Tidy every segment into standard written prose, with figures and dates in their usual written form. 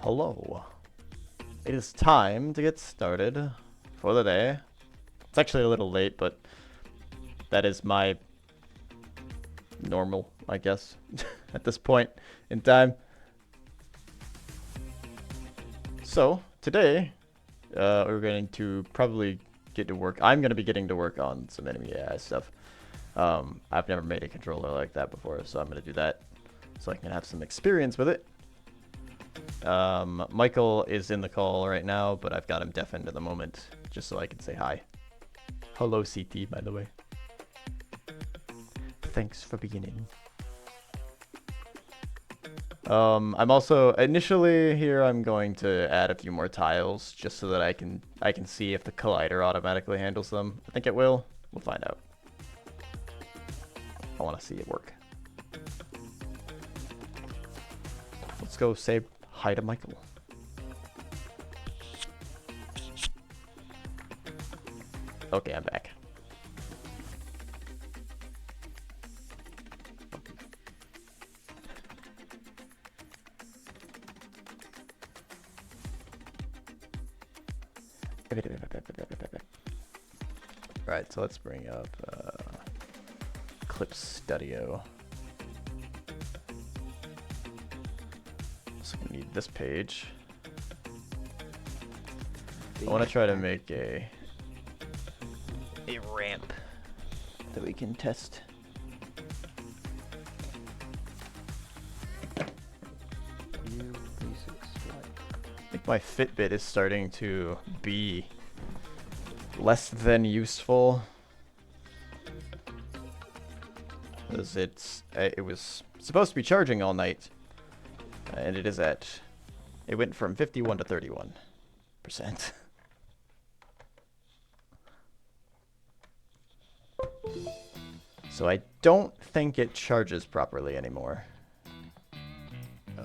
Hello. It is time to get started for the day. It's actually a little late, but that is my normal, I guess, at this point in time. So, today, we're going to probably get to work. I'm going to be getting to work on some enemy AI stuff. I've never made a controller like that before, so I'm going to do that so I can have some experience with it. Michael is in the call right now, but I've got him deafened at the moment, just so I can say hi. Hello, CT, by the way. Thanks for beginning. I'm also initially here. I'm going to add a few more tiles just so that I can see if the collider automatically handles them. I think it will. We'll find out. I want to see it work. Let's go say hi to Michael. Okay, I'm back. Right, so let's bring up Clip Studio. So we need this page. I want to try to make a ramp that we can test. I think my Fitbit is starting to be less than useful, because it was supposed to be charging all night, and it went from 51 to 31%. So I don't think it charges properly anymore,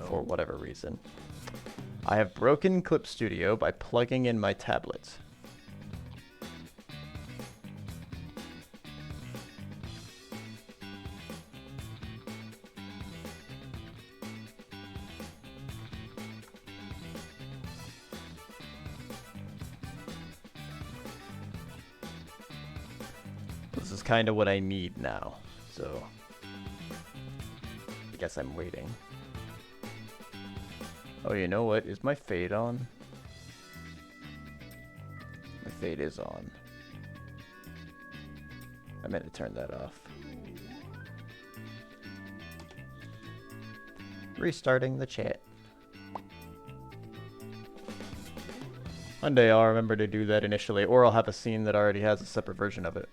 for whatever reason. I have broken Clip Studio by plugging in my tablet. This is kind of what I need now, so I guess I'm waiting. Oh, you know what? Is my fade on? My fade is on. I meant to turn that off. Restarting the chat. One day I'll remember to do that initially, or I'll have a scene that already has a separate version of it.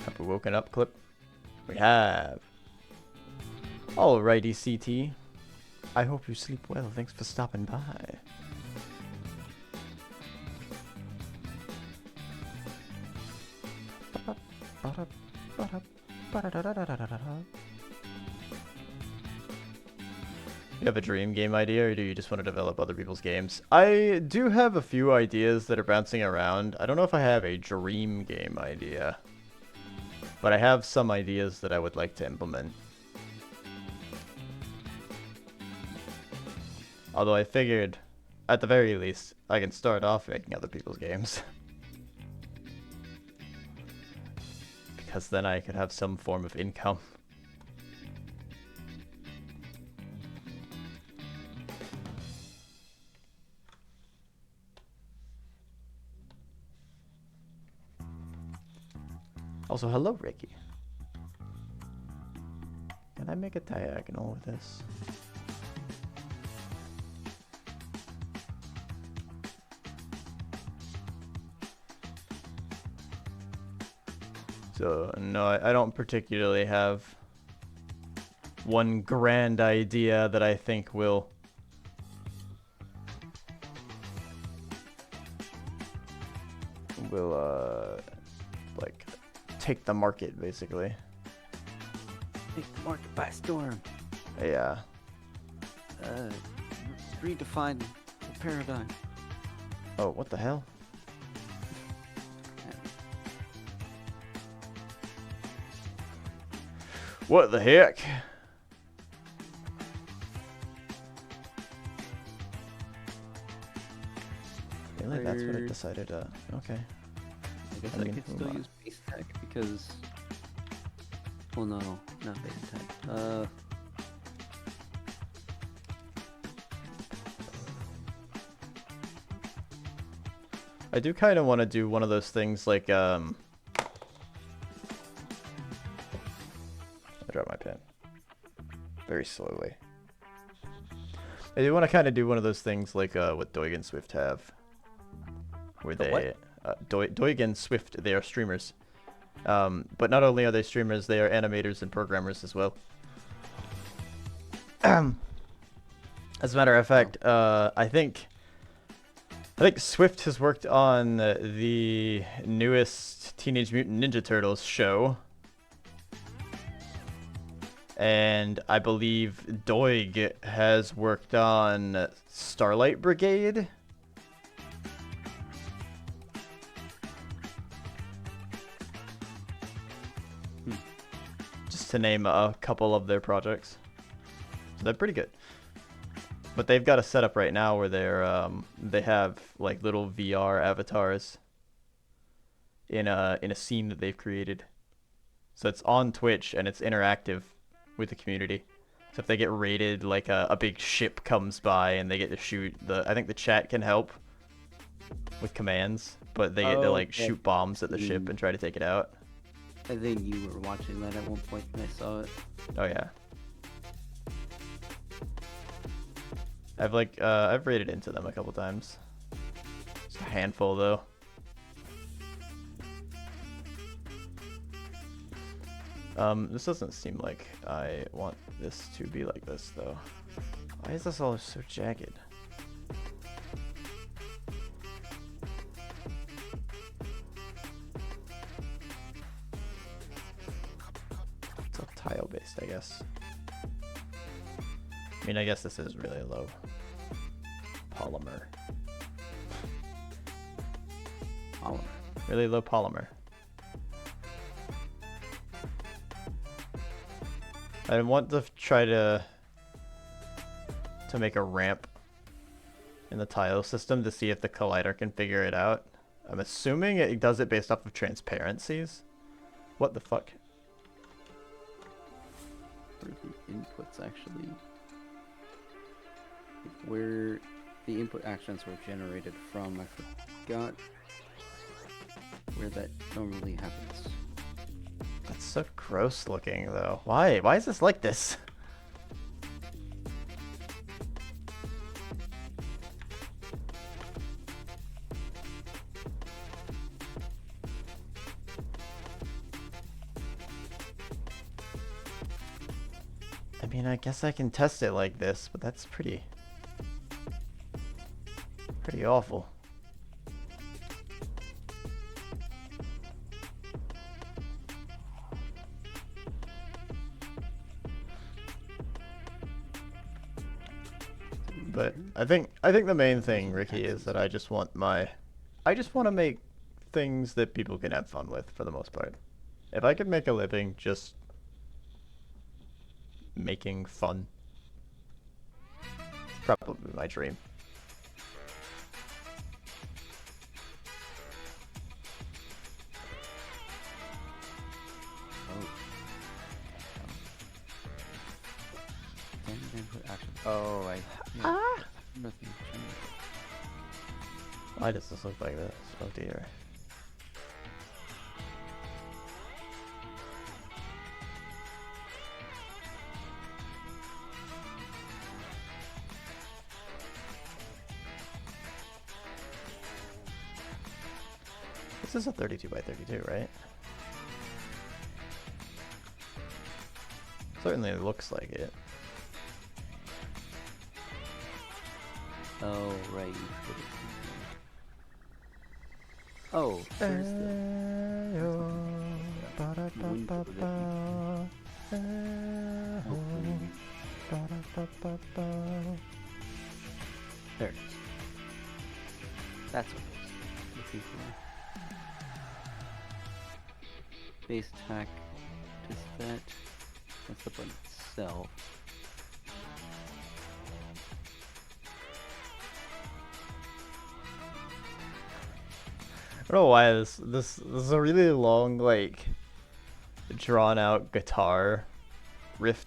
Have we woken up, Clip? We have. Alrighty, CT. I hope you sleep well. Thanks for stopping by. You have a dream game idea, or do you just want to develop other people's games? I do have a few ideas that are bouncing around. I don't know if I have a dream game idea, but I have some ideas that I would like to implement. Although I figured, at the very least, I can start off making other people's games. Because then I could have some form of income. Also, hello, Ricky. Can I make a diagonal with this? So, no, I don't particularly have one grand idea that I think will like take the market, basically. Take the market by storm. Yeah. Redefine the paradigm. Oh, what the hell? What the heck? Really? That's what I Third. decided. Okay. I guess I I, mean, could who still am I? use base tech because. Well, no, not base tech. I do kind of want to do one of those things like I dropped my pen very slowly. I do want to kind of do one of those things like what Doig and Swift have, where The they what? Doig and Swift, they are streamers. But not only are they streamers, they are animators and programmers as well. As a matter of fact, I think Swift has worked on the newest Teenage Mutant Ninja Turtles show. And I believe Doig has worked on Starlight Brigade. Just to name a couple of their projects. So they're pretty good. But they've got a setup right now where they have like little VR avatars in a scene that they've created. So it's on Twitch and it's interactive with the community. So if they get raided, like a big ship comes by and they get to shoot I think the chat can help with commands, but they get to like shoot bombs at the ship and try to take it out. I think you were watching that at one point and I saw it. Oh yeah. I've raided into them a couple times. Just a handful though. This doesn't seem like I want this to be like this though. Why is this all so jagged? It's all tile based, I guess. I mean, I guess this is really low polymer. Really low polymer. I want to try to make a ramp in the tile system to see if the collider can figure it out. I'm assuming it does it based off of transparencies. What the fuck? Where the inputs actually, where the input actions were generated from, I forgot where that normally happens. That's so gross looking though. Why? Why is this like this? I mean, I guess I can test it like this, but that's pretty awful. But I think the main thing, Ricky, is that I just want to make things that people can have fun with for the most part. If I could make a living just making fun, probably my dream. Oh, nothing. Why does this look like this? Oh dear. This is a 32 by 32, right? Certainly looks like it. Oh, right. Oh, there's the... There it is. That's what it is. Looking for. Base attack. Just that. That's the button itself. I don't know why this is a really long, like, drawn out guitar riff.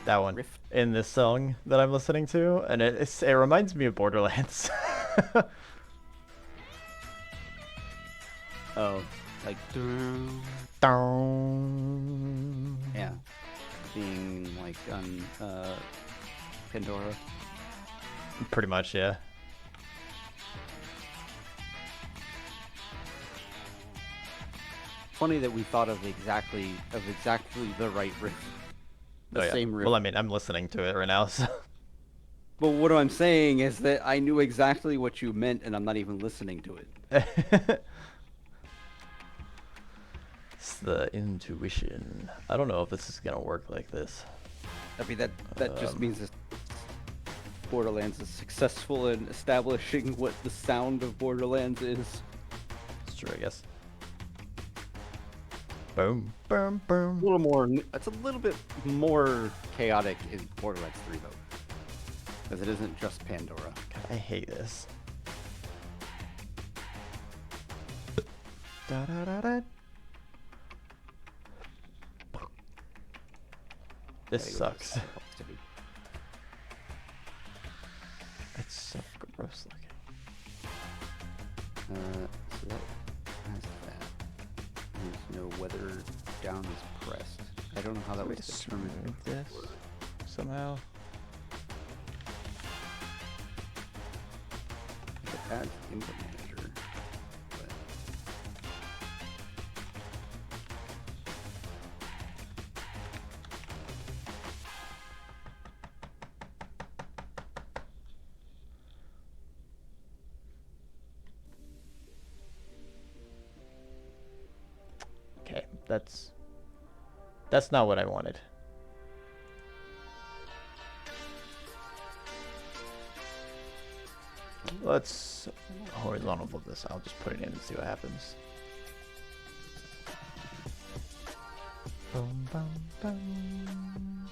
That one Rift. in this song that I'm listening to, and it reminds me of Borderlands. Oh, like Down. yeah, being like on Pandora. Pretty much, yeah. Funny that we thought of exactly the right riff, the Oh yeah. same riff. Well, I mean, I'm listening to it right now, so. But what I'm saying is that I knew exactly what you meant, and I'm not even listening to it. It's the intuition. I don't know if this is gonna work like this. I mean, that just means that Borderlands is successful in establishing what the sound of Borderlands is. It's true, I guess. Boom, boom, A boom. little more. It's a little bit more chaotic in Borderlands 3 though, because it isn't just Pandora. God, I hate this. Da, da, da, da. This sucks. It's so gross looking. So that has that. There's no whether down is pressed. I don't know how that was determined. Smooth this somehow. It adds input manager, but Okay, that's not what I wanted. Let's horizontal flip this. I'll just put it in and see what happens. Boom, boom, boom.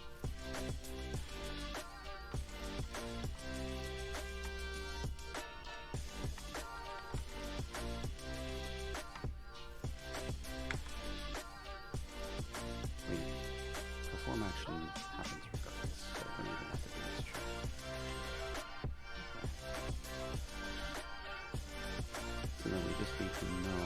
wait, perform action happens regardless, so we don't even have to do this check. Okay. So then we just need to know.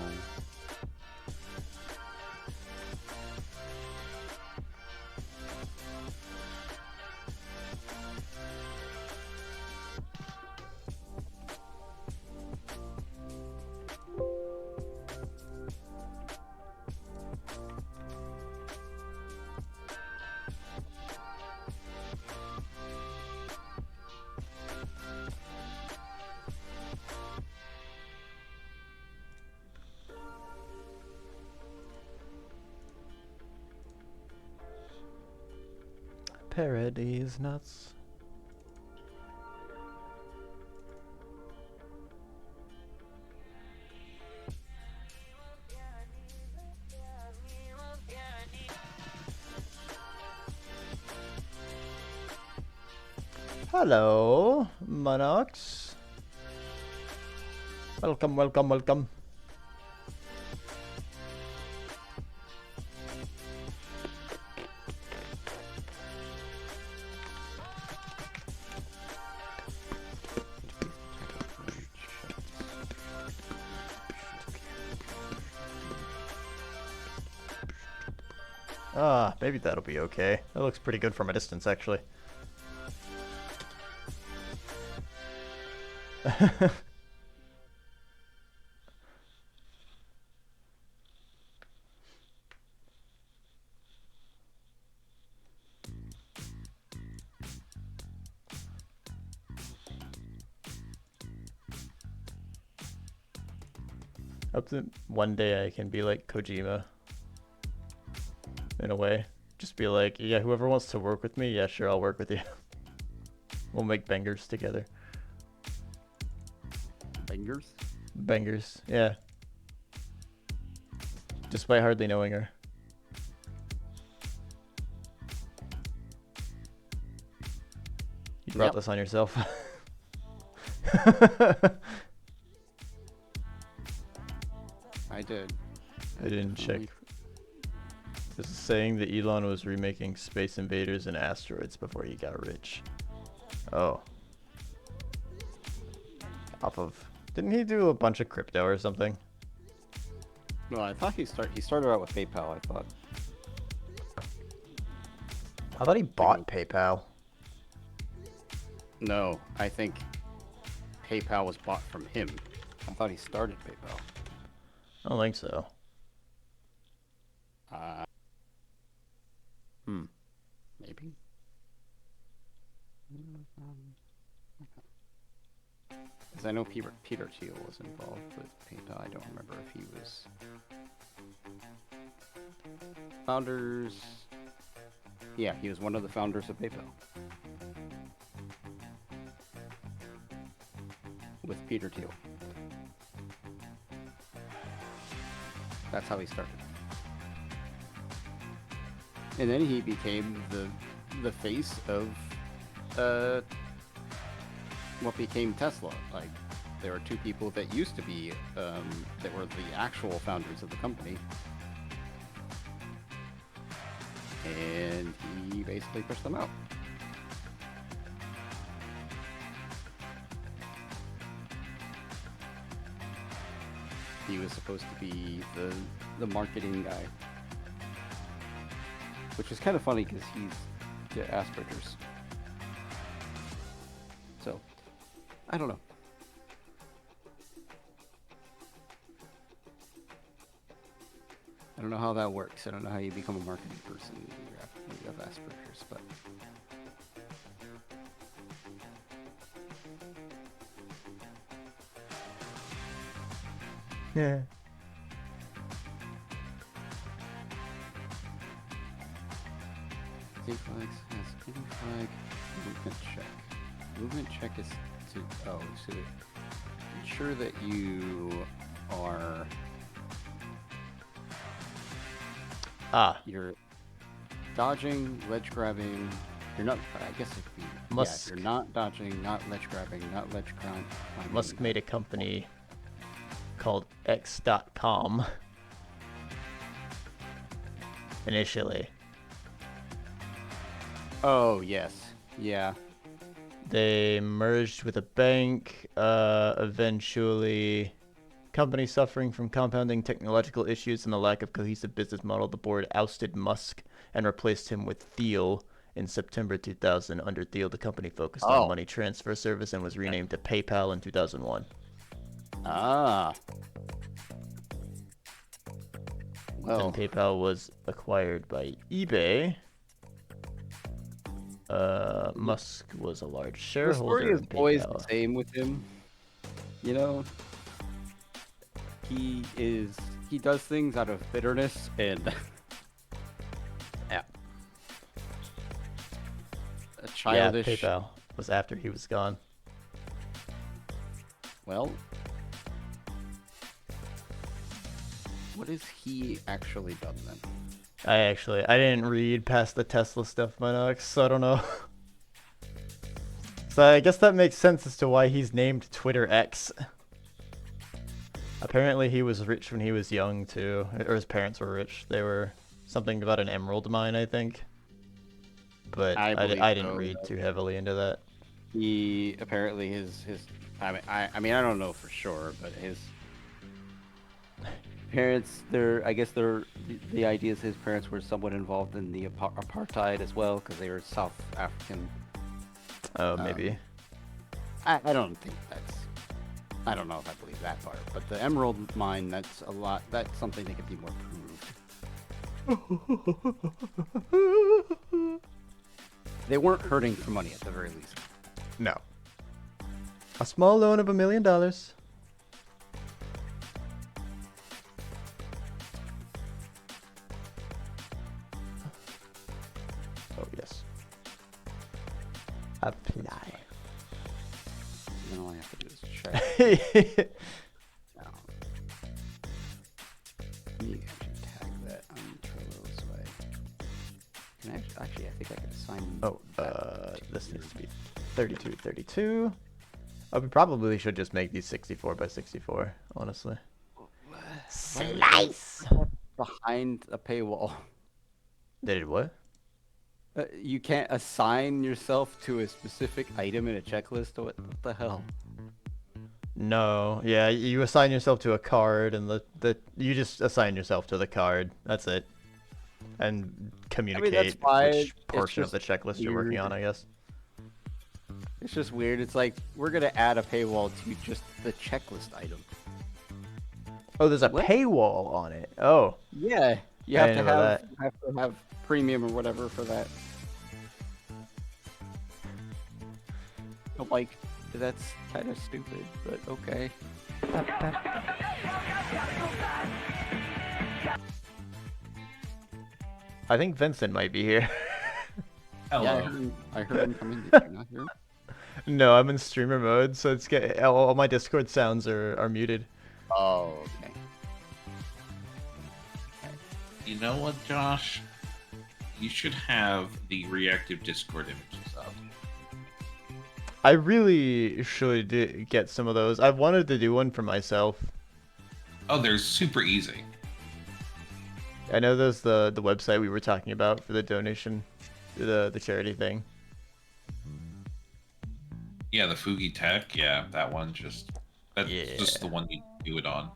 Parody's nuts. Hello, Monox. Welcome, welcome, welcome. Ah, maybe that'll be okay. That looks pretty good from a distance, actually. Hope that one day I can be like Kojima. In a way. Just be like, yeah, whoever wants to work with me, yeah, sure, I'll work with you. We'll make bangers together. Fingers? Bangers, yeah. Despite hardly knowing her. brought Yep. this on yourself. I did. I didn't check. Definitely- This is saying that Elon was remaking Space Invaders and Asteroids before he got rich. Oh. Off of... Didn't he do a bunch of crypto or something? No, I thought he started out with PayPal. I thought. I thought he bought PayPal. No, I think PayPal was bought from him. I thought he started PayPal. I don't think so. Maybe. Because I know Peter Thiel was involved with PayPal. I don't remember if he was founders. Yeah, he was one of the founders of PayPal. With Peter Thiel. That's how he started. And then he became the face of what became Tesla. Like, there were two people that used to be that were the actual founders of the company, and he basically pushed them out. He was supposed to be the marketing guy. Which is kind of funny because he's got Asperger's. So, I don't know. I don't know how that works. I don't know how you become a marketing person when you have Asperger's, but... Yeah. State flags has any flag movement check. Movement check is to ensure that you are you're dodging, ledge grabbing. You're not. I guess if you Musk. you're not dodging, not ledge grabbing, not ledge climbing. Musk made a company called X.com initially. Oh yes, yeah. They merged with a bank. Eventually, company suffering from compounding technological issues and the lack of cohesive business model, the board ousted Musk and replaced him with Thiel in September 2000. Under Thiel, the company focused on money transfer service and was renamed to PayPal in 2001. Ah. Well, Then PayPal was acquired by eBay. Musk was a large the shareholder story is in always the PayPal. same with him. You know, he does things out of bitterness and yeah, a childish. Yeah, PayPal was after he was gone. Well, what has he actually done then? I didn't read past the Tesla stuff, Minox, so I don't know. So I guess that makes sense as to why he's named Twitter X. Apparently he was rich when he was young too, or his parents were rich. They were something about an emerald mine, I think. But I didn't read too heavily into that. He apparently his I mean I don't know for sure, but his parents, the idea is his parents were somewhat involved in the apartheid as well because they were South African. Oh, maybe. I don't think I don't know if I believe that part, but the emerald mine, that's something that could be more proved. They weren't hurting for money at the very least. No. A small loan of $1 million. Oh, yes. Apply. Then all I have to do is check. Now, let me actually tag that on Trello so I can actually I think I can assign. Oh, this needs to be 32, 32. Oh, we probably should just make these 64 by 64, honestly. Slice! Behind a paywall. They did what? You can't assign yourself to a specific item in a checklist. What the hell? No, yeah, you assign yourself to a card, and you just assign yourself to the card. That's it. And communicate fine. which It's portion of the just checklist you're working on, I guess. It's just weird. It's like we're gonna add a paywall to just the checklist item. Oh, there's a What? paywall on it. Oh, Yeah, you I have didn't to know have that. premium or whatever for that. But, like, that's kind of stupid, but okay. I think Vincent might be here. Hello. Yeah, I heard him come in. Did you not hear him? No, I'm in streamer mode, so all my Discord sounds are muted. Oh, okay. You know what, Josh? You should have the reactive Discord images up. I really should get some of those. I've wanted to do one for myself. Oh, they're super easy. I know there's the website we were talking about for the donation, the charity thing. Yeah, the Fugi Tech. Yeah, that one that's Yeah. just the one you do it on.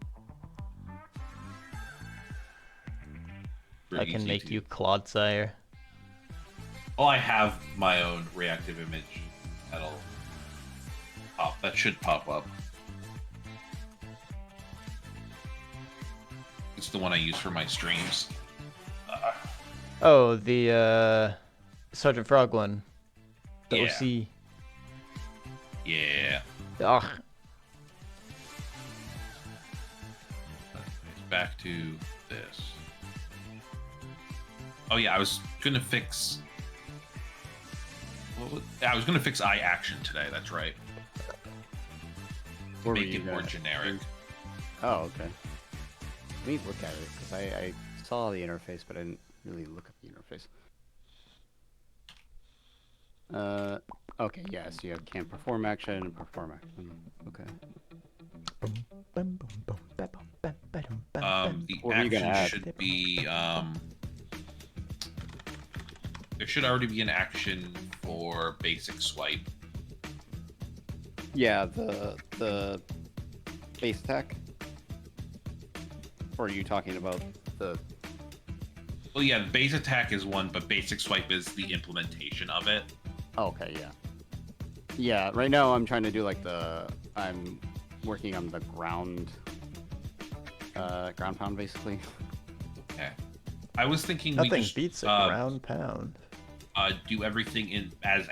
I can make you Clodsire. Oh, I have my own reactive image. That should pop up. It's the one I use for my streams. Oh, the Sergeant Frog one. The Yeah. OC. Yeah. Ugh. Back to this. Oh yeah, I was gonna fix. I was gonna fix eye action today. That's right. Where were Make you it more gonna- generic. Oh, okay. Let me look at it because I saw the interface, but I didn't really look at the interface. Okay, yeah. So you have can perform action and perform action. Okay. The What were you gonna action add? should be there should already be an action for basic swipe. Yeah, the base attack. Or are you talking about the? Well, yeah, base attack is one, but basic swipe is the implementation of it. Oh, okay, yeah. Yeah, right now I'm trying to do like I'm working on the ground pound basically. Okay. I was thinking Nothing we just beats a ground pound. do everything as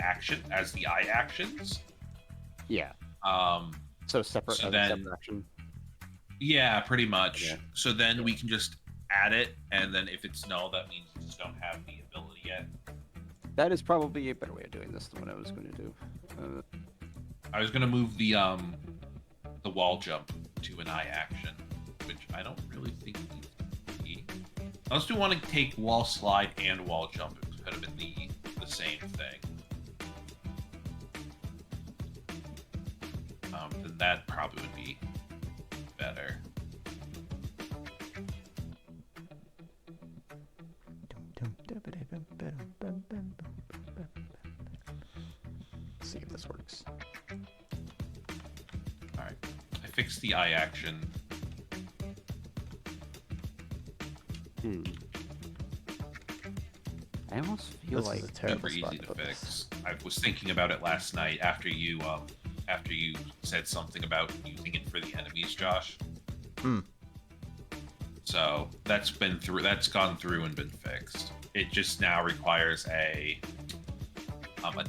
the eye actions. Yeah. So separate, So then- separate action. Yeah, pretty much. Yeah. So then we can just add it, and then if it's null, that means you just don't have the ability yet. That is probably a better way of doing this than what I was going to do. I was gonna move the wall jump to an eye action, which I don't really think needs to be. Unless we want to take wall slide and wall jump, it could have been the same thing. Then that probably would be better. Let's see if this works. Alright. I fixed the eye action. I almost feel This like is a terrible Super spot easy to to put fix. this. I was thinking about it last night after you said something about using it for the enemies, Josh. Hmm. So that's gone through and been fixed. It just now requires a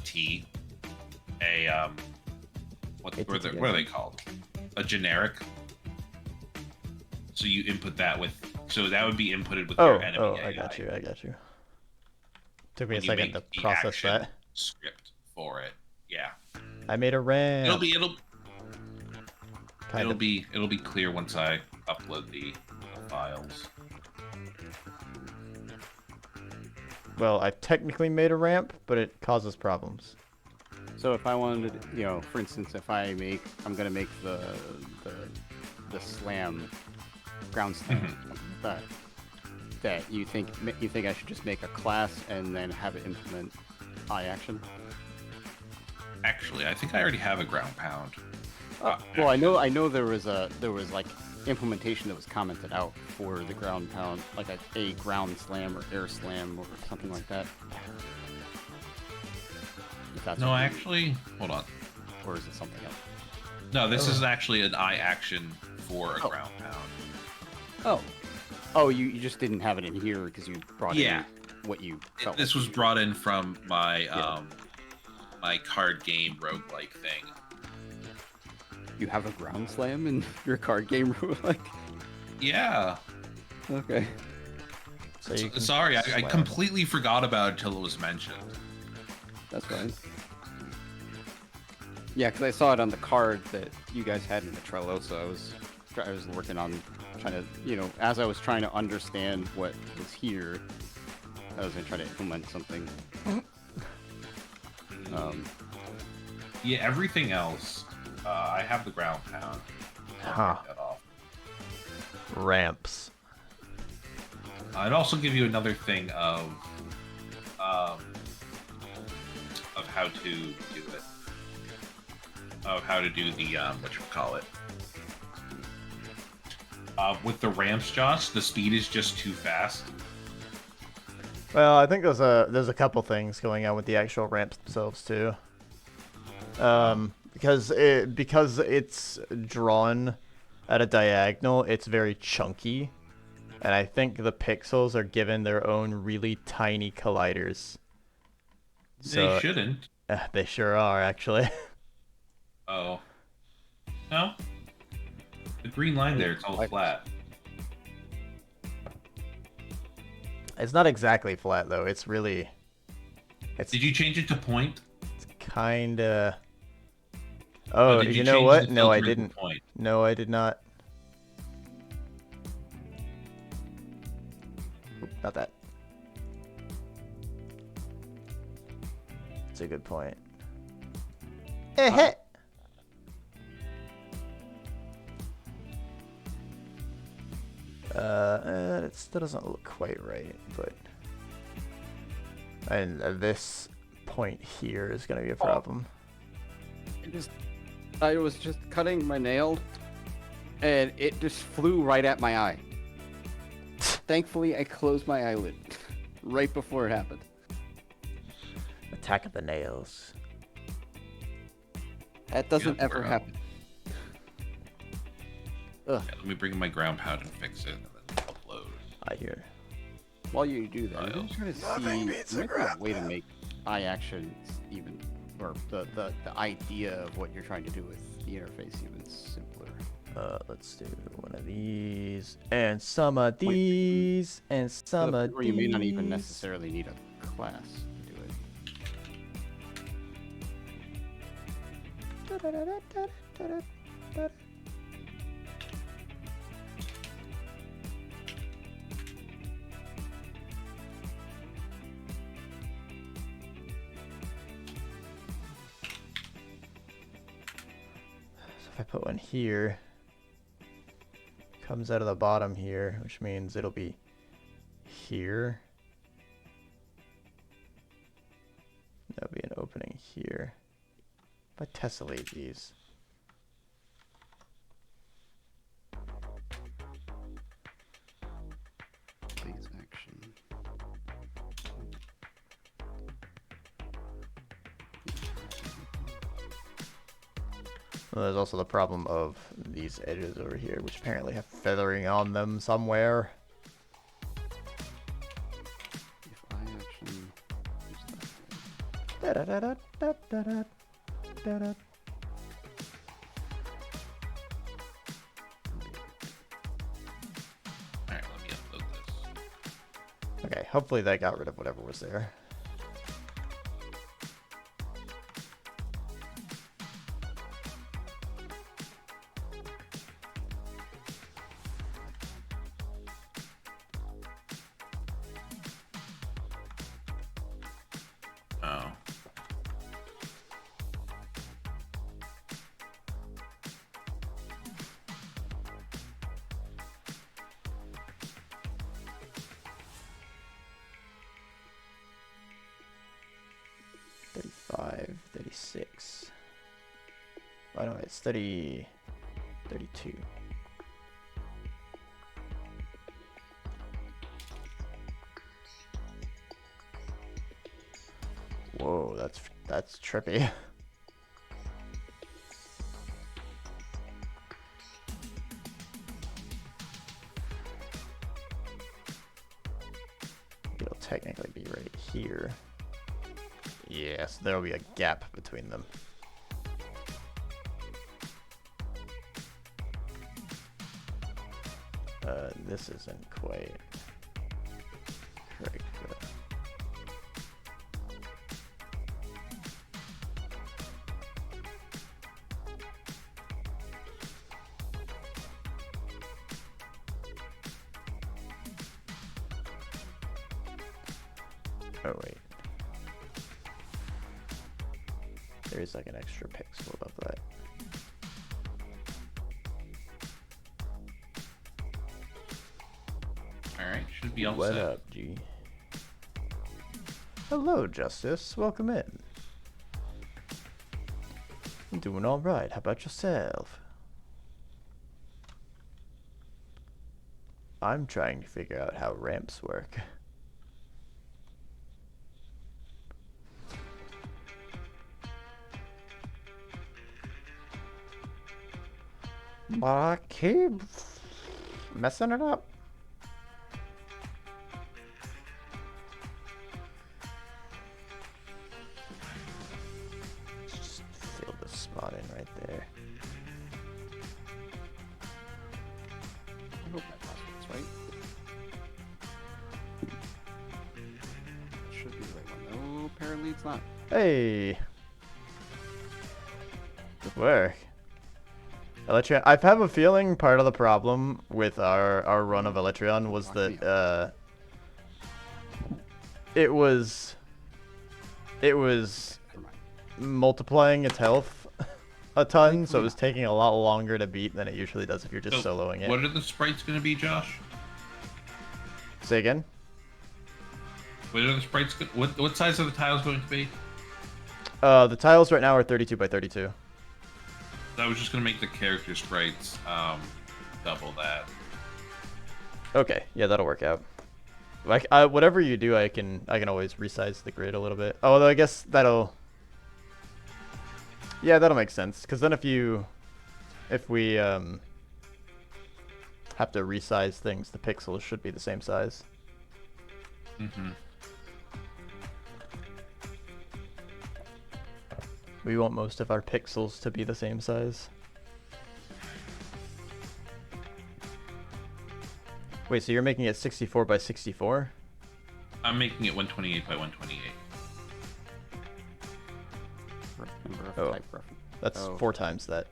T, what are they called? A generic. So you input that so that would be inputted with your enemy AI. I got you. Took me a when you second make to the process action that. script for it. Yeah. I made a ramp. It'll be clear once I upload the files. Well, I technically made a ramp, but it causes problems. So if I wanted, for instance, if I'm gonna make the slam, ground slam, Mhm. something like that. That you think I should just make a class and then have it implement eye action? Actually, I think I already have a ground pound. Well, I know there was like implementation that was commented out for the ground pound, like a ground slam or air slam or something like that. If that's No, what you- actually, hold on. or is it something else? No, this is actually an eye action for a ground pound. Oh, oh, you just didn't have it in here because you brought Yeah. in what you felt. This like was you brought in from my Yeah. my card game roguelike thing. You have a ground slam in your card game, like. Yeah. Okay. So you can Sorry, I slam. completely forgot about it until it was mentioned. That's fine. Yeah, because I saw it on the card that you guys had in the Trello, so I was working on trying to, as I was trying to understand what was here, I was gonna try to implement something. Yeah, everything else, I have the ground pound. I'll Huh. take that off. Ramps. I'd also give you another thing of how to do it. Of how to do the whatchamacallit. With the ramps, Josh, the speed is just too fast. Well, I think there's a couple things going on with the actual ramps themselves too. Because it's drawn at a diagonal, it's very chunky, and I think the pixels are given their own really tiny colliders. They shouldn't. They sure are, actually. Oh. No? The green line there, it's all flat. It's not exactly flat though. It's really. Did you change it to point? It's kinda. Oh, did you know change what? the No, I filter to didn't. Point? No, I did not. Oop, not that. That's a good point. It still doesn't look quite right, but and this point here is gonna be a problem. I was just cutting my nail, and it just flew right at my eye. Thankfully, I closed my eyelid right before it happened. Attack of the nails. That doesn't Yeah, ever we're, happen. Ugh. Yeah, let me bring my ground pound and fix it, and then upload. I hear. While you do that, I'm I'll- trying to Nothing see beats there a might be a ground way to make eye actions even, or the idea of what you're trying to do with the interface even simpler. Let's do one of these, and some of Wait. these, and some of Or these. you may not even necessarily need a class to do it. So if I put one here, comes out of the bottom here, which means it'll be here. There'll be an opening here. If I tessellate these. Please action. Well, there's also the problem of these edges over here, which apparently have feathering on them somewhere. If eye action. Da-da-da-da-da-da-da-da. Alright, let me upload this. Okay, hopefully that got rid of whatever was there. Oh. 35, 36. Oh no, it's 30, 32. Whoa, that's trippy. It'll technically be right here. Yes, there'll be a gap between them. This isn't quite correct. Oh wait. There's like an extra pixel above that. Alright, should be all What set. up, G? Hello, Justice. Welcome in. I'm doing all right. How about yourself? I'm trying to figure out how ramps work. But I keep messing it up. Just fill this spot in right there. I hope that password's right. Should be the right one. No, apparently it's not. Hey! Good work. Electrion, I have a feeling part of the problem with our run of Electrion was that it was Never mind. multiplying its health a ton, so it was taking a lot longer to beat than it usually does if you're just So, soloing it. what are the sprites going to be, Josh? Say again? What are the sprites? What size are the tiles going to be? The tiles right now are 32 by 32. I was just going to make the character sprites double that. Okay, yeah, that'll work out. Like, whatever you do, I can always resize the grid a little bit. Although I guess that'll, yeah, that'll make sense. Because then if we have to resize things, the pixels should be the same size. Mm-hmm. We want most of our pixels to be the same size. Wait, so you're making it 64 by 64? I'm making it 128 by 128. Number of Oh. type reference. That's Oh. 4 times that.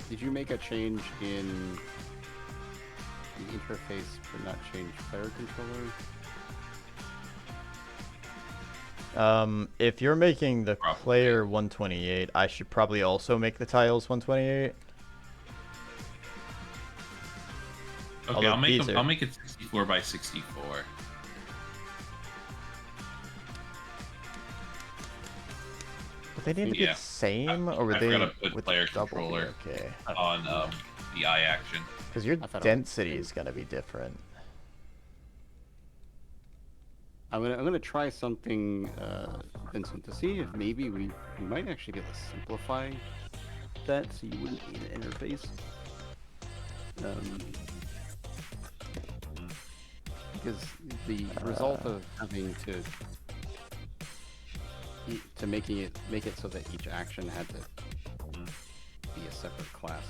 Did you make a change in the interface but not change player controller? If you're making the Probably. player 128, I should probably also make the tiles 128. Okay, Although I'll make these are- I'll make it 64 by 64. Would they need to be Yeah. the same, or would I they forgot to put with player double? controller. Okay, On the eye action. because your I thought it was- density is gonna be different. I'm gonna try something, Vincent, to see if maybe we might actually be able to simplify that so you wouldn't need an interface. Because the result of having to make it so that each action had to be a separate class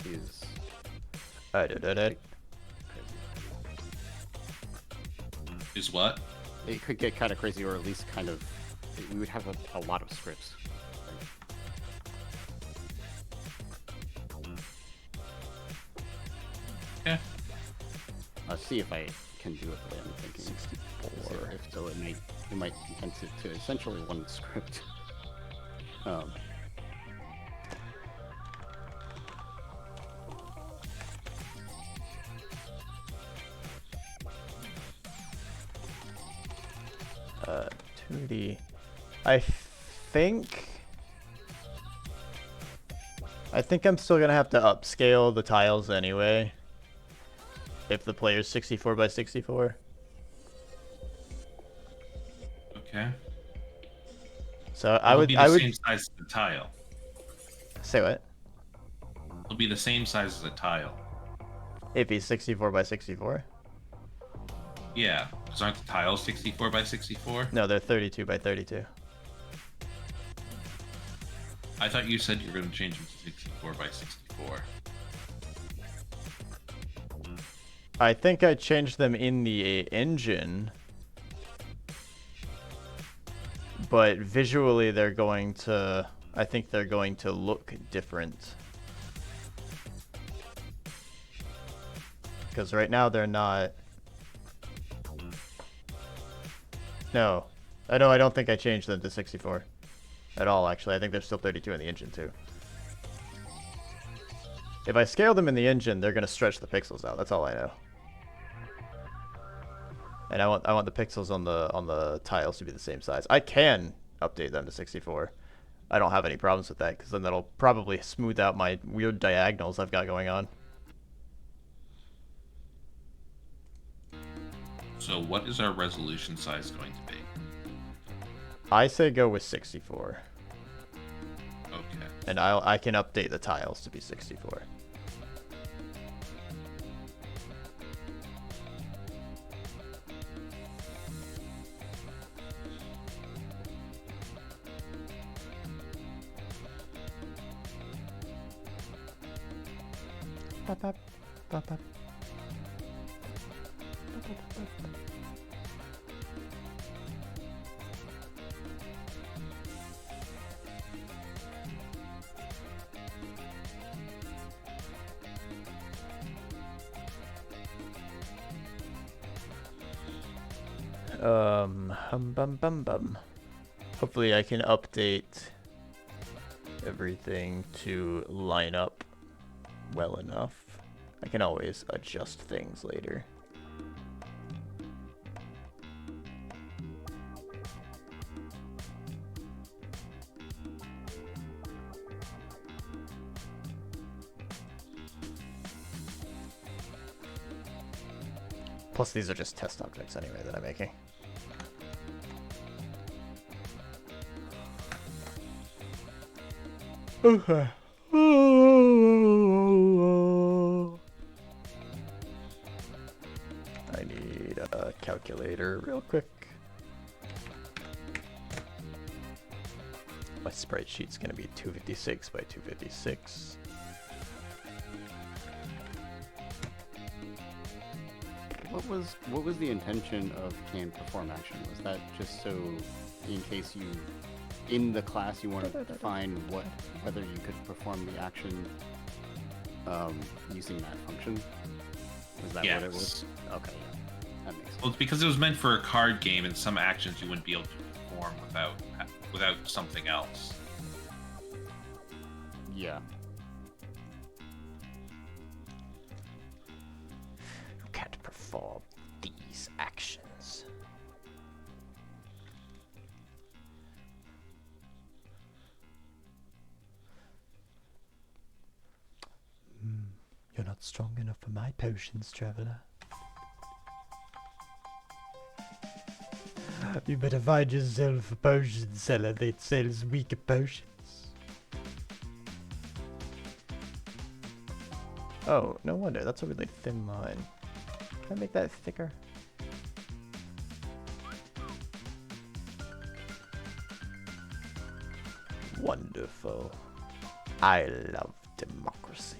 is Is what? it could get kind of crazy, or at least kind of we would have a lot of scripts. Yeah. I'll see if I can do it the way I'm thinking. 64. If so, it might condense it to essentially one script. 2D. I think I'm still gonna have to upscale the tiles anyway. If the player's 64 by 64. Okay. So It'll be the I would same size as the tile. say what? It'll be the same size as a tile. If he's 64 by 64? Yeah, because aren't the tiles 64 by 64? No, they're 32 by 32. I thought you said you were going to change them to 64 by 64. I think I changed them in the engine, but visually they're going to, I think they're going to look different. Because right now they're not. No. I don't think I changed them to 64 at all, actually. I think they're still 32 in the engine, too. If I scale them in the engine, they're going to stretch the pixels out. That's all I know. And I want the pixels on the tiles to be the same size. I can update them to 64. I don't have any problems with that, because then that'll probably smooth out my weird diagonals I've got going on. So what is our resolution size going to be? I say go with 64. Okay. And I can update the tiles to be 64. Bop, bop, bop, bop. Bum bum bum. Hopefully I can update everything to line up well enough. I can always adjust things later. Plus these are just test objects anyway that I'm making. Okay. I need a calculator real quick. My sprite sheet's gonna be 256 by 256. What was the intention of can perform action? Was that just so in case you in the class you wanted to define whether you could perform the action using that function? Was that what it was? Okay, yeah. That makes sense. Well, it's because it was meant for a card game, and some actions you wouldn't be able to perform without something else. Yeah. You can't perform these actions. You're not strong enough for my potions, traveler. You better find yourself a potion seller that sells weaker potions. Oh, no wonder. That's a really thin line. Can I make that thicker? Wonderful. I love democracy.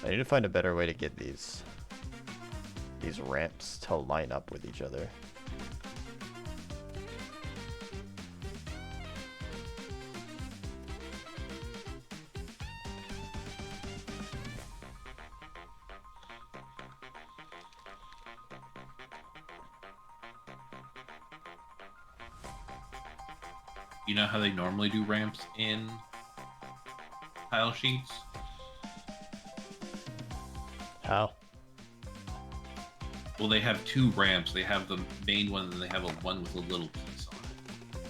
I need to find a better way to get these ramps to line up with each other. You know how they normally do ramps in tile sheets. How? Well, they have two ramps. They have the main one, and they have a one with a little piece on it.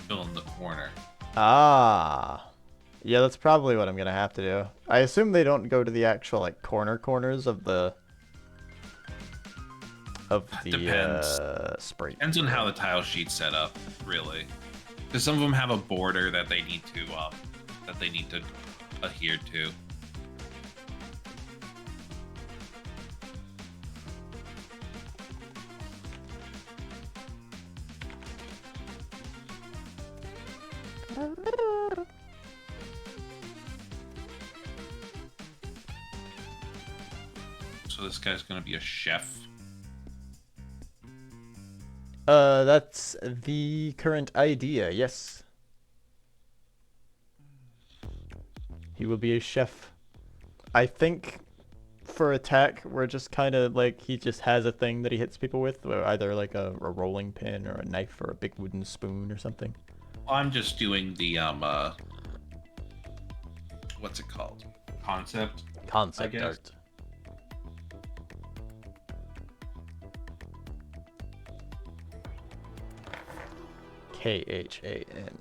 Fill in the corner. Ah. Yeah, that's probably what I'm gonna have to do. I assume they don't go to the actual like corners of the Depends. sprite. Depends on how the tile sheet's set up, really. Because some of them have a border that they need to adhere to. So this guy's gonna be a chef. That's the current idea, yes. He will be a chef. I think for attack, we're just kind of like, he just has a thing that he hits people with, either like a rolling pin or a knife or a big wooden spoon or something. I'm just doing the what's it called? Concept. Concept guess. art. KHAN.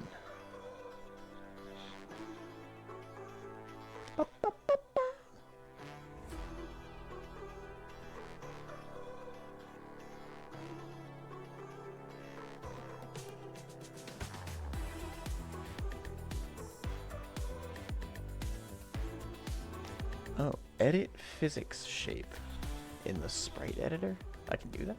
Oh, edit physics shape in the sprite editor? I can do that?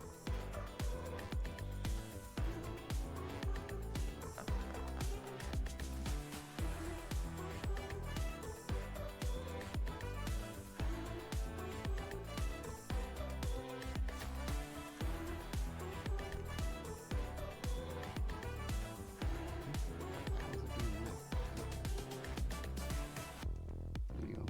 There you go.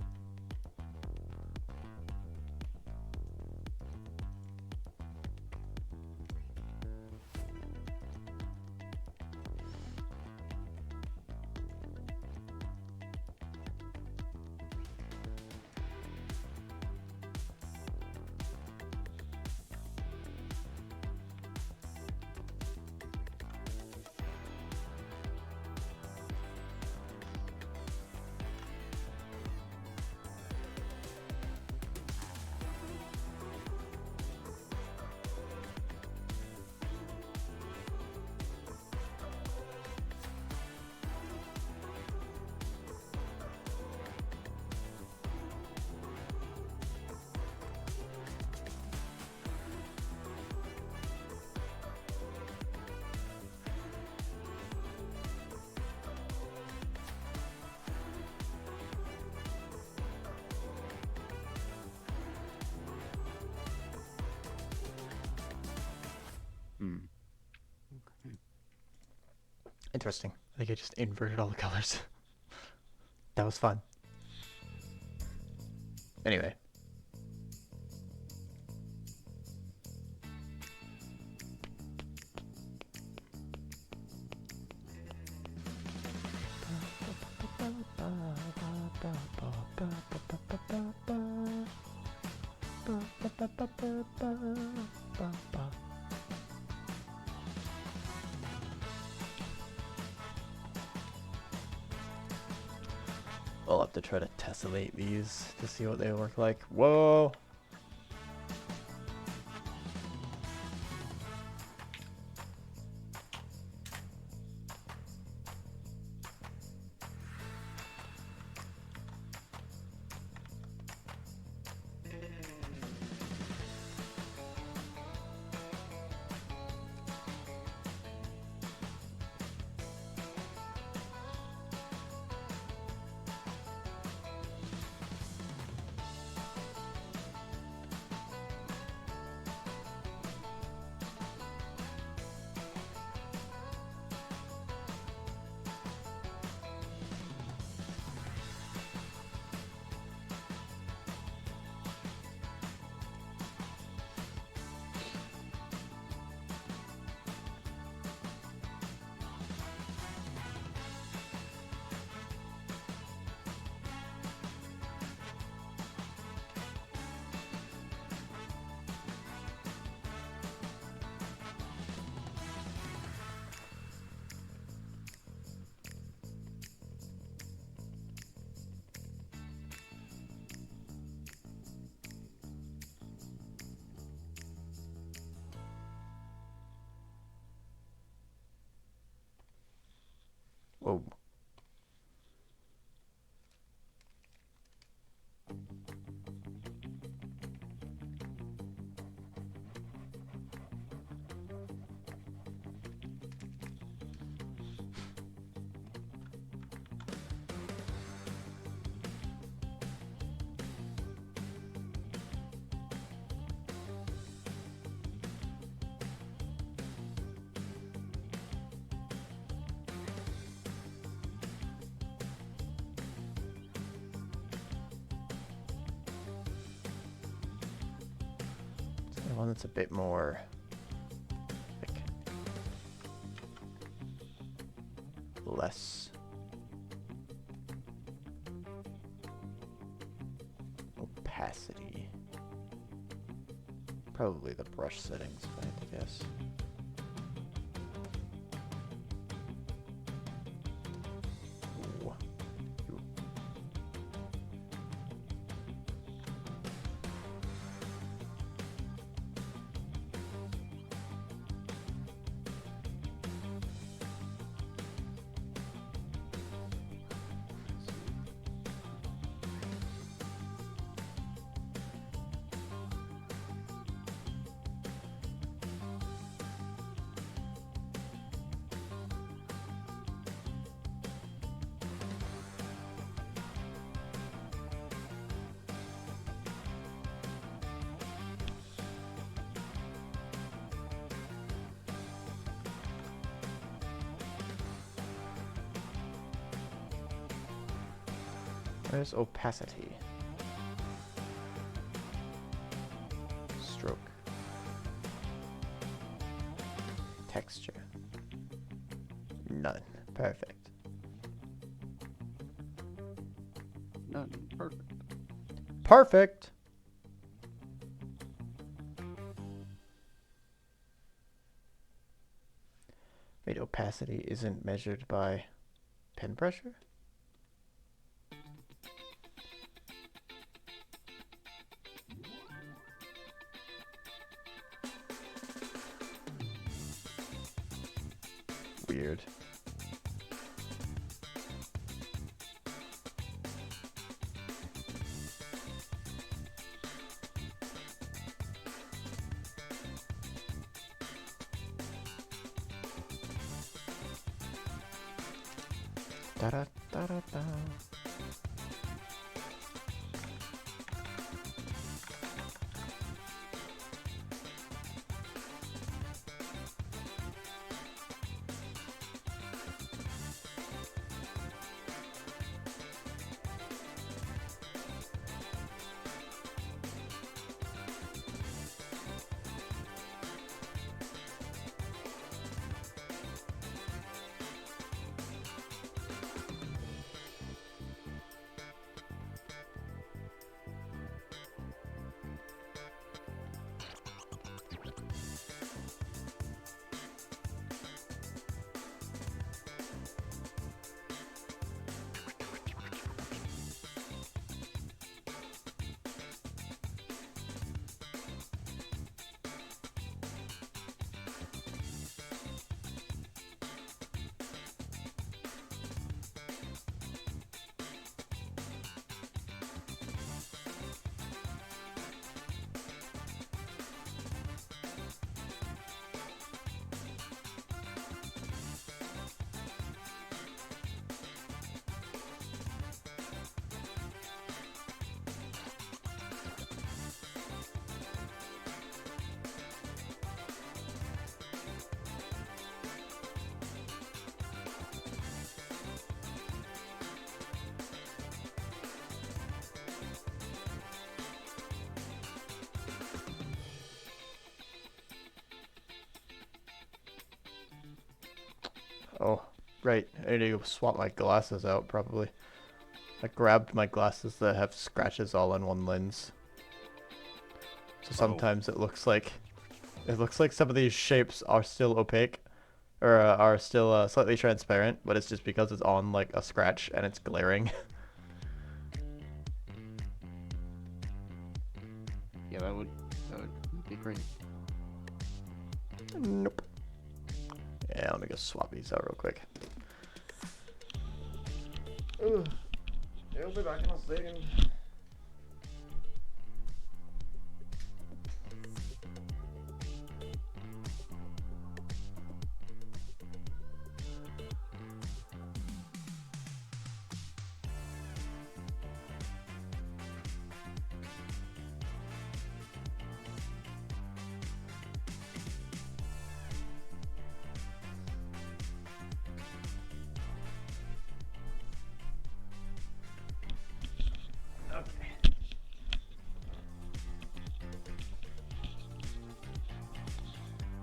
Interesting. I think I just inverted all the colors. That was fun. Anyway. I'll have to try to tessellate these to see what they look like. Whoa! Whoa. One that's a bit more like less opacity. Probably the brush settings, if I had to guess. Ooh. Ooh. Where's opacity? Stroke. Texture. None. Perfect. None. Perfect. Perfect! Wait, opacity isn't measured by pen pressure? Weird. Da da da da da. Oh, right. I need to go swap my glasses out, probably. I grabbed my glasses that have scratches all on one lens. So sometimes it looks like some of these shapes are still opaque, or are still slightly transparent, but it's just because it's on like a scratch and it's glaring. Yeah, that would be great. Nope. Yeah, let me go swap these out real quick. Ugh. I'll be back in a second.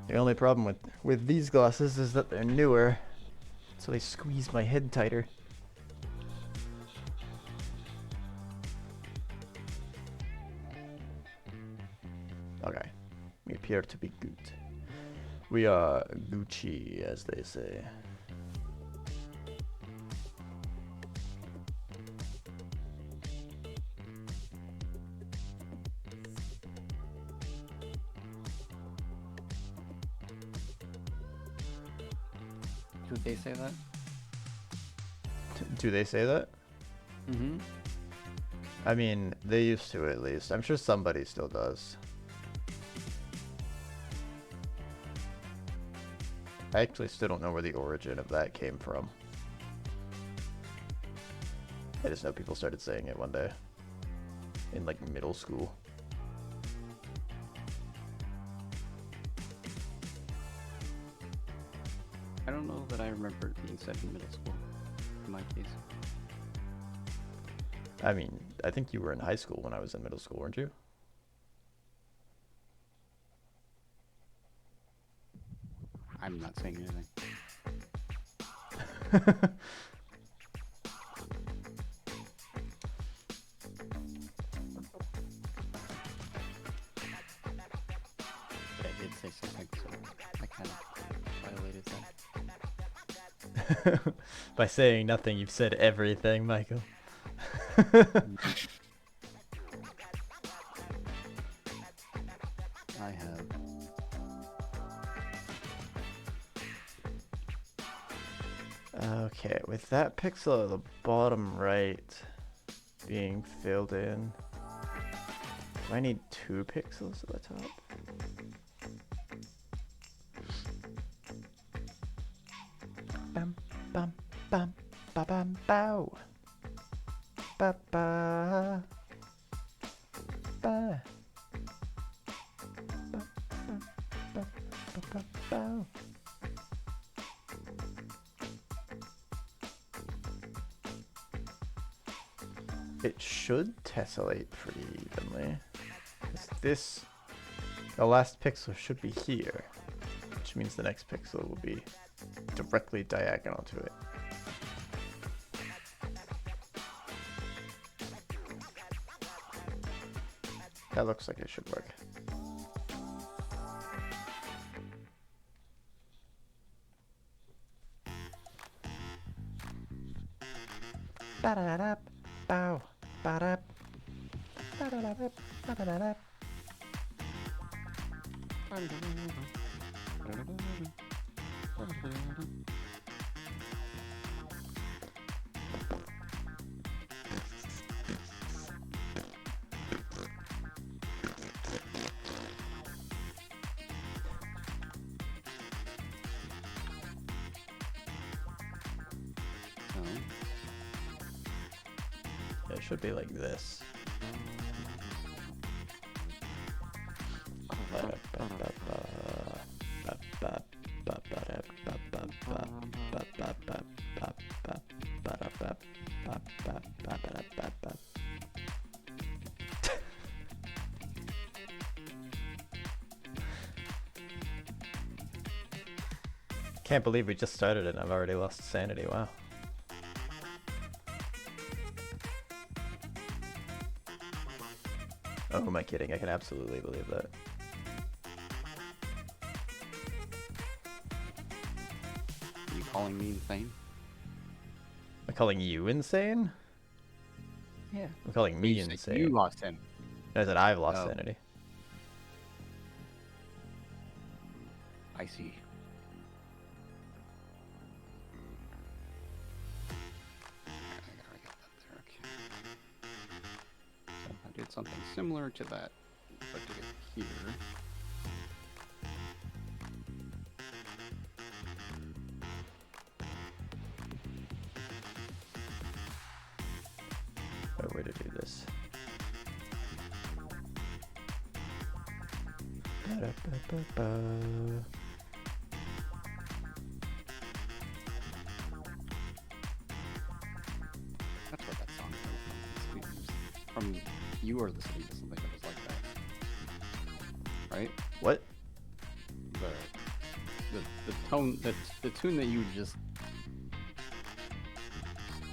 The only problem with these glasses is that they're newer, so they squeeze my head tighter. Okay, we appear to be good. We are Gucci, as they say. Do they say that? Do they say that? Mm-hmm. I mean, they used to at least. I'm sure somebody still does. I actually still don't know where the origin of that came from. I just know people started saying it one day. In like middle school. I don't know that I remember it being said in middle school, in my case. I mean, I think you were in high school when I was in middle school, weren't you? I'm not saying anything. But I did say something, so I kind of violated that. By saying nothing, you've said everything, Michael. I have. Okay, with that pixel at the bottom right being filled in, do I need 2 pixels at the top? Bam, bam, bam, ba bam, bow. Ba ba. Ba. Ba, ba, ba, ba, ba, bow. It should tessellate pretty evenly. This, the last pixel should be here, which means the next pixel will be directly diagonal to it. That looks like it should work. Ba-da-da-da, bow, ba-da, ba-da-da-da, ba-da-da-da. It should be like this. Can't believe we just started it and I've already lost sanity. Wow. Oh, am I kidding? I can absolutely believe that. Are you calling me insane? I'm calling you insane? Yeah. I'm calling me You said insane. You lost him. I said I've lost Oh. sanity. I see. want something similar to that, but to get here. Better way to do this. Ba-da-ba-ba-ba. That's what that song is. From you or the city, something that was like that, right? What? The tone, the tune that you just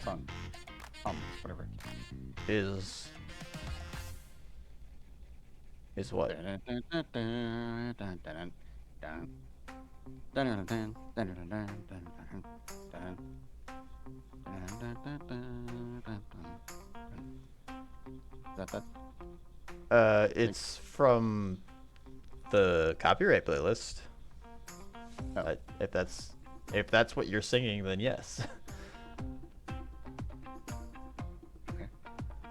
sung, whatever. Is what? That It's from the copyright playlist. Oh. If that's what you're singing, then yes. Okay.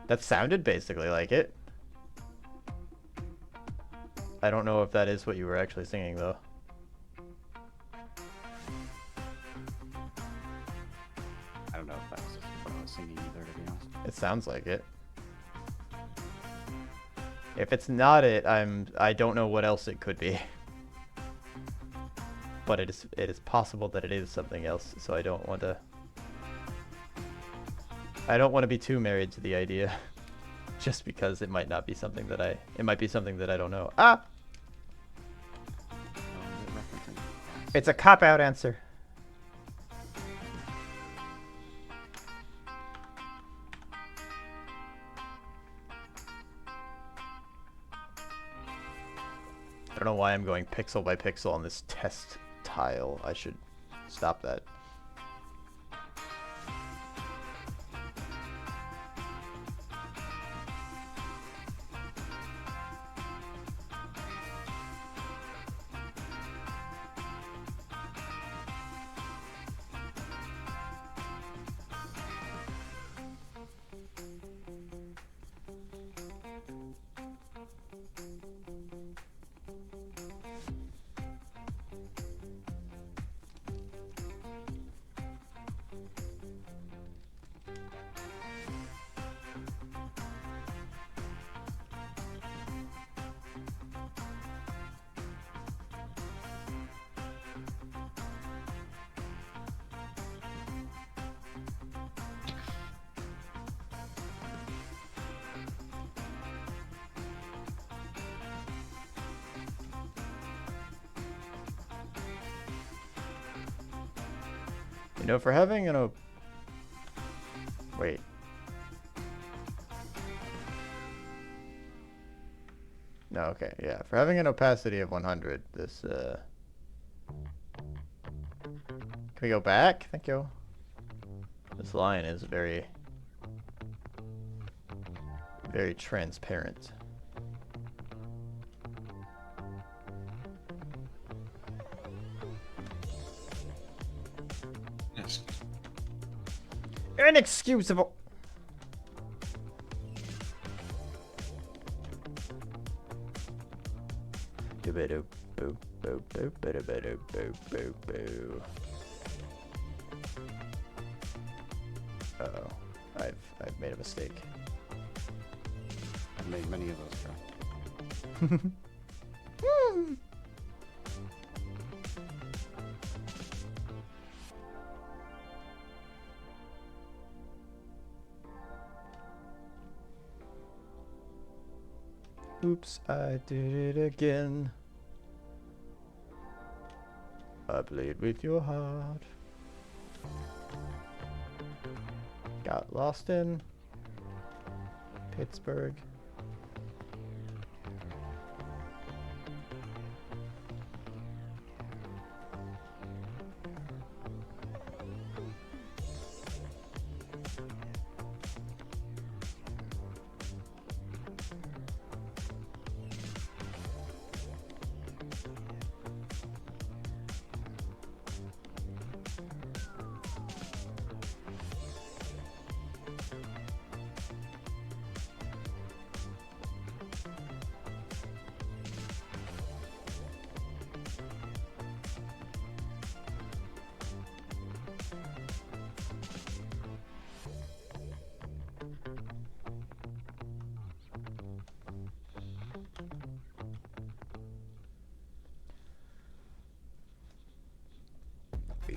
That sounded basically like it. I don't know if that is what you were actually singing, though. I don't know if that was what I was singing either, to be honest. It sounds like it. If it's not it, I don't know what else it could be. But it is possible that it is something else, so I don't want to be too married to the idea. Just because it might not be something that it might be something that I don't know. Ah! It's a cop-out answer. I don't know why I'm going pixel by pixel on this test tile. I should stop that. You know, for having an wait. No, okay, yeah. For having an opacity of 100, this, Can we go back? Thank you. This line is very, very transparent. Yes. Inexcusable! Uh-oh. I've made a mistake. I've made many of those, bro. Oops, I did it again. I played with your heart. Got lost in Pittsburgh.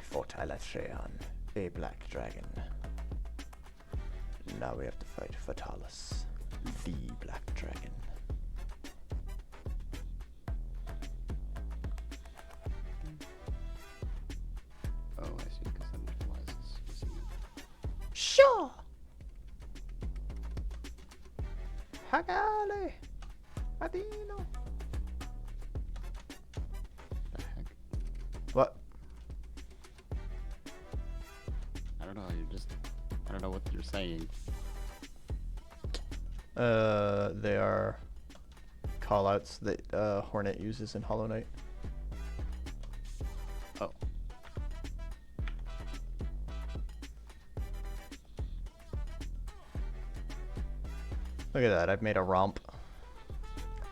fought Alatreon, a black dragon. Now we have to fight Fatalis, the black dragon. Oh, I see, because then Wise is missing. Sure! Hagale! Adino! The heck? What? I don't know, I don't know what you're saying. They are callouts that Hornet uses in Hollow Knight. Oh. Look at that, I've made a romp.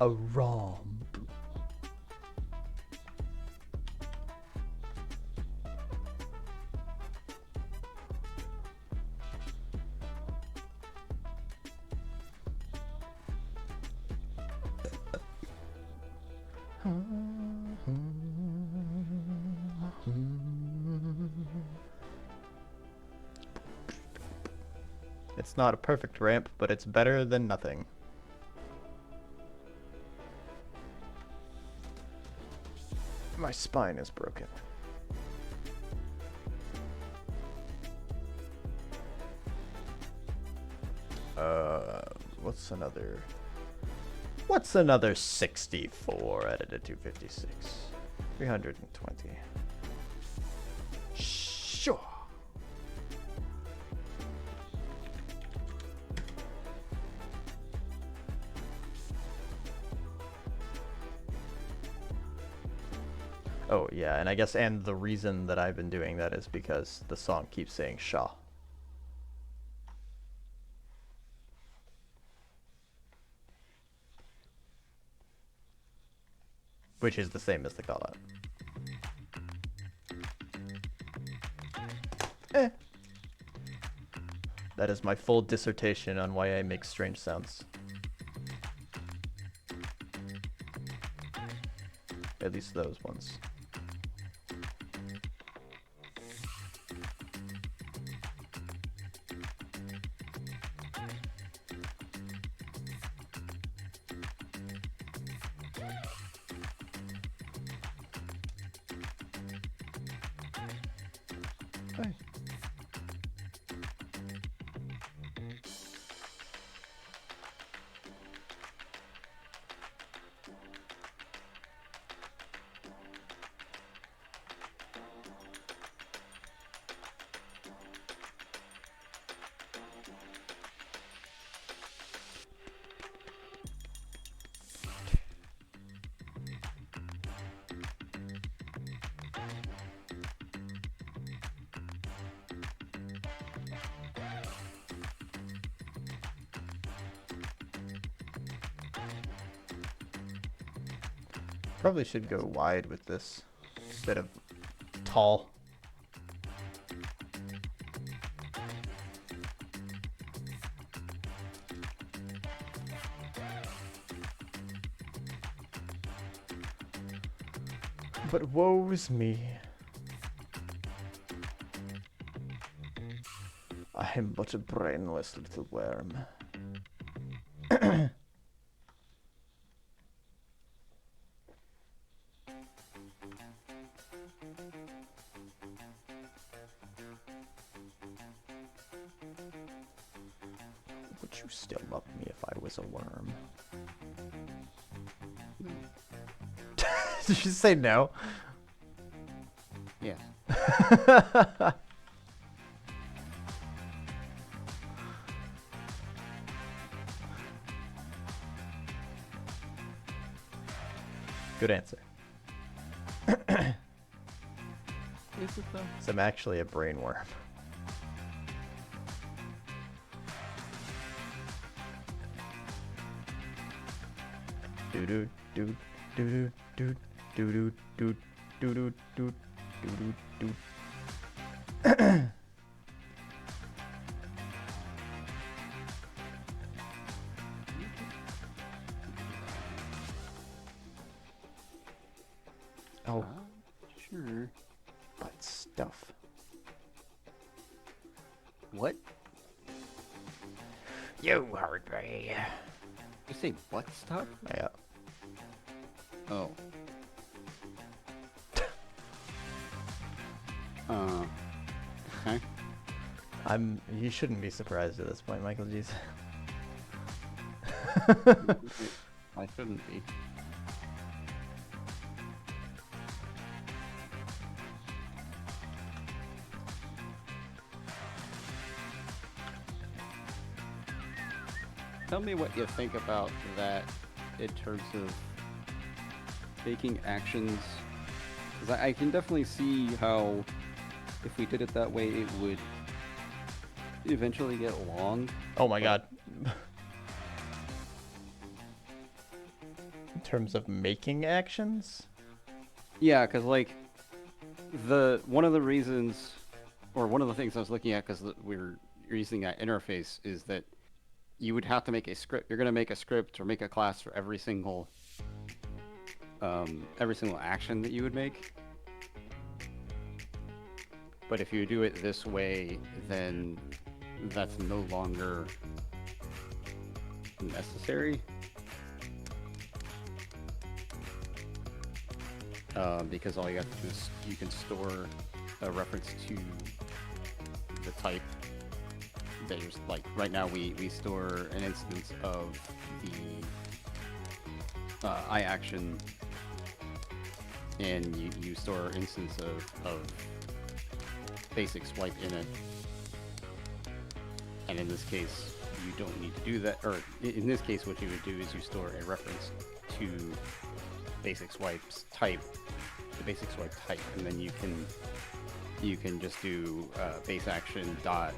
A romp. It's not a perfect ramp, but it's better than nothing. My spine is broken. What's another 64 added to 256? 320. Sure. Oh yeah, and I guess the reason that I've been doing that is because the song keeps saying Shah. Which is the same as the callout. That is my full dissertation on why I make strange sounds. At least those ones. Hey. Probably should go wide with this instead of tall. But woe is me. I am but a brainless little worm. Would you still love me if I was a worm? Did you say no? Yeah. Good answer. Is it though? So I'm actually a brain worm. Do do do do do do do do do do do do do. Oh, Sure. but stuff. What? You heard me. You say what stuff? Yeah. Oh. Uh. Okay. You shouldn't be surprised at this point, Michael G's. I shouldn't be. Tell me what you think about that in terms of making actions. Because I can definitely see how, if we did it that way, it would eventually get long. Oh my god. In terms of making actions? Yeah, because like one of the reasons, or one of the things I was looking at, because we're using that interface, is that you would have to make a script. You're going to make a script or make a class for every single action that you would make. But if you do it this way, then that's no longer necessary. Because all you have to do is you can store a reference to the type. There's like right now we store an instance of the I action, and you store an instance of basic swipe in it. And in this case, you don't need to do that. Or in this case, what you would do is you store a reference to basic swipes type, the basic swipe type, and then you can just do base action dot.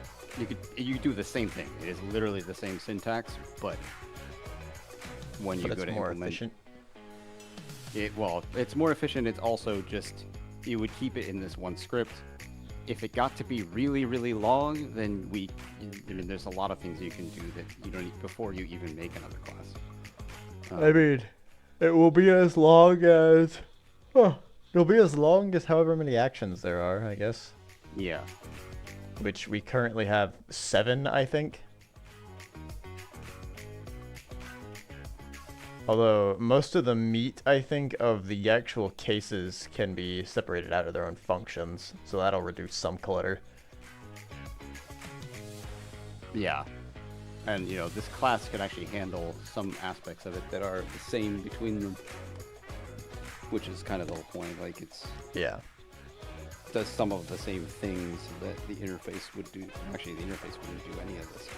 You do the same thing. It is literally the same syntax, but when you go to more implement, efficient. It's more efficient. It's also just you would keep it in this one script. If it got to be really, really long, then there's a lot of things you can do that you don't need before you even make another class. I mean, it will be as long as... it'll be as long as however many actions there are, I guess. Yeah. Which we currently have 7, I think. Although most of the meat, I think, of the actual cases can be separated out of their own functions, so that'll reduce some clutter. Yeah. And, this class can actually handle some aspects of it that are the same between them, which is kind of the whole point. Like, Yeah. does some of the same things that the interface would do. Actually, the interface wouldn't do any of this.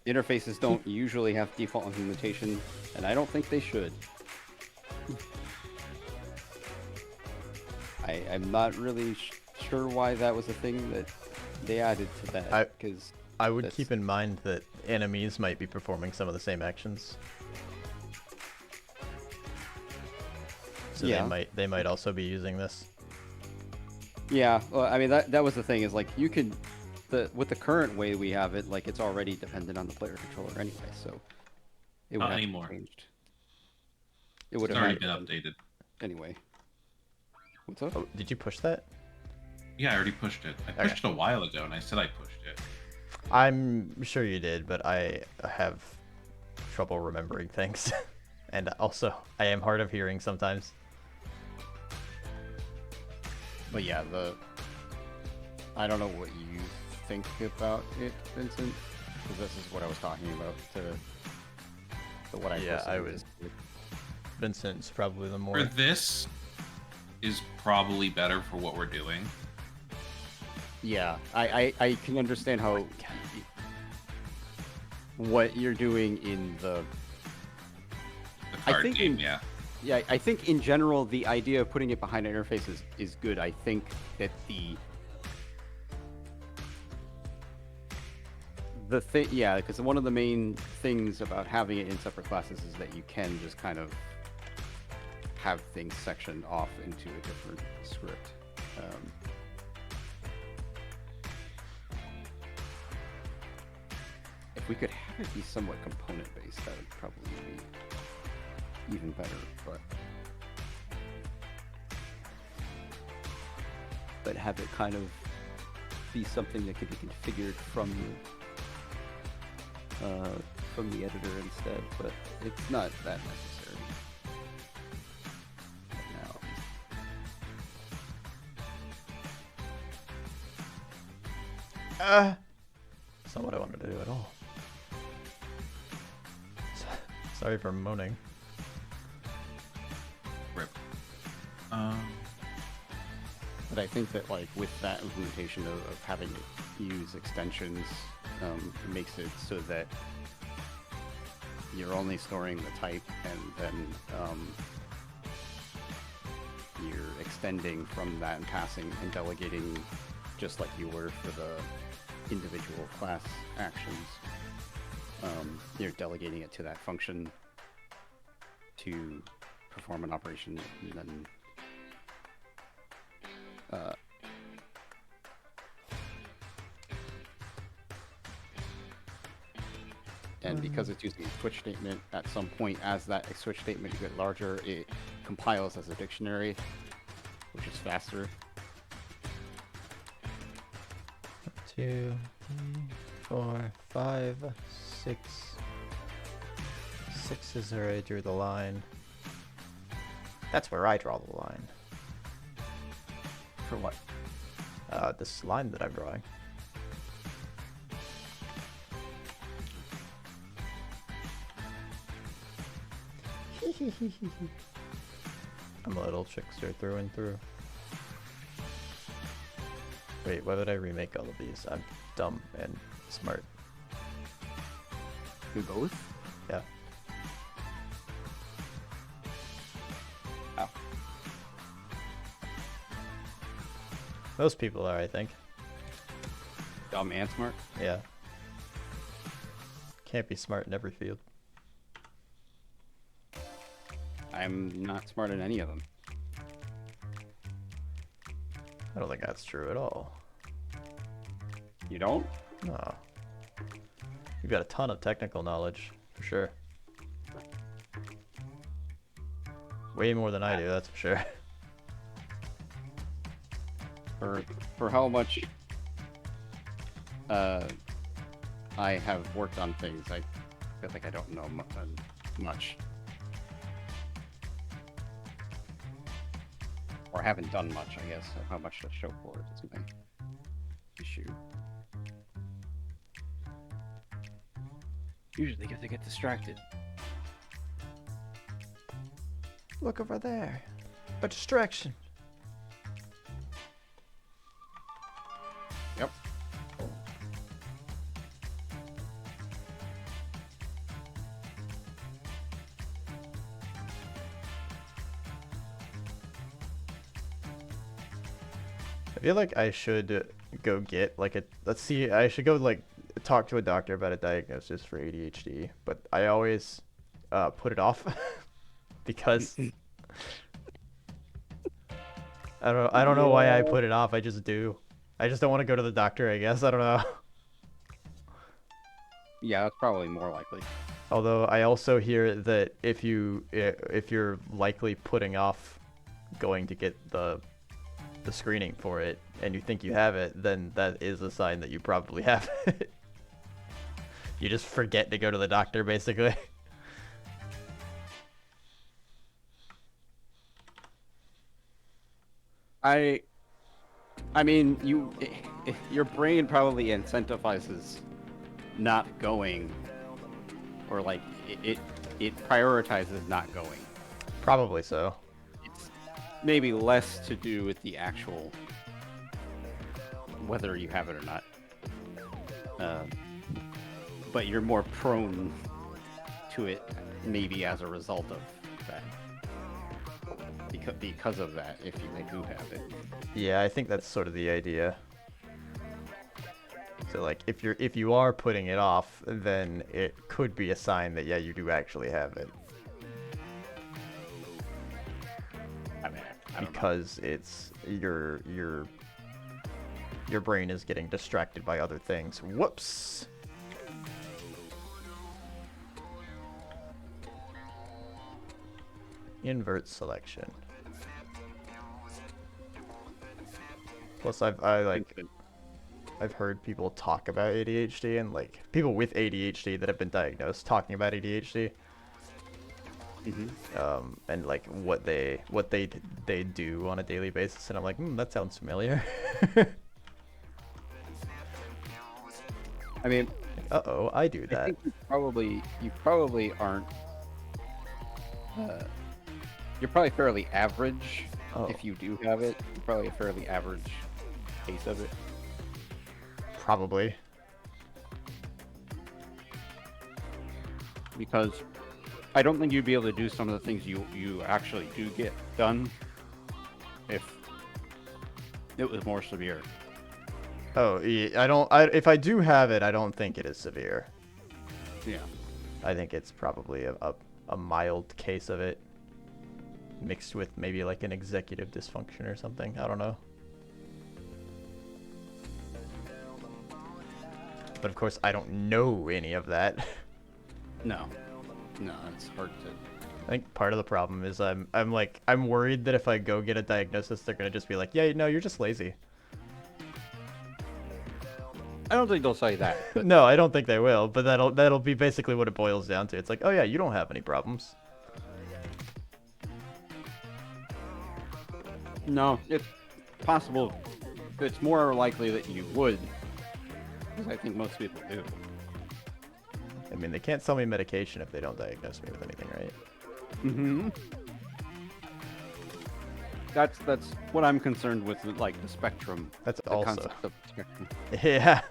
Interfaces don't usually have default implementation, and I don't think they should. I'm not really sure why that was a thing that they added to that. Because I would keep in mind that enemies might be performing some of the same actions. So yeah. they might also be using this. Yeah, well, I mean that was the thing is like you could with the current way we have it, like it's already dependent on the player controller anyway, so it would Not have anymore. changed. It would It's have already been updated. anyway. What's up? Oh, did you push that? Yeah, I already pushed it. I pushed it a while ago, and I said I pushed it. I'm sure you did, but I have trouble remembering things. And also, I am hard of hearing sometimes. But yeah, I don't know what you think about it, Vincent, because this is what I was talking about. What I Yeah, I posted would. is- Vincent's probably the more. For this is probably better for what we're doing. Yeah, I can understand how what you're doing in the. The I card think game, yeah. Yeah, I think in general the idea of putting it behind an interface is good. I think that the thing, yeah, because one of the main things about having it in separate classes is that you can just kind of have things sectioned off into a different script. If we could have it be somewhat component based, that would probably be even better, but have it kind of be something that could be configured from the editor instead, but it's not that necessary. Now, That's not what I wanted to do at all. Sorry for moaning. Rip. but I think that like with that implementation of having to use extensions, it makes it so that you're only storing the type, and then you're extending from that and passing and delegating just like you were for the individual class actions. You're delegating it to that function to perform an operation, and then and because it's using a switch statement, at some point as that switch statement gets larger, it compiles as a dictionary, which is faster. 2, 3, 4, 5, 6. 6 is where I drew the line. That's where I draw the line. For what? This line that I'm drawing. I'm a little trickster through and through. Wait, why would I remake all of these? I'm dumb and smart. Do both? Yeah. Oh. Most people are, I think. Dumb and smart? Yeah. Can't be smart in every field. I'm not smart in any of them. I don't think that's true at all. You don't? No. You've got a ton of technical knowledge, for sure. Way more than I do, that's for sure. For how much I have worked on things, I feel like I don't know much. Or haven't done much, I guess, of how much to show for it is my issue. Usually because I get distracted. Look over there. A distraction. Yep. I feel like I should go get like a, let's see, I should go like talk to a doctor about a diagnosis for ADHD, but I always put it off because I don't know why I put it off. I just do. I just don't want to go to the doctor, I guess. I don't know. Yeah, that's probably more likely. Although I also hear that if you're likely putting off going to get the screening for it and you think you have it, then that is a sign that you probably have it. You just forget to go to the doctor, basically. I mean, your brain probably incentivizes not going, or like it prioritizes not going. Probably so. It's maybe less to do with the actual whether you have it or not, but you're more prone to it maybe as a result of that. Because of that, if you do have it. Yeah, I think that's sort of the idea. So like if you are putting it off, then it could be a sign that yeah, you do actually have it. I don't know. Because it's your brain is getting distracted by other things. Whoops. Invert selection. Plus I like I've heard people talk about ADHD and like people with ADHD that have been diagnosed talking about ADHD. And like what they do on a daily basis, and I'm like, that sounds familiar. I mean, Uh-oh, I do I that. think you probably aren't. You're probably fairly average. Oh. If you do have it, you're probably a fairly average case of it. Probably. Because I don't think you'd be able to do some of the things you actually do get done if it was more severe. Oh, yeah, if I do have it, I don't think it is severe. Yeah. I think it's probably a mild case of it, mixed with maybe like an executive dysfunction or something. I don't know. But of course, I don't know any of that. No, it's hard to. I think part of the problem is I'm worried that if I go get a diagnosis, they're gonna just be like, yeah, no, you're just lazy. I don't think they'll say that. But No, I don't think they will, but that'll be basically what it boils down to. It's like, oh yeah, you don't have any problems. no, it's possible. It's more likely that you would, because I think most people do. I mean, they can't sell me medication if they don't diagnose me with anything, right? Mm-hmm. That's what I'm concerned with, like the spectrum. That's The also. concept of spectrum Yeah.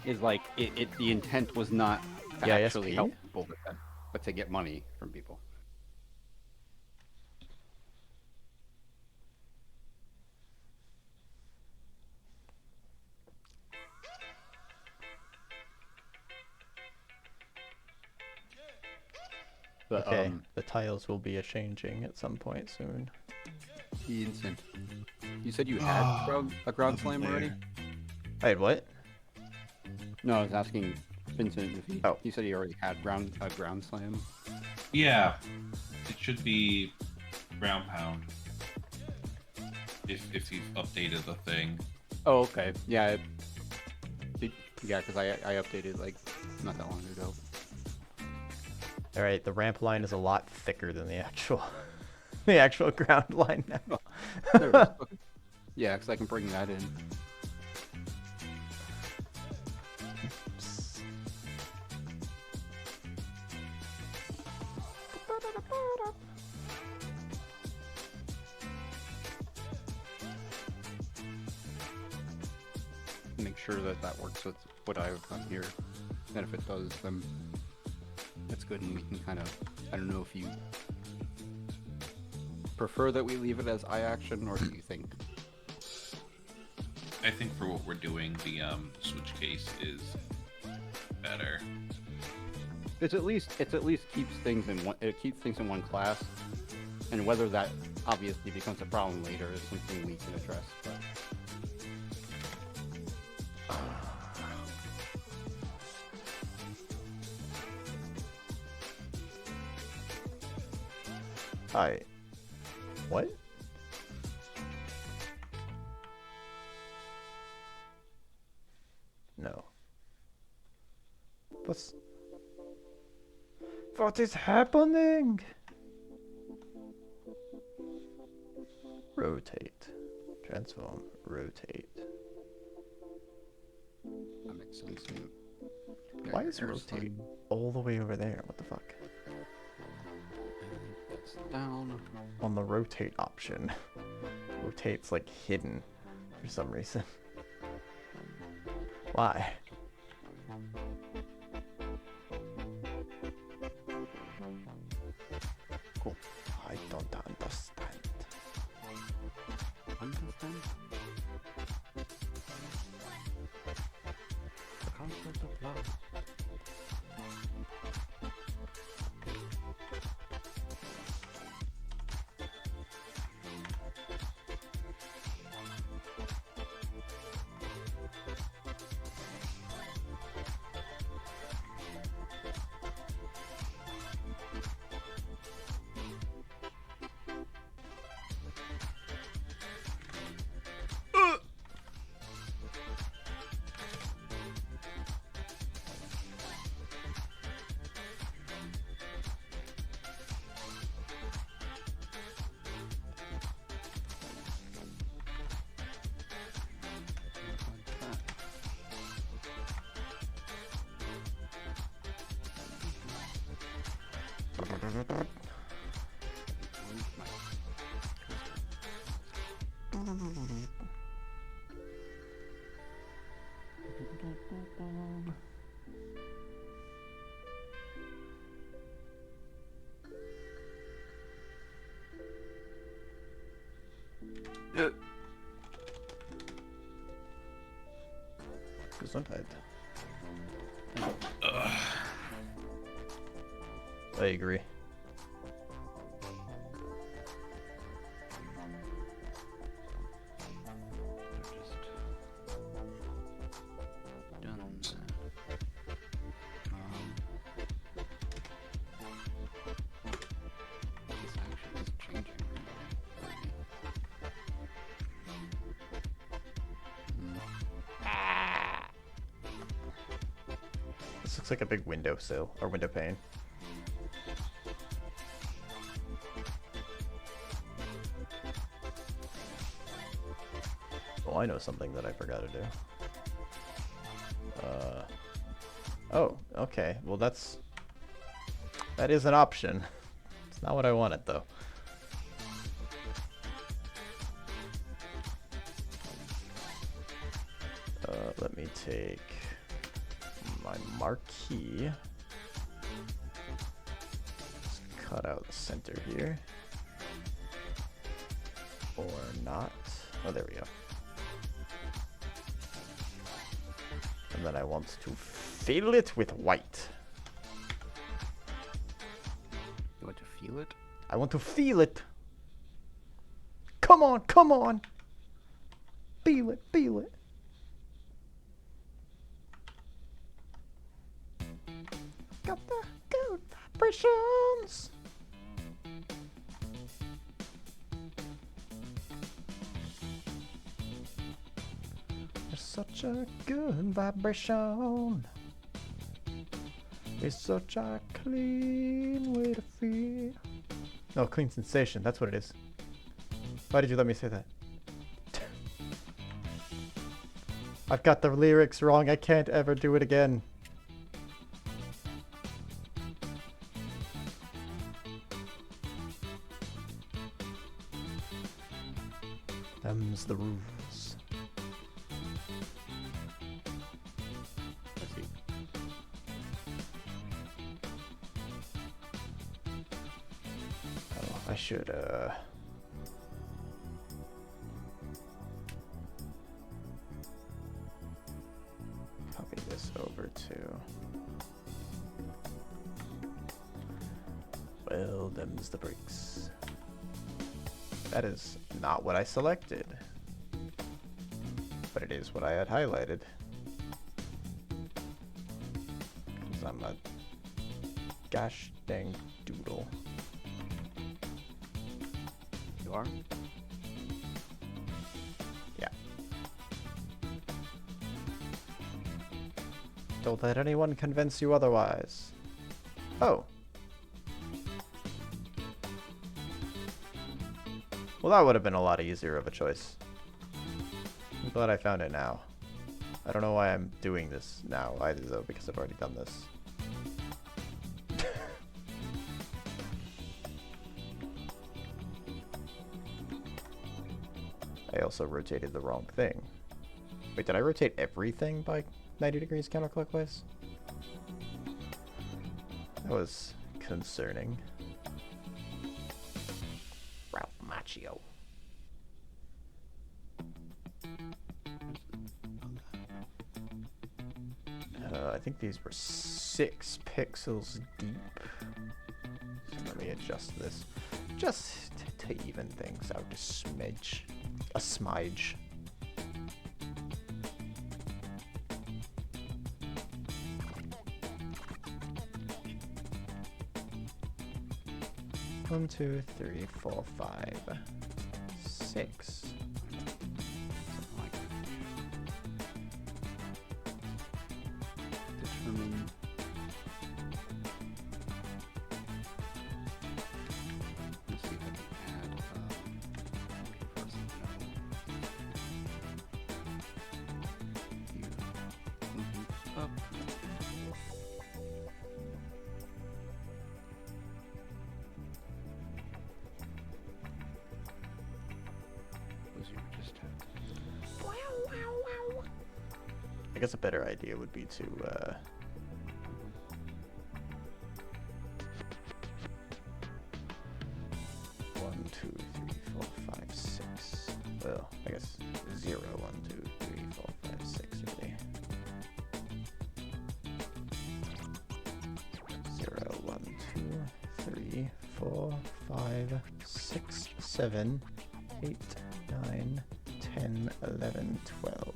is like the intent was not to Yeah, actually ISP? help people, but to get money from people. But, Okay, the tiles will be a-changing at some point soon. Instant. You said you had a ground slam already? Wait, what? No, I was asking Vincent if he. Oh. He said he already had a ground slam. Yeah, it should be ground pound. If you've updated the thing. Oh, okay. Yeah. Yeah, because I updated like not that long ago. All right, the ramp line is a lot thicker than the actual, the actual ground line now. There it is. Okay. Yeah, because I can bring that in. Make sure that works with what I've done here. And if it does, then that's good, and we can kind of. I don't know if you prefer that we leave it as eye action, or do you think? I think for what we're doing, the switch case is better. It's at least keeps things in one. It keeps things in one class, and whether that obviously becomes a problem later is something we can address. But Hi. What? No. What is happening? Rotate. Transform. Rotate. that makes sense. Why is rotate all the way over there? What the fuck? That's down. On the rotate option. Rotate's like hidden for some reason. Why? Cool. I don't understand. Understand? The concept of love. Gesundheit. I agree. This looks like a big windowsill or window pane. Oh, I know something that I forgot to do. Oh, okay. Well, that is an option. It's not what I wanted, though. Let me take my marquee. Just cut out the center here. Or not. Oh, there we go. And then I want to fill it with white. You want to feel it? I want to feel it. Come on, come on. Feel it, feel it. Got the good vibrations. There's such a good vibration. It's such a clean way to feel. No, clean sensation. That's what it is. Why did you let me say that? I've got the lyrics wrong. I can't ever do it again. Them's the rules. I see. Oh, I should, copy this over to... Well, them's the breaks. That is not what I selected. But it is what I had highlighted. Because I'm a gosh dang doodle. You are? Yeah. Don't let anyone convince you otherwise. Oh. Well, that would have been a lot easier of a choice. I'm glad I found it now. I don't know why I'm doing this now either, though, because I've already done this. I also rotated the wrong thing. Wait, did I rotate everything by 90 degrees counterclockwise? That was concerning. Ralph Macchio. I think these were 6 pixels deep. So let me adjust this. Just to even things out a smidge. A smidge. One, 2, 3, 4, 5, 6. Determine. Let's see if I can add. First, here. Up. I guess a better idea would be to 1, 2, 3, 4, 5, 6. Well, I guess 0, 1, 2, 3, 4, 5, 6 really. 0, 1, 2, 3, 4, 5, 6, 7, 8, 9, 10, 11, 12.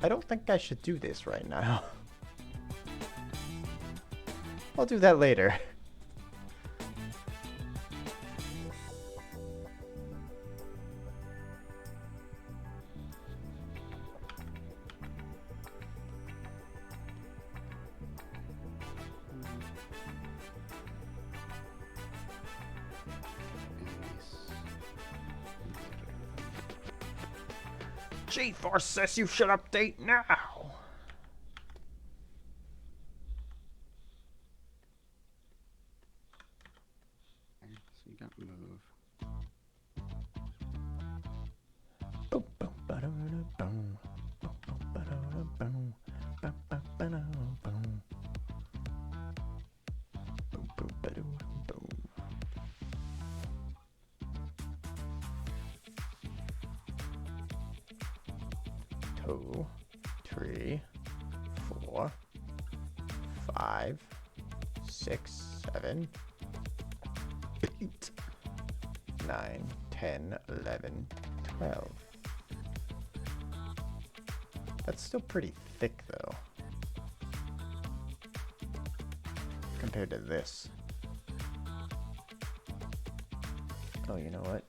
I don't think I should do this right now. I'll do that later. GeForce says you should update now. So you got move. Boom, boom, ba-da-da-boom. Boom, boom, ba-da-da-boom. Ba, ba, ba-da-boom. Boom, boom, ba-da-boom. 2, 3, 4, 5, 6, 7, 8, 9, 10, 11, 12. That's still pretty thick though, compared to this. Oh, you know what?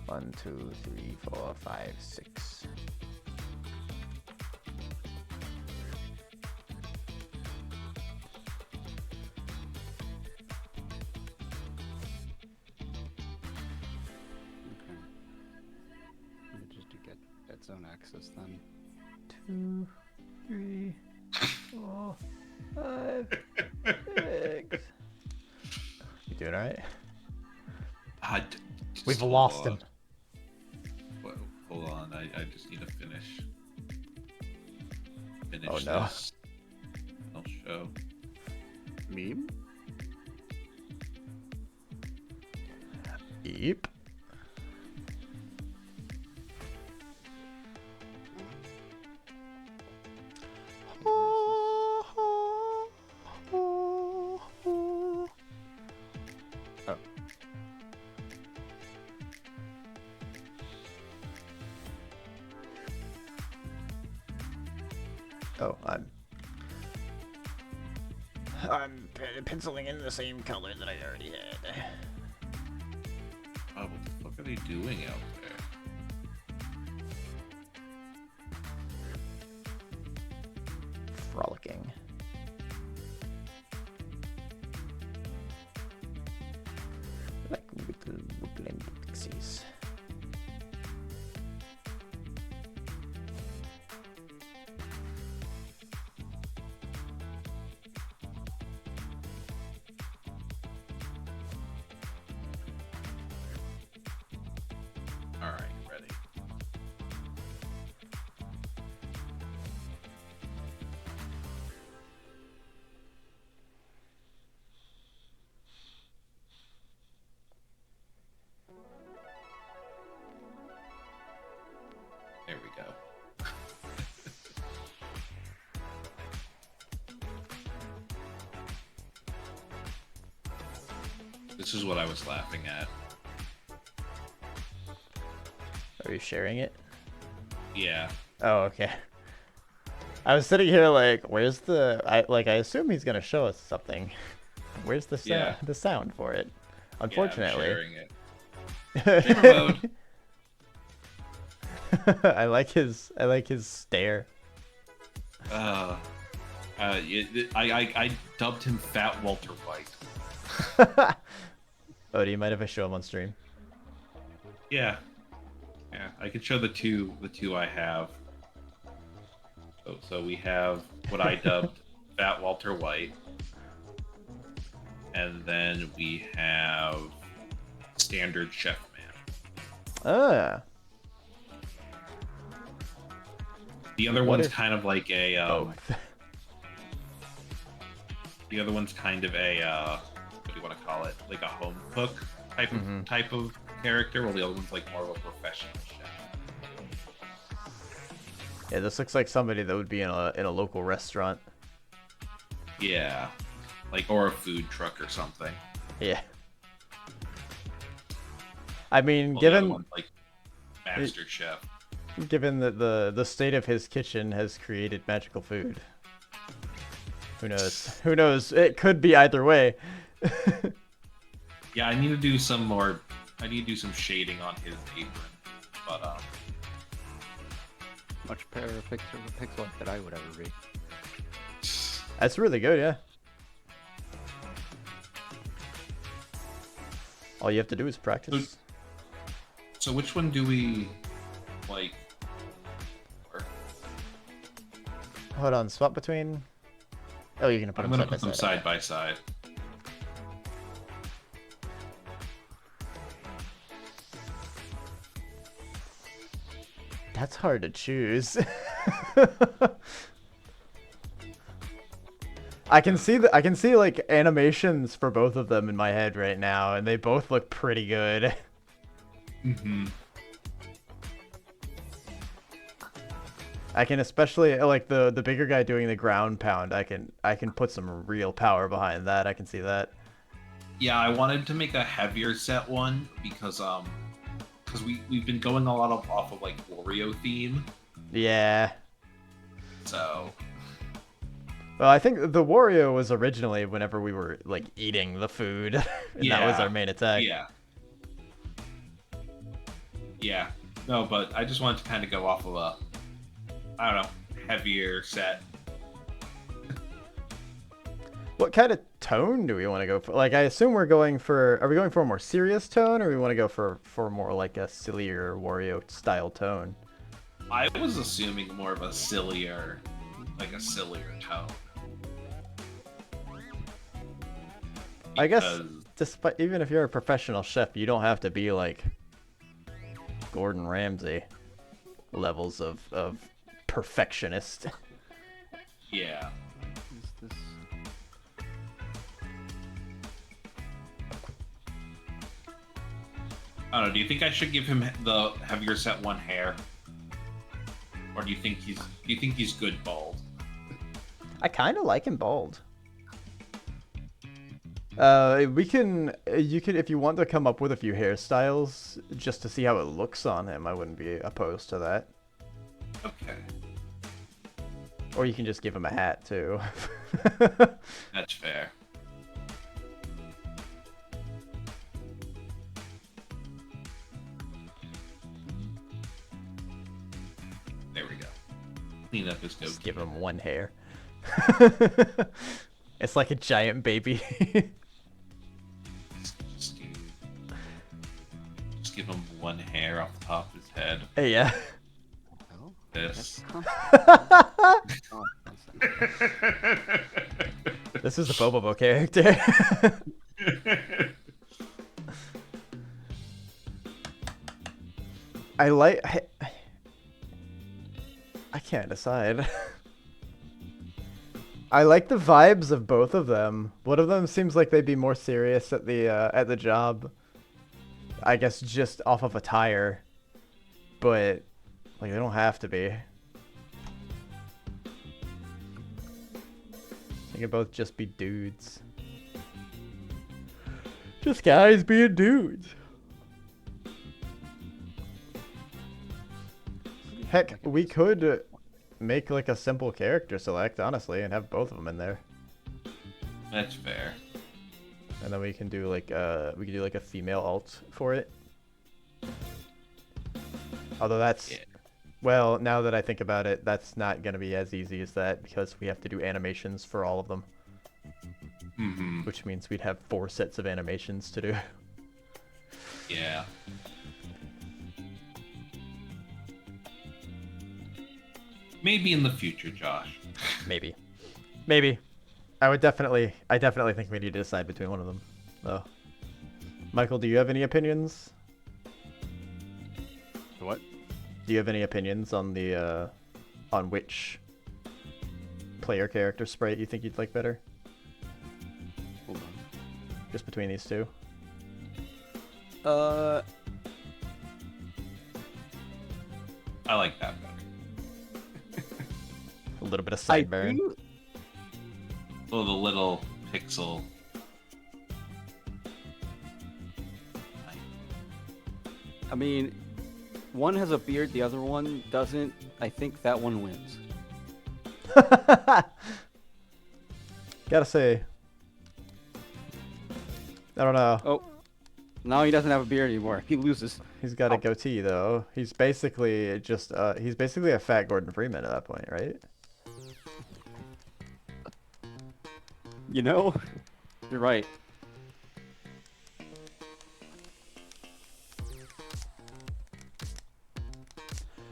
One, 2, 3, 4, 5, 6. Okay. You just do get dead zone access then. 2, 3, 4, 5, 6. You doing alright? We've lost him. Wait, hold on, I just need to finish. Oh no. This. I'll show. Meme? Yep. Oh, I'm penciling in the same color that I already had. Oh, what the fuck are they doing out there? Frolicking. Like little woodland pixies. Alright, ready. There we go. This is what I was laughing at. Are you sharing it? Yeah. Oh, okay. I was sitting here like, where's the... I assume he's gonna show us something. Where's the Yeah. the sound for it? Yeah, I'm Unfortunately. sharing it. Streamer mode. I like his stare. I dubbed him Fat Walter White. Oh, do you mind if I show him on stream? Yeah. Yeah, I could show the two I have. So So we have what I dubbed Fat Walter White, and then we have Standard Chef Man. Ah. The other What one's if- kind of like a Both. the other one's kind of a what do you want to call it? Like a home cook type of character, while the other one's like more of a professional chef. Yeah, this looks like somebody that would be in a local restaurant. Yeah, like or a food truck or something. Yeah. I mean, Well, the other given one's like Master Chef. given that the state of his kitchen has created magical food. Who knows? Who knows? It could be either way. Yeah, I need to do some more. I need to do some shading on his apron, but Much better pixel art than I would ever be. That's really good, yeah. All you have to do is practice. So which one do we like? Hold on, swap between. Oh, you're gonna put I'm them gonna side put them by side by side. That's hard to choose. I can see like animations for both of them in my head right now, and they both look pretty good. Mm-hmm. I can especially like the bigger guy doing the ground pound. I can put some real power behind that. I can see that. Yeah, I wanted to make a heavier set one because we've been going a lot off of like Wario theme. Yeah. So Well, I think the Wario was originally whenever we were like eating the food, and that was Yeah. our main attack. yeah. Yeah. No, but I just wanted to kind of go off of a I don't know, heavier set. What kind of tone do we want to go for? Like, I assume we're going for. Are we going for a more serious tone, or we want to go for more like a sillier Wario style tone? I was assuming more of a sillier tone. I guess, Because- despite even if you're a professional chef, you don't have to be like Gordon Ramsay levels of perfectionist. Yeah. Is this... I don't know. Do you think I should give him the heavier set one hair, or do you think he's good bald? I kind of like him bald. We can, you can, if you want to come up with a few hairstyles just to see how it looks on him, I wouldn't be opposed to that. Okay, Or you can just give him a hat too. that's fair. There we go. Clean up his Just goatee. give him one hair. It's like a giant baby. Just give him one hair off the top of his head. Yeah. Oh, This. oh, This is the Bobobo character. I can't decide. I like the vibes of both of them. One of them seems like they'd be more serious at the job. I guess just off of attire. But like they don't have to be. They can both just be dudes. Just guys being dudes. Heck, we could make like a simple character select, honestly, and have both of them in there. That's fair. And then we can do like a female alt for it. Although that's Yeah. well, now that I think about it, that's not gonna be as easy as that because we have to do animations for all of them, Mm-hmm. which means we'd have 4 sets of animations to do. Yeah. Maybe in the future, Josh. Maybe. I definitely think we need to decide between one of them, though. Michael, do you have any opinions? What? Do you have any opinions on the, on which player character sprite you think you'd like better? Hold on. Just between these two? Uh, I like that better. A little bit of I sideburn. do. Oh, the little pixel. I mean, one has a beard, the other one doesn't. I think that one wins. Gotta say, I don't know. Oh, now he doesn't have a beard anymore. He loses. He's got a goatee though. He's basically just he's basically a fat Gordon Freeman at that point, right? You know, you're right.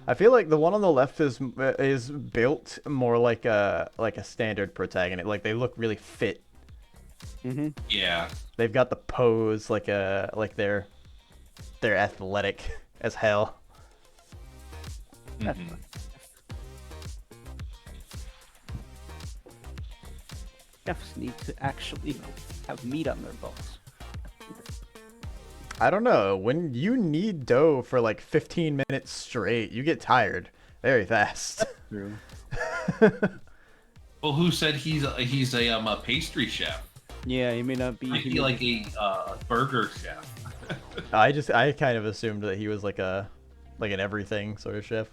I feel like the one on the left is built more like a standard protagonist. Like they look really fit. Mm-hmm. Yeah. They've got the pose like they're athletic as hell. Mhm. Chefs need to actually have meat on their bones. I don't know. When you knead dough for like 15 minutes straight, you get tired very fast. True. Well, who said he's a pastry chef? Yeah, he may not be. Might be like a burger chef. I kind of assumed that he was like an everything sort of chef.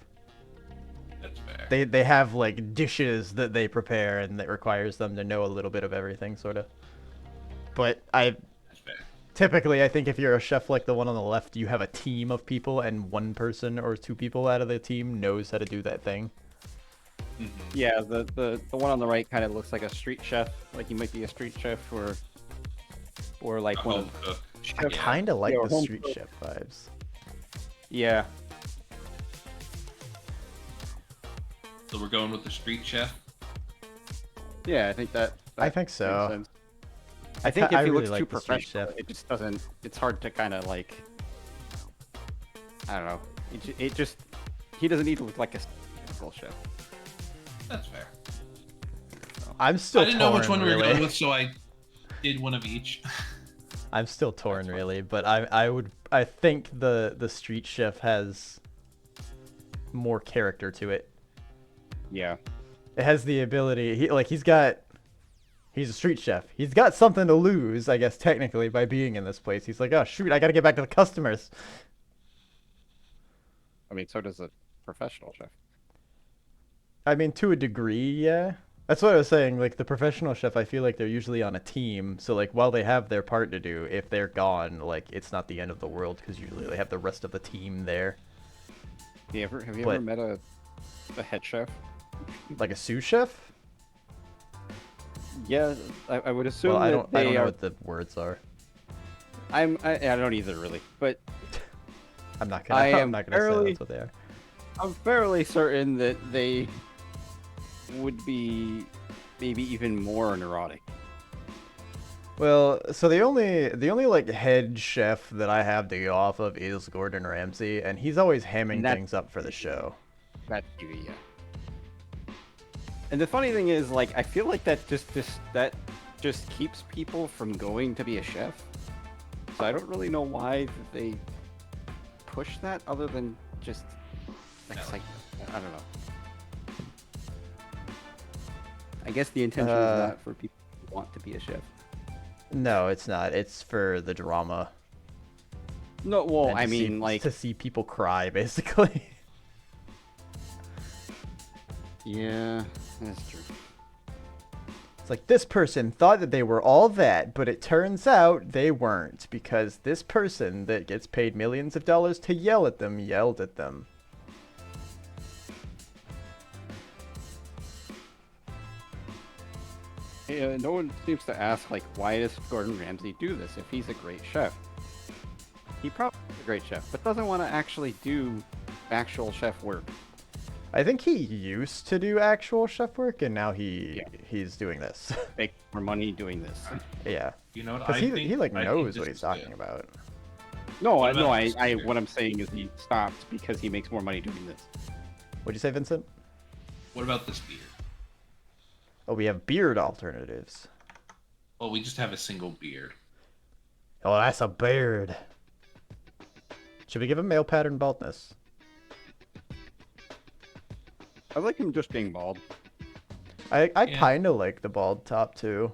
That's fair. They have like dishes that they prepare and that requires them to know a little bit of everything sort of. But That's fair. typically I think if you're a chef like the one on the left, you have a team of people and one person or two people out of the team knows how to do that thing. Mhm. Yeah, the one on the right kind of looks like a street chef. Like he might be a street chef or like A one home of. cook. I Yeah. kind of like Yeah, or the home street cook. chef vibes. Yeah. So we're going with the street chef. Yeah, I think that. I think makes so. sense. I think I if he really looks like too the street professional, chef. it just doesn't. It's hard to kind of like. I don't know. It just. He doesn't need to look like a typical chef. That's fair. I'm still I didn't know which one we were really. going with, so I did one of each. I'm still torn That's fine. really, but I think the street chef has more character to it. Yeah. It has the ability. He's a street chef. He's got something to lose, I guess technically, by being in this place. He's like, oh shoot, I gotta get back to the customers. I mean, so does a professional chef. I mean, to a degree, yeah. That's what I was saying. Like the professional chef, I feel like they're usually on a team. So like while they have their part to do, if they're gone, like it's not the end of the world because usually they have the rest of the team there. Have you ever But- met a head chef? Like a sous chef? Yeah, I would assume Well, that I don't they know are. what the words are. I don't either really, but I'm not gonna. I I'm am not gonna say fairly- that's what they are. I'm fairly certain that they would be maybe even more neurotic. Well, so the only like head chef that I have to go off of is Gordon Ramsay, and he's always hamming That- things up for the show. That TV, yeah. And the funny thing is, like, I feel like that just keeps people from going to be a chef. So I don't really know why they push that, other than just excitement. I don't know. I guess the intention is not for people who want to be a chef. No, it's not. It's for the drama. No, well, and I to mean, see, like, to see people cry, basically. yeah, that's true. It's like this person thought that they were all that, but it turns out they weren't because this person that gets paid millions of dollars to yell at them yelled at them. Yeah, no one seems to ask, like, why does Gordon Ramsay do this if he's a great chef? He probably is a great chef, but doesn't want to actually do actual chef work. I think he used to do actual chef work, and now Yeah. he's doing this. Make more money doing this. Yeah, You know what? because he like I think knows this what he's is talking good. about. No, What about I this beer? what I'm saying is he stopped because he makes more money doing this. What'd you say, Vincent? What about this beer? Oh, we have beard alternatives. Well, we just have a single beer. Oh, that's a beard. Should we give him male pattern baldness? I like him just being bald. I Yeah. kind of like the bald top too.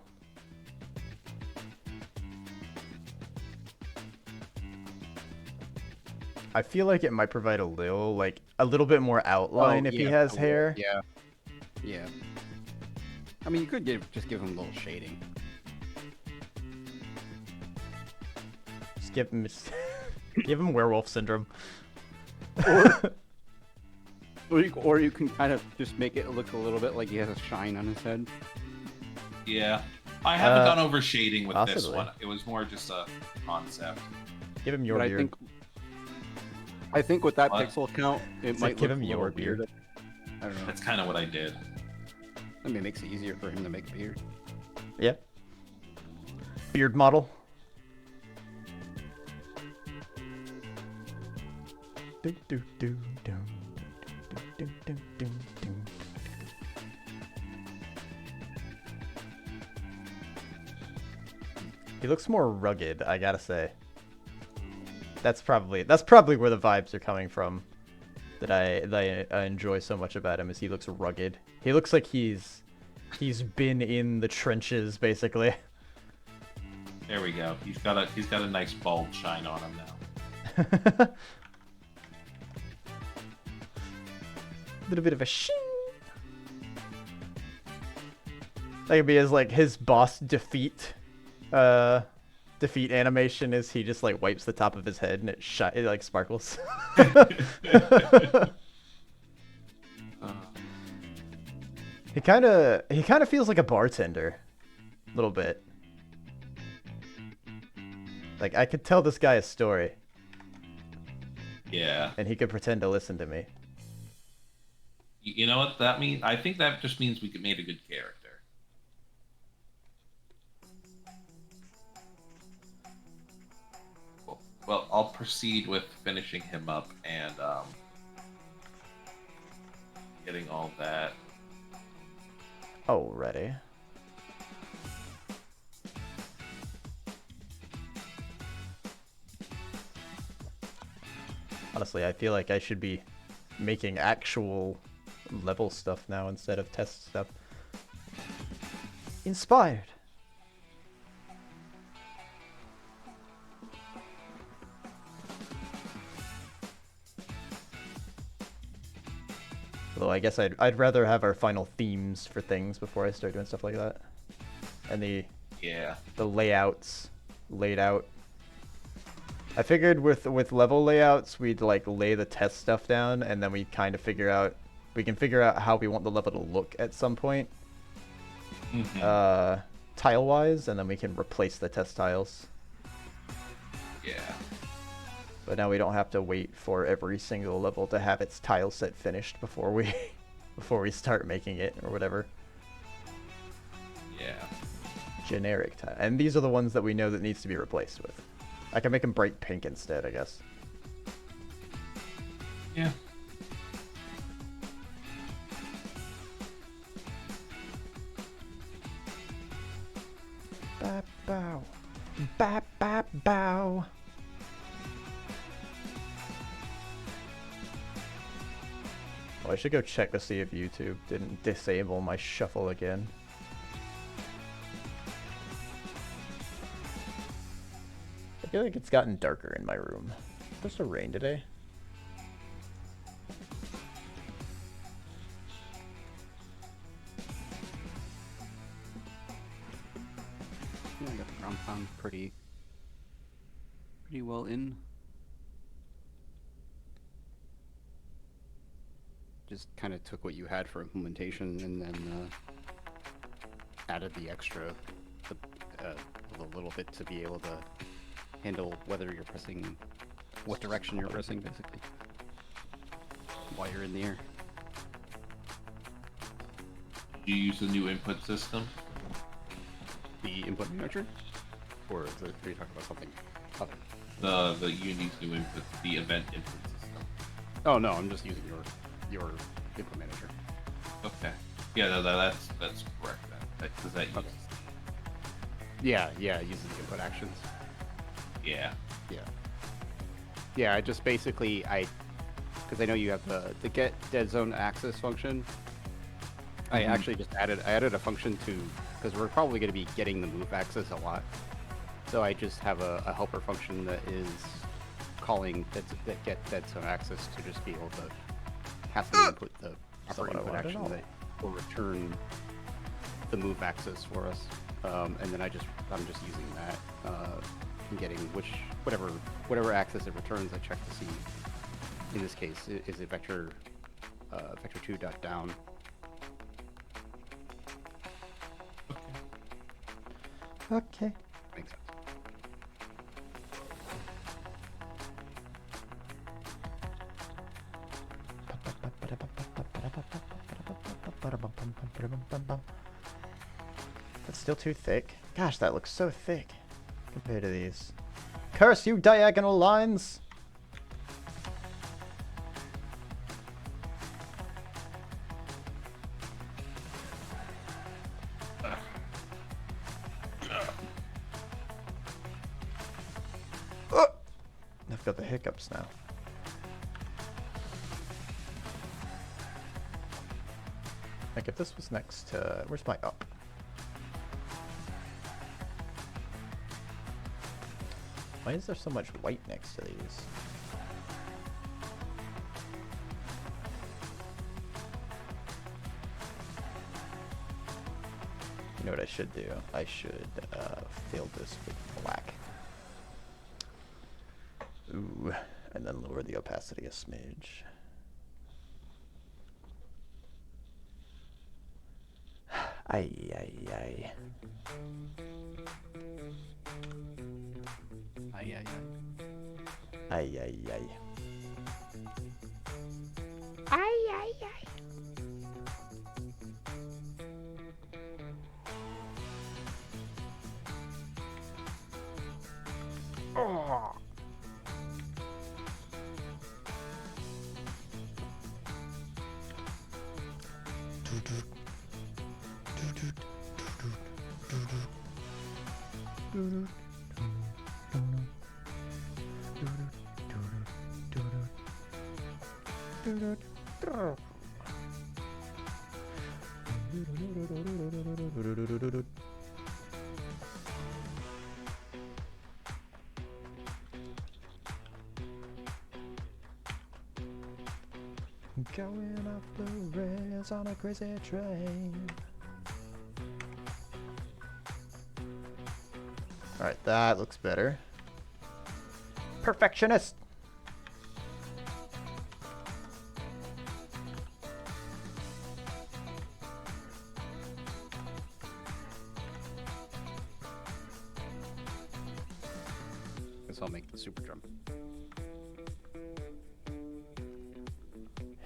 I feel like it might provide a little bit more outline if he yeah, has a little- hair. Yeah. Yeah. I mean, you could just give him a little shading. Just give him give him werewolf syndrome. Or you can kind of just make it look a little bit like he has a shine on his head. Yeah. I haven't Uh, gone over shading with this possibly. one. It was more just a concept. Give him your But beard. I think with that What? pixel count, it It's might like, give look him a little your beard. weird. I don't know. That's kind of what I did. I mean, it makes it easier for him to make a beard. Yeah. Beard model. Do, do, do, do, do, do, do, do, do. He looks more rugged, I gotta say. That's probably where the vibes are coming from. That I enjoy so much about him is he looks rugged. He looks like he's been in the trenches basically. There we go. He's got a nice bald shine on him now. Little bit of a shing. That could be his boss defeat animation is he just like wipes the top of his head and it like sparkles. He kind of feels like a bartender a little bit. Like I could tell this guy a story Yeah. and he could pretend to listen to me. You know what that means? I think that just means we made a good character. Well, I'll proceed with finishing him up and getting all that. Oh, ready. Honestly, I feel like I should be making actual level stuff now instead of test stuff. Inspired. Although I guess I'd rather have our final themes for things before I start doing stuff like that. And the Yeah. layouts laid out. I figured with level layouts we'd like lay the test stuff down and then we can figure out how we want the level to look at some point. Mhm. Tile wise, and then we can replace the test tiles. Yeah. But now we don't have to wait for every single level to have its tile set finished before we start making it or whatever. Yeah. Generic tile. And these are the ones that we know that needs to be replaced with. I can make them bright pink instead, I guess. Yeah. Bap bow. Bap bap bow. Oh, I should go check to see if YouTube didn't disable my shuffle again. I feel like it's gotten darker in my room. It's supposed to rain today. Yeah, I got the ground pound pretty well in. Just kind of took what you had for implementation and then added the extra, a little bit to be able to handle whether you're pressing, what direction you're pressing, basically, while you're in the air. you use the new input system? The input manager? Or are you talking about something other? The Unity's new input, the event input system. Oh no, I'm just using your input manager. Okay. Yeah, that's correct then. Because that uses. Okay. Yeah, it uses the input actions. Yeah. Yeah, I just basically because I know you have the get dead zone access function. I actually just added a function because we're probably going to be getting the move access a lot. So I just have a helper function that is calling that get dead zone access to just be able to have to input the proper input action that will return the move access for us. And then I'm just using that and getting whatever access it returns. I check to see. In this case, is it vector 2.down. Okay. Makes sense. That's still too thick. Gosh, that looks so thick compared to these. Curse you, diagonal lines! I've got the hiccups now. Like if this was next to... Where's my up? Why is there so much white next to these? You know what I should do? I should fill this with black. Ooh, and then lower the opacity a smidge. Ay, ay, ay. Ay. Ay, ay, ay. Ay, ay, ay. Oh. Going off the rails on a crazy train. Alright, that looks better. Perfectionist! Guess I'll make the super jump.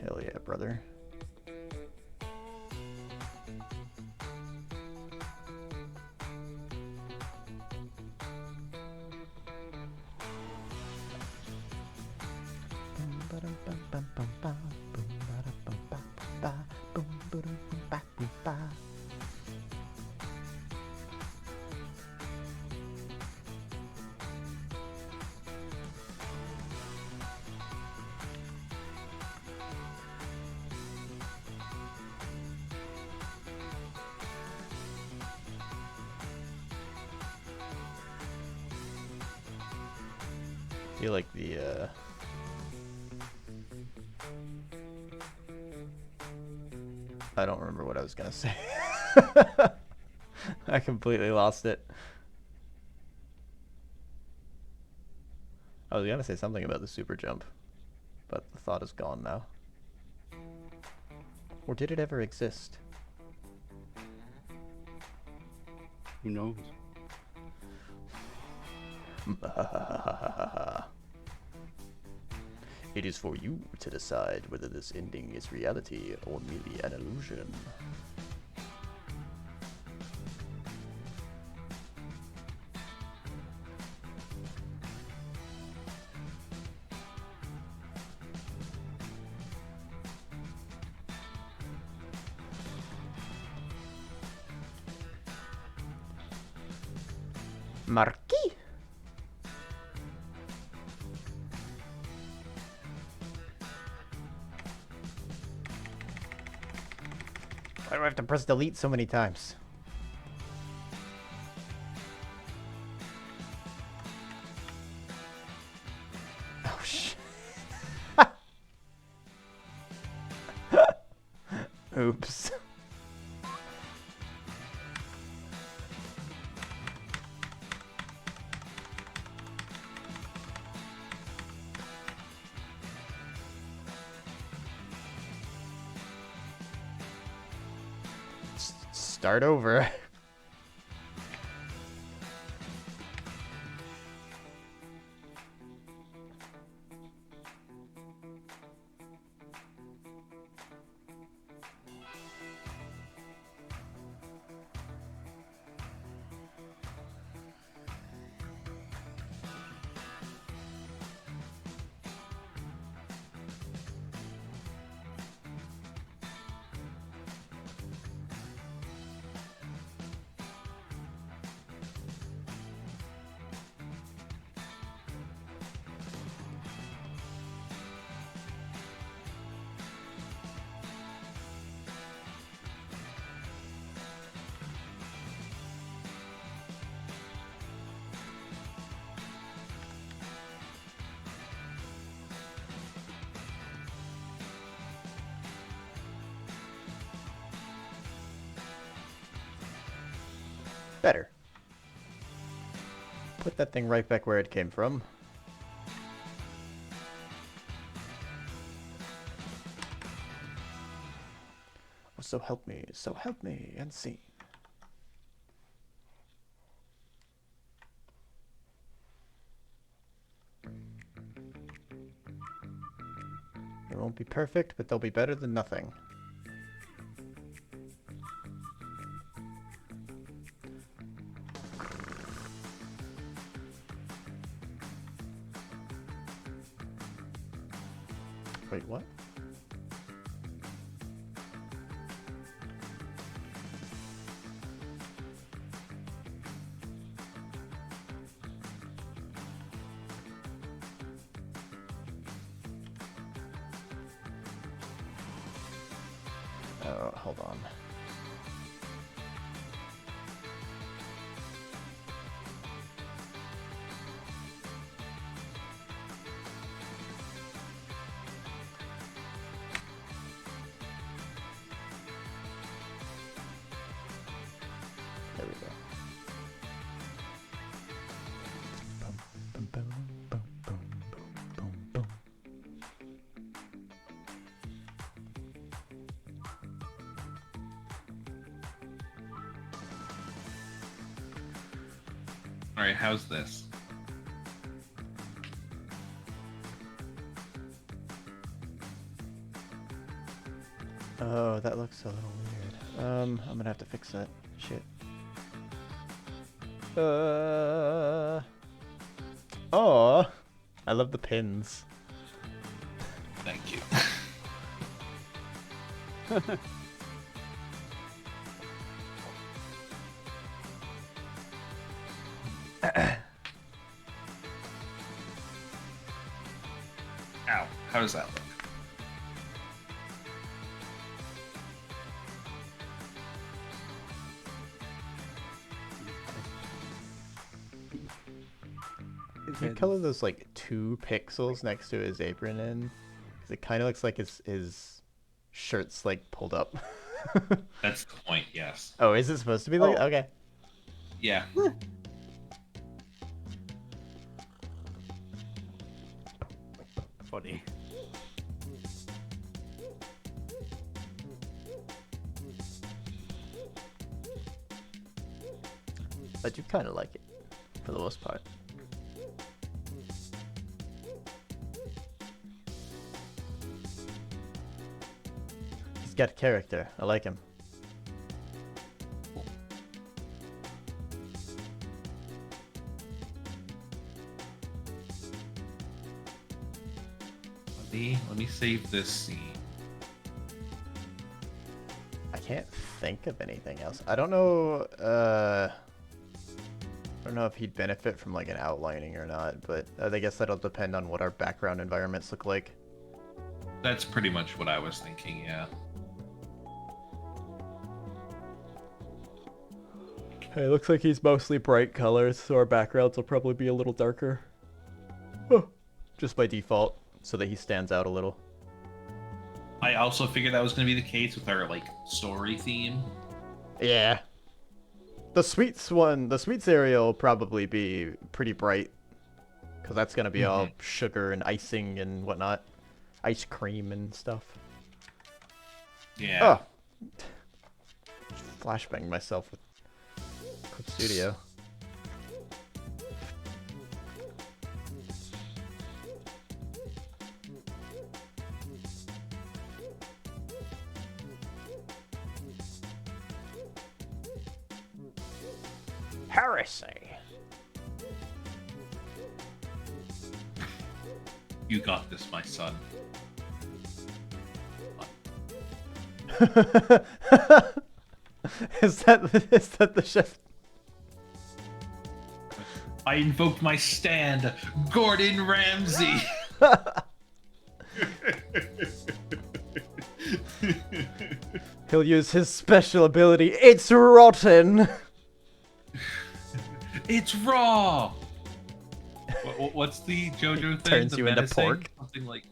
Hell yeah, brother. I feel like the I don't remember what I was gonna say. I completely lost it. I was gonna say something about the super jump, but the thought is gone now. Or did it ever exist? Who knows? It is for you to decide whether this ending is reality or merely an illusion. Marquis. Why do I have to press delete so many times? Oh shit. Oops. Start over. Better. Put that thing right back where it came from. Oh, so help me, and see. They won't be perfect, but they'll be better than nothing. Wait, what? Oh, hold on. There we go. Boom, boom, boom, boom, boom, boom, boom. All right, how's this? Oh, that looks a little weird. I'm gonna have to fix that. Shit. Oh, I love the pins. Thank you. Ow. How does that look? Can you color those like 2 pixels next to his apron in? Because it kind of looks like his shirt's like pulled up. That's the point, yes. Oh, is it supposed to be like? Oh. Okay. Yeah. Funny. I do kind of like it, for the most part. He's got character. I like him. Let me save this scene. I can't think of anything else. I don't know. don't know if he'd benefit from like an outlining or not, but I guess that'll depend on what our background environments look like. That's pretty much what I was thinking, yeah. Hey, looks like he's mostly bright colors, so our backgrounds will probably be a little darker. Oh, just by default, so that he stands out a little. I also figured that was going to be the case with our, like, story theme. Yeah. The sweets area will probably be pretty bright, because that's going to be all sugar and icing and whatnot. Ice cream and stuff. Yeah. Oh. Flashbang myself with Clip Studio. Heresy. You got this, my son. Is that the chef? I invoked my stand, Gordon Ramsay. He'll use his special ability. It's rotten. It's raw. What's the JoJo thing? Turns The you into menacing? pork. Something like.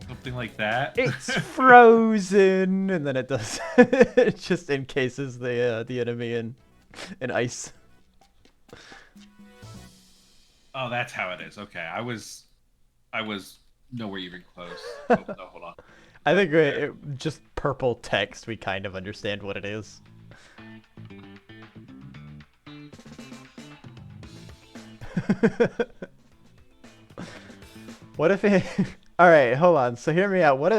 Something like that. It's frozen, and then it does. It just encases the enemy in ice. Oh, that's how it is. Okay, I was nowhere even close. Oh, no, hold on. I think just purple text, we kind of understand what it is. What if it... Alright, hold on. So hear me out. What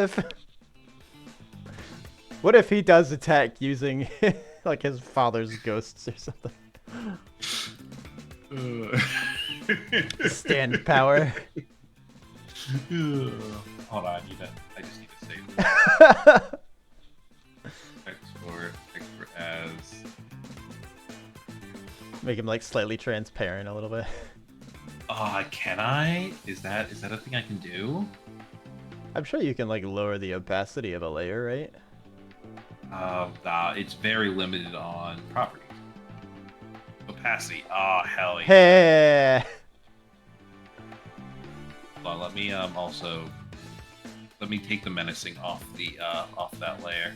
if he does attack using like his father's ghosts or something? Stand power. Hold on, I just need to save this. Export as. Make him like slightly transparent a little bit. Can I? Is that a thing I can do? I'm sure you can like lower the opacity of a layer, right? It's very limited on properties. Opacity. Oh, hell yeah. Hey. Hold on, let me take the menacing off that layer.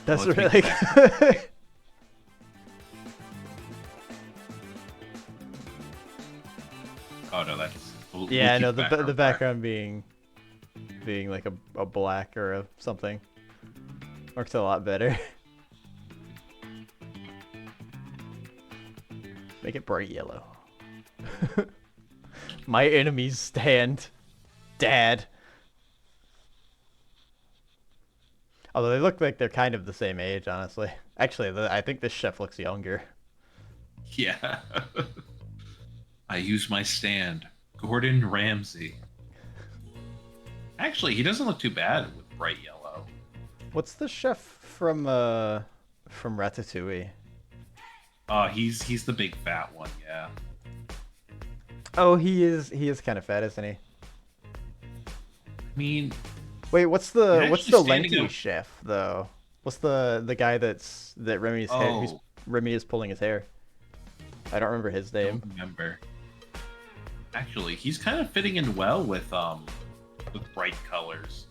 That's Let's really good. Oh no, that's Yeah, keep no, the the black. background being like a black or a something works a lot better. Make it bright yellow. My enemies stand. Dad. Although they look like they're kind of the same age, honestly. Actually, I think this chef looks younger. Yeah. I use my stand, Gordon Ramsay. Actually, he doesn't look too bad with bright yellow. What's the chef from Ratatouille? He's the big fat one, yeah. Oh, he is kind of fat, isn't he? I mean, Wait, what's the actually standing lengthy up- chef though? What's the guy that Remy's hair, who's Oh. Remy is pulling his hair? I don't remember his I name. don't remember. Actually, he's kind of fitting in well with bright colors.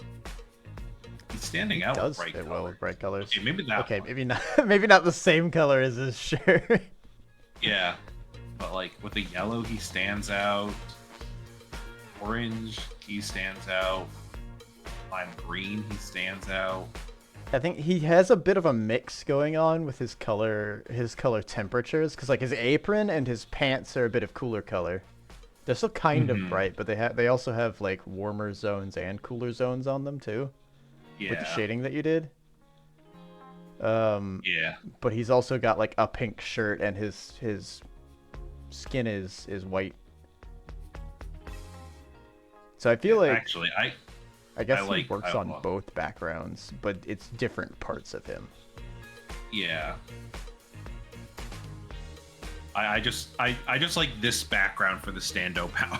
He's standing out with Does bright fit colors. well with bright colors. Okay, maybe that Okay, one. maybe not maybe not the same color as his shirt. Yeah. But like with the yellow, he stands out. Orange, he stands out. Lime green, he stands out. I think he has a bit of a mix going on with his color temperatures, because like his apron and his pants are a bit of cooler color. They're still kind of bright, but they also have like warmer zones and cooler zones on them too, with the Yeah. shading that you did. Yeah. But he's also got like a pink shirt, and his skin is white. So I feel like Actually, I guess I he like- works I on love- both backgrounds, but it's different parts of him. yeah. I just like this background for the stando power.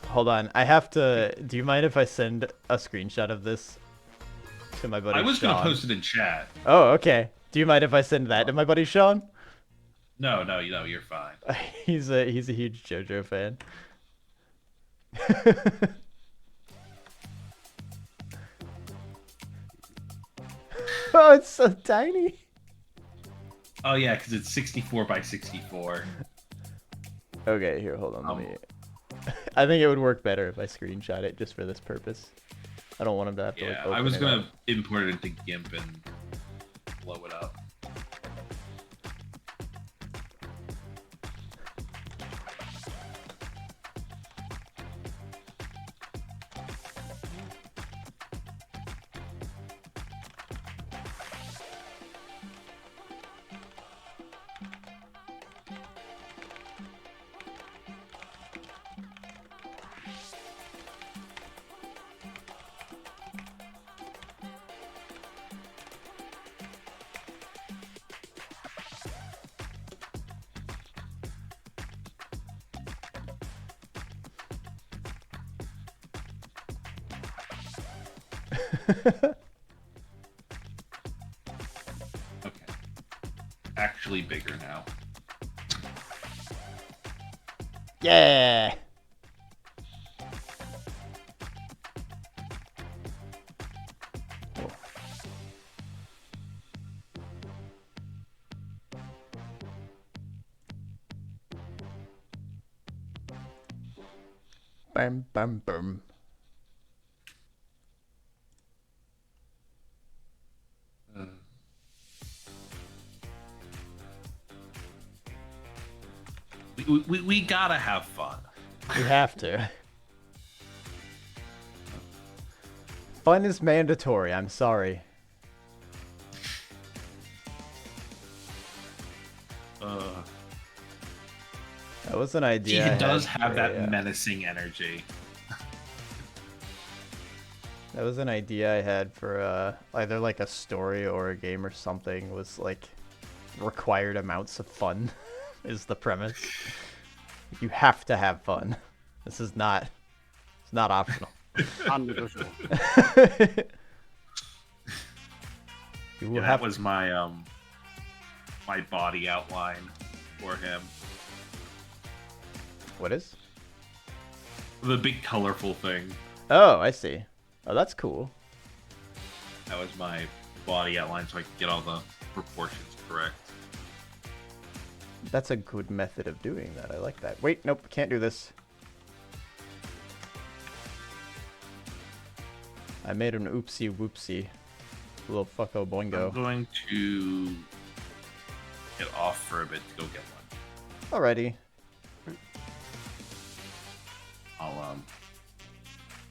Hold on, I have to. Do you mind if I send a screenshot of this to my buddy I was Sean? gonna post it in chat. Oh, okay. Do you mind if I send that to my buddy Sean? No, you're fine. He's a huge JoJo fan. Oh, it's so tiny. Oh yeah, because it's 64 by 64. Okay, here, hold on. Let me. I think it would work better if I screenshot it just for this purpose. I don't want him to have to like Yeah, open I was it gonna up. import it into GIMP and blow it up. Okay. Actually bigger now. Yeah. Cool. Bam, bam, bam. We gotta have fun. We have to. Fun is mandatory. I'm sorry. That was an idea. I He does had have for that a, menacing energy. That was an idea I had for either like a story or a game or something. Was like required amounts of fun is the premise. You have to have fun. This is not. It's not optional. Non-negotiable. You will Yeah, that have. was my my body outline for him. What is? The big colorful thing. Oh, I see. Oh, that's cool. That was my body outline so I could get all the proportions correct. That's a good method of doing that. I like that. Wait, nope, can't do this. I made an oopsie whoopsie. Little fucko I'm boingo. going to get off for a bit to go get one. Alrighty.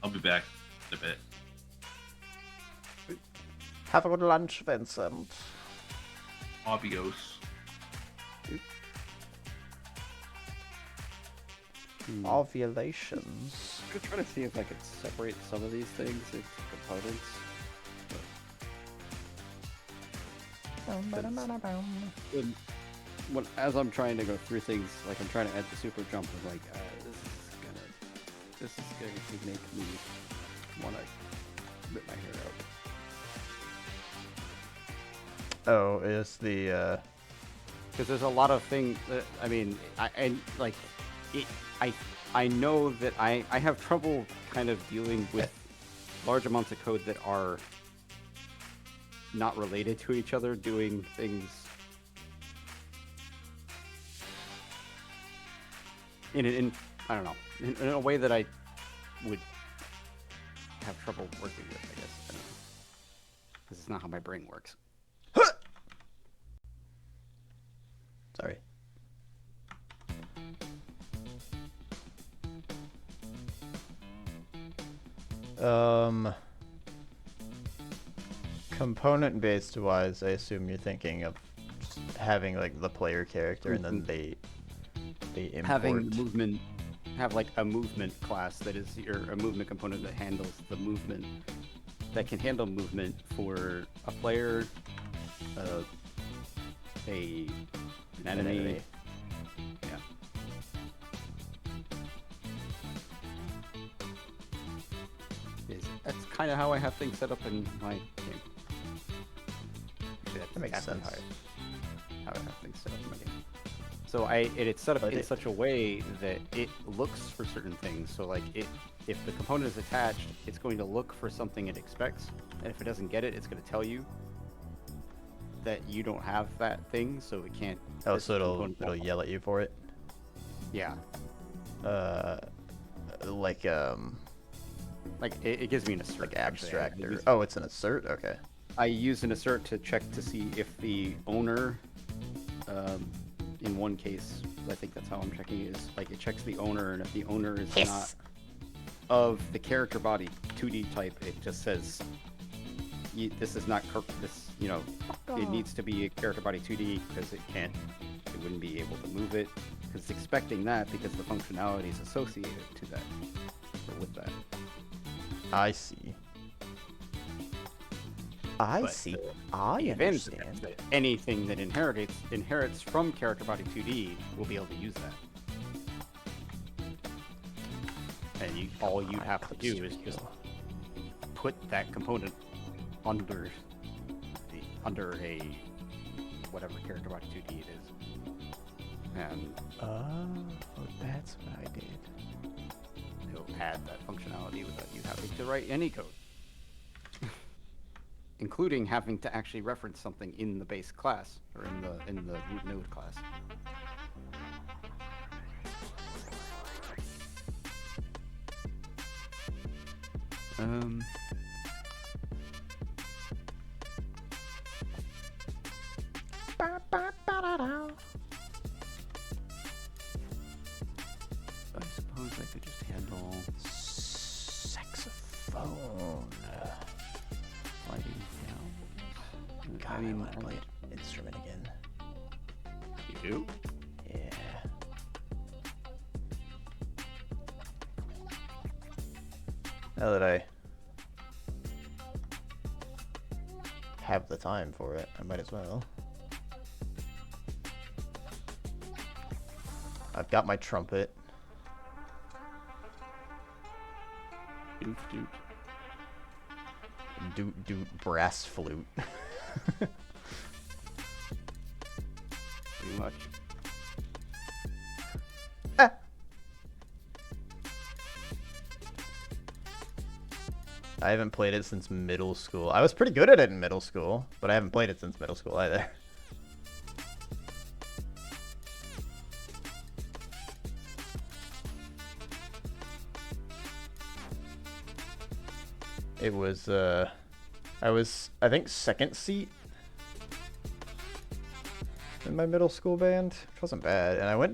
I'll be back in a bit. Have a good lunch, Vincent. Adios. Ovulations. I'm trying to see if I could separate some of these things into components. As I'm trying to go through things, like I'm trying to add the super jump, I'm like, this is going to make me want to rip my hair out. Oh, is the Because there's a lot of things. I mean, I I know that I have trouble kind of dealing with large amounts of code that are not related to each other, doing things in I don't know, in a way that I would have trouble working with, I guess. I don't know. Because it's not how my brain works. Sorry. Component based wise, I assume you're thinking of just having like the player character and then they import. Having movement, have like a movement class that is a movement component that handles the movement, that can handle movement for a player, an enemy. Yeah. That's kind of how I have things set up in my game. Actually, That makes exactly sense. How I have things set up in my game. So it's set up in such a way that it looks for certain things. So like if the component is attached, it's going to look for something it expects, and if it doesn't get it, it's going to tell you that you don't have that thing, so it can't. Oh, so it'll yell at you for it. Yeah. Like it gives me an assert. like actually. abstract or oh, it's an assert. Okay. I use an assert to check to see if the owner, in one case, I think that's how I'm checking it, is like it checks the owner, and if the owner is not of the character body 2D type, it just says this is not this, you know, it needs to be a character body 2D because it wouldn't be able to move it because it's expecting that because the functionality is associated to that or with that. I see. I see. I The advantage understand. is that anything that inherits from character body 2D will be able to use that. And all you have to do is just put that component under a whatever character body 2D it is. And Oh, that's what I did. it'll add that functionality without you having to write any code. Including having to actually reference something in the base class or in the root node class. I suppose I could just handle Saxophone. lighting down. God, I want to play an instrument again. You do? Yeah. Now that I have the time for it, I might as well. I've got my trumpet. Doot doot. Doot doot brass flute. Pretty much. I haven't played it since middle school. I was pretty good at it in middle school, but I haven't played it since middle school either. It was, I think, second seat in my middle school band, which wasn't bad. And I went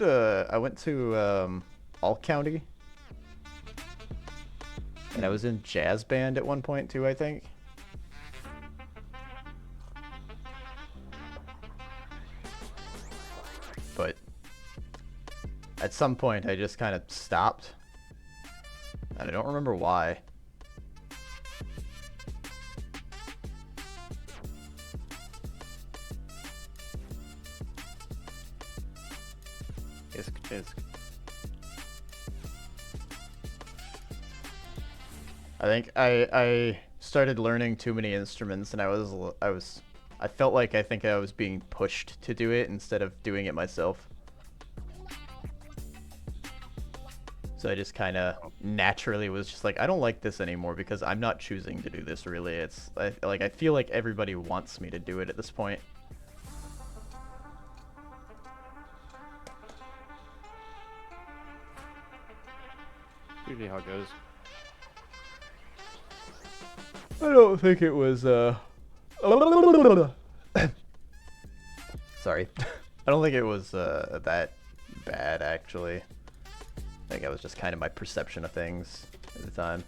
to all county, and I was in jazz band at one point too, I think. But at some point, I just kind of stopped, and I don't remember why. Tisk. I think I started learning too many instruments, and I felt like I was being pushed to do it instead of doing it myself. So I just kind of naturally was just like, I don't like this anymore because I'm not choosing to do this really. I feel like everybody wants me to do it at this point. Usually how it goes. I don't think it was, sorry. I don't think it was, that bad, actually. I think that was just kind of my perception of things at the time.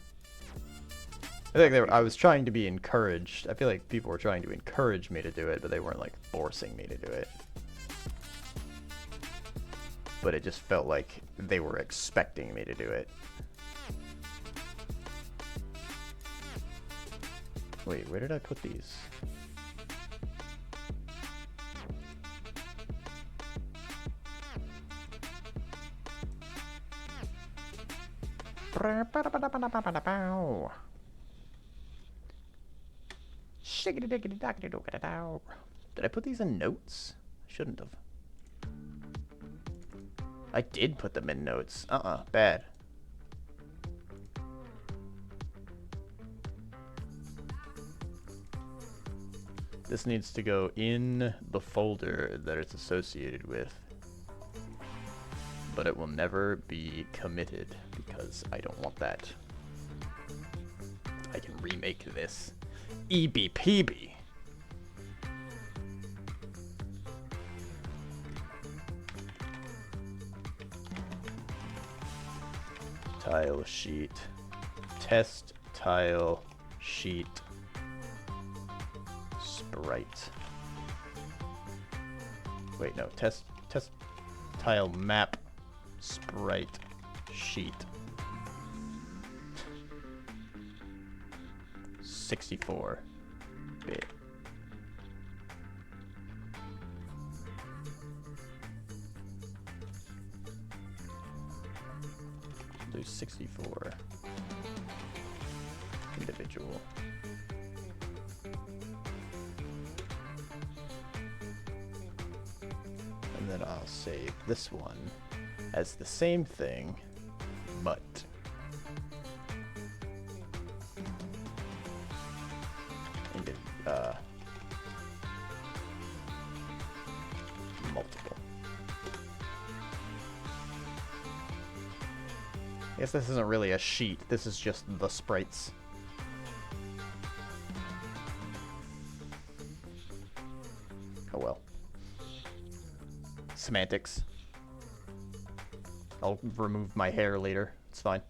I think I was trying to be encouraged. I feel like people were trying to encourage me to do it, but they weren't, like, forcing me to do it. But it just felt like they were expecting me to do it. Wait, where did I put these? Did I put these in notes? I shouldn't have. I did put them in notes. Bad. This needs to go in the folder that it's associated with. But it will never be committed because I don't want that. I can remake this. EBPB. Tile sheet. Test tile sheet. Sprite. Wait, no. Test tile map sprite sheet. 64-bit. Do 64 individual. And then I'll save this one as the same thing, but multiple. I guess this isn't really a sheet, this is just the sprites. Oh well. Semantics. I'll remove my hair later. It's fine.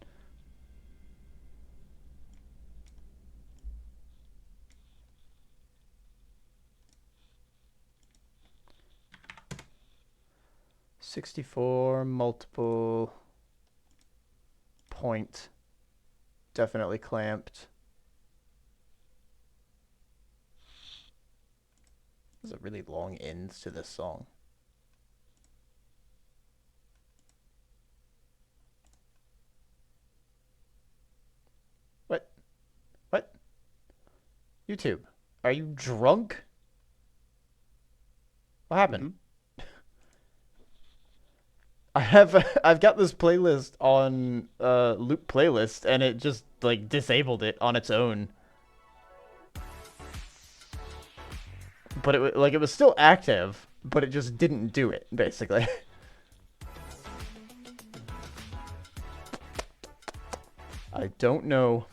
$64 multiple point. Definitely clamped. There's a really long end to this song. What? YouTube, are you drunk? What happened? I've got this playlist on loop playlist and it just like disabled it on its own. But it was still active, but it just didn't do it basically. I don't know.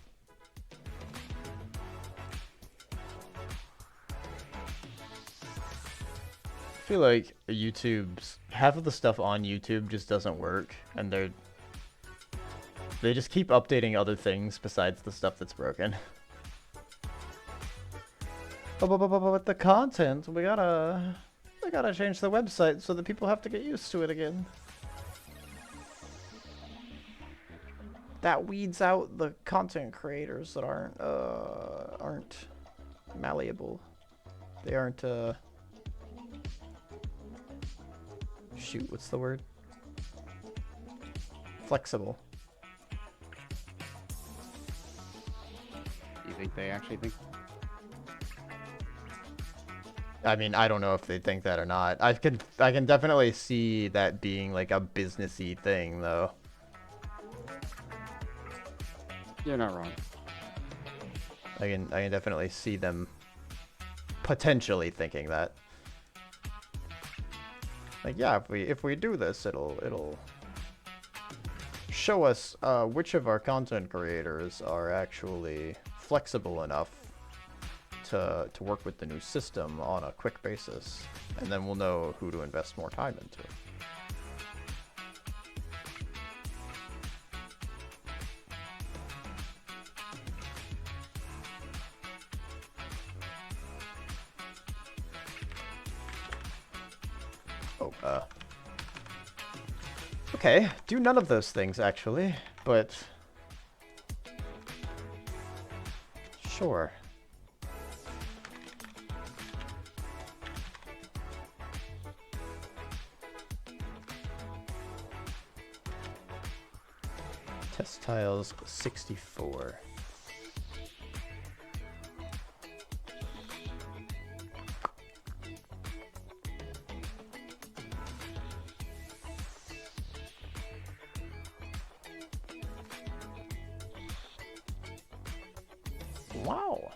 I feel like half of the stuff on YouTube just doesn't work, and they just keep updating other things besides the stuff that's broken. But the content, we gotta change the website so that people have to get used to it again. That weeds out the content creators that aren't malleable. They aren't shoot, what's the word? Flexible. Do you think they actually think? I mean, I don't know if they think that or not. I can definitely see that being like a businessy thing, though. You're not wrong. I can definitely see them potentially thinking that. Like, yeah, if we do this, it'll show us which of our content creators are actually flexible enough to work with the new system on a quick basis, and then we'll know who to invest more time into. Oh, okay, do none of those things actually, but sure. Test tiles 64. Wow.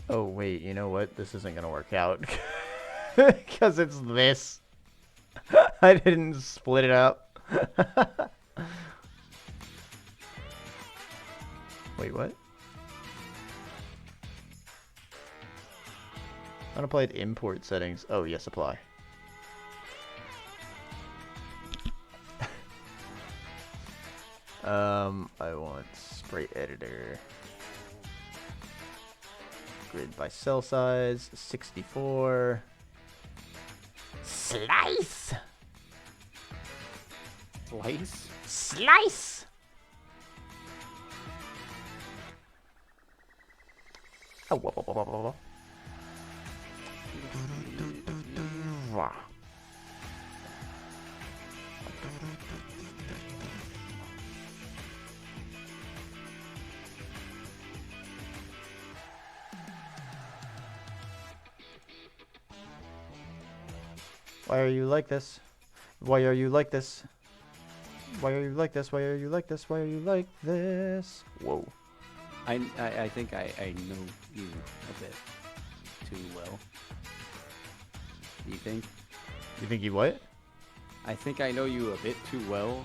Oh wait, you know what? This isn't gonna work out. Because it's this. I didn't split it up. Wait, what? Unapplied import settings. Oh, yes, apply. I want sprite editor. Grid by cell size, 64. Slice! Slice? Slice! Oh, whoa, whoa, whoa, whoa, whoa, whoa. Why are you like this? Why are you like this? Why are you like this? Why are you like this? Why are you like this? Whoa. I think I know you a bit too well. You think? You think you what? I think I know you a bit too well.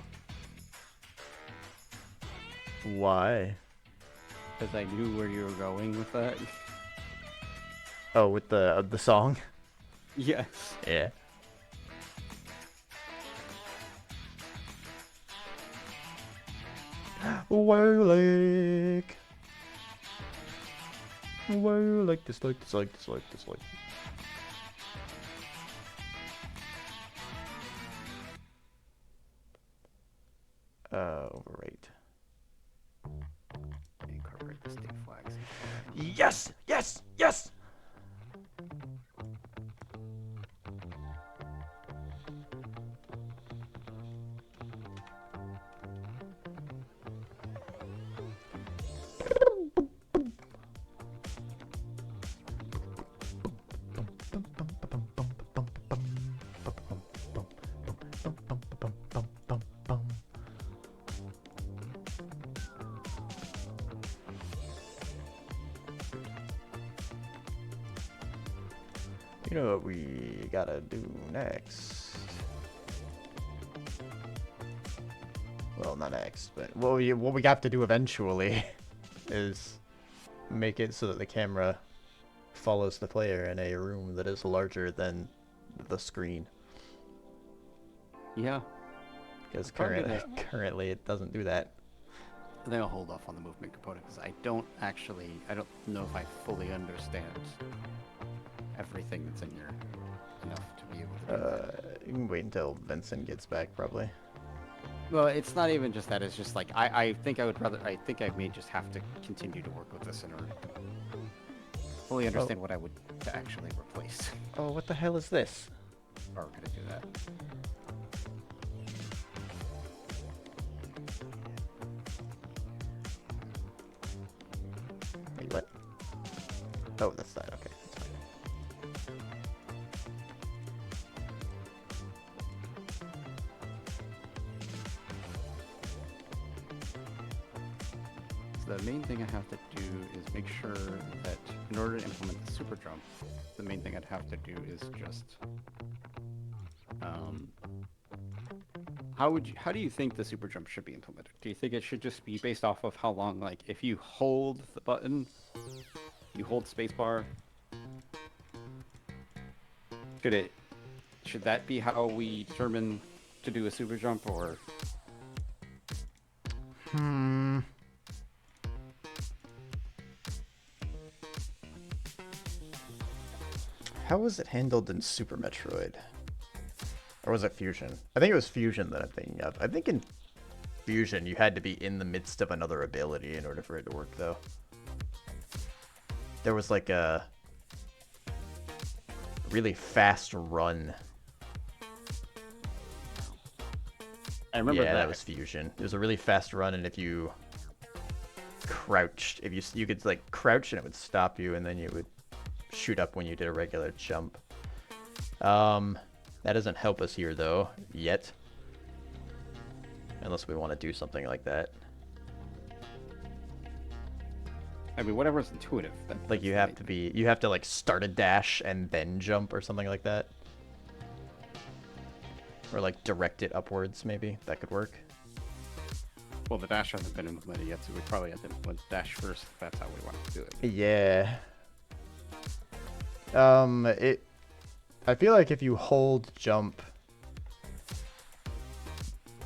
Why? Because I knew where you were going with that. Oh, with the song? Yes. Yeah. Why are you like? Why are you like this, like this, like this, like this, like this? Overrate. Incorporate the state flags. Yes! Yes! Yes! You know what we gotta do next? Well, not next, but what we have to do eventually is make it so that the camera follows the player in a room that is larger than the screen. Yeah. Because Probably that. currently it doesn't do that. I think I'll hold off on the movement component because I don't know if I fully understand everything that's in here enough to be able to do that. You can wait until Vincent gets back, probably. Well, it's not even just that. It's just like I think I may just have to continue to work with this in order to fully understand what I would to actually replace. Oh, what the hell is this? Or we're gonna do that. Oh, that's that. Okay. That's fine. So the main thing I have to do is make sure that in order to implement the super jump, the main thing I'd have to do is just how do you think the super jump should be implemented? Do you think it should just be based off of how long, like if you hold the button, you hold spacebar, should that be how we determine to do a super jump, or Hmm. How was it handled in Super Metroid? Or was it Fusion? I think it was Fusion that I'm thinking of. I think in Fusion you had to be in the midst of another ability in order for it to work, though. There was like a really fast run. I remember Yeah, that. that was Fusion. It was a really fast run, and if you crouched, if you could like crouch and it would stop you, and then you would shoot up when you did a regular jump. That doesn't help us here though yet, unless we want to do something like that. I mean, whatever's intuitive. Like you have to like start a dash and then jump or something like that, or like direct it upwards. Maybe that could work. Well, the dash hasn't been implemented yet, so we probably have to implement dash first if that's how we want to do it. Yeah. I feel like if you hold jump.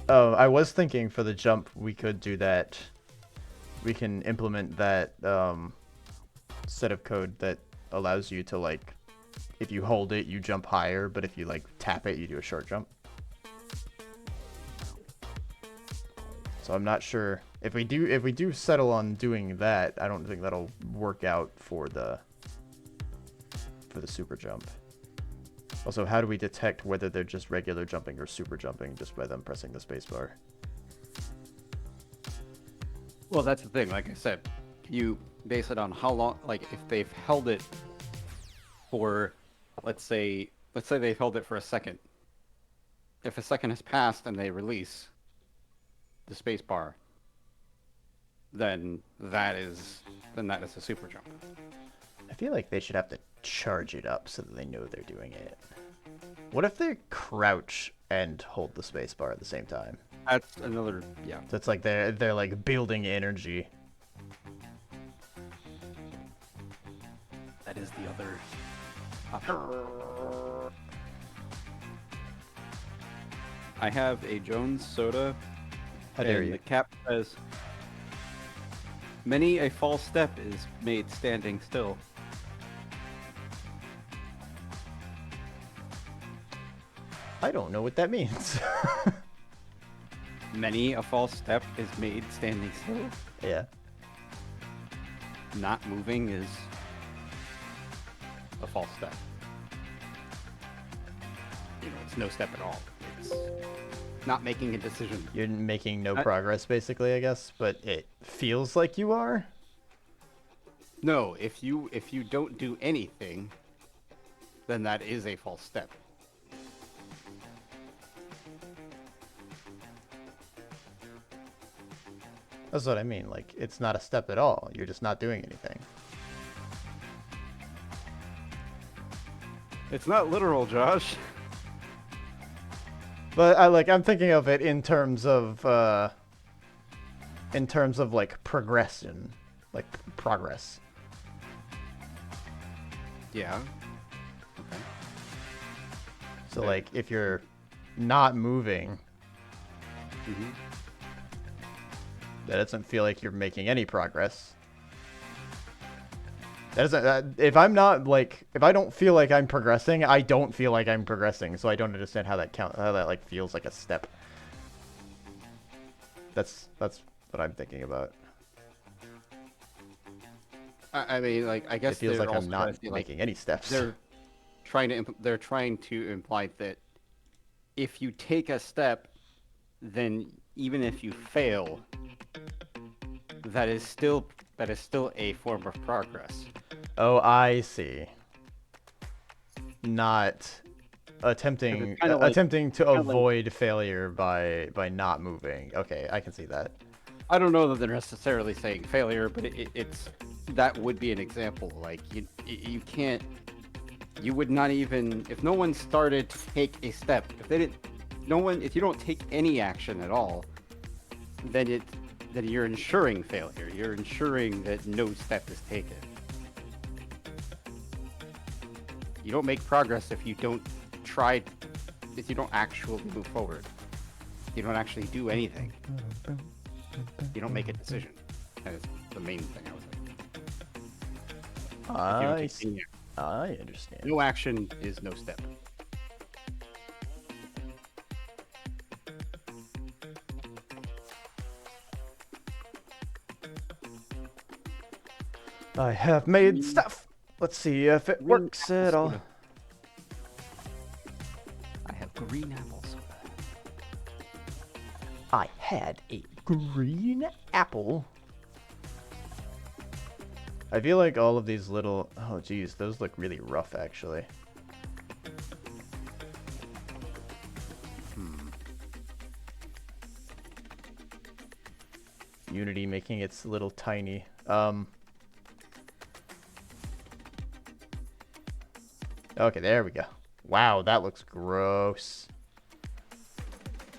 Oh, I was thinking for the jump we could do that. We can implement that set of code that allows you to like, if you hold it, you jump higher, but if you like tap it, you do a short jump. So I'm not sure if we do settle on doing that. I don't think that'll work out for the super jump. Also, how do we detect whether they're just regular jumping or super jumping just by them pressing the spacebar? Well, that's the thing. Like I said, you base it on how long. Like if they've held it for, let's say they've held it for a second. If a second has passed and they release the spacebar, then that is a super jump. I feel like they should have to charge it up so that they know they're doing it. What if they crouch and hold the spacebar at the same time? That's another, yeah. So it's like they're like building energy. That is the other option. I have a Jones soda. How dare and you? the cap says, "Many a false step is made standing still." I don't know what that means. Many a false step is made standing still. Yeah. Not moving is a false step. You know, it's no step at all. It's not making a decision. You're making no progress, basically, I guess, but it feels like you are. No, if you don't do anything, then that is a false step. That's what I mean. Like, it's not a step at all. You're just not doing anything. It's not literal, Josh. But I'm thinking of it in terms of like progression, like progress. Yeah. Okay. So Okay. like if you're not moving, Mm-hmm. that doesn't feel like you're making any progress. That doesn't. If I'm not like, if I don't feel like I'm progressing, I don't feel like I'm progressing. So I don't understand how that like feels like a step. That's what I'm thinking about. I mean, like, I guess It feels they're like also I'm trying not to feel like making any steps. they're trying to imply that if you take a step, then even if you fail, that is still a form of progress. Oh, I see. Not attempting kinda like- attempting to kinda like- avoid failure by not moving. Okay, I can see that. I don't know that they're necessarily saying failure, but it's that would be an example. Like you can't, you would not even if no one started to take a step. If they didn't, no one. If you don't take any action at all, then you're ensuring failure. You're ensuring that no step is taken. You don't make progress if you don't try, if you don't actually move forward. You don't actually do anything. You don't make a decision. That is the main thing I was like. I understand. No action is no step. I have made stuff. Let's see if it works at all. I have green apple soda. I had a green apple. I feel like all of these little... Oh, geez. Those look really rough, actually. Unity making its little tiny... Okay, there we go. Wow, that looks gross.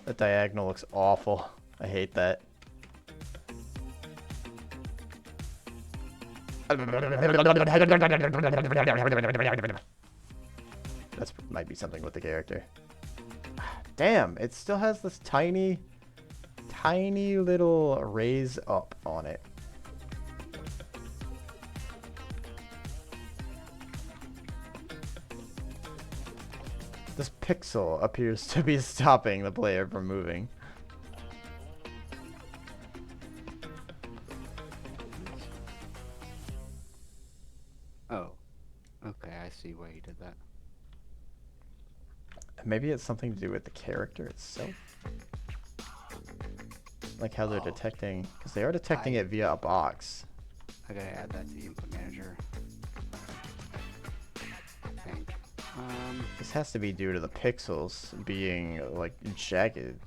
That diagonal looks awful. I hate that. That's might be something with the character. Damn, it still has this tiny little raise up on it. This pixel appears to be stopping the player from moving. Oh. Okay, I see why you did that. Maybe it's something to do with the character itself. Like how they're detecting, because they are detecting it via a box. I gotta add that to the input manager. I think. This has to be due to the pixels being like jagged.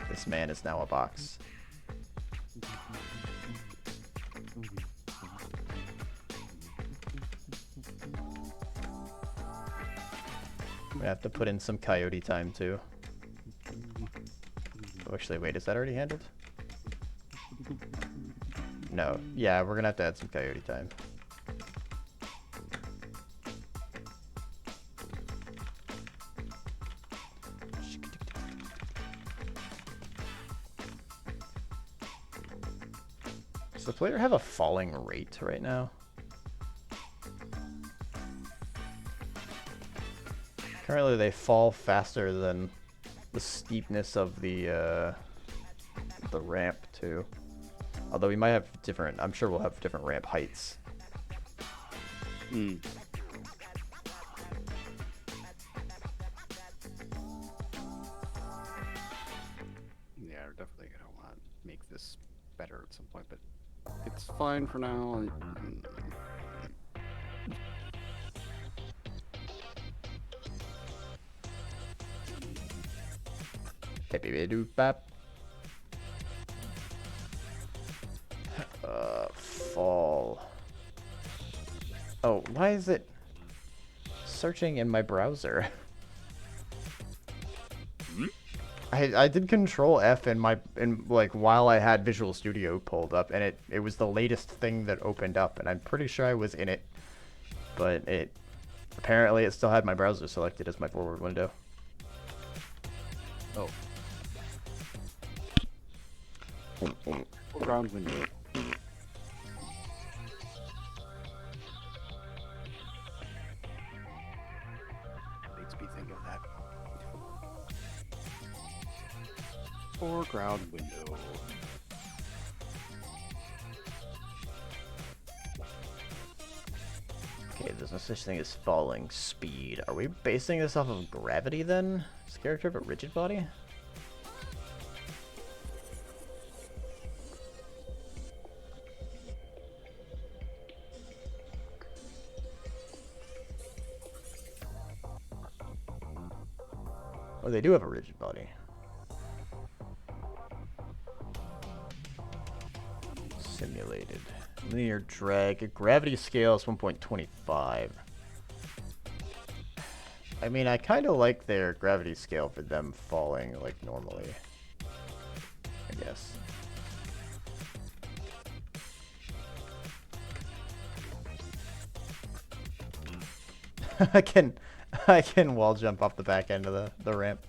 This man is now a box. We have to put in some coyote time too. Oh, actually, wait, is that already handled? No. Yeah, we're gonna have to add some coyote time. Does the player have a falling rate right now? Currently, they fall faster than the steepness of the ramp too. Although we might have different, I'm sure we'll have different ramp heights. Hmm. Yeah, we're definitely gonna want to make this better at some point, but it's fine for now. Bap. Fall. Oh, why is it searching in my browser? I did Control F in like while I had Visual Studio pulled up, and it was the latest thing that opened up, and I'm pretty sure I was in it, but apparently it still had my browser selected as my forward window. Oh. Ground window. Makes me think of that. Foreground window. Okay, there's no such thing as falling speed. Are we basing this off of gravity then? Does the character have a rigid body? Oh, they do have a rigid body. Simulated. Linear drag. Gravity scale is 1.25. I mean, I kind of like their gravity scale for them falling like normally. I guess. I can wall jump off the back end of the ramp.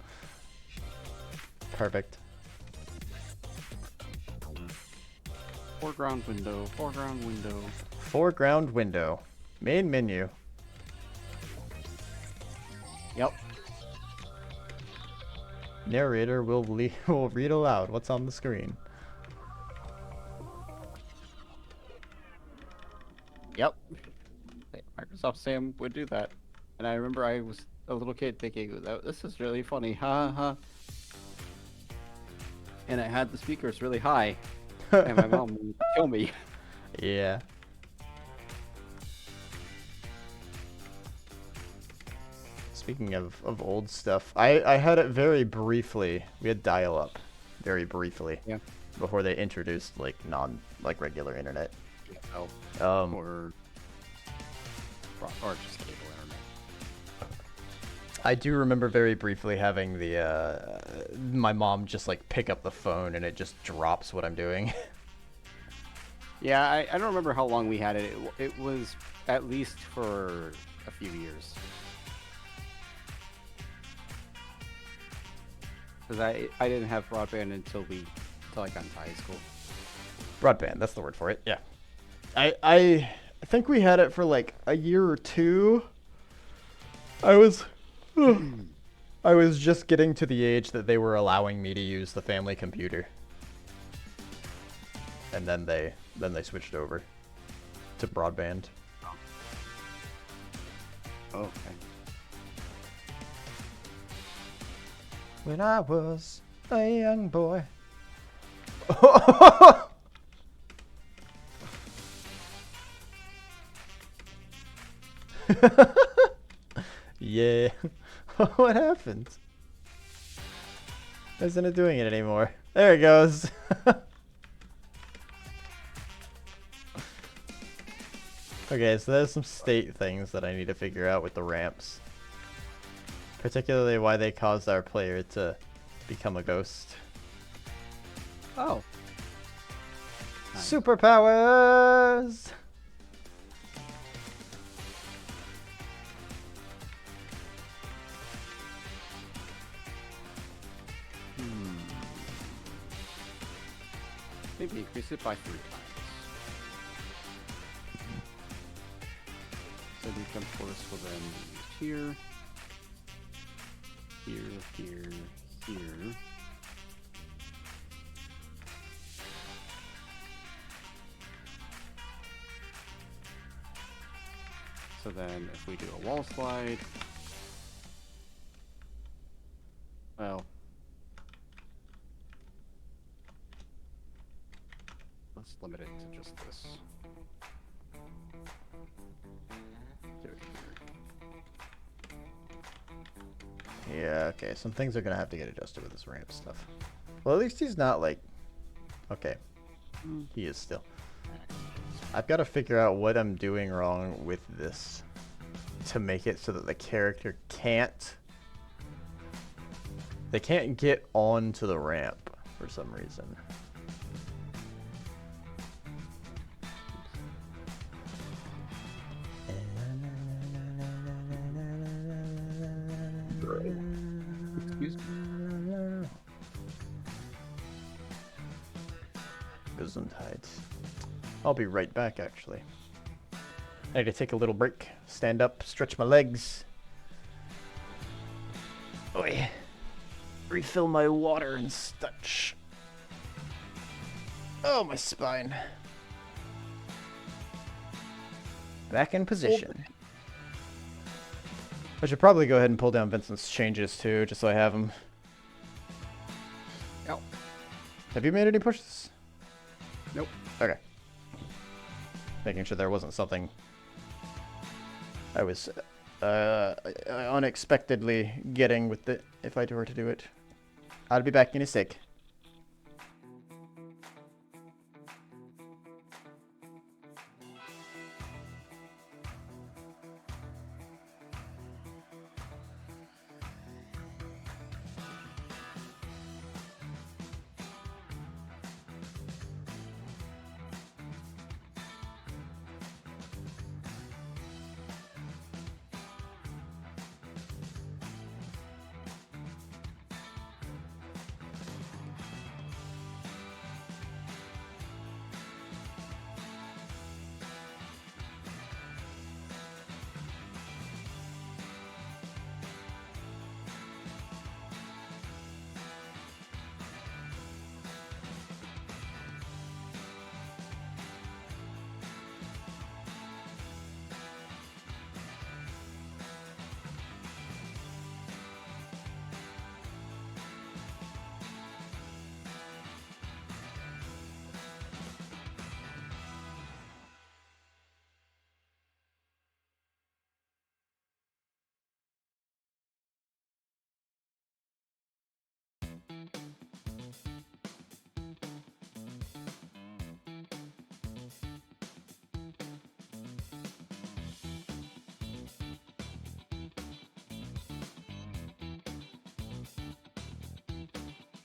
Perfect. Foreground window, foreground window. Foreground window. Main menu. Yep. Narrator will will read aloud what's on the screen. Yep. Microsoft Sam would do that. And I remember I was a little kid thinking, this is really funny, ha ha. And I had the speakers really high. And my mom would kill me. Yeah. Speaking of old stuff, I had it very briefly. We had dial-up very briefly. Yeah. Before they introduced like regular internet. Oh. Or just cable internet. I do remember very briefly having the my mom just like pick up the phone and it just drops what I'm doing. Yeah, I don't remember how long we had it. It was at least for a few years. Because I didn't have broadband until I got into high school. Broadband, that's the word for it. Yeah. I think we had it for like a year or two. I was just getting to the age that they were allowing me to use the family computer. And then they switched over to broadband. Oh, okay. When I was a young boy. Yeah. What happened? Isn't it doing it anymore? There it goes. Okay, so there's some state things that I need to figure out with the ramps. Particularly why they caused our player to become a ghost. Oh. Nice. Superpowers! Maybe increase it by 3 times. So the jump force will then be used here, here. So then if we do a wall slide, well, let's limit it to just this. Do it here. Yeah, okay, some things are gonna have to get adjusted with this ramp stuff. Well, at least he's not like... Okay. He is still. I've got to figure out what I'm doing wrong with this to make it so that the character can't... They can't get onto the ramp for some reason. Excuse me. Gesundheit. I'll be right back, actually. I need to take a little break, stand up, stretch my legs. Oi. Refill my water and such. Oh, my spine. Back in position. I should probably go ahead and pull down Vincent's changes too, just so I have them. Yep. Have you made any pushes? Nope. Okay. Making sure there wasn't something I was unexpectedly getting with it if I were to do it. I'll be back in a sec.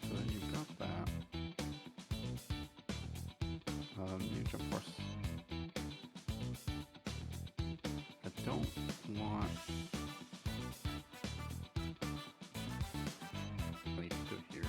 So then you've got that. New jump force. I don't want. I need to go here.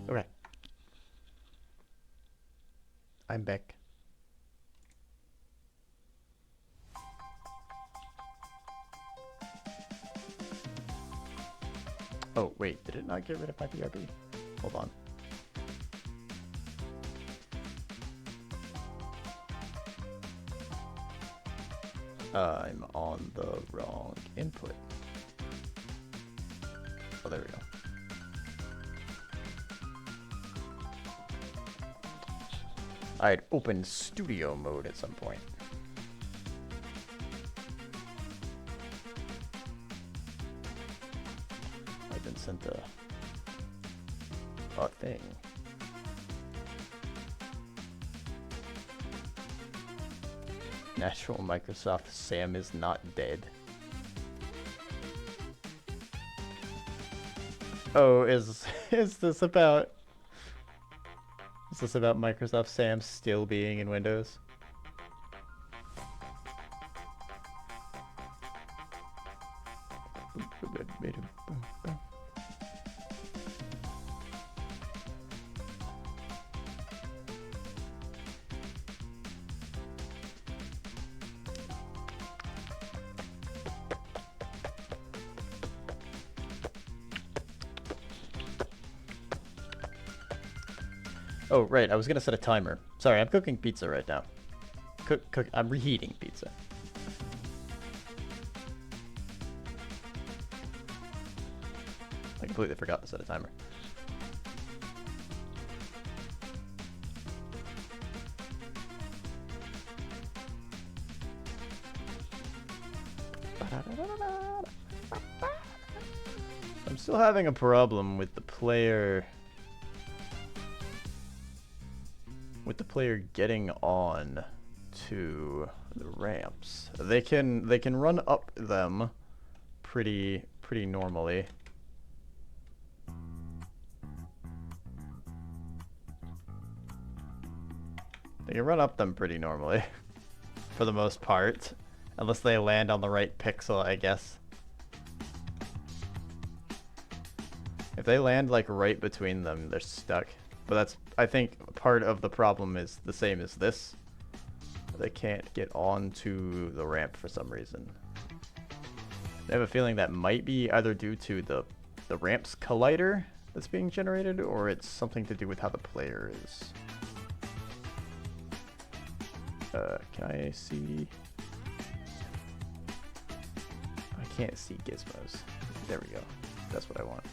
Okay. I'm back. Oh, wait, did it not get rid of my BRB? Hold on. I'm on the wrong input. Oh, there we go. I'd open studio mode at some point. I've been sent a thing. Natural Microsoft Sam is not dead. Oh, is this about Microsoft Sam still being in Windows? Oh, right, I was gonna set a timer. Sorry, I'm cooking pizza right now. I'm reheating pizza. I completely forgot to set a timer. I'm still having a problem with the player getting on to the ramps. They can run up them pretty normally. They can run up them pretty normally for the most part, unless they land on the right pixel, I guess. If they land like right between them, they're stuck. But that's, I think, part of the problem is the same as this. They can't get onto the ramp for some reason. I have a feeling that might be either due to the ramp's collider that's being generated, or it's something to do with how the player is. Can I see? I can't see gizmos. There we go. That's what I want.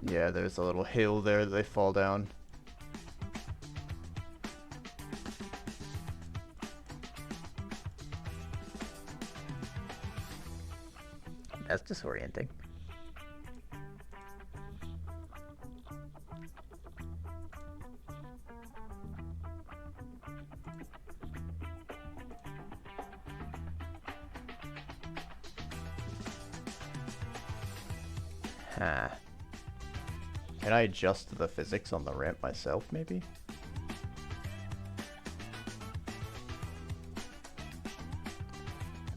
Yeah, there's a little hill there that they fall down. That's disorienting. Huh. Can I adjust the physics on the ramp myself, maybe?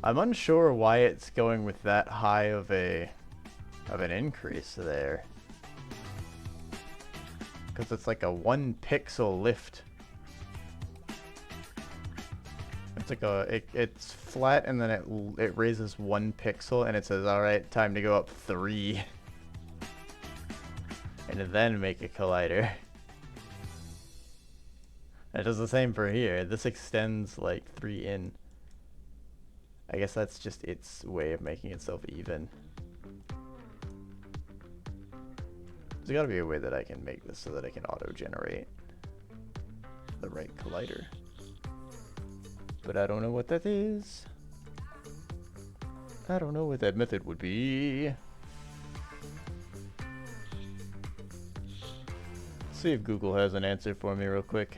I'm unsure why it's going with that high of an increase there. Because it's like a 1 pixel lift. It's like it's flat and then it raises 1 pixel and it says, all right, time to go up 3. And then make a collider. It does the same for here. This extends like 3 in. I guess that's just its way of making itself even. There's gotta be a way that I can make this so that I can auto-generate the right collider. But I don't know what that is. I don't know what that method would be. See if Google has an answer for me real quick.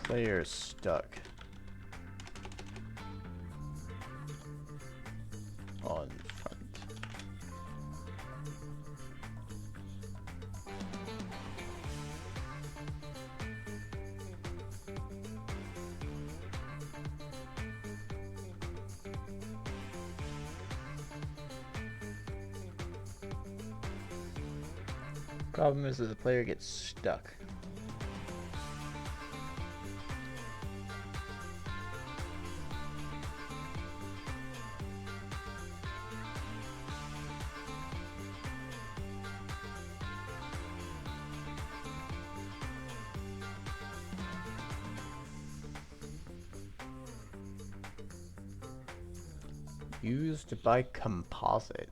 Player stuck on front. Problem is that the player gets stuck. Used by composite.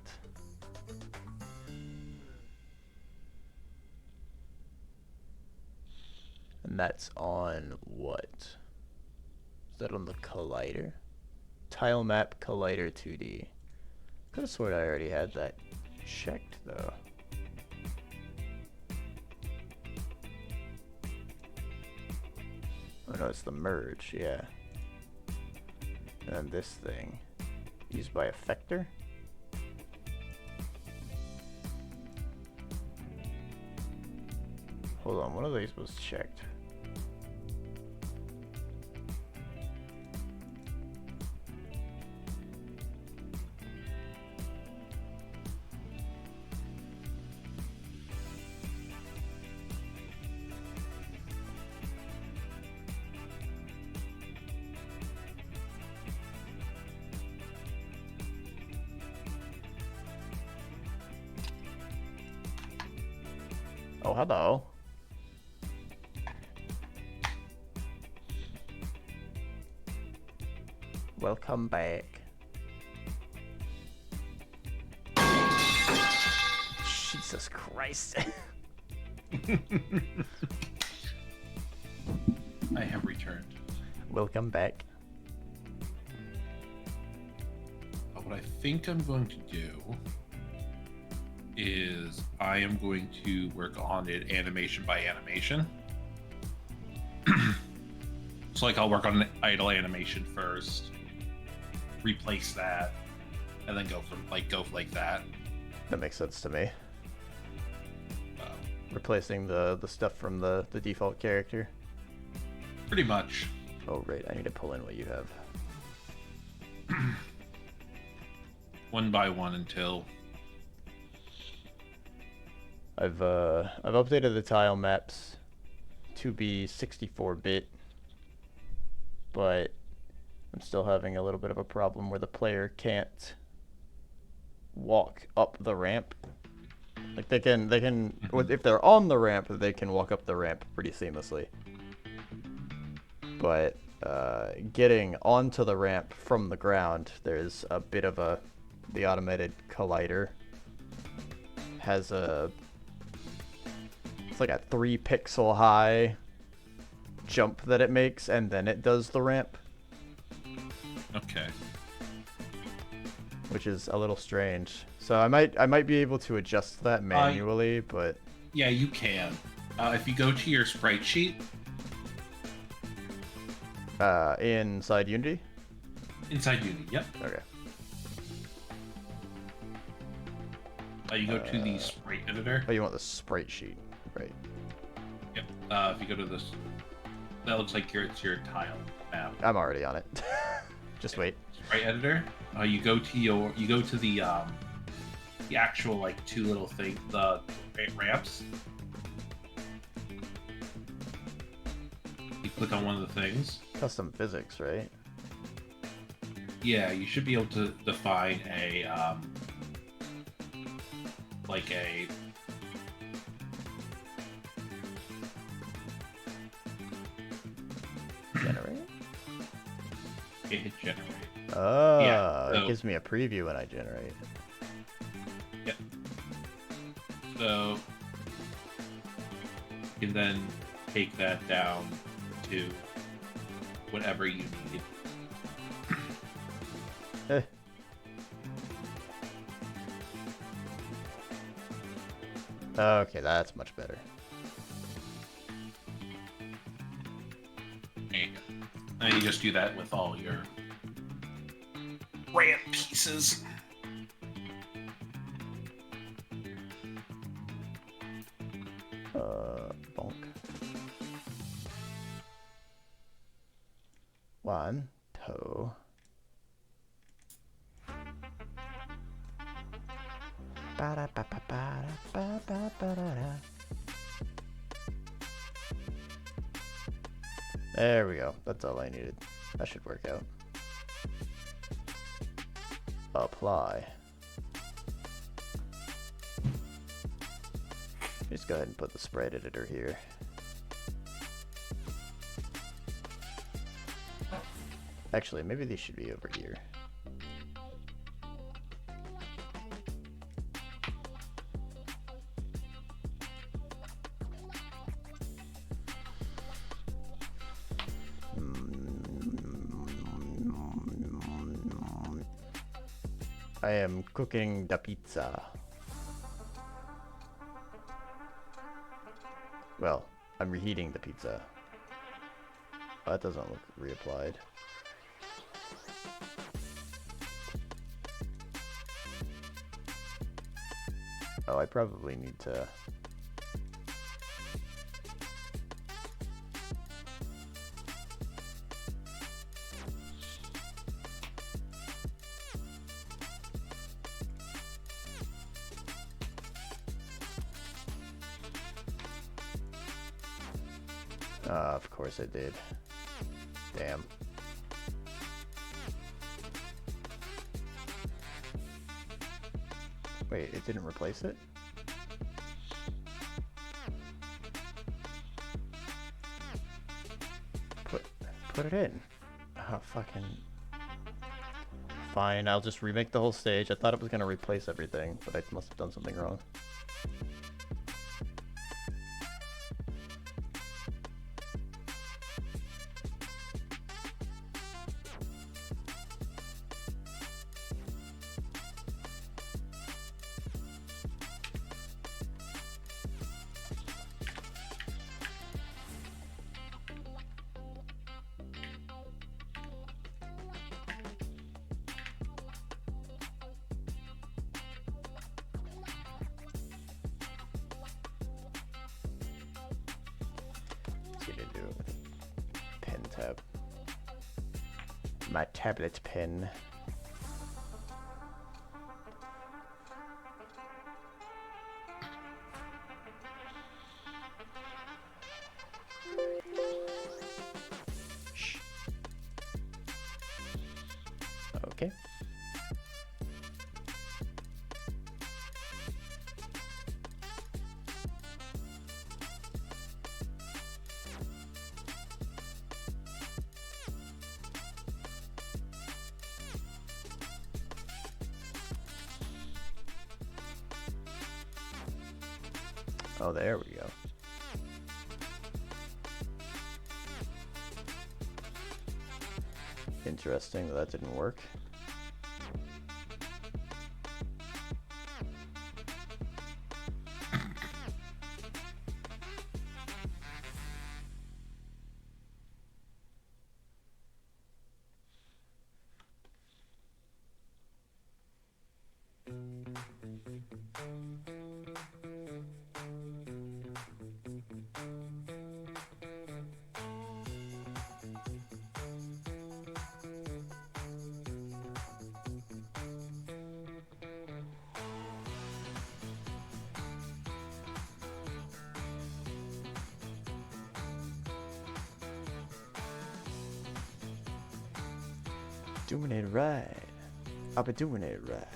And that's on what? Is that on the collider? Tile map collider 2D. Could have sworn I already had that checked though. Oh no, it's the merge, yeah. And this thing. Used by effector? Hold on, one of these was checked. Oh, hello. Welcome back. Jesus Christ. I have returned. Welcome back. What I think I'm going to do is I am going to work on it animation by animation. So like I'll work on an idle animation first, replace that, and then go like that. That makes sense to me. Replacing the stuff from the default character. Pretty much. Oh right, I need to pull in what you have. One by one until I've updated the tile maps to be 64-bit, but I'm still having a little bit of a problem where the player can't walk up the ramp. Like they can if they're on the ramp, they can walk up the ramp pretty seamlessly. But getting onto the ramp from the ground, there's a bit of the automated collider has it's like a 3 pixel high jump that it makes, and then it does the ramp. okay. Which is a little strange. So I might be able to adjust that manually, but Yeah, you can. If you go to your sprite sheet inside Unity. inside Unity, yep. Okay. You go to the sprite editor. Oh, you want the sprite sheet, right? Yep. If you go to this, that looks like it's your tile map. I'm already on it. Just wait. Sprite editor. You go to the actual like 2 little things, the ramps. You click on one of the things. Custom physics, right? Yeah, you should be able to define a like a Generate? hit generate. Oh, Yeah, it so- gives me a preview when I generate. Yep. So you can then take that down to whatever you need. Eh. Okay, that's much better. And you just do that with all your ramp pieces. Bonk. 1, 2. Ba-da-ba-ba-ba-da-ba-ba-ba-da-da. There we go. That's all I needed. That should work out. Apply. Just go ahead and put the sprite editor here. Actually, maybe these should be over here. I am cooking the pizza. Well, I'm reheating the pizza. Oh, that doesn't look reapplied. Oh, I probably need to... of course I did. Damn. Wait, it didn't replace it? Put it in. Oh, fucking... Fine, I'll just remake the whole stage. I thought it was gonna replace everything, but I must have done something wrong. My tablet pen. Shh. Okay. Oh, there we go. Interesting that didn't work. Doing it right. I'll be doing it right.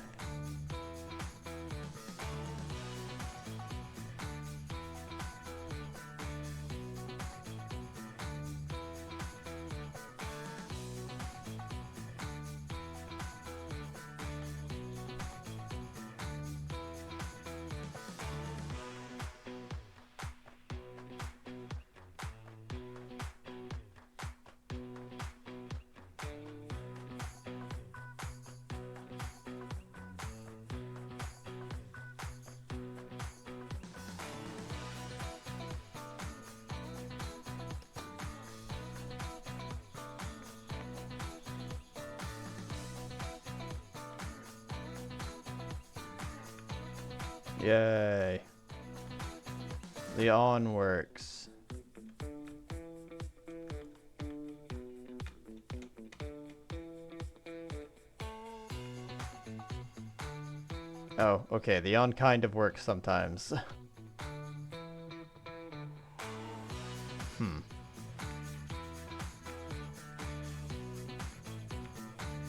Yay. The on works. Oh, okay. The on kind of works sometimes. Hmm.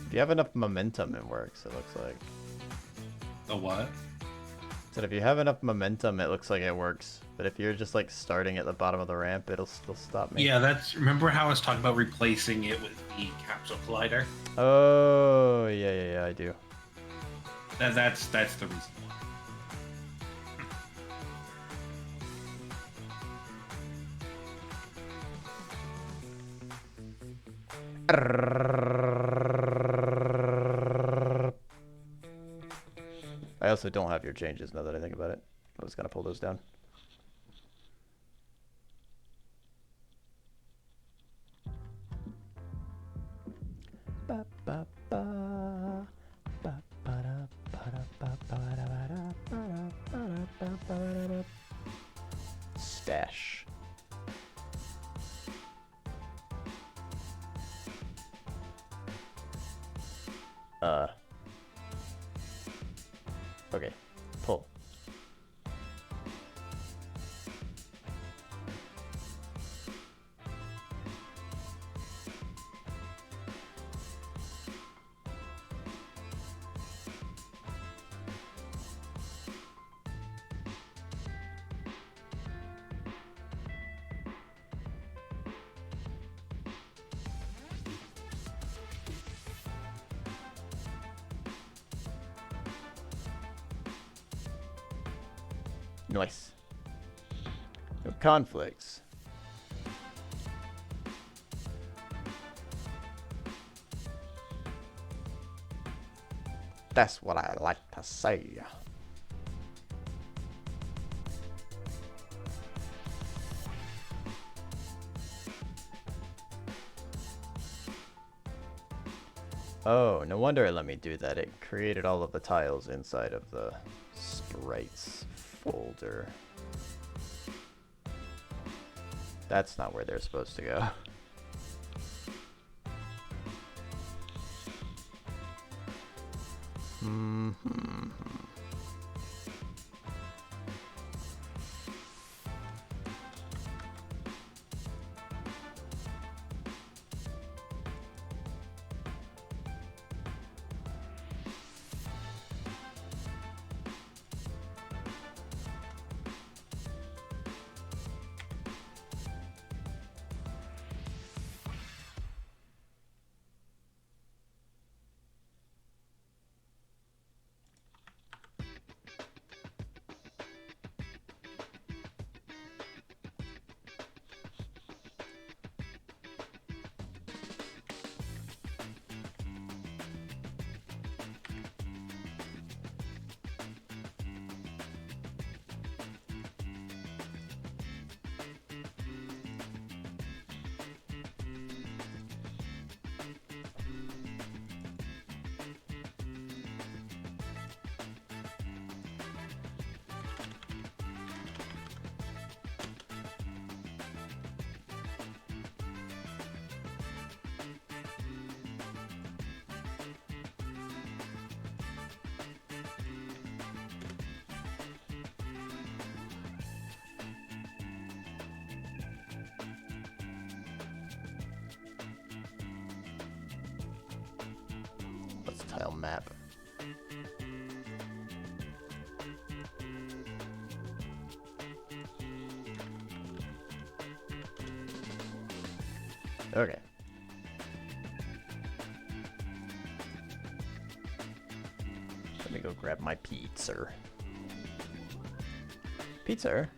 If you have enough momentum, it works, it looks like. The what? So if you have enough momentum, it looks like it works. But if you're just like starting at the bottom of the ramp, it'll still stop me. Yeah, that's. Remember how I was talking about replacing it with the capsule collider? Oh, yeah, I do. That's the reason why. I also don't have your changes now that I think about it. I was gonna pull those down. Stash. Okay. Pull. Nice. No conflicts. That's what I like to say. Oh, no wonder it let me do that. It created all of the tiles inside of the sprites folder. That's not where they're supposed to go. Let's tile map. Okay. Let me go grab my pizza. Pizza?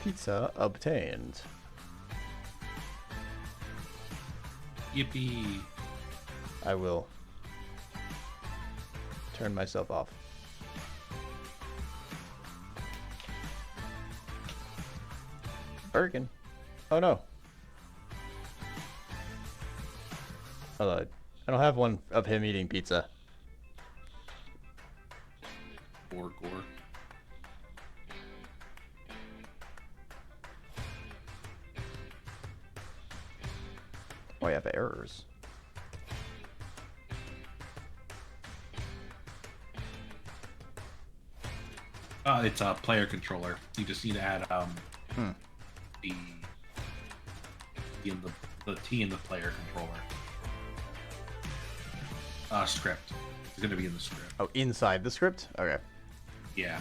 Pizza obtained. Yippee. I will turn myself off. Bergen. Oh no. Hello. I don't have one of him eating pizza. Gore. Oh, I have errors. It's a player controller. You just need to add the T in the player controller. Script. It's gonna be in the script. Oh, inside the script? Okay. Yeah.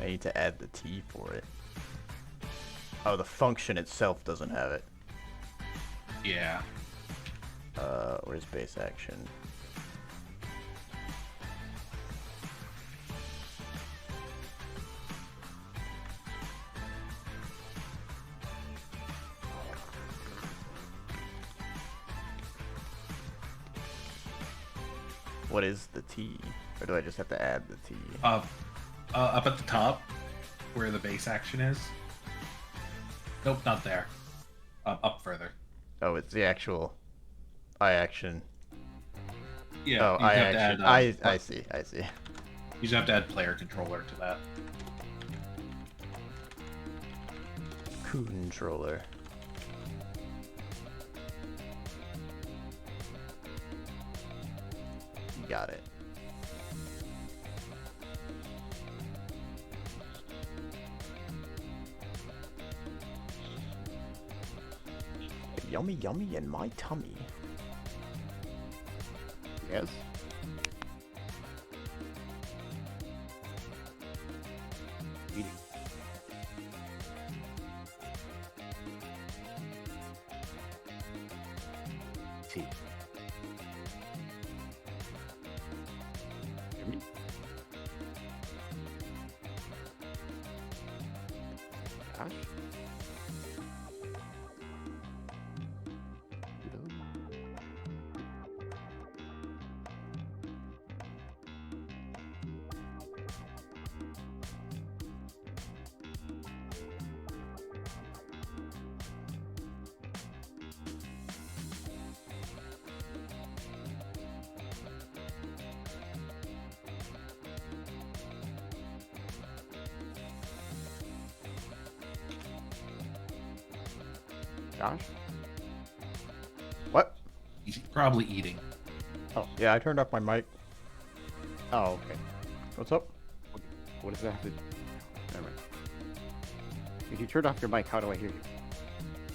I need to add the T for it. Oh, the function itself doesn't have it. Yeah. Where's base action? What is the T? Or do I just have to add the T? Up at the top, where the base action is. Nope, not there. Up further. Oh, it's the actual I action. Yeah. Oh, you I have to action. add, I see. You just have to add player controller to that. Controller. Got it. Yummy, yummy in my tummy. Yes. Eating. Tea. Hear me? Gosh. Josh? What? He's probably eating. Oh, yeah, I turned off my mic. Oh, okay. What's up? What does that have to... Never mind. If you turned off your mic, how do I hear you?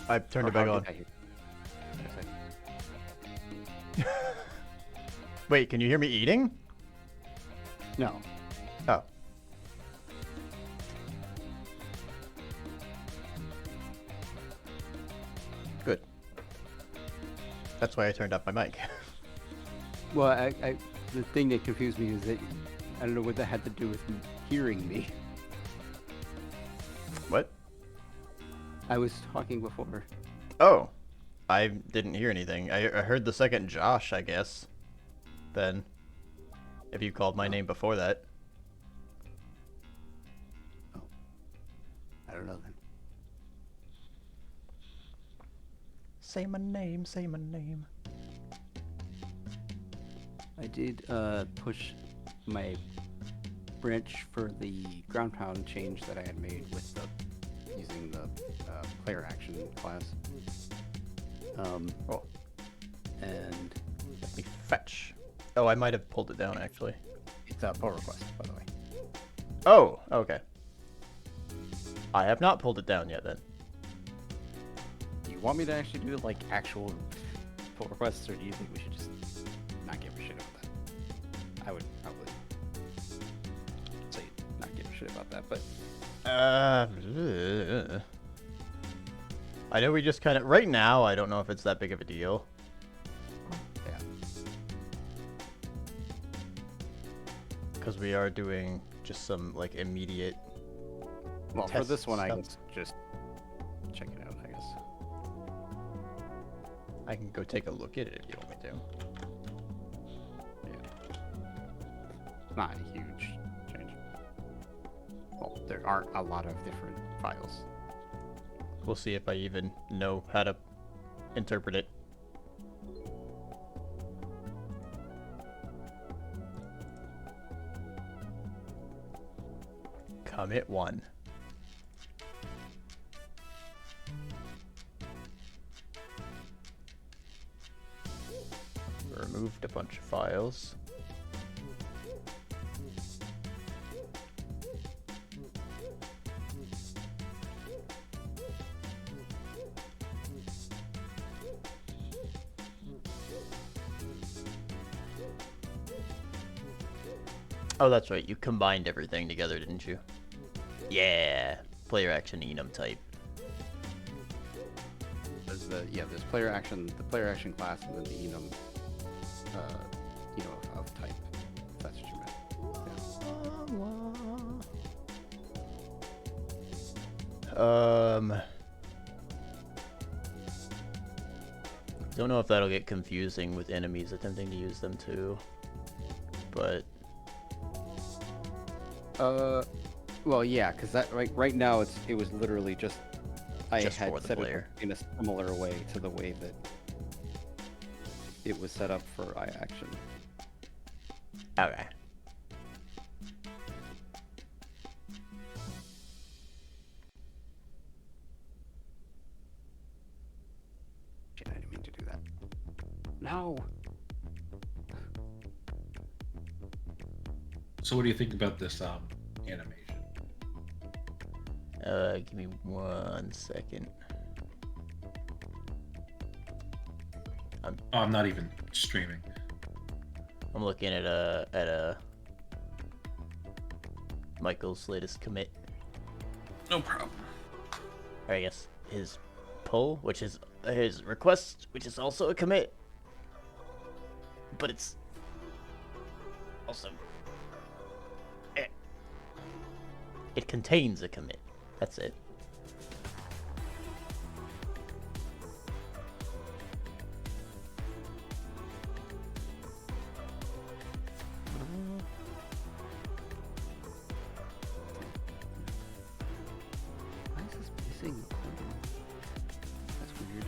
I turned Or it back how on. did I hear you? Wait, can you hear me eating? No. Oh. Good. That's why I turned off my mic. Well, the thing that confused me is that I don't know what that had to do with hearing me. What? I was talking before. Oh. I didn't hear anything. I heard the second Josh, I guess. Then. If you called my name before that. Oh. I don't know then. Say my name, say my name. I did push my branch for the ground pound change that I had made with using the player action class. Oh. And Let me fetch. Oh, I might have pulled it down, actually. it's a pull request, by the way. Oh, okay. I have not pulled it down yet, then. Do you want me to actually do like actual pull requests, or do you think we should just not give a shit about that? I would probably say not give a shit about that, but I know we just kind of... Right now, I don't know if it's that big of a deal. yeah. Because we are doing just some like immediate. Well, for test this one, I stuff. can just check it out, I guess. I can go take a look at it if you want me to. Yeah. Not a huge change. Well, there aren't a lot of different files. We'll see if I even know how to interpret it. Commit 1. Removed a bunch of files. Oh, that's right. You combined everything together, didn't you? Yeah. Player action enum type. There's the there's player action, the player action class, and then the enum, of type. If that's what you meant. Don't know if that'll get confusing with enemies attempting to use them too, but Well, yeah, because that right now it was literally just I Just had for the set player. it up in a similar way to the way that it was set up for iAction. okay. Shit, I didn't mean to do that. No. So what do you think about this animation? Give me 1 second. Oh, I'm not even streaming. I'm looking at a Michael's latest commit. No problem. Or I guess his pull, which is his request, which is also a commit. But it's also it contains a commit. That's it. Why is this missing? That's weird.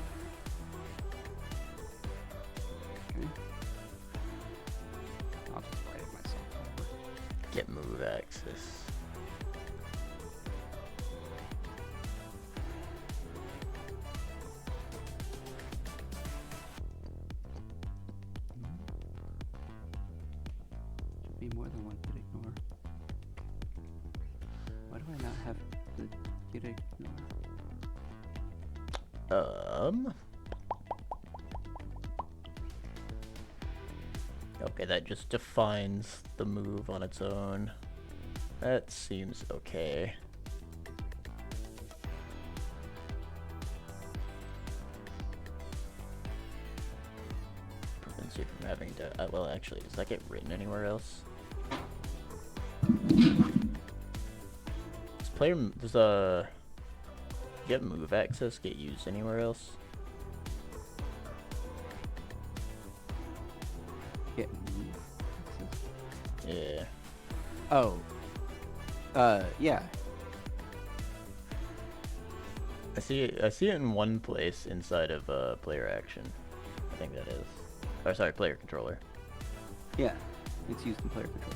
Okay. I'll just write it myself over. Get move access. Should be more than one git ignore. Why do I not have the git ignore? Okay, that just defines the move on its own. That seems okay. Prevents you from having to. Well, actually, does that get written anywhere else? Does get move access get used anywhere else? Git move access? Yeah. Oh. Yeah. I see it in one place inside of player action. I think that is. Or sorry, player controller. Yeah. It's used in player control.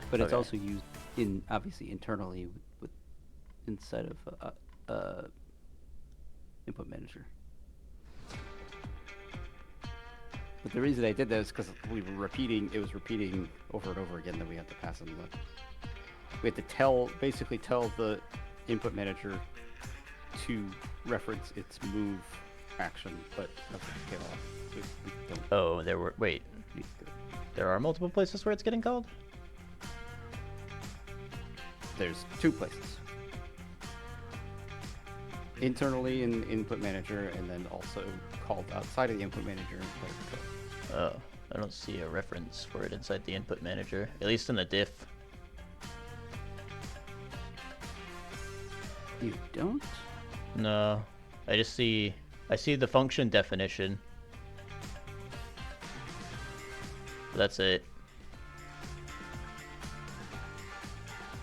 But it's Okay. also used obviously internally with inside of input manager. But the reason I did that is because it was repeating over and over again that we had to pass in we had to basically tell the input manager to reference its move action, but nothing came off. We don't Oh, wait. need to. There are multiple places where it's getting called? There's 2 places. Internally in input manager, and then also called outside of the input manager in player control. Oh, I don't see a reference for it inside the input manager. At least in the diff. You don't? No, I see the function definition. That's it.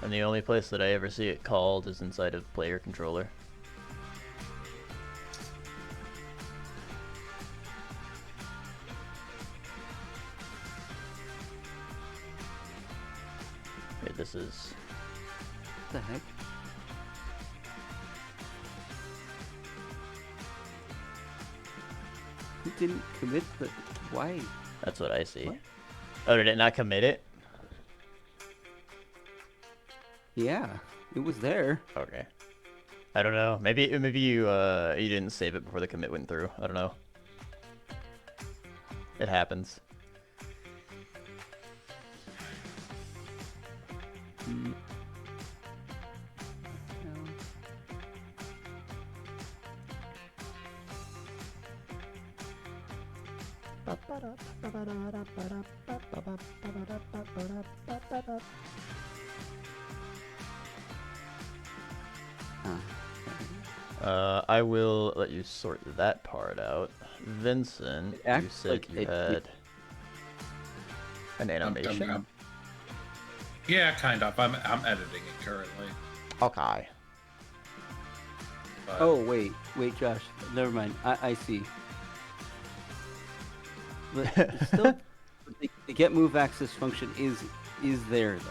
And the only place that I ever see it called is inside of player controller. Okay, this is... What the heck? Who didn't commit the... Why? That's what I see. What? Oh, did it not commit it? Yeah, it was there. Okay. I don't know. Maybe you you didn't save it before the commit went through. I don't know. It happens. Mm. I will let you sort that part out. Vincent, It you acts said like you it- had an animation? Yeah, kind of. I'm editing it currently. Okay. But Oh, wait, Josh. Never mind. I see. But still, the get move access function is there though.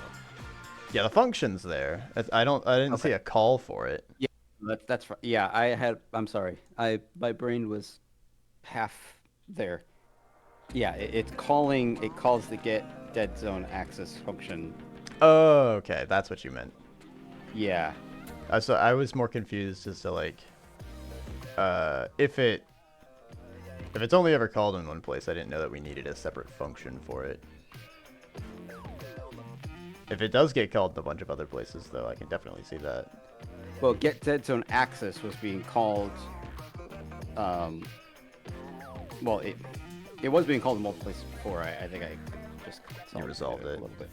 Yeah, the function's there. I didn't see Okay. a call for it. Yeah, that's right. Yeah, I'm sorry. My brain was half there. Yeah, it's calling. It calls the get dead zone access function. Oh, okay, that's what you meant. Yeah. So I was more confused as to like, if it's only ever called in one place, I didn't know that we needed a separate function for it. If it does get called in a bunch of other places, though, I can definitely see that. Well, get dead zone access was being called. Well, it was being called in multiple places before. I think I just resolved consolidated it. a little bit.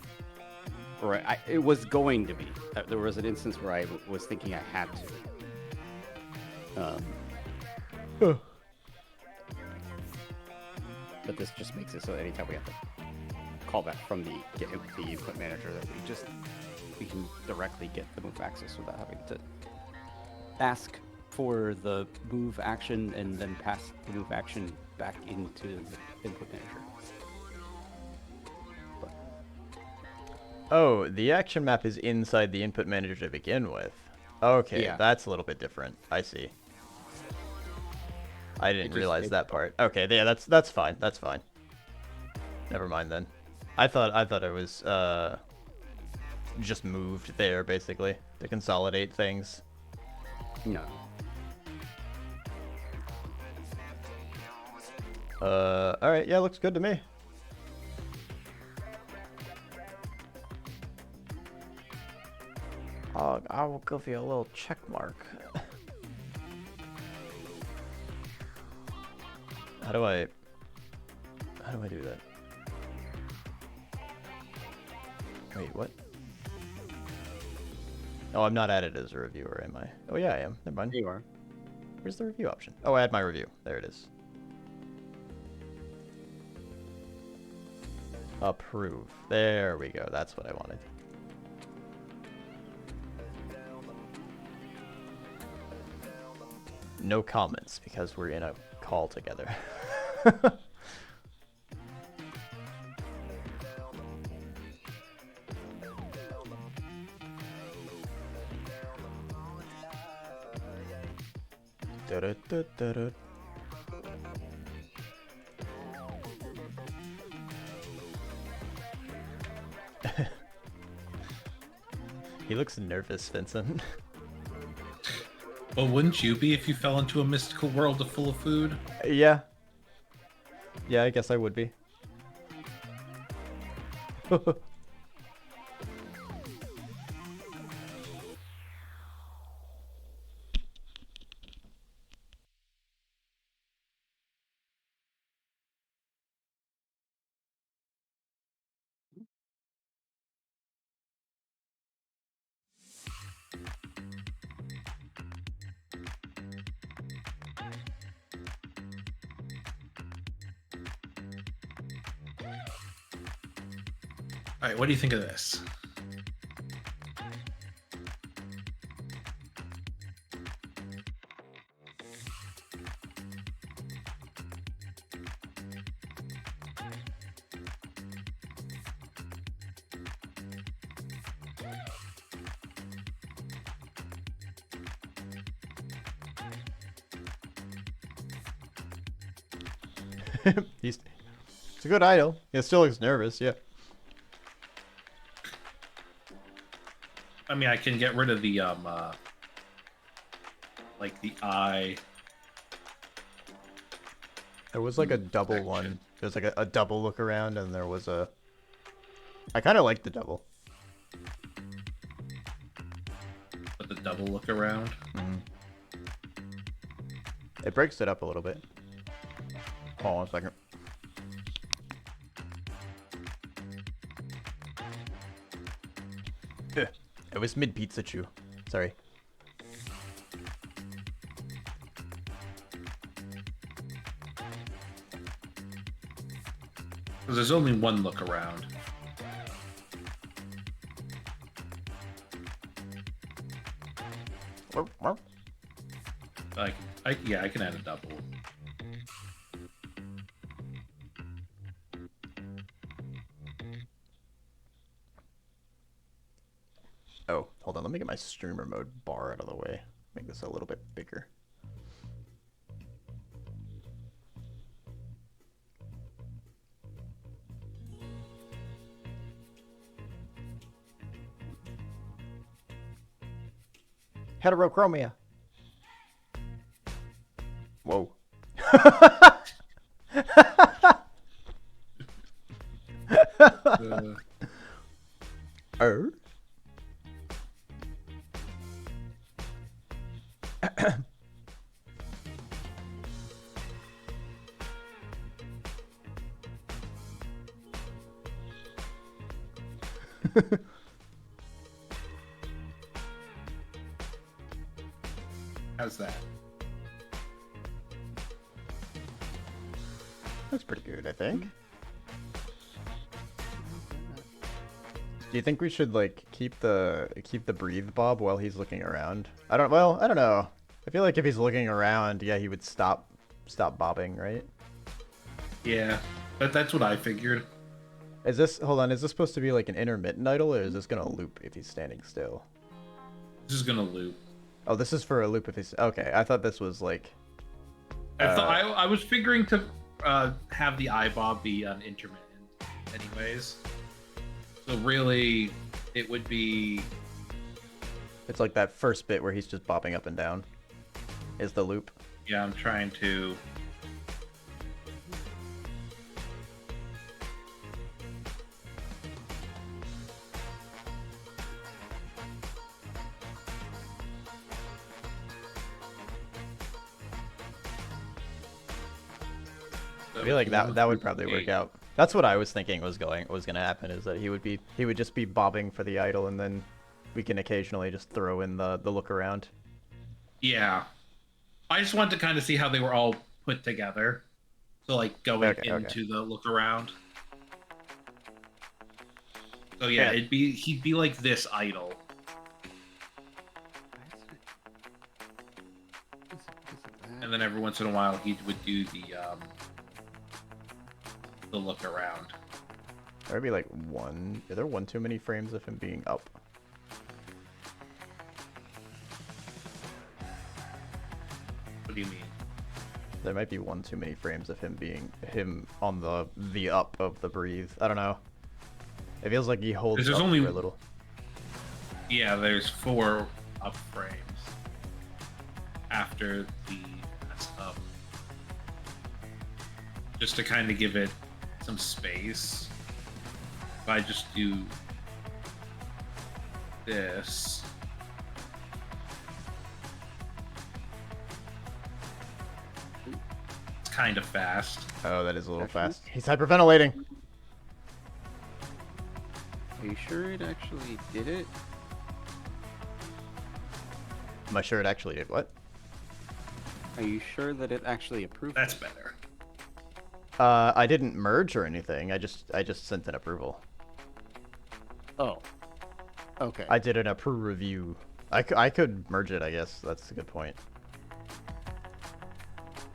Right. It was going to be. There was an instance where I was thinking I had to. But this just makes it so that anytime we have to call back from the input manager, that we can directly get the move access without having to ask for the move action and then pass the move action back into the input manager. But, Oh, the action map is inside the input manager to begin with. Okay, Yeah. that's a little bit different. I see. I didn't realize that part. Okay, yeah, that's fine. That's fine. Never mind then. I thought it was just moved there basically to consolidate things. no. All right, yeah, looks good to me. I will give you a little check mark. How do I do that? Wait, what? Oh, I'm not added as a reviewer, am I? Oh yeah, I am. Never mind. There you are. Where's the review option? Oh, add my review. There it is. Approve. There we go. That's what I wanted. No comments because we're in a call together. Da-da-da-da-da. He looks nervous, Vincent. well, wouldn't you be if you fell into a mystical world full of food? Yeah. Yeah, I guess I would be. All right, what do you think of this? It's a good idol. He still looks nervous, yeah. I mean, I can get rid of the like the eye. There was like a double section. one. There's like a double look around, and there was a. I kind of like the double. But the double look around. It breaks it up a little bit. Hold on a second. Ugh, it was mid pizza chew. Sorry. Because there's only one look around. Like, yeah, I can add a double. Oh, hold on. Let me get my streamer mode bar out of the way. Make this a little bit bigger. Heterochromia. Whoa. Er? How's that? That's pretty good, I think. Do you think we should like keep the breathe bob while he's looking around? I don't know. I feel like if he's looking around, yeah, he would stop bobbing, right? Yeah, but that's what I figured. Is this supposed to be like an intermittent idle, or is this gonna loop if he's standing still? This is gonna loop. Oh, this is for a loop if he's okay. I thought this was like I was figuring to have the eye bob be an intermittent, anyways. So really, it would be. It's like that first bit where he's just bobbing up and down. Is the loop? Yeah, I'm trying to. I feel like that would probably work out. That's what I was thinking was gonna happen, is that he would just be bobbing for the idol, and then we can occasionally just throw in the look around. Yeah, I just wanted to kind of see how they were all put together. So like going into the look around. So yeah, he'd be like this idol. And then every once in a while he would do the look around. There would be like one. Are there one too many frames of him being up? What do you mean? There might be one too many frames of him on the up of the breathe. I don't know. It feels like he holds There's up only for a little. Yeah, there's 4 up frames after the that's up. Just to kind of give it some space. If I just do this. It's kind of fast. Oh, that is a little fast. He's hyperventilating. Are you sure it actually did it? Am I sure it actually did what? Are you sure that it actually approved? That's better. I didn't merge or anything. I just sent an approval. Oh. Okay. I did an approve review. I could merge it, I guess. That's a good point.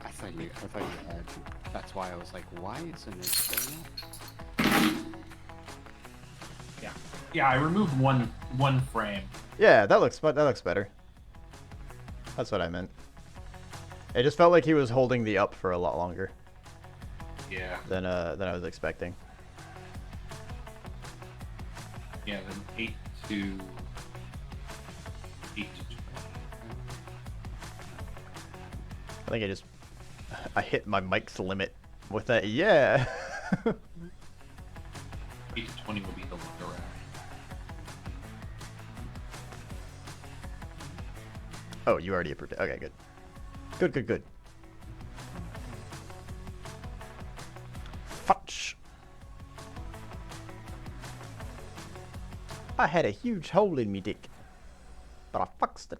I thought you had. That's why I was like, why isn't it showing up? Yeah. Yeah, I removed one frame. Yeah, that looks better. That's what I meant. It just felt like he was holding the up for a lot longer Yeah. than I was expecting. Yeah, then 8 to 20. I think I hit my mic's limit with that. Yeah. 8 to 20 will be the look around. Oh, you already approved it. Okay, good. Good. Fudge. I had a huge hole in me dick, but I fixed it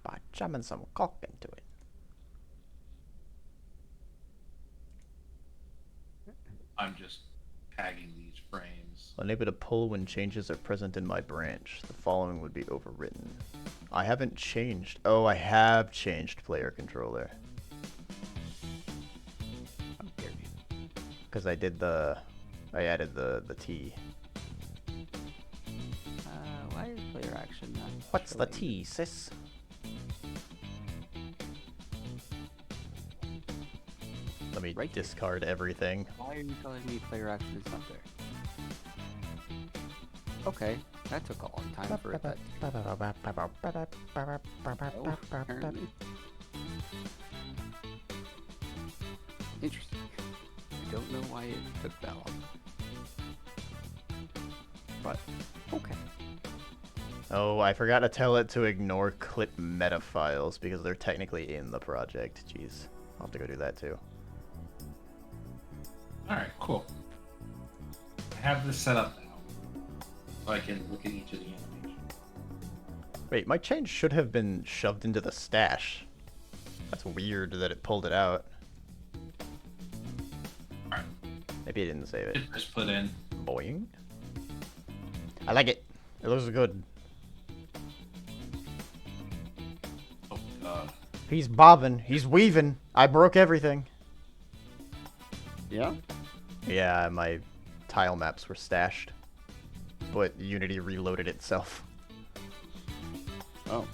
by jamming some cock into it. I'm just tagging these frames. Unable to pull when changes are present in my branch. The following would be overwritten. I haven't changed. Oh, I have changed player controller. Because I added the T. Why is player action not? What's the showing? T, sis? Let me Right here. discard everything. Why are you telling me player action is not there? Okay, that took a long time for it. Apparently. Interesting. I don't know why it took that long. But, okay. Oh, I forgot to tell it to ignore clip meta files because they're technically in the project. Jeez. I'll have to go do that too. Alright, cool. I have this set up now. So I can look at each of the animations. Wait, my change should have been shoved into the stash. That's weird that it pulled it out. Alright. Maybe it didn't save it. Just put in. Boing. I like it. It looks good. Oh god. He's bobbing. He's weaving. I broke everything. Yeah? Yeah, my tile maps were stashed. But Unity reloaded itself. Oh.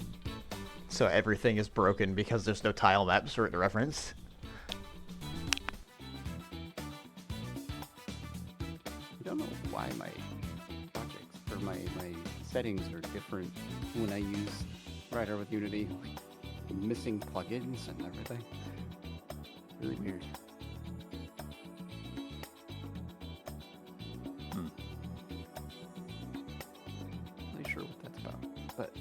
So everything is broken because there's no tile maps for it to reference. I don't know why my projects or my settings are different when I use Rider with Unity. Like, I'm missing plugins and everything. Really weird. Not really sure what that's about, but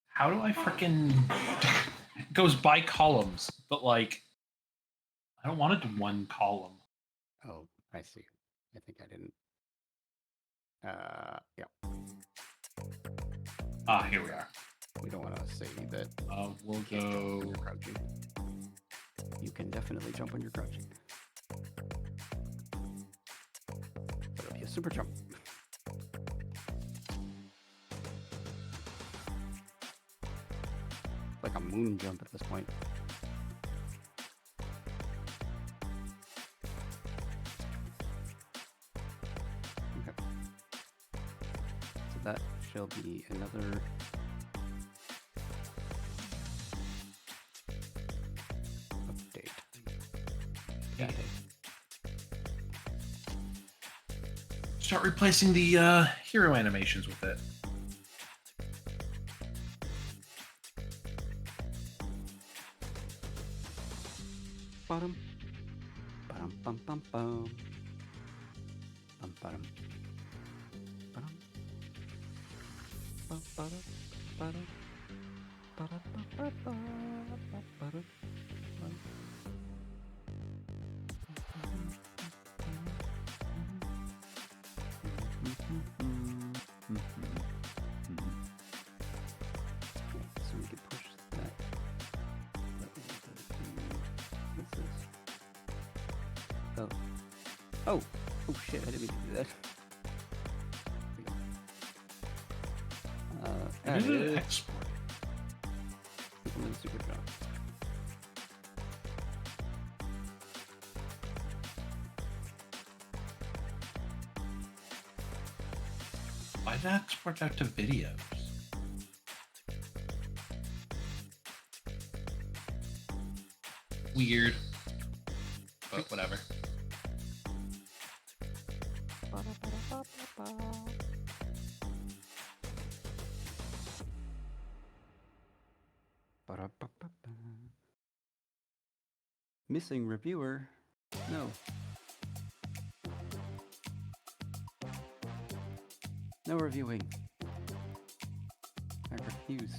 How do I frickin' it goes by columns, but like I don't want it to one column. oh, I see. I think I didn't. Yeah. Ah, here we are. We don't want to say that We'll you can't jump when go. you're crouching. You can definitely jump when you're crouching. But it'll be a super jump. Like a moon jump at this point. Okay. So that shall be another update. Yeah. Start replacing the hero animations with it. Bottom. Bum bum bum bum. Bum bottom. Bottom. Bum bottom. Bottom. Bottom. Bottom. Bottom. So we could push that. What's this? Oh. Oh. Oh shit! I didn't mean to do that. That Maybe is. export. Super job. Why did that export out to videos? Weird. But whatever. Missing reviewer? No. No reviewing. I refuse.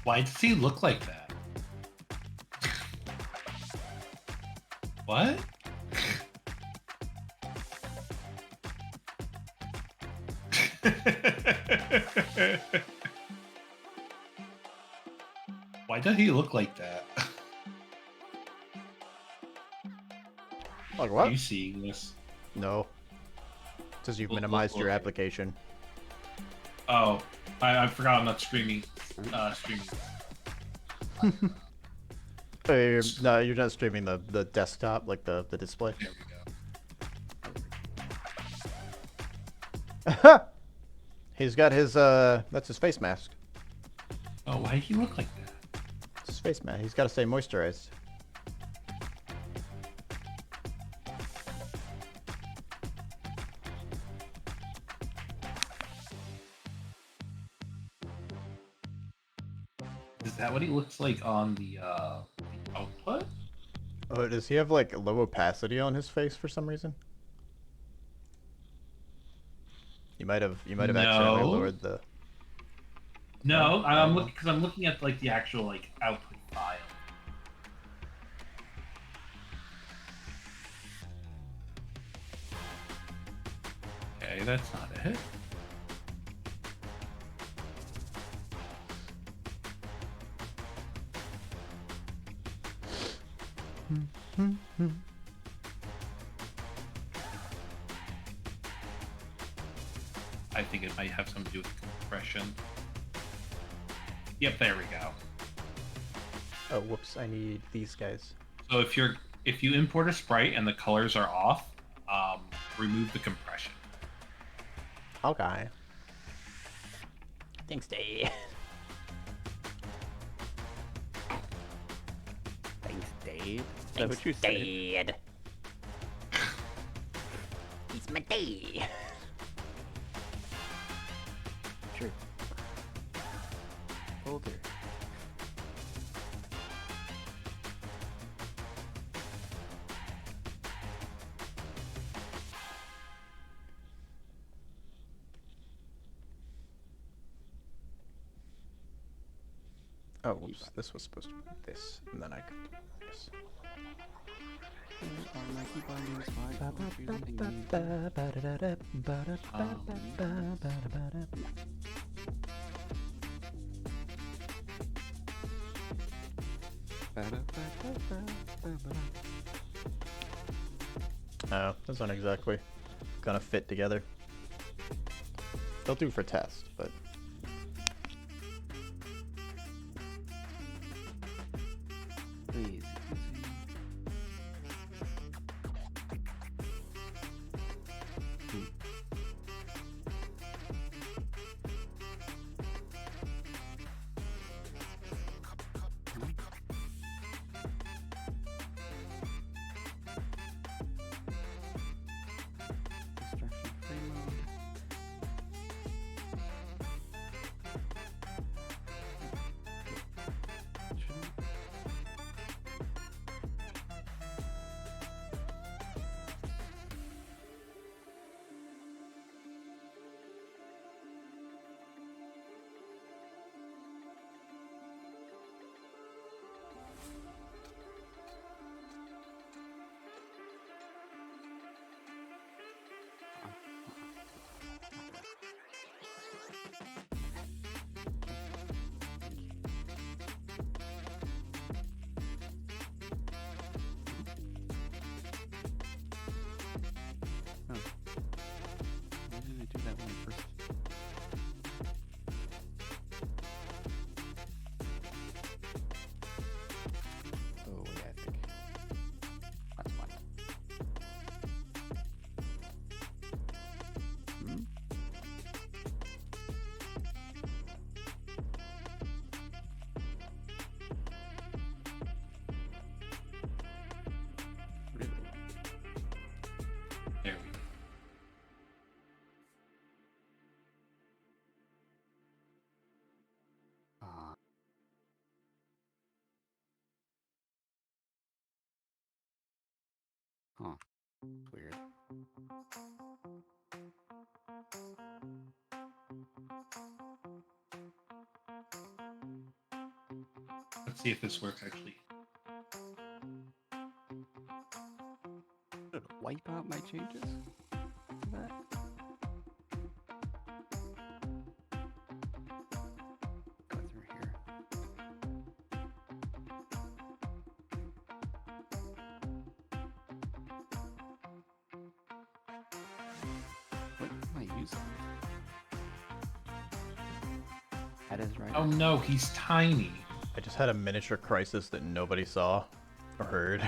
Why does he look like that? What? Why does he look like that? Like Are what? you seeing this? No. Says you've Look, minimized your look. application. Oh, I forgot I'm not streaming. Streaming. No, you're not streaming the desktop, like the display. There we go. He's got his that's his face mask. Oh, why did he look like that? It's his face mask. He's got to stay moisturized. Is that what he looks like on the output? Oh, does he have like low opacity on his face for some reason? You might have accidentally No. lowered the. No, Oh, I'm oh. looking because I'm looking at like the actual like output file. Okay, that's not it. I think it might have something to do with compression. Yep, there we go. Oh, whoops! I need these guys. So if you import a sprite and the colors are off, remove the compression. Okay. Thanks, Dave. Thanks, Dave. Is that what you said? Dad. He's my dad. Sure. Older. Oh, whoops! This was supposed to be this, and then I could do this. Oh, those aren't exactly gonna fit together. They'll do for test, but. Please. Construction frame mode. Shouldn't- Oh. Why didn't I do that one first? Oh, yeah, I think that's fine. Hmm? Really? There we go. Uh, huh. Weird. Let's see if this works actually. Did it wipe out my changes? For that? Go through here. What am I using? That is right. Oh no, he's tiny. I just had a miniature crisis that nobody saw or heard.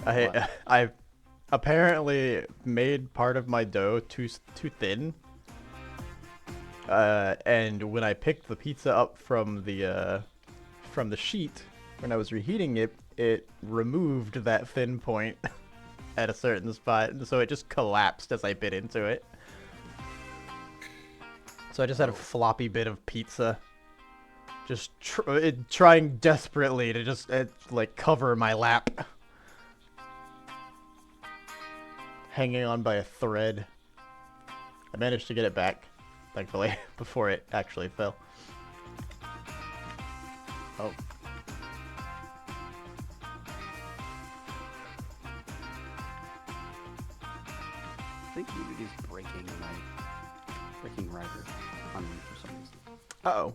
What? I apparently made part of my dough too thin. And when I picked the pizza up from the sheet, when I was reheating it, it removed that thin point at a certain spot, and so it just collapsed as I bit into it. So I just had a floppy bit of pizza, just trying desperately to just like cover my lap, hanging on by a thread. I managed to get it back, thankfully, before it actually fell. Oh. I think Unity's breaking Rider on me for some reason. Uh-oh.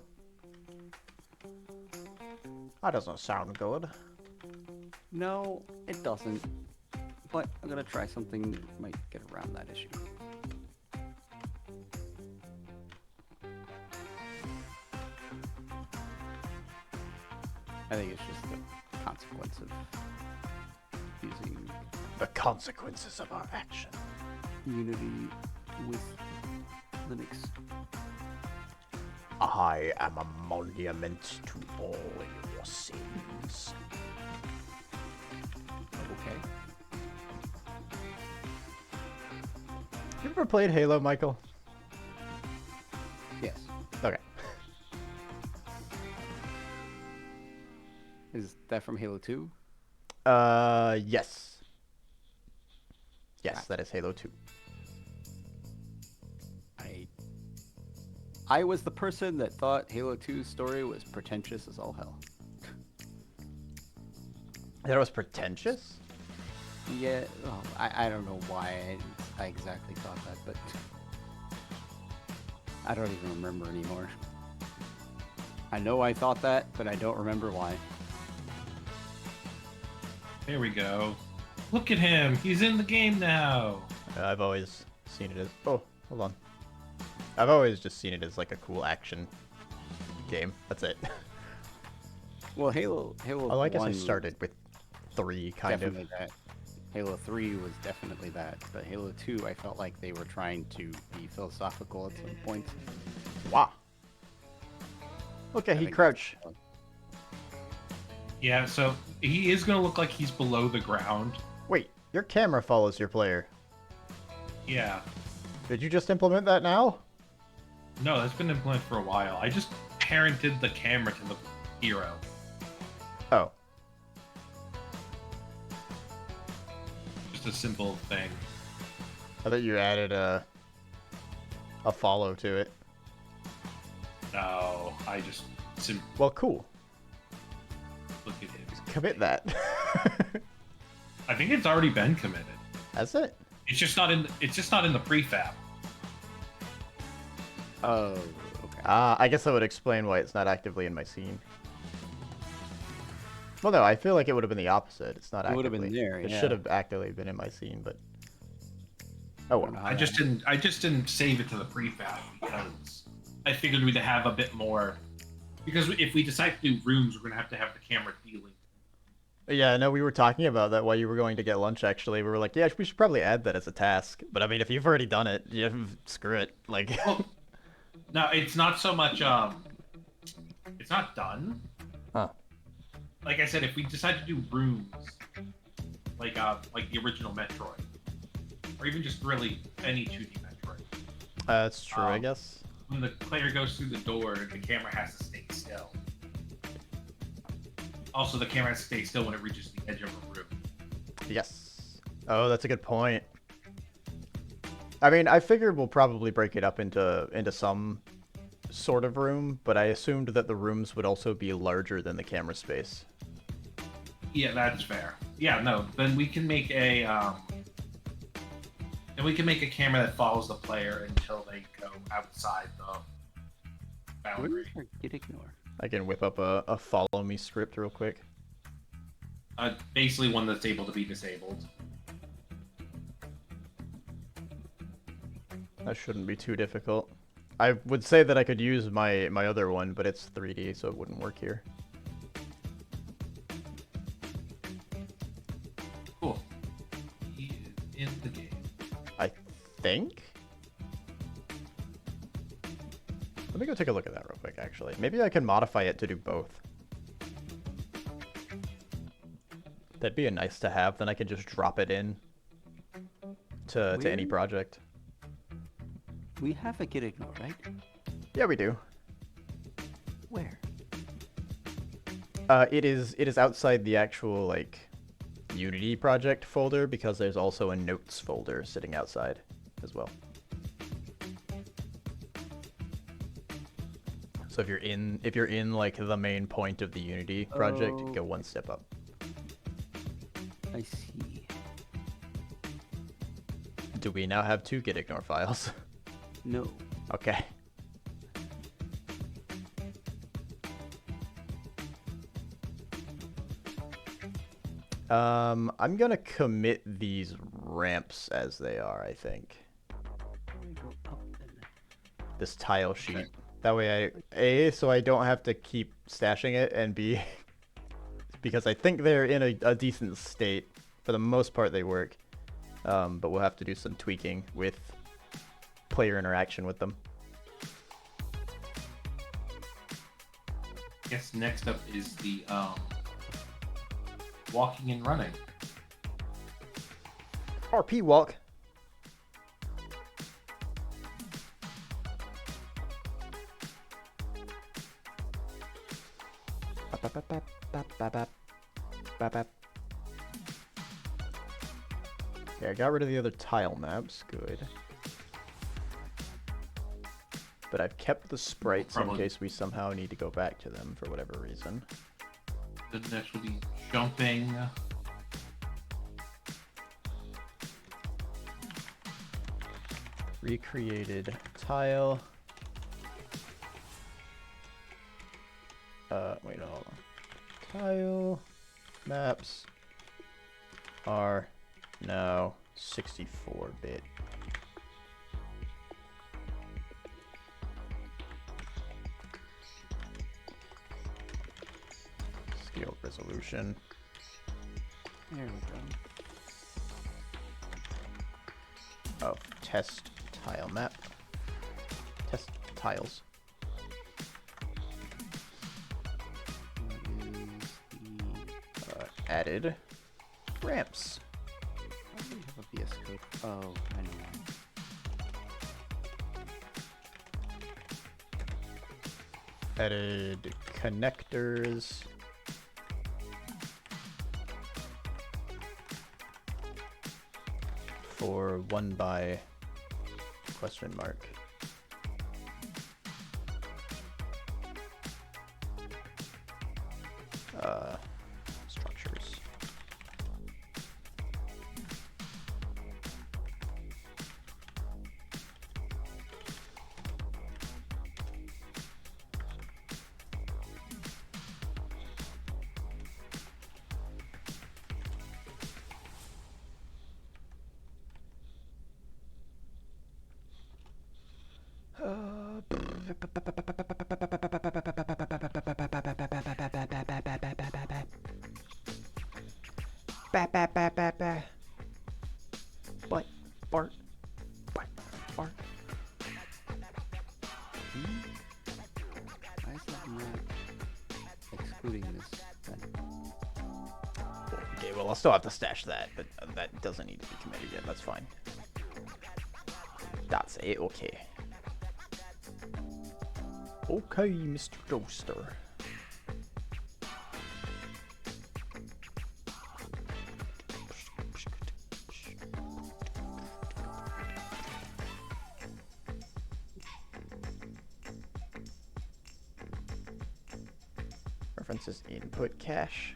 That doesn't sound good. No, it doesn't. But I'm gonna try something that might get around that issue. I think it's just the consequence of using The consequences of our action. Unity with Linux. I am a monument to all your sins. Okay. You ever played Halo, Michael? Yes. Okay. Is that from Halo 2? Yes. Yes, that is Halo 2. I was the person that thought Halo 2's story was pretentious as all hell. That was pretentious? Yeah, well, I don't know why I exactly thought that, but I don't even remember anymore. I know I thought that, but I don't remember why. There we go. Look at him. He's in the game now. I've always seen it as... Oh, hold on. I've always just seen it as like a cool action game. That's it. Well, Halo Oh, I guess 1 I started with 3, kind of. definitely that. Halo 3 was definitely that, but Halo 2, I felt like they were trying to be philosophical at some points. Wow. Okay, I he think crouch. that's- Yeah, so he is going to look like he's below the ground. Wait, your camera follows your player. Yeah. Did you just implement that now? No, that's been implemented for a while. I just parented the camera to the hero. Oh. Just a simple thing. I thought you added a follow to it. No, I just Well, cool. look at him. Commit that. I think it's already been committed. Has it? It's just not in. It's just not in the prefab. Oh, okay. I guess that would explain why it's not actively in my scene. Well, no, I feel like it would have been the opposite. It's not It actively. would have been there, It yeah. should have actively been in my scene, but oh I don't well. know how I just that- didn't. I just didn't save it to the prefab because I figured we'd have a bit more. Because if we decide to do rooms, we're gonna have the camera dealing. Yeah, no, we were talking about that while you were going to get lunch. Actually, we were like, yeah, we should probably add that as a task. But I mean, if you've already done it, screw it. Like, Well, no, it's not so much. It's not done. huh? Like I said, if we decide to do rooms, like the original Metroid, or even just really any 2D Metroid, That's true, I guess. when the player goes through the door, the camera has to stay still. Also, the camera has to stay still when it reaches the edge of a room. Yes. Oh, that's a good point. I mean, I figured we'll probably break it up into some sort of room, but I assumed that the rooms would also be larger than the camera space. Yeah, that's fair. Yeah, no, then we can make a camera that follows the player until they go outside the What boundary. is our git ignore? I can whip up a follow me script real quick. Basically, one that's able to be disabled. That shouldn't be too difficult. I would say that I could use my other one, but it's 3D, so it wouldn't work here. Cool. He is in the game. I think? Let me go take a look at that real quick, actually. Maybe I can modify it to do both. That'd be a nice to have, then I can just drop it in to any Weird. project. We have a git ignore, right? Yeah, we do. Where? It is outside the actual, like, Unity project folder, because there's also a notes folder sitting outside as well. So if you're in like the main point of the Unity project, Oh. go one step up. I see. Do we now have 2 git ignore files? No. Okay. I'm gonna commit these ramps as they are, I think. We go up then. This tile sheet. Okay. That way so I don't have to keep stashing it, and B, because I think they're in a decent state. For the most part, they work. But we'll have to do some tweaking with player interaction with them. I guess next up is the walking and running. RP walk. Yeah, I got rid of the other tile maps. Good. But I've kept the sprites in Probably- case we somehow need to go back to them for whatever reason. The next will be jumping. Recreated tile. Wait, no, hold on. Tile maps are now 64-bit. Scale resolution. There we go. Of test tile map. Test tiles. What is the... Added ramps. How do we have a VS Code? Oh, I know why. Added connectors. For 1 by question mark. Structures. But Bart, Bart. Why is that not excluding this then? Okay, well I'll still have to stash that, but that doesn't need to be committed yet. That's fine. That's it. Okay. Okay, Mr. Toaster. References input cache.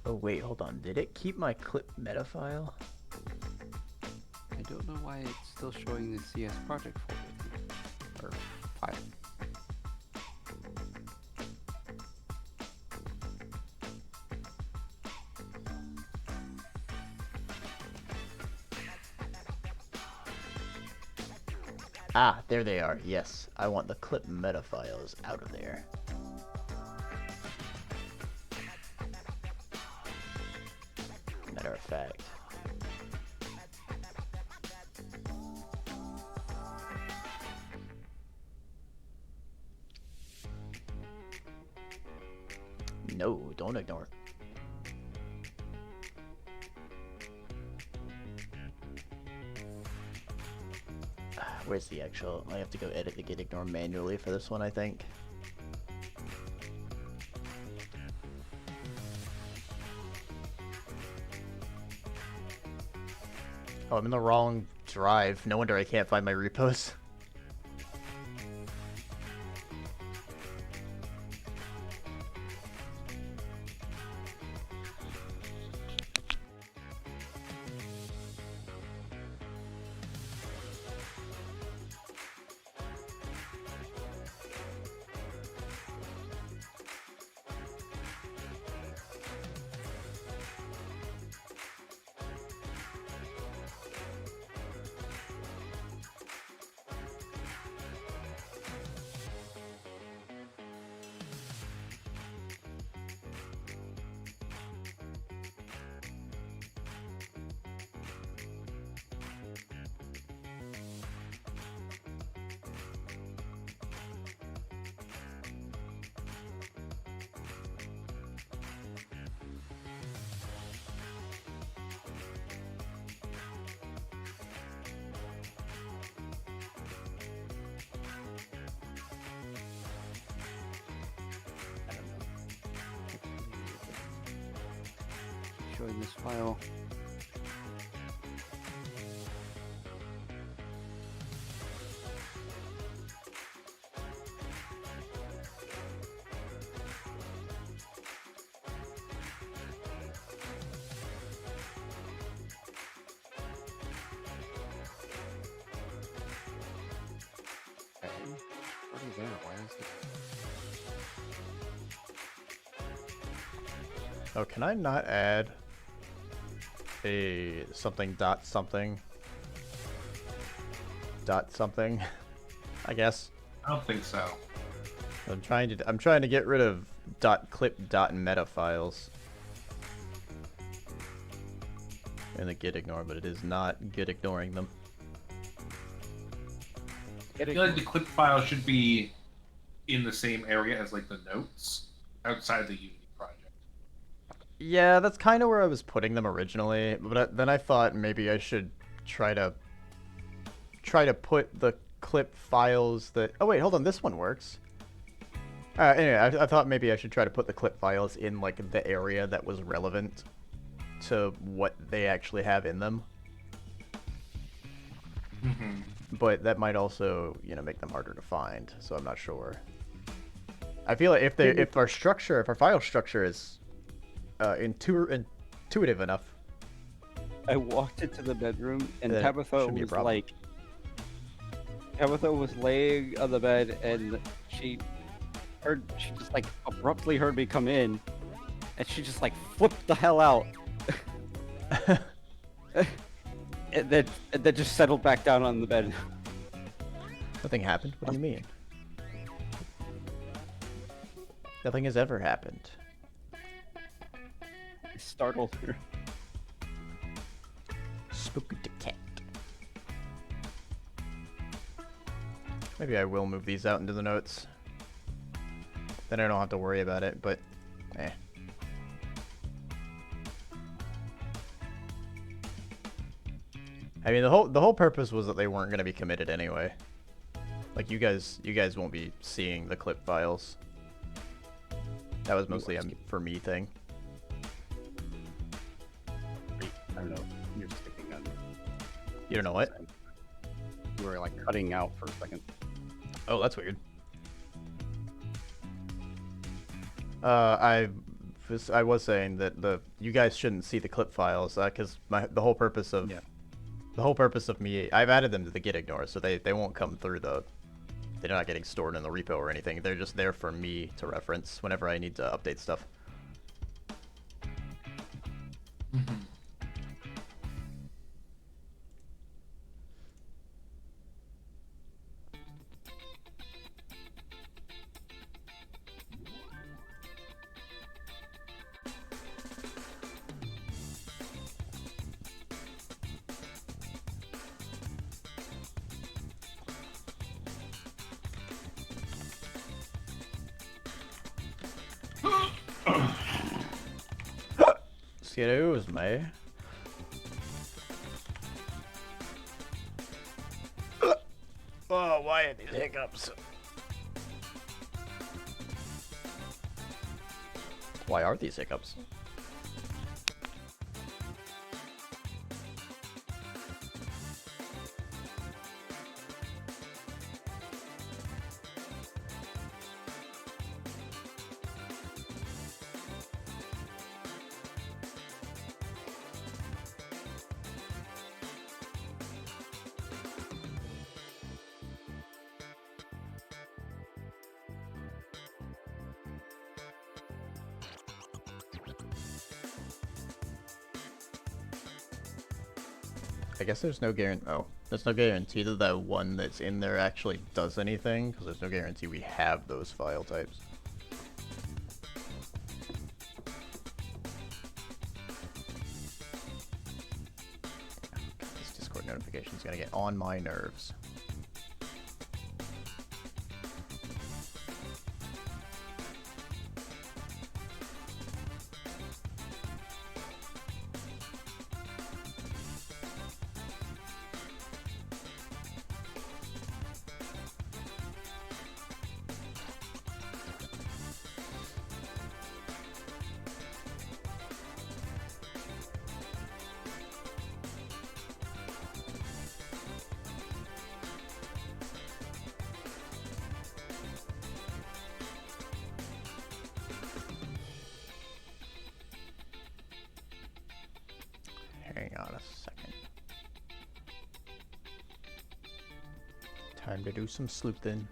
Oh wait, hold on. Did it keep my clip meta file? I don't know why it's still showing the CS project folder or file. Ah, there they are. Yes, I want the clip meta files out of there. Matter of fact. No, don't ignore. Where's the actual? I have to go edit the get ignore manually for this one, I think. Oh, I'm in the wrong drive. No wonder I can't find my repos. Showing this file. What is there? Why is it? Oh, can I not add a something dot something dot something? I guess. I don't think so. I'm trying to get rid of dot clip dot meta files in the git ignore, but it is not git ignoring them. I feel like the clip file should be in the same area as like the notes outside the Unity project. Yeah, that's kind of where I was putting them originally, but then I thought maybe I should try to put the clip files that. Oh wait, hold on, this one works. Anyway, I thought maybe I should try to put the clip files in like the area that was relevant to what they actually have in them. But that might also, you know, make them harder to find. So I'm not sure. I feel like if our file structure is intuitive enough. I walked into the bedroom and That Tabitha shouldn't be a was problem. like, Tabitha was laying on the bed and she just like abruptly heard me come in, and she just like flipped the hell out, and then just settled back down on the bed. Nothing happened? What do you mean? Nothing has ever happened. I startled her. Spooky the cat. Maybe I will move these out into the notes. Then I don't have to worry about it, but eh. I mean, the whole purpose was that they weren't gonna be committed anyway. Like you guys won't be seeing the clip files. That was mostly a for me thing. I don't know. You're sticking on. You don't know what? You were like cutting out for a second. Oh, that's weird. I was saying that you guys shouldn't see the clip files because the whole purpose of me, I've added them to the git ignore, so they won't come through they're not getting stored in the repo or anything. They're just there for me to reference whenever I need to update stuff. Excuse me. Oh, why are these hiccups? Why are these hiccups? I guess there's no guarantee. Oh, there's no guarantee that that one that's in there actually does anything, because there's no guarantee we have those file types. This Discord notification is gonna get on my nerves. Hang on a second. Time to do some sleuthing.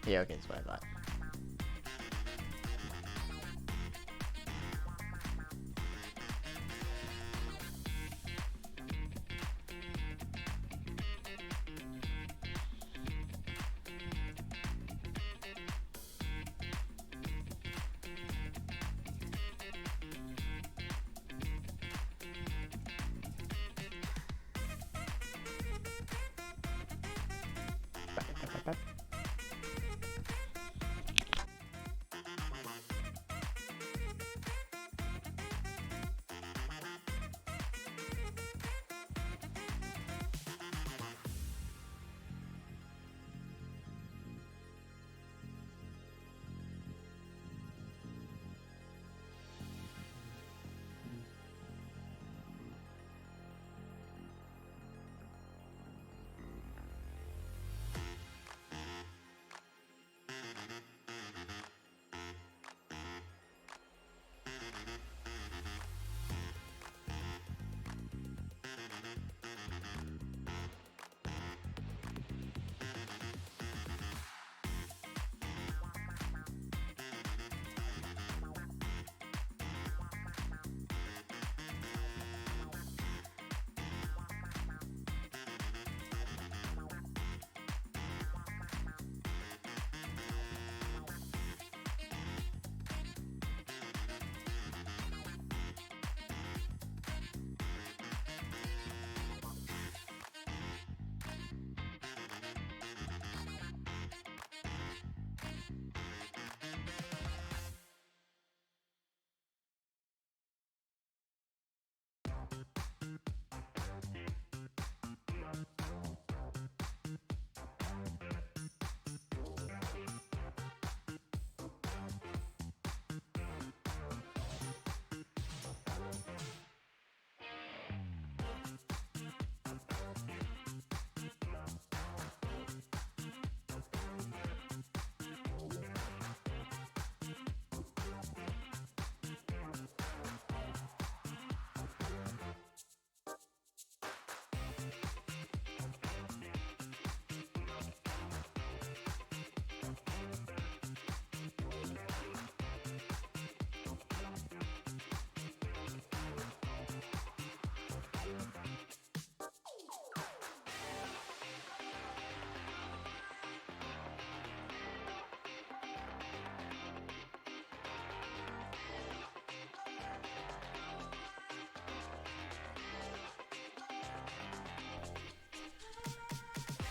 Yeah, okay, that's what I thought.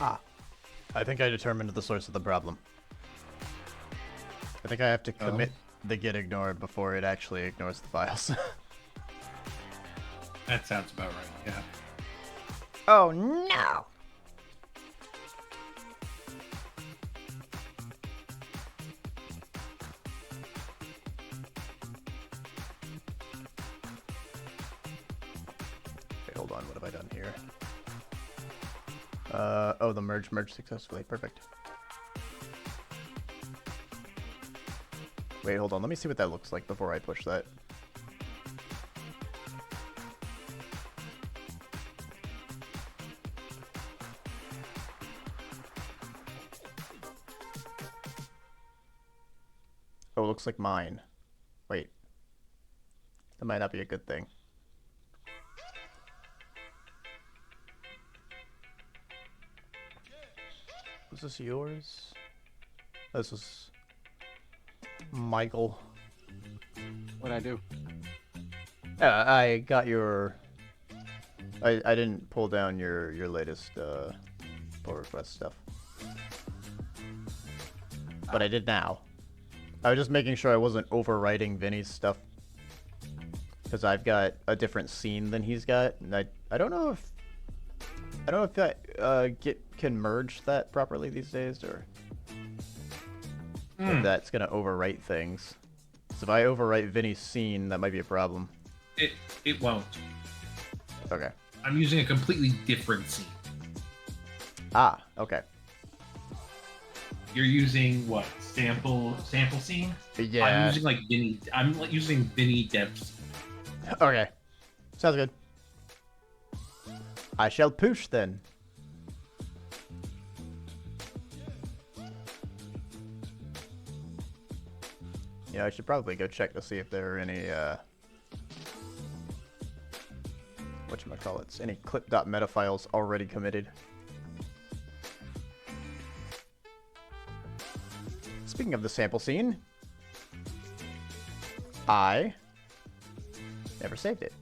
Ah, I think I determined the source of the problem. I think I have to commit the git ignore before it actually ignores the files. That sounds about right. Yeah. Oh no! Wait, hold on, what have I done here? Oh, the merged successfully. Perfect. Wait, hold on. Let me see what that looks like before I push that. Oh, it looks like mine. Wait. That might not be a good thing. Was this yours? This was Michael. What'd I do? I got your. I didn't pull down your latest pull request stuff, but I did now. I was just making sure I wasn't overwriting Vinny's stuff because I've got a different scene than he's got, and I don't know if that Git can merge that properly these days, or if that's gonna overwrite things. So if I overwrite Vinny's scene, that might be a problem. It won't. Okay. I'm using a completely different scene. Ah, okay. You're using what? Sample scene? Yeah. I'm using like Vinny. I'm using Vinny Debs. Okay. Sounds good. I shall push then. Yeah, I should probably go check to see if there are any whatchamacallits, any clip.meta files already committed. Speaking of the sample scene, I never saved it.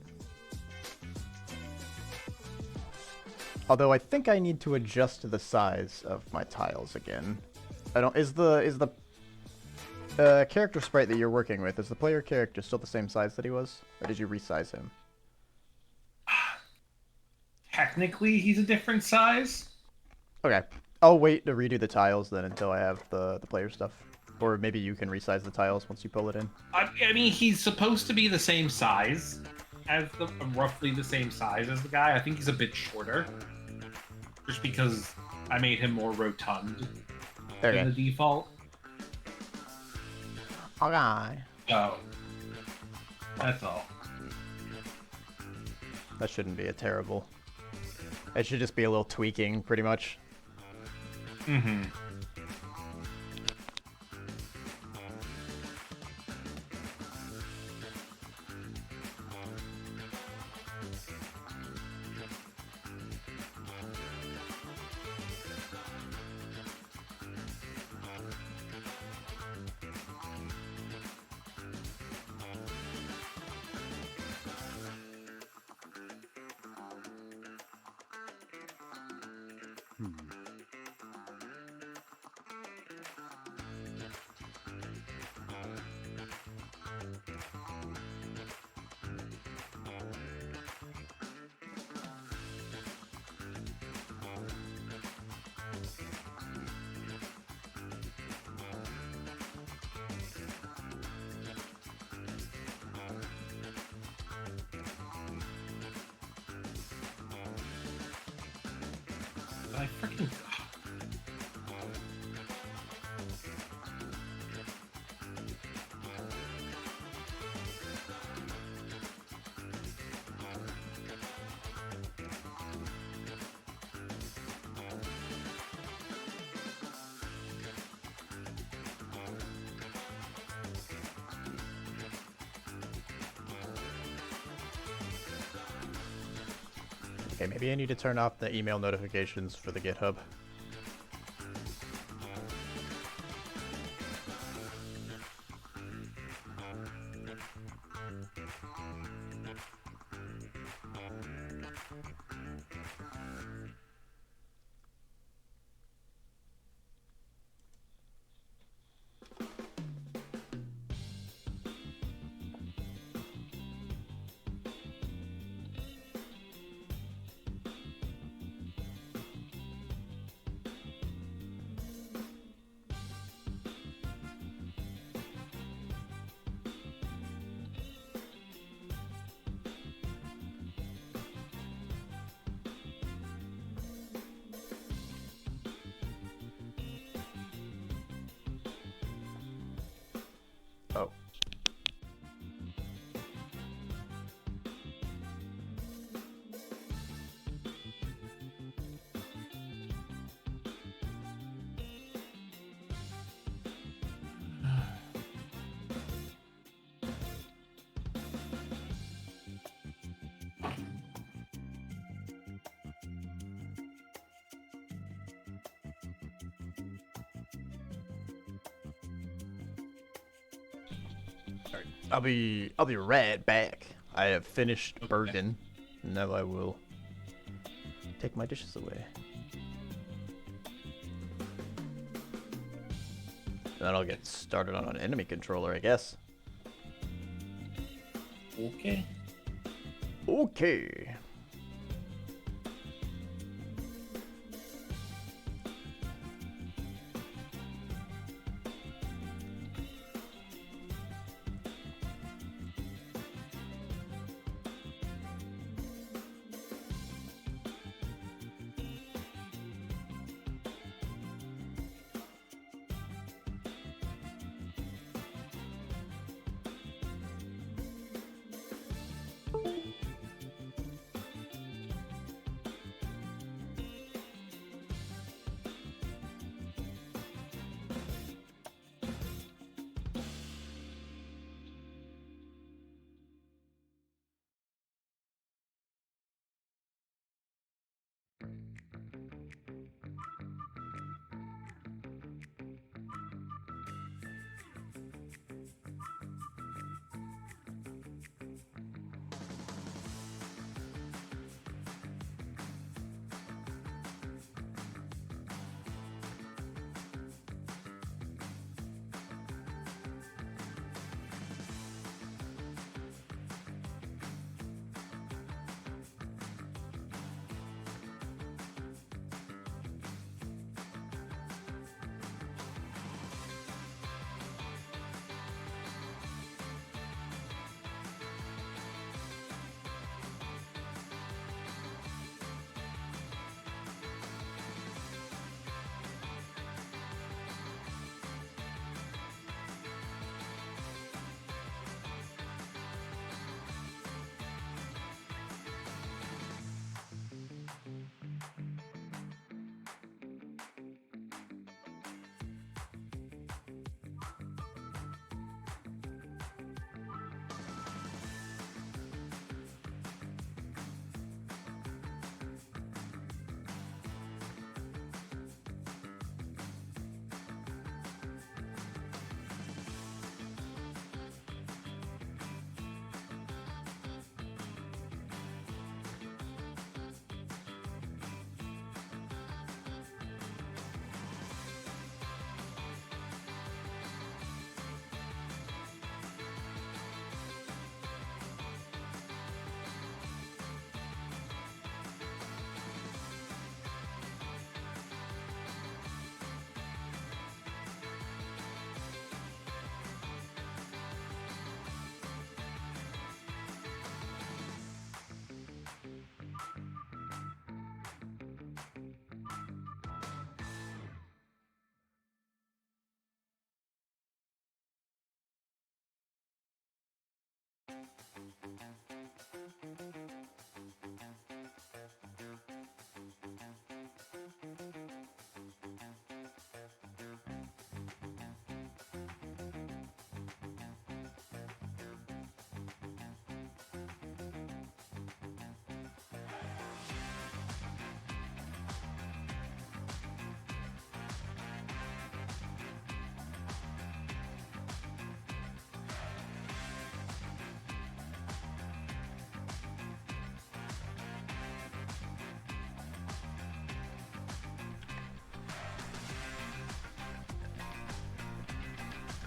Although I think I need to adjust the size of my tiles again. I don't. Is the character sprite that you're working with, is the player character still the same size that he was, or did you resize him? Technically, he's a different size. Okay. I'll wait to redo the tiles then until I have the player stuff. Or maybe you can resize the tiles once you pull it in. I mean, he's supposed to be the same size as roughly the same size as the guy. I think he's a bit shorter, just because I made him more rotund than the default. Okay. So, That's all. That shouldn't be a terrible. It should just be a little tweaking, pretty much. Mm-hmm. I freaking. Okay, maybe I need to turn off the email notifications for the GitHub. Oh. Alright, I'll be right back. I have finished Okay. Bergen. Now I will take my dishes away. Then I'll get started on an enemy controller, I guess. Okay. Okay.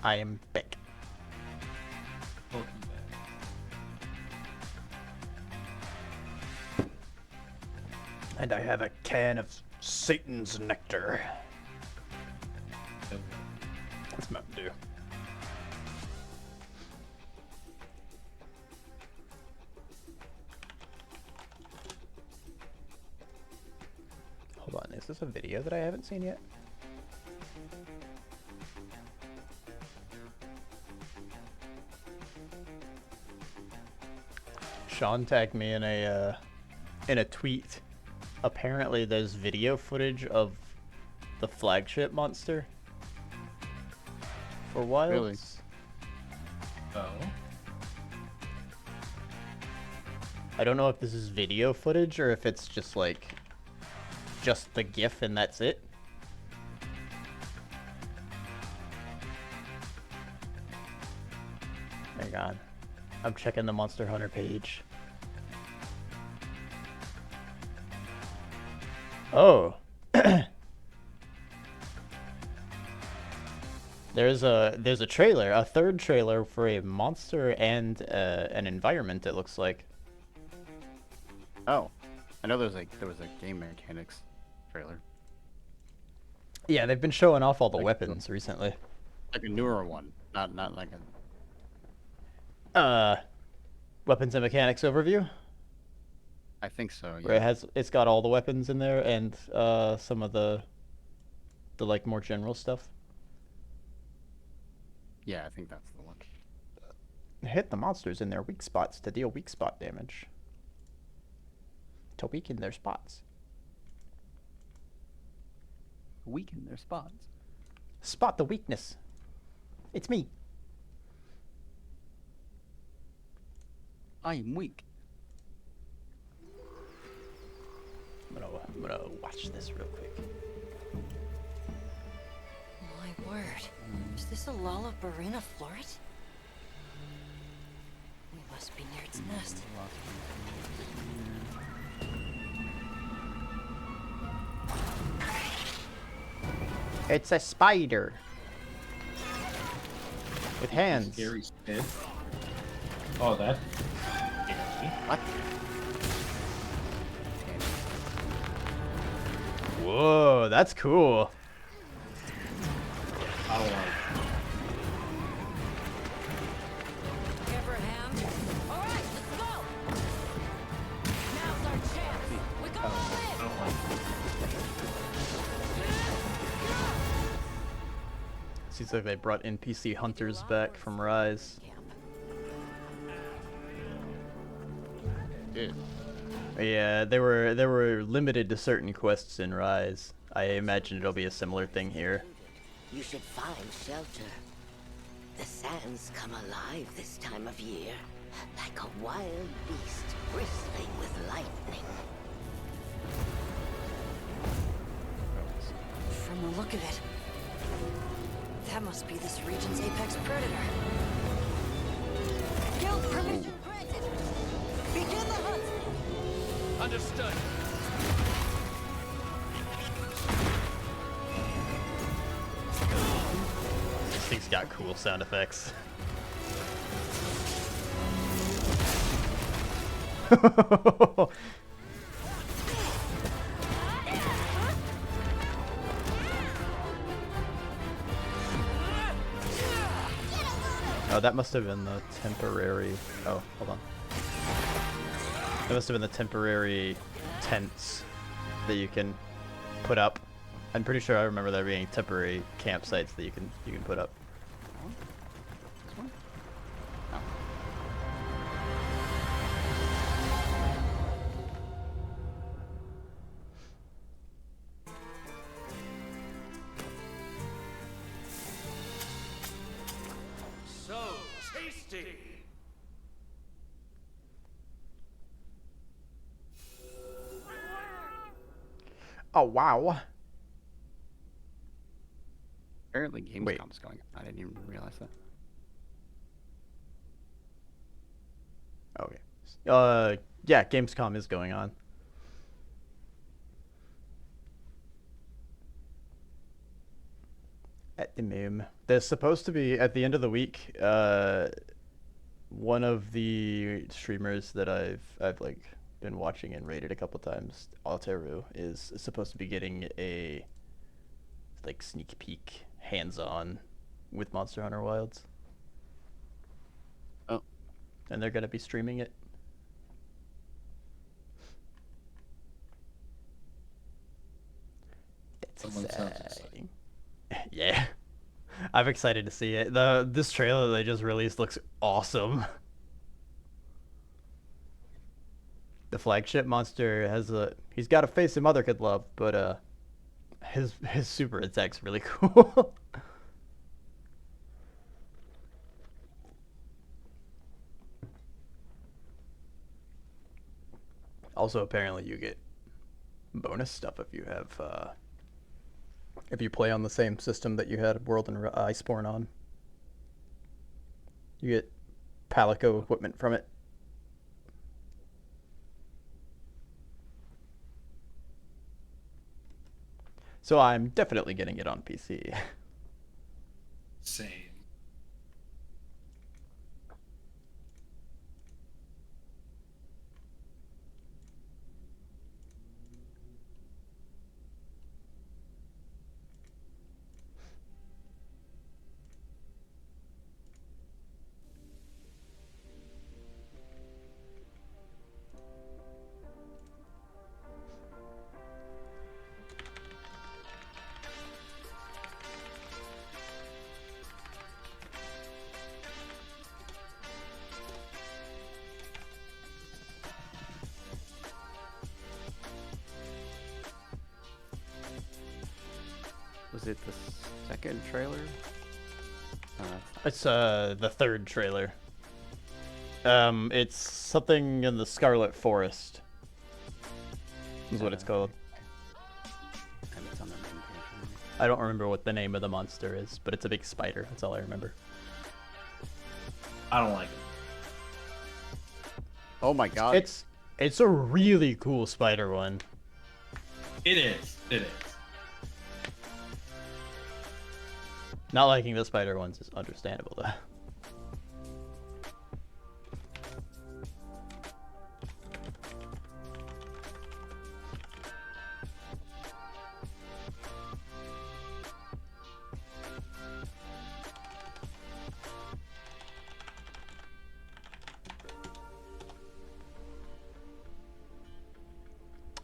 I am back. Welcome back. And I have a can of Satan's nectar. That's Mountain Dew. Hold on, is this a video that I haven't seen yet? Sean tagged me in a tweet. Apparently there's video footage of the flagship monster for Wilds. Really? Oh. I don't know if this is video footage or if it's just like just the GIF and that's it. Hang on. I'm checking the Monster Hunter page. Oh. There's a trailer, a third trailer for a monster and an environment, it looks like. Oh, I know there was a game mechanics trailer, Yeah, they've been showing off all the Like- weapons recently. like a newer one, not like a. Weapons and mechanics overview, I think so. where Yeah. it's got all the weapons in there and some of the like more general stuff. Yeah, I think that's the one. Hit the monsters in their weak spots to deal weak spot damage. To weaken their spots. Weaken their spots. Spot the weakness. It's me. I am weak. I'm gonna watch this real quick. My word. Is this a Lollabarina floret? We must be near its nest. It's a spider. With hands. Scary spin. Oh, that. What? Whoa, that's cool. I don't want Give her a hand. All right, let's go. Now's our chance. We go all I in. don't like Seems like they brought NPC hunters back from Rise. Camp. Dude. Yeah, they were limited to certain quests in Rise. I imagine it'll be a similar thing here. You should find shelter. The sands come alive this time of year, like a wild beast bristling with lightning. From the look of it, that must be this region's apex predator. Guild permission granted. Begin the hunt. Understood. This thing's got cool sound effects. Oh, that must have been the temporary. Oh, hold on. That must have been the temporary tents that you can put up. I'm pretty sure I remember there being temporary campsites that you can put up. This one? Oh. So tasty. Oh wow! Apparently Wait. Gamescom's going on. I didn't even realize that. Okay. Yeah, Gamescom is going on. At the meme. There's supposed to be at the end of the week. One of the streamers that I've like been watching and rated a couple times, Alteru, is supposed to be getting a like sneak peek, hands-on, with Monster Hunter Wilds. Oh. And they're gonna be streaming it. That's Someone sounds exciting. Yeah. I'm excited to see it. This trailer they just released looks awesome. The flagship monster he's got a face a mother could love, but his super attack's really cool. Also, apparently you get bonus stuff if you have if you play on the same system that you had World and Iceborne on. You get Palico equipment from it. So I'm definitely getting it on PC. Same. Was it the second trailer? It's the third trailer. It's something in the Scarlet Forest. Is what it's called. And it's on the main page. I don't remember what the name of the monster is, but it's a big spider. That's all I remember. I don't like it. Oh my god. It's a really cool spider one. It is. It is. Not liking the spider ones is understandable though.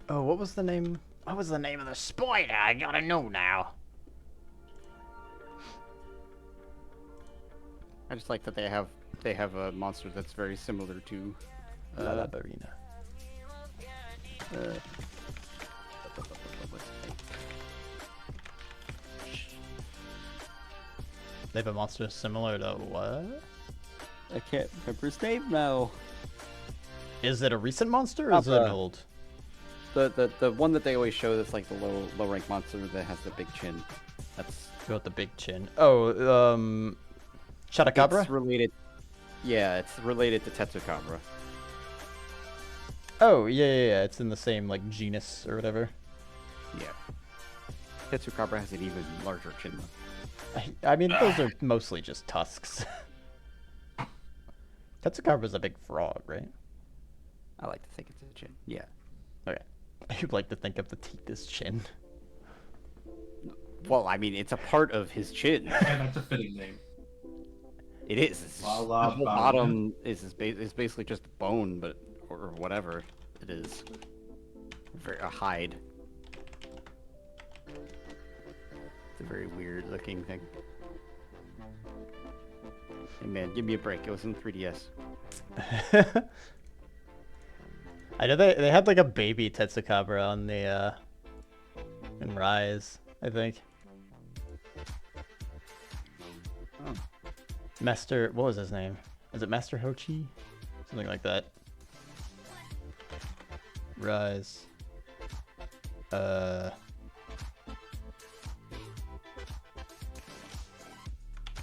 Oh, what was the name? What was the name of the spider? I gotta know now. I just like that they have a monster that's very similar to La Barina. what's his name? They have a monster similar to what? I can't remember his name now. Is it a recent monster or is it an old? The one that they always show that's like the low rank monster that has the big chin. That's Got the big chin. Oh, Chotacabra? It's related. Yeah, it's related to Tetsukabra. Oh, yeah. It's in the same, like, genus or whatever. Yeah. Tetsukabra has an even larger chin. I mean, those are mostly just tusks. Tetsukabra's a big frog, right? I like to think it's a chin. Yeah. Okay. You'd like to think of the teeth as chin. Well, I mean, it's a part of his chin. Yeah, that's a fitting name. It is. It's La the La whole Barina. bottom is basically just bone, but or whatever it is. A hide. It's a very weird looking thing. Hey man, give me a break. It was in 3DS. I know they had like a baby Tetsukabra on the in Rise, I think. Oh. Master, what was his name? Is it Master Hochi? Something like that. Rise.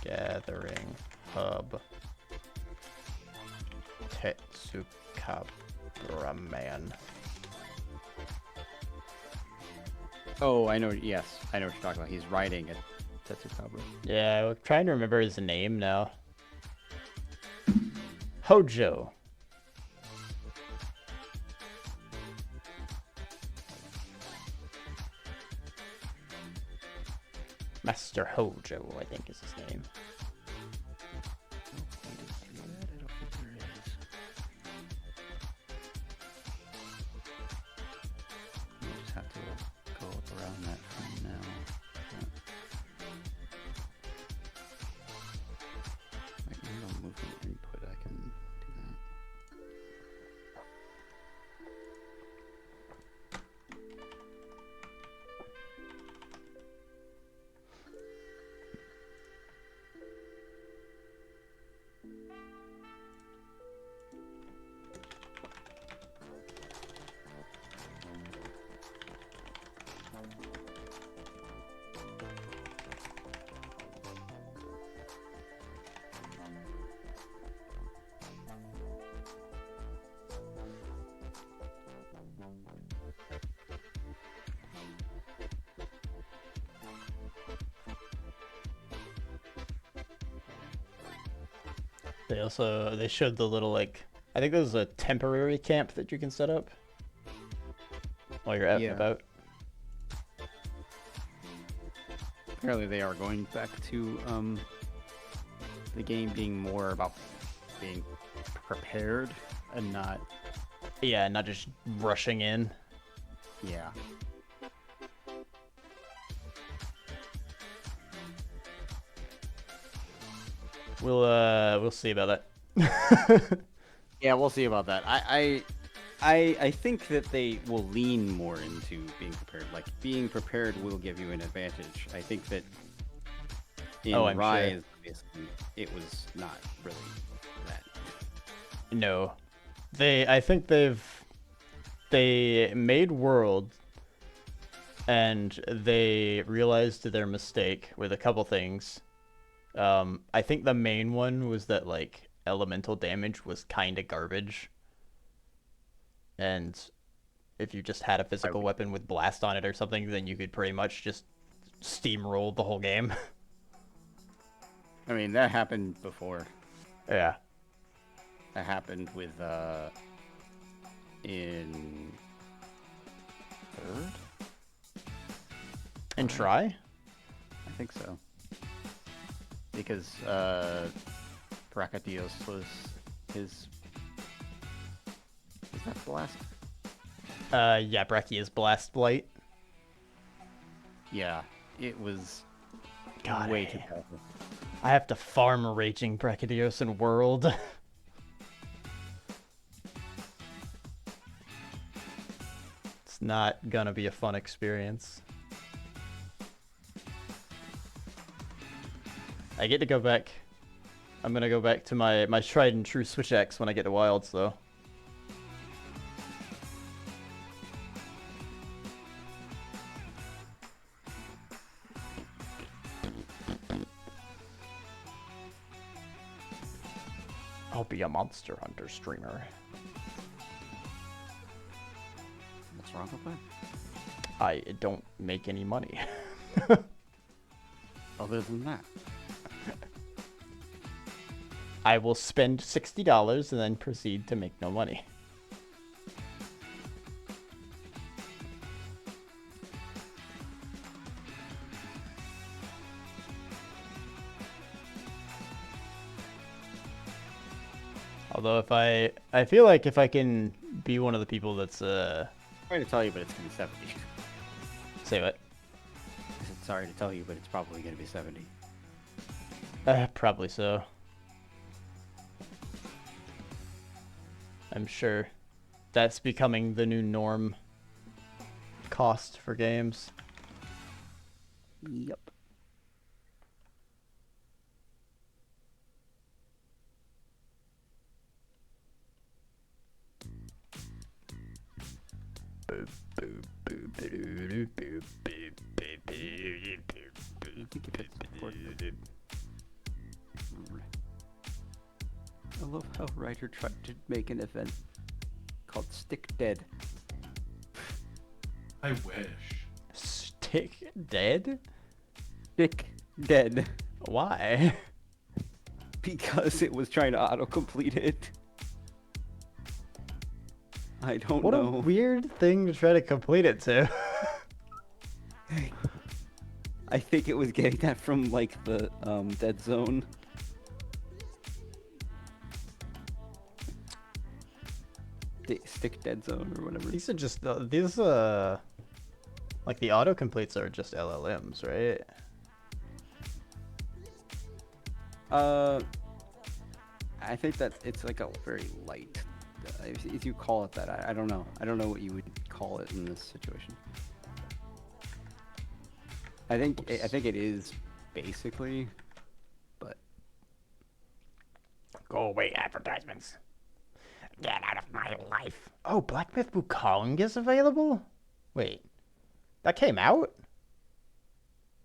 Gathering Hub. Tetsukabra Man. Oh, I know. Yes, I know what you're talking about. He's riding it. Tetsukaba. Yeah, I'm trying to remember his name now. Hojo. Master Hojo, I think is his name. You just have to go up around that from now. Wait, maybe I'll move the input. I can do that. They showed the little, like, I think there's a temporary camp that you can set up while you're out Yeah. and about. Apparently they are going back to the game being more about being prepared and not, Yeah, not just rushing in. yeah. We'll see about that. Yeah, we'll see about that. I think that they will lean more into being prepared. Like, being prepared will give you an advantage. I think that in Oh, I'm sure. Rise, obviously, it was not really that. No, I think they made World, and they realized their mistake with a couple things. I think the main one was that, like, elemental damage was kind of garbage, and if you just had a physical weapon with blast on it or something, then you could pretty much just steamroll the whole game. I mean, that happened before. Yeah. That happened with in third. And try? I think so. Because Bracadios was his. Is that the last? Yeah, Brachio's Blast Blight. Yeah, it was God, way too powerful. I have to farm Raging Brachadios in World. It's not gonna be a fun experience. I get to go back. I'm gonna go back to my tried and true Switch X when I get to Wilds, though. I'll be a Monster Hunter streamer. What's wrong with that? I don't make any money. Other than that. I will spend $60 and then proceed to make no money. Although if I feel like if I can be one of the people that's Sorry to tell you, but it's gonna be 70. say what? I said sorry to tell you, but it's probably gonna be 70. Probably so. I'm sure that's becoming the new norm cost for games. Yep. I love how Ryder tried to make an event called Stick Dead. I wish. Stick dead? Stick Dead. Why? Because it was trying to autocomplete it. I don't What know. a weird thing to try to complete it to. I think it was getting that from like the dead zone. Stick dead zone or whatever. These are just these like the autocompletes are just LLMs, right? I think that it's like a very light. If you call it that, I don't know. I don't know what you would call it in this situation. I think it is basically, but Go away, advertisements. Get out of my life. Oh, Black Myth Wukong is available? Wait. That came out?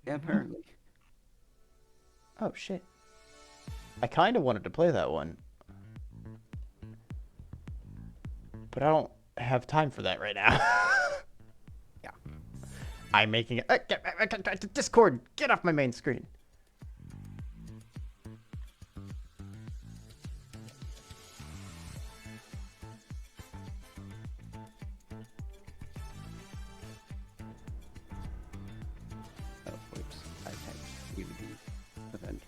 yeah, apparently. Oh shit. I kind of wanted to play that one. But I don't have time for that right now. Yeah. I'm making it. Discord, get off my main screen. Oh, whoops. I had you the event, but then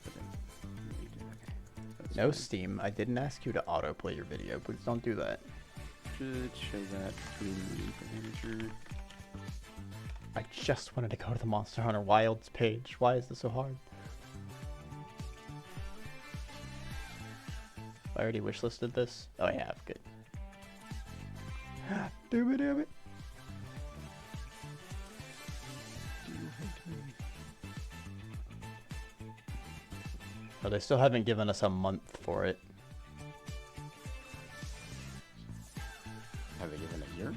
you did. Okay. That's No fine. Steam, I didn't ask you to autoplay your video. Please don't do that. Should show that in the manager. I just wanted to go to the Monster Hunter Wilds page. Why is this so hard? I already wishlisted this. Oh, I have. Good. Damn it. Oh, they still haven't given us a month for it. Have they given a year?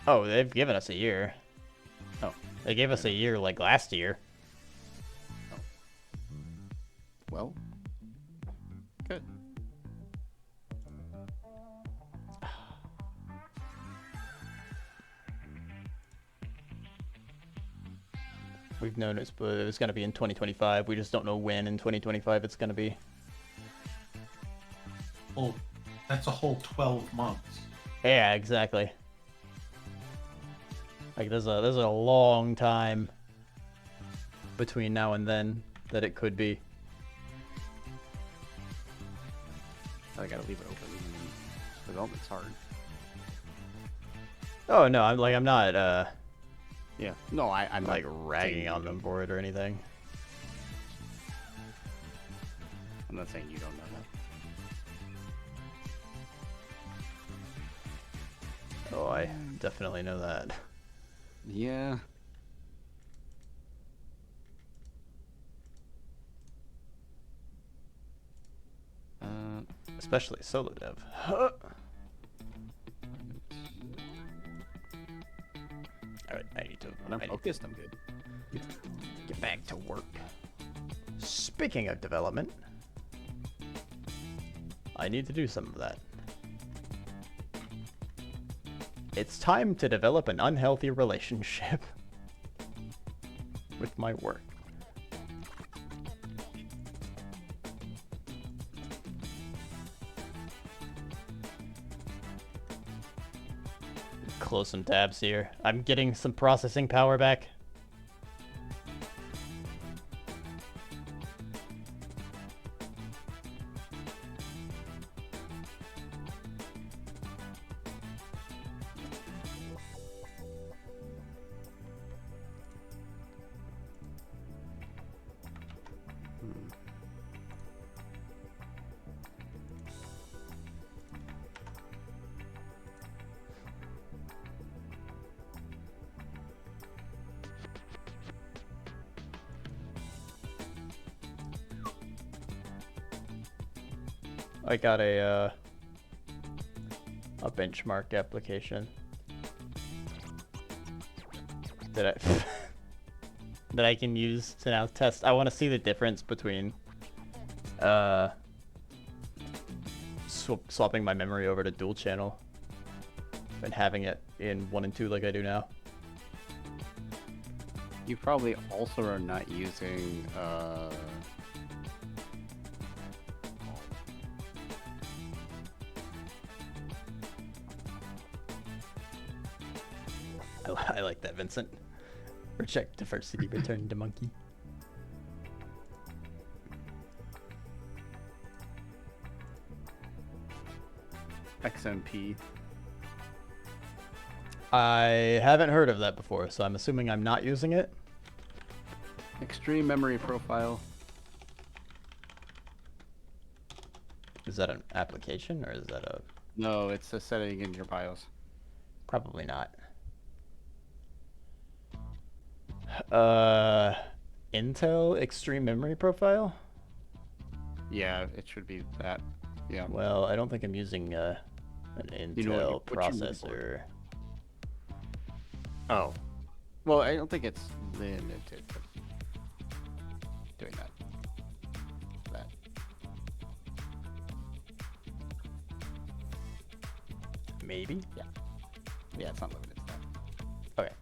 Oh, they've given us a year. Oh, they gave us a year like last year. Well, good. We've known it was going to be in 2025. We just don't know when in 2025 it's going to be. Well, that's a whole 12 months. Yeah, exactly. Like there's a long time between now and then that it could be. I gotta leave it open. Development's hard. Oh no, I'm not Yeah. No, I'm like not ragging saying on you them don't- for it or anything. I'm not saying you don't know that. Oh, I definitely know that. Yeah. Especially solo dev. Alright, I need to When I'm focused, I'm good. get back to work. Speaking of development, I need to do some of that. It's time to develop an unhealthy relationship with my work. Close some tabs here. I'm getting some processing power back. I got a benchmark application that I that I can use to now test. I want to see the difference between swapping my memory over to dual channel and having it in 1 and 2 like I do now. You probably also are not using I like that, Vincent. Reject diversity, return to monkey. XMP. I haven't heard of that before, so I'm assuming I'm not using it. Extreme memory profile. Is that an application or is that a... No, it's a setting in your BIOS. Probably not. Intel Extreme Memory Profile? Yeah, it should be that. Yeah. Well, I don't think I'm using an Intel You know what your processor. Oh. Well, I don't think it's limited to doing that. That. Maybe? Yeah. Yeah, it's not limited to that. Okay.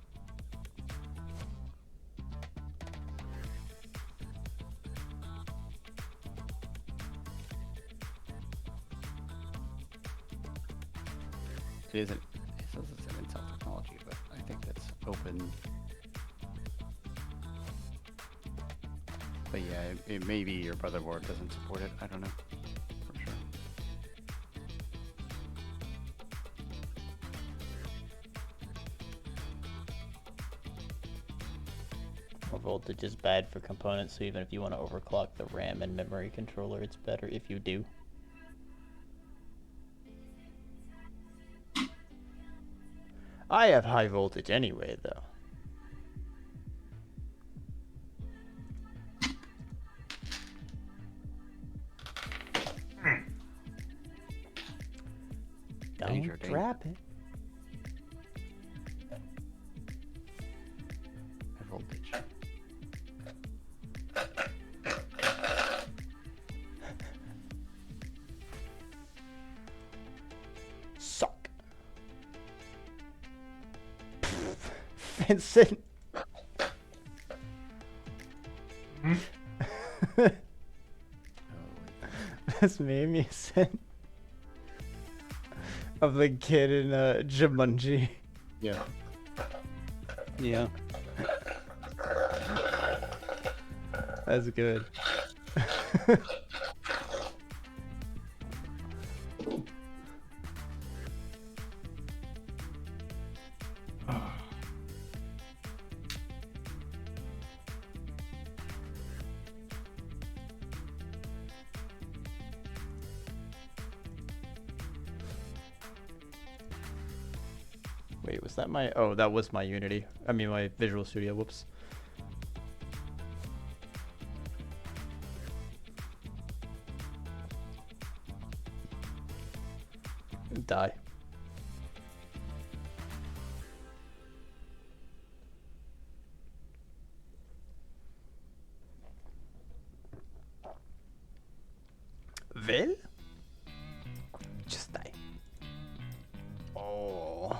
It isn't. It says it's an Intel technology, but I think that's open. But yeah, it maybe your motherboard doesn't support it. I don't know for sure. Low voltage is bad for components, so even if you want to overclock the RAM and memory controller, it's better if you do. I have high voltage anyway, though. Danger, Don't danger. drop it. High voltage. Suck. Vincent. This made me sent of the kid in Jumanji. Yeah. Yeah. That's good. Wait, was that my... Oh, that was my Unity. I mean, my Visual Studio. Whoops. Die. Well? Just die. Oh.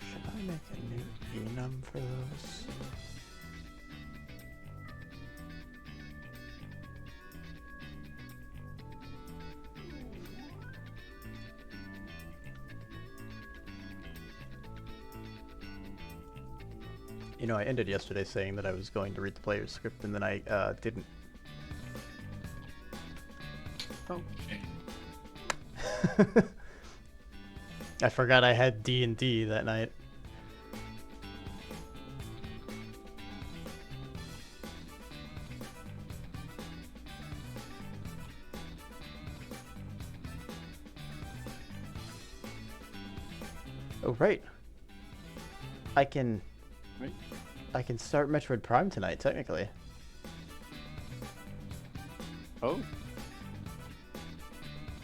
Should I make a new enum for those? You know, I ended yesterday saying that I was going to read the player's script, and then I didn't. Oh. I forgot I had D&D that night. Oh, right. I can... Right. I can start Metroid Prime tonight, technically. Oh.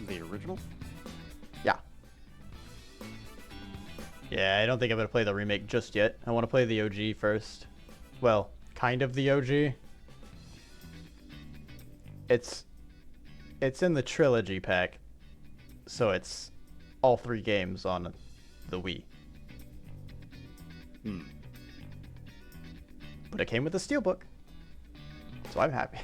The original? Yeah. Yeah, I don't think I'm gonna play the remake just yet. I want to play the OG first. Well, kind of the OG. It's in the trilogy pack, so it's all 3 games on the Wii. Hmm. But it came with a steelbook, so I'm happy.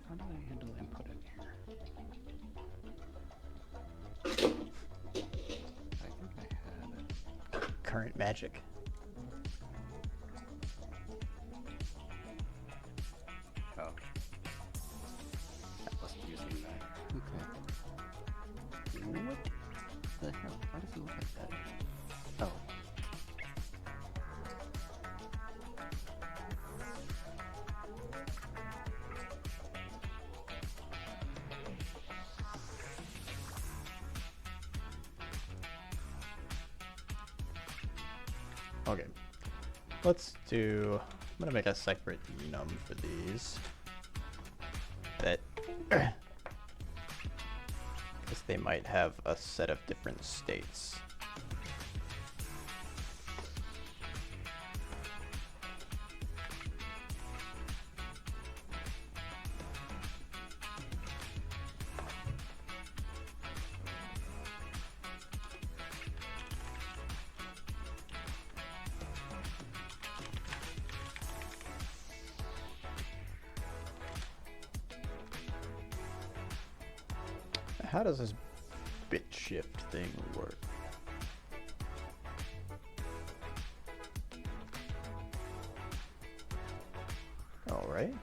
How do I handle input in here? I think I had. Current magic. Oh. That must be using that. Okay. What the hell? Why does it look like that? Oh. Okay. Let's do... I'm gonna make a separate enum for these. That... Because they might have a set of different states. How does this bit shift thing work? All right.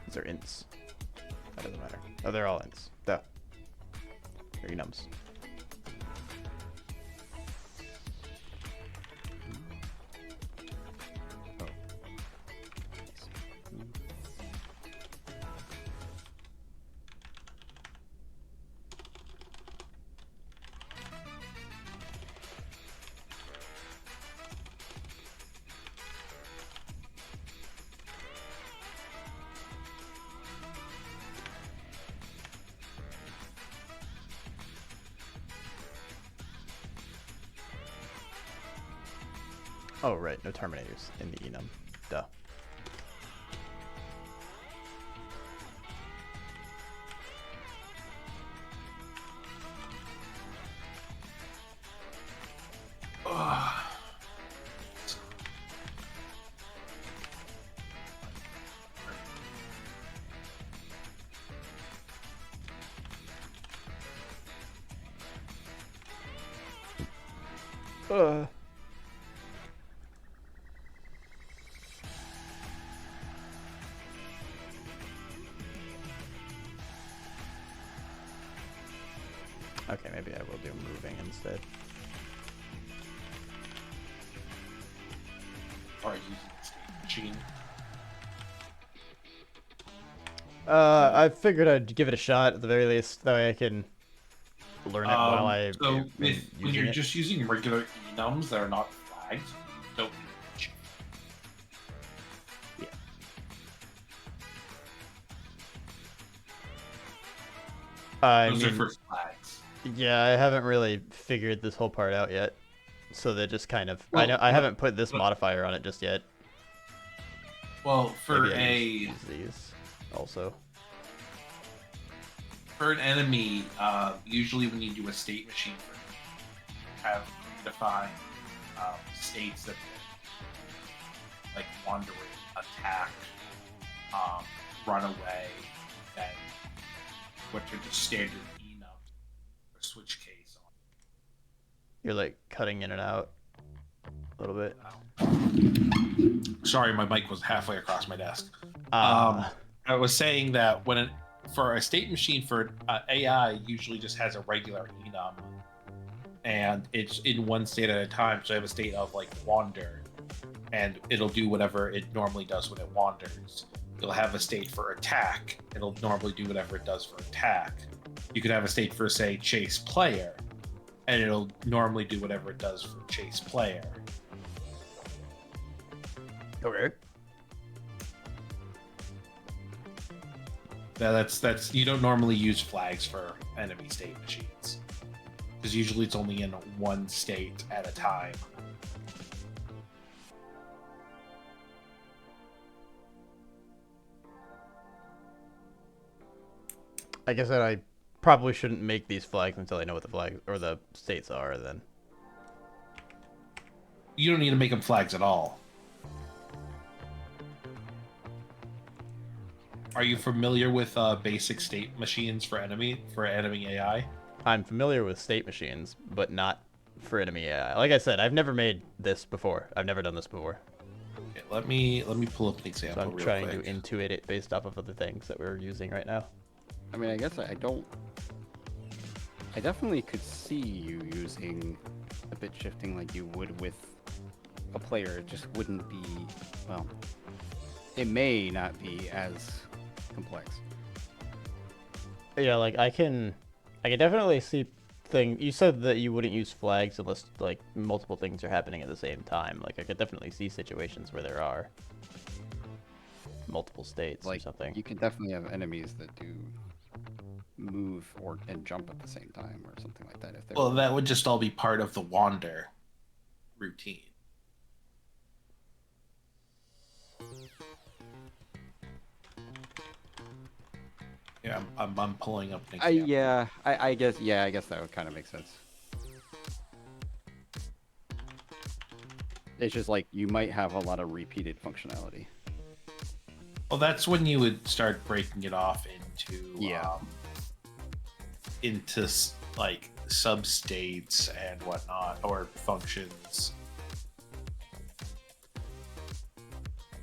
These are ints. That doesn't matter. Oh, they're all ints. Duh. They're enums. Oh, right. No terminators in the enum. Duh. Okay, maybe I will do moving instead. Or using the state machine. I figured I'd give it a shot at the very least. That way I can learn it while I So am when using you're it. just using regular enums that are not flagged, you don't need the machine. I Those mean, are for flags. yeah, I haven't really figured this whole part out yet. So they're just kind of... I Well, know I haven't put this but- modifier on it just yet. Well, for Maybe I a use these also. For an enemy, usually when you do a state machine, have defined states that like wandering, attack, run away, and what are just standard enums or switch case on. You're like cutting in and out a little bit. Sorry, my mic was halfway across my desk. Ah. I was saying that for a state machine for AI usually just has a regular enum, and it's in one state at a time. So I have a state of like wander, and it'll do whatever it normally does when it wanders. You'll have a state for attack. It'll normally do whatever it does for attack. You could have a state for, say, chase player, and it'll normally do whatever it does for chase player. Okay. That's you don't normally use flags for enemy state machines, because usually it's only in one state at a time. I guess that I probably shouldn't make these flags until I know what the flag or the states are. Then You don't need to make them flags at all. Are you familiar with basic state machines for enemy AI? I'm familiar with state machines, but not for enemy AI. Like I said, I've never made this before. I've never done this before. Okay, let me pull up an So example. I'm real trying quick. to intuit it based off of other things that we're using right now. I mean, I guess I don't. I definitely could see you using a bit shifting like you would with a player. It just wouldn't be, well, it may not be as complex. Yeah, like I can definitely see you said that you wouldn't use flags unless like multiple things are happening at the same time. Like I could definitely see situations where there are multiple states Like or something. you can definitely have enemies that do move and jump at the same time or something like that. If they're Well, that would just all be part of the wander routine. Yeah, I'm pulling up an example. I guess that would kind of make sense. It's just like you might have a lot of repeated functionality. Well, that's when you would start breaking it off into like substates and whatnot, or functions.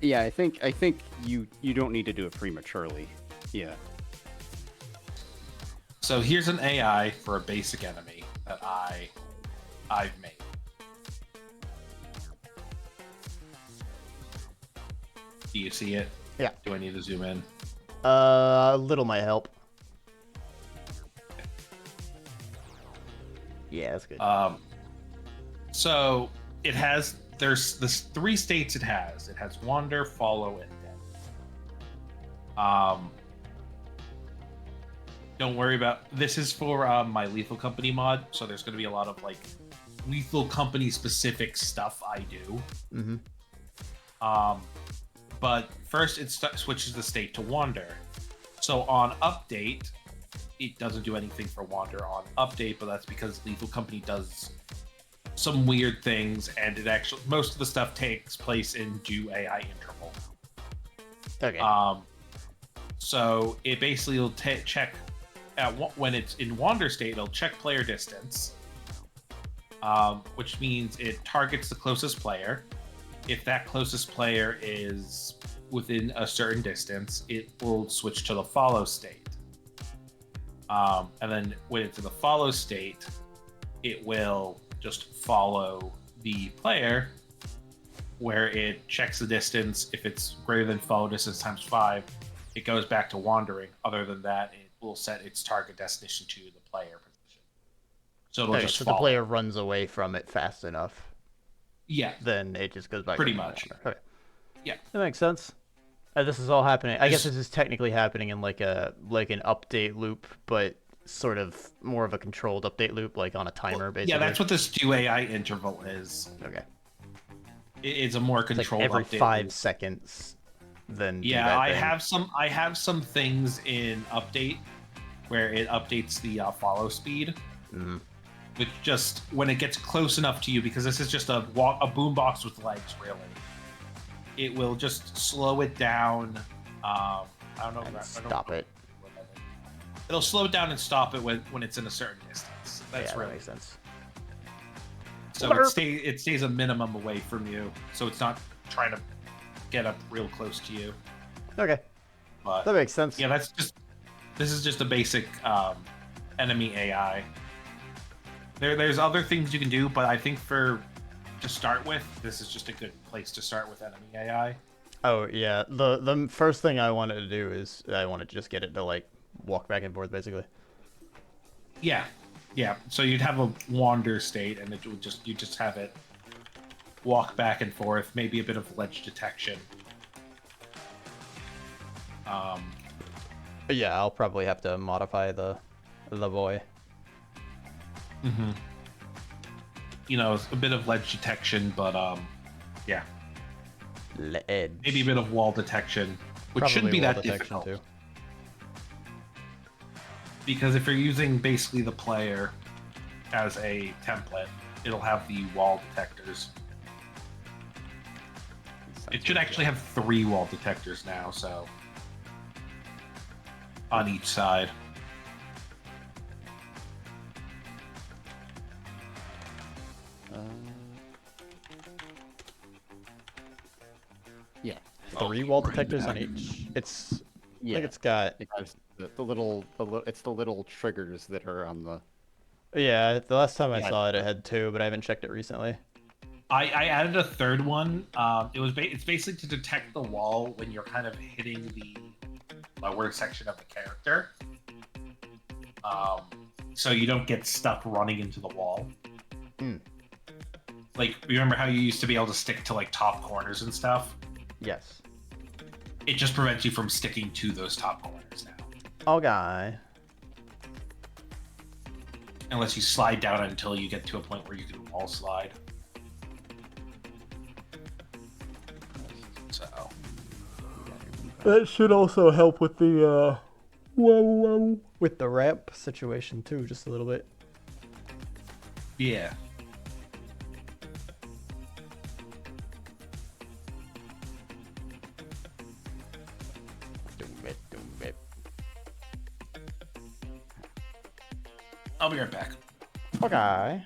Yeah, I think you don't need to do it prematurely. Yeah. So here's an AI for a basic enemy that I've made. Do you see it? Yeah. Do I need to zoom in? A little might help. Yeah, that's good. So there's the three states it has. It has wander, follow, and death. Don't worry about this. Is for my Lethal Company mod, so there's going to be a lot of like Lethal Company specific stuff I do. Mm-hmm. But first it switches the state to wander. So on update, it doesn't do anything for wander on update, but that's because Lethal Company does some weird things, and it actually most of the stuff takes place in due AI interval. Okay. So it basically will check when it's in wander state, it'll check player distance, which means it targets the closest player. If that closest player is within a certain distance, it will switch to the follow state. And then when it's in the follow state, it will just follow the player, where it checks the distance. If it's greater than follow distance times 5, it goes back to wandering. Other than that, it will set its target destination to the player position. So it'll just so follow. the player runs away from it fast enough. Yeah. Then it just goes back. Pretty to much. Okay. Yeah. That makes sense. This is all happening. I guess this is technically happening in like an update loop, but sort of more of a controlled update loop, like on a timer, basically. Yeah, that's what this due AI interval is. Okay. It's a more It's controlled like every update 5 loop. seconds. Then do Yeah, that I thing. have some things in update where it updates the follow speed. Which just when it gets close enough to you, because this is just a boombox with legs, really, it will just slow it down. I don't know. And stop it. It'll slow it down and stop it when it's in a certain distance. That's Yeah, really that makes sense. So it stays a minimum away from you, so it's not trying to get up real close to you. Okay, But that makes sense. yeah, this is just a basic enemy AI. There's other things you can do, but I think to start with, this is just a good place to start with enemy AI. Oh yeah, the first thing I wanted to do is I wanted to just get it to like walk back and forth, basically. Yeah. So you'd have a wander state, and you just have it walk back and forth, maybe a bit of ledge detection. Yeah, I'll probably have to modify the boy. You know, a bit of ledge detection, but yeah, Edge. maybe a bit of wall detection, which Probably shouldn't be wall that detection, difficult. too. Because if you're using basically the player as a template, it'll have the wall detectors. It should actually have 3 wall detectors now, so on each side. Yeah. 3 wall detectors on each. It's I think it's got It has the little it's the little triggers that are on the. yeah. The last time I Yeah. saw it, it had 2, but I haven't checked it recently. I added a third one. It's basically to detect the wall when you're kind of hitting the lower section of the character, so you don't get stuck running into the wall. Like, remember how you used to be able to stick to like top corners and stuff? Yes. It just prevents you from sticking to those top corners now, Okay. unless you slide down until you get to a point where you can wall slide. So That should also help with the with the ramp situation too, just a little bit. yeah. I'll be right back. Okay.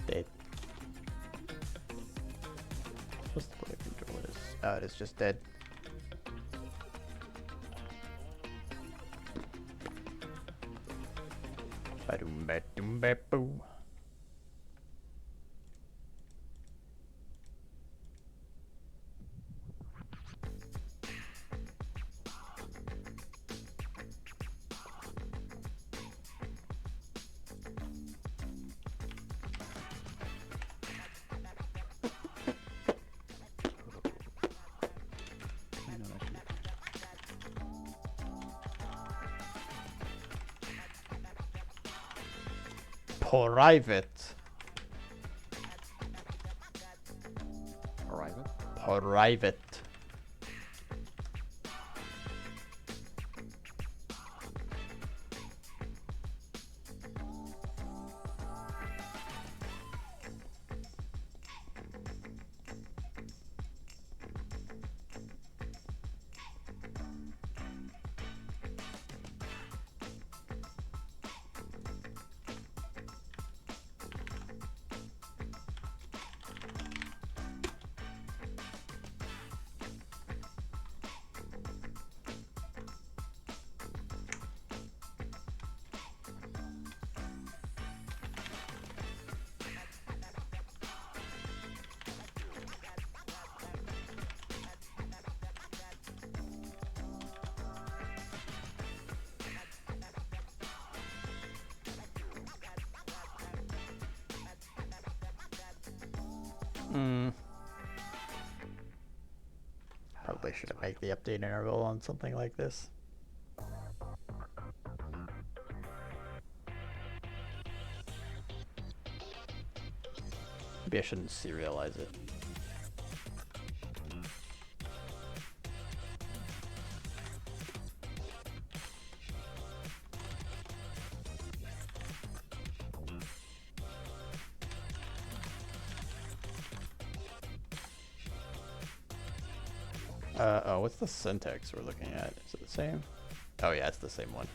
Dead. What's the player controller is? Oh, it is just dead. Ba-doom, ba-doom, ba-boo. Private. Arrival. Private. Probably should have made the update interval on something like this. Maybe I shouldn't serialize it. Oh, what's the syntax we're looking at? Is it the same? Oh yeah, it's the same one.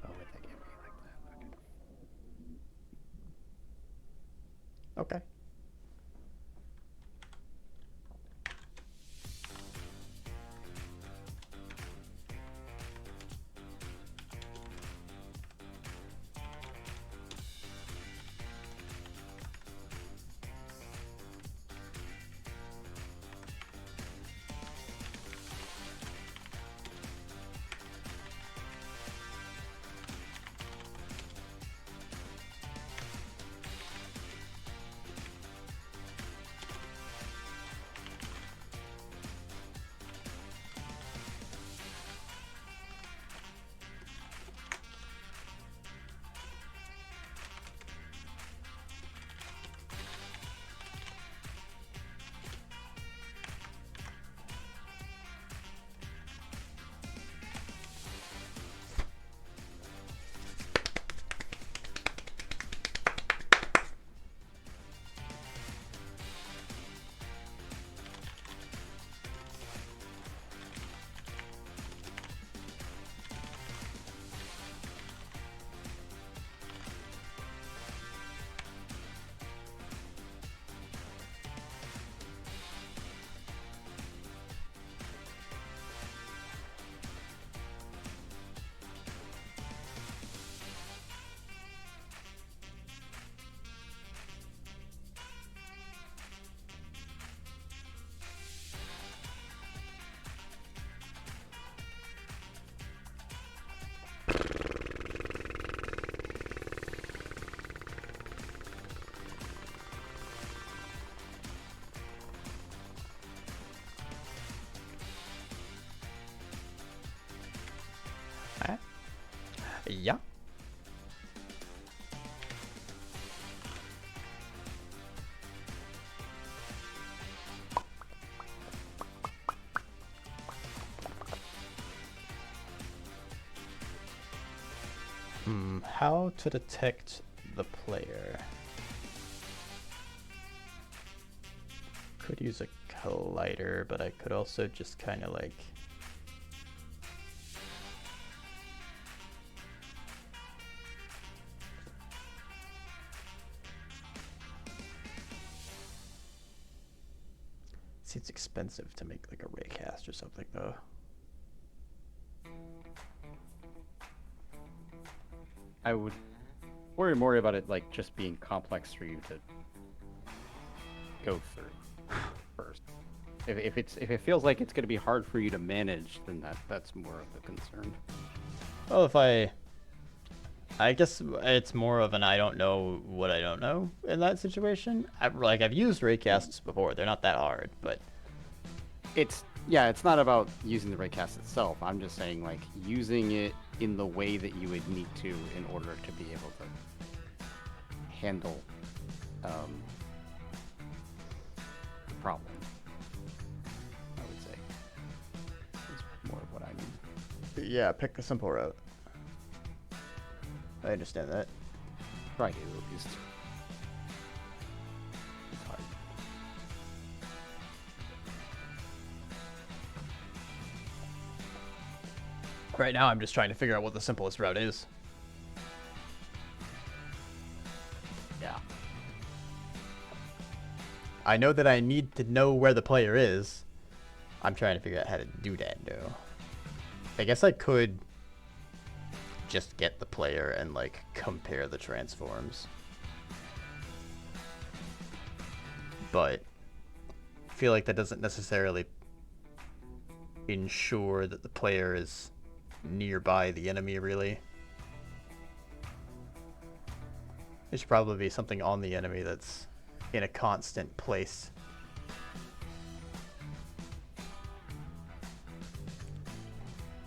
Oh, wait, that can't be like that. Okay. Okay. Yeah. How to detect the player? Could use a collider, but I could also just kind of like... Seems expensive to make like a raycast or something though. I would worry more about it like just being complex for you to go through first. If it feels like it's going to be hard for you to manage, then that's more of a concern. Well, I guess it's more of an I don't know what I don't know in that situation. I've used raycasts before. They're not that hard, but It's not about using the raycast itself. I'm just saying like using it in the way that you would need to in order to be able to handle the problem. I would say is more of what I mean. yeah, pick the simple route. I understand that. Try to at least. It's hard. Right now, I'm just trying to figure out what the simplest route is. Yeah. I know that I need to know where the player is. I'm trying to figure out how to do that, though. I guess I could just get the player and, like, compare the transforms. But I feel like that doesn't necessarily ensure that the player is nearby the enemy, really. There should probably be something on the enemy that's in a constant place.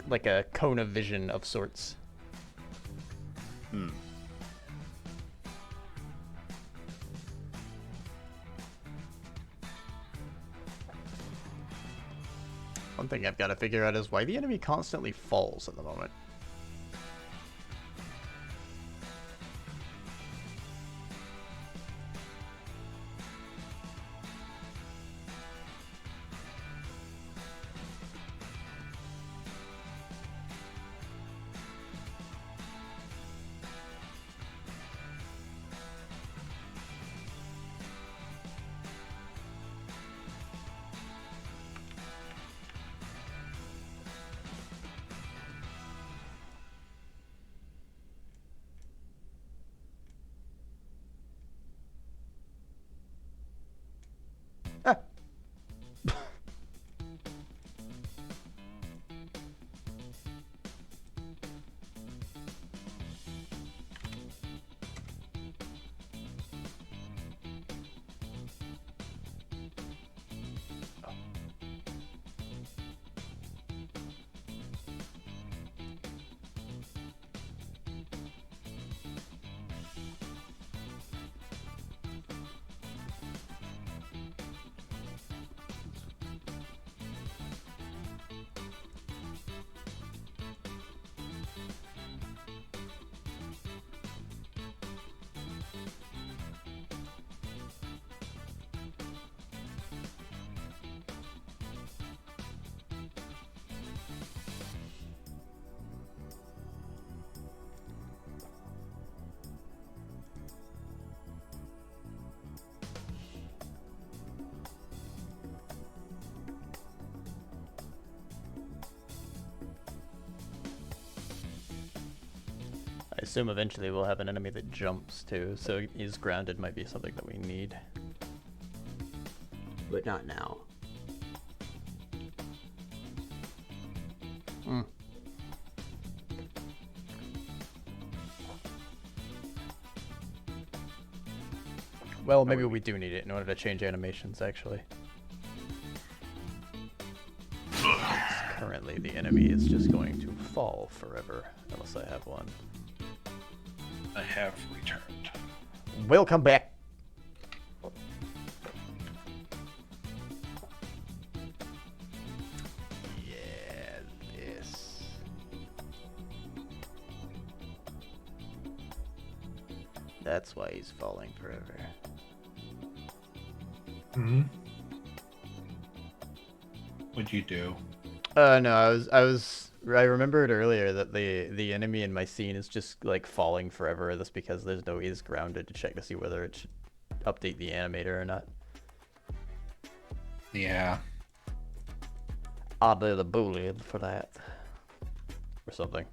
Like a cone of vision of sorts. Hmm. One thing I've got to figure out is why the enemy constantly falls at the moment. Ah. I assume eventually we'll have an enemy that jumps too, so is grounded might be something that we need. But not now. Hmm. Well, maybe we do need it in order to change animations, actually. Currently, the enemy is just going to fall forever, unless I have one. I have returned. Welcome back! Yeah, this. That's why he's falling forever. Hmm. What'd you do? No, I remembered earlier that the enemy in my scene is just like falling forever. That's because there's no is grounded to check to see whether it should update the animator or not. Yeah. I'll do the boolean for that. Or something.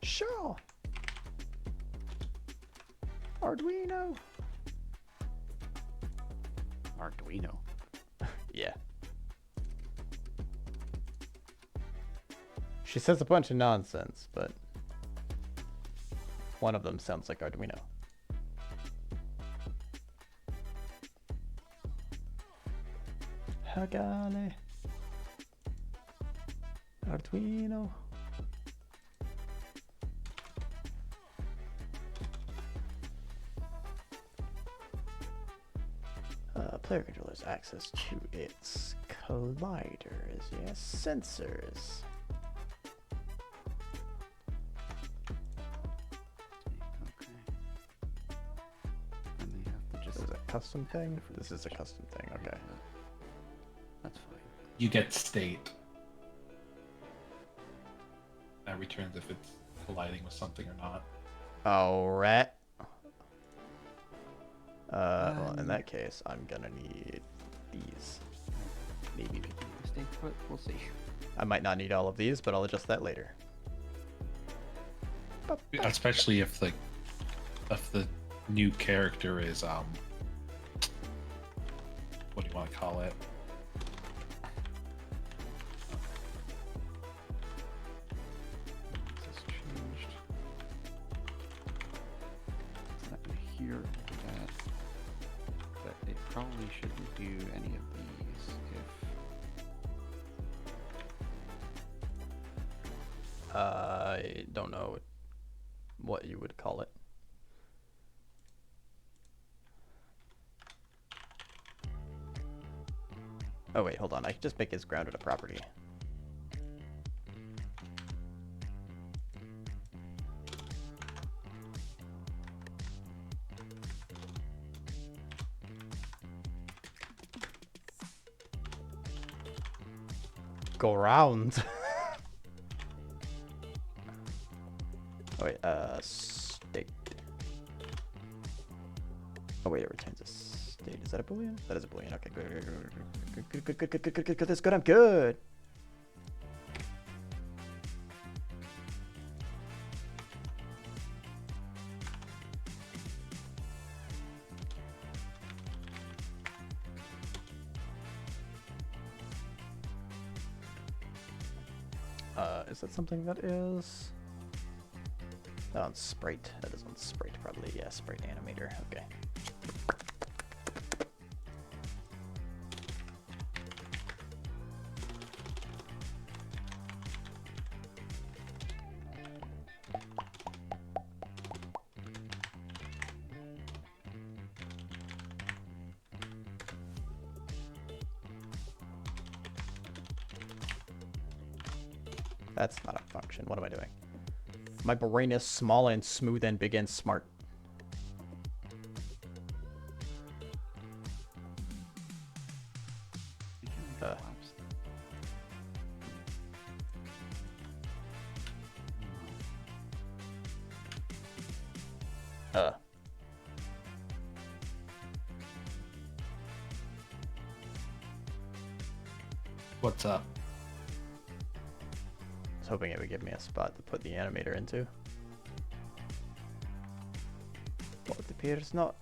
Sure. Arduino. Arduino. Yeah. She says a bunch of nonsense, but one of them sounds like Arduino. Hagale. Arduino. Player controllers access to its colliders, yes, sensors. Okay. And they have to just. Is it a custom thing? This is a custom thing, okay. That's fine. You get state. That returns if it's colliding with something or not. Alright. Well, in that case, I'm gonna need these. Maybe we can stay put. We'll see. I might not need all of these, but I'll adjust that later. Especially if the new character is what do you want to call it? This changed. It's not gonna hear that. But it probably shouldn't do any of these if. I don't know what you would call it. Oh wait, hold on. I can just make his grounded a property. Go round. Oh wait, state. Oh wait, it returns a state. Is that a boolean? That is a boolean. Okay, good. Good. That's good. I'm good. Is that something that is? That on Sprite. That is on Sprite, probably. Yeah, Sprite animator. Okay. That's not a function. What am I doing? My brain is small and smooth and big and smart. We can collapse What's up? I was hoping it would give me a spot to put the animator into. But it appears not.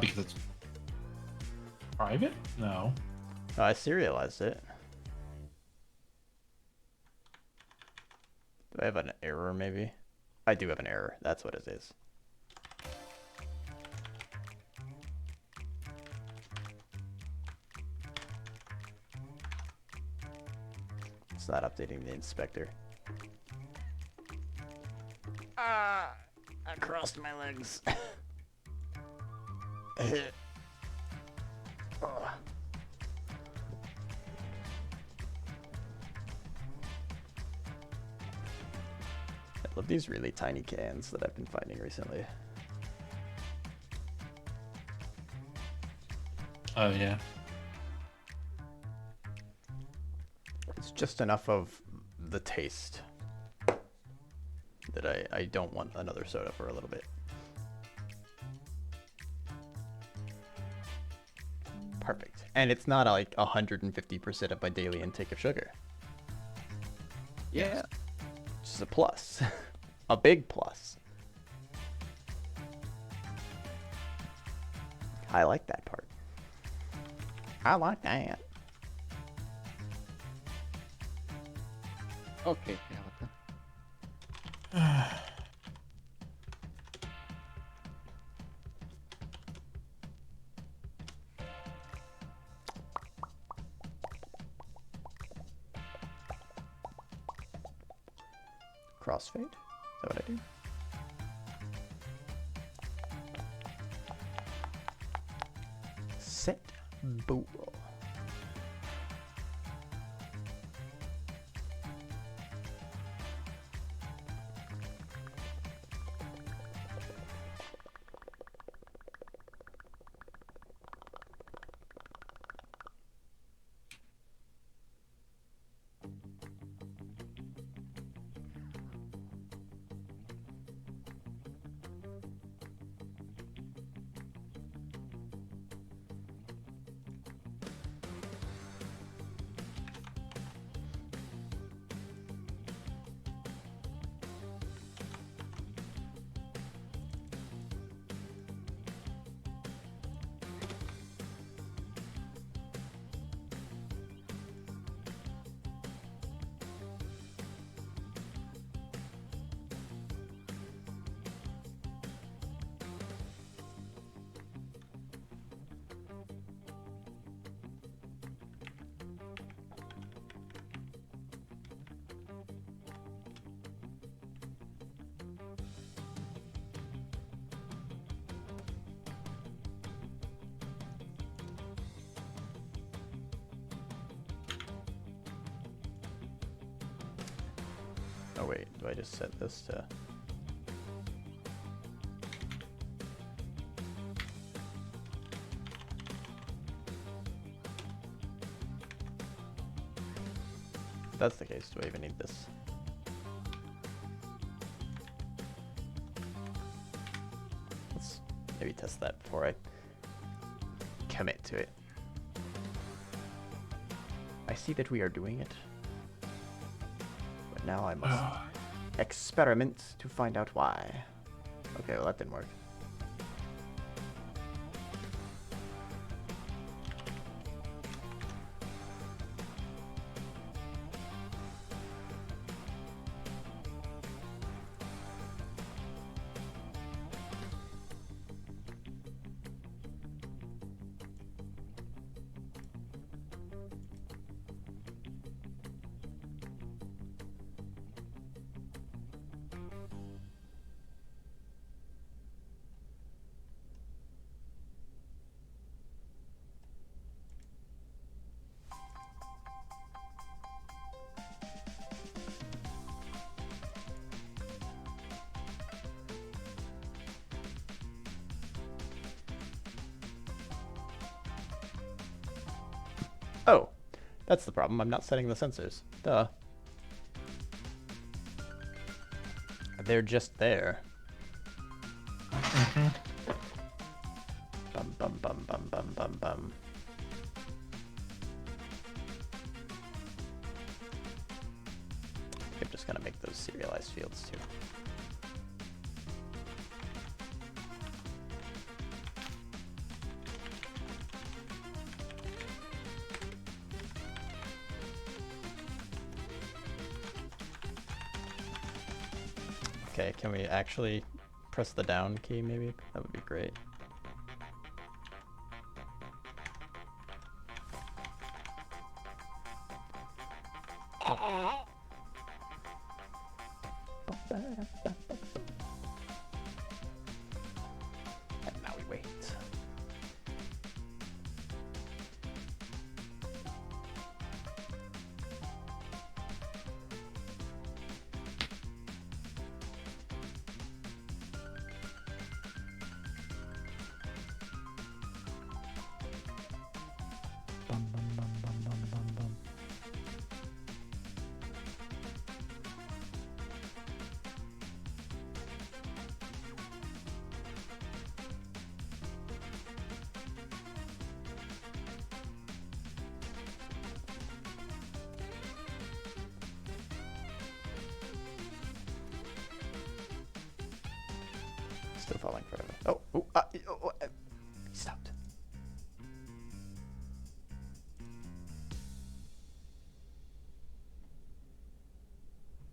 Because it's private? No. Oh, I serialized it. Do I have an error, maybe? I do have an error. That's what it is. It's not updating the inspector. I crossed my legs. Oh. I love these really tiny cans that I've been finding recently. Oh yeah. It's just enough of the taste. that I don't want another soda for a little bit. Perfect. And it's not like 150% of my daily intake of sugar. Yeah. Which is a plus. A big plus. I like that part. I like that. Okay. Yeah, what the? Crossfade? Is that what I do? Set bool. Oh wait, do I just set this to... If that's the case, do I even need this? Let's maybe test that before I commit to it. I see that we are doing it. But now I must experiment to find out why. Okay, well that didn't work. Oh, that's the problem. I'm not setting the sensors. Duh. They're just there. Bum bum bum bum bum bum bum. I'm just gonna make those serialized fields too. Okay, can we actually press the down key maybe? That would be great. And now we wait. Bum, bum, bum, bum, bum, bum, bum. falling forever. Oh, he stopped.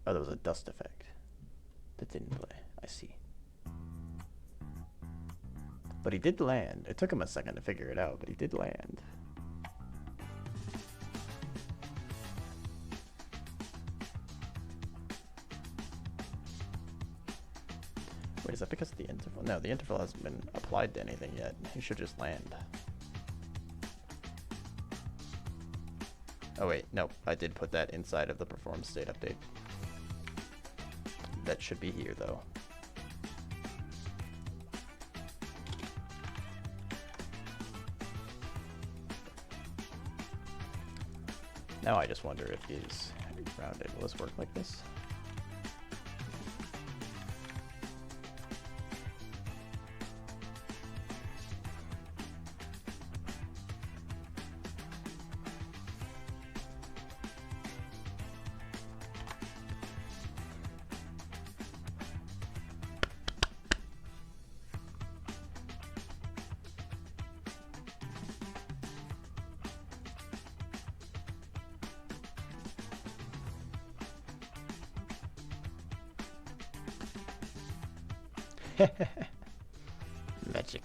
Oh, there was a dust effect that didn't play. I see. But he did land. It took him a second to figure it out, but he did land. Wait, is that because of the interval? No, the interval hasn't been applied to anything yet. He should just land. Oh wait, no, I did put that inside of the perform state update. That should be here though. Now I just wonder if he's grounded. Will this work like this? Magic.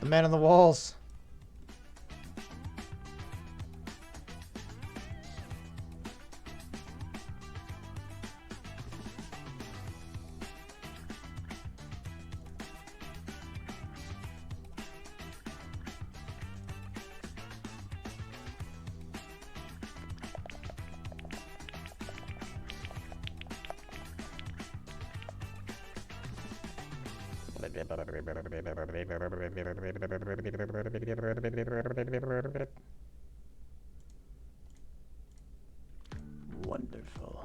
The man on the walls. Wonderful.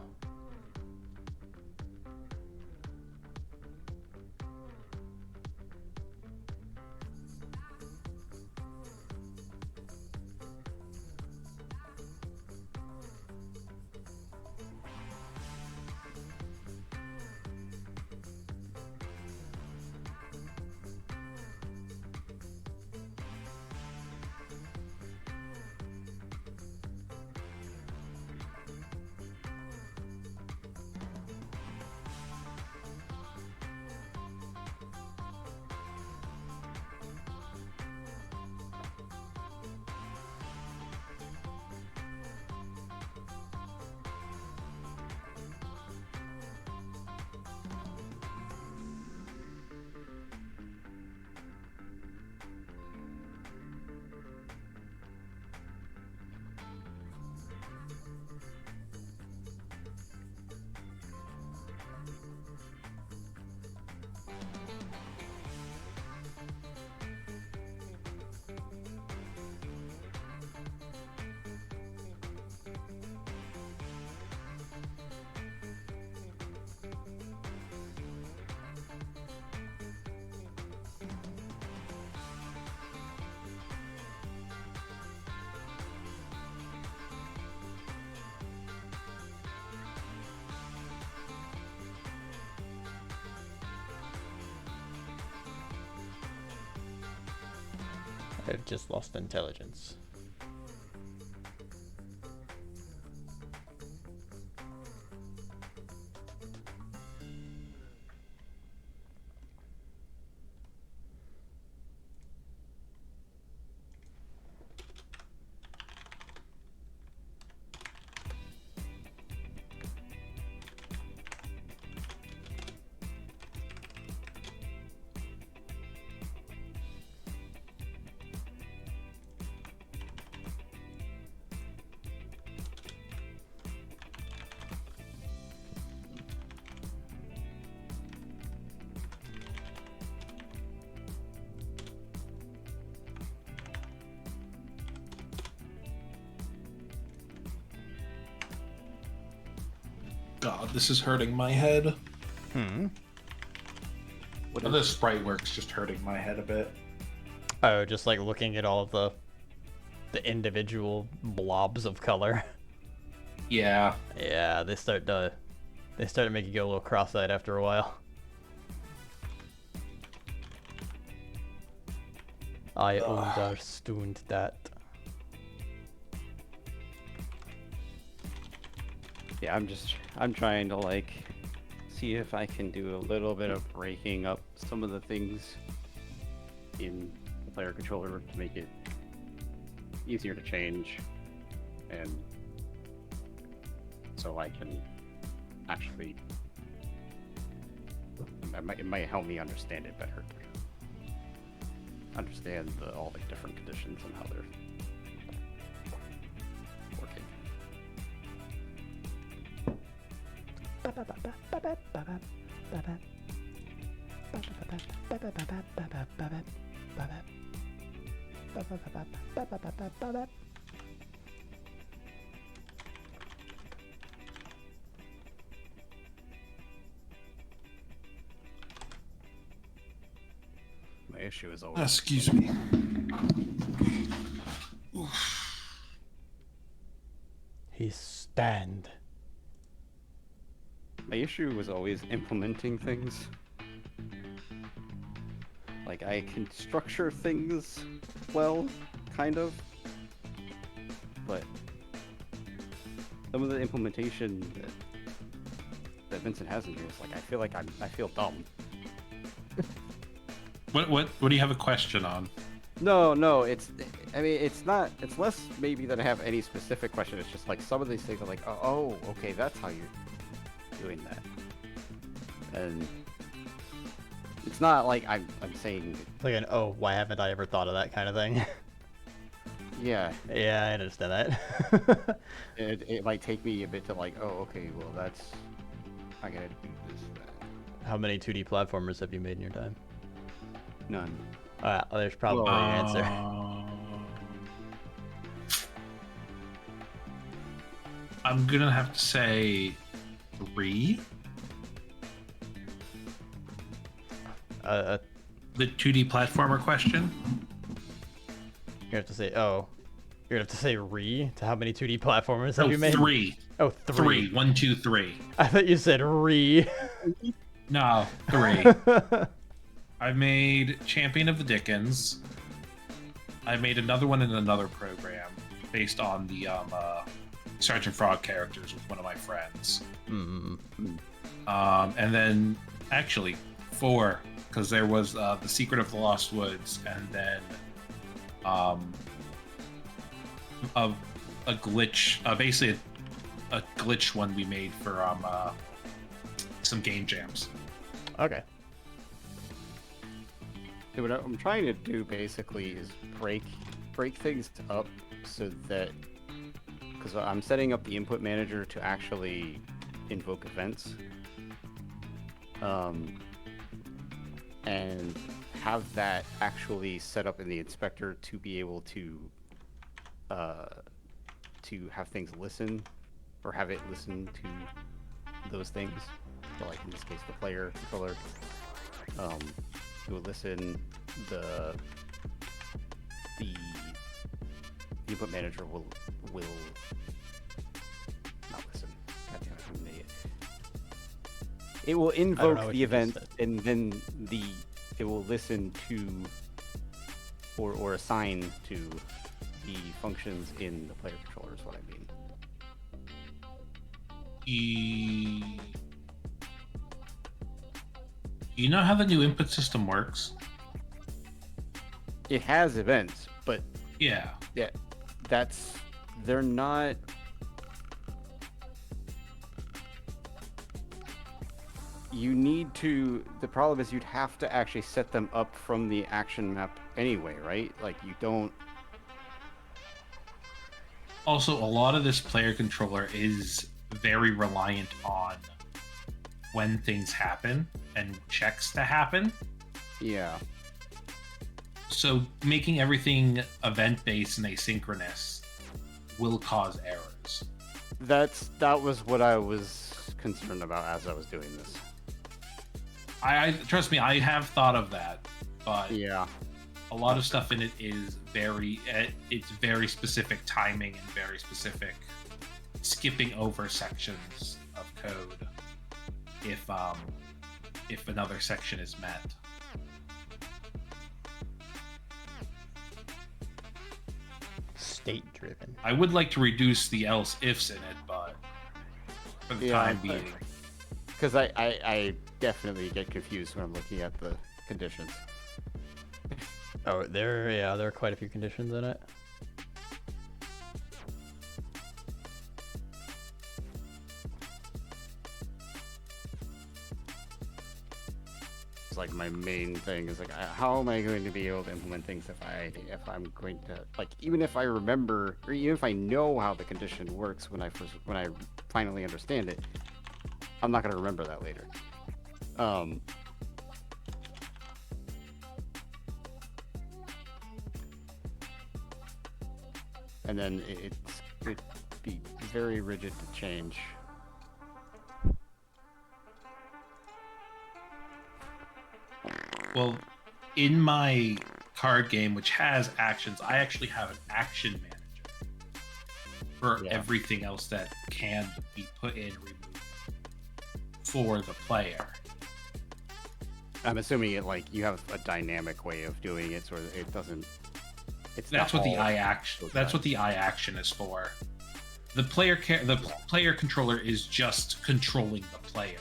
I've just lost intelligence. God, this is hurting my head. What Oh, is the sprite work's just hurting my head a bit. Oh, just like looking at all of the individual blobs of color. Yeah. Yeah, they start to make you go a little cross-eyed after a while. I understood that. Yeah, I'm trying to like see if I can do a little bit of breaking up some of the things in the player controller to make it easier to change, and so I can actually it might help me understand it better. Understand all the different conditions and how they're working. My issue is always Excuse me. He stand. my issue was always implementing things. Like I can structure things well, kind of, but some of the implementation that Vincent has in here is like I feel dumb. What do you have a question on? No, it's not, it's less maybe that I have any specific question. It's just like some of these things are like, oh, okay, that's how you're doing that. And it's not like I'm saying, Like an oh, why haven't I ever thought of that kind of thing? yeah, Yeah, I understand that. it might take me a bit to like, oh, okay, well that's, I gotta do this, that. How many 2D platformers have you made in your time? None. There's probably an answer. I'm gonna have to say 3. The 2D platformer question. You have to say oh. You're gonna have to say re to how many 2D platformers have No, you made? 3. Oh, 3. 3. 1, 2, 3. I thought you said re. No, 3. I've made Champion of the Dickens. I made another one in another program based on the Sergeant Frog characters with one of my friends. And then actually 4, because there was The Secret of the Lost Woods, and then a glitch, basically a glitch one we made for some game jams. Okay. So what I'm trying to do basically is break things up so that, because I'm setting up the input manager to actually invoke events, and have that actually set up in the inspector to be able to have things listen, or have it listen to those things. So like in this case, the player controller. It will listen. The input manager will not listen. God damn it, I'm an idiot. It will know invoke what the you just event, said. and then it will listen to or assign to the functions in the player controller. Is what I mean. You know how the new input system works? It has events, but Yeah. yeah, they're not. You need to. The problem is you'd have to actually set them up from the action map anyway, right? Like you don't. Also, a lot of this player controller is very reliant on when things happen and checks to happen. Yeah. So making everything event-based and asynchronous will cause errors. That was what I was concerned about as I was doing this. I trust me, I have thought of that, but Yeah. a lot of stuff in it is it's very specific timing and very specific skipping over sections of code if another section is met. State driven. I would like to reduce the else ifs in it, but for the time but- being, Because I definitely get confused when I'm looking at the conditions. Oh, there are quite a few conditions in it. It's like my main thing is like, how am I going to be able to implement things if I'm going to, like, even if I remember or even if I know how the condition works when I finally understand it, I'm not going to remember that later. And then it'd be very rigid to change. well, in my card game, which has actions, I actually have an action manager for Yeah. everything else that can be put in removed for the player. I'm assuming it like you have a dynamic way of doing it, so it doesn't. It's That's not what the all I action. those That's what guys. the I action is for. The player controller is just controlling the player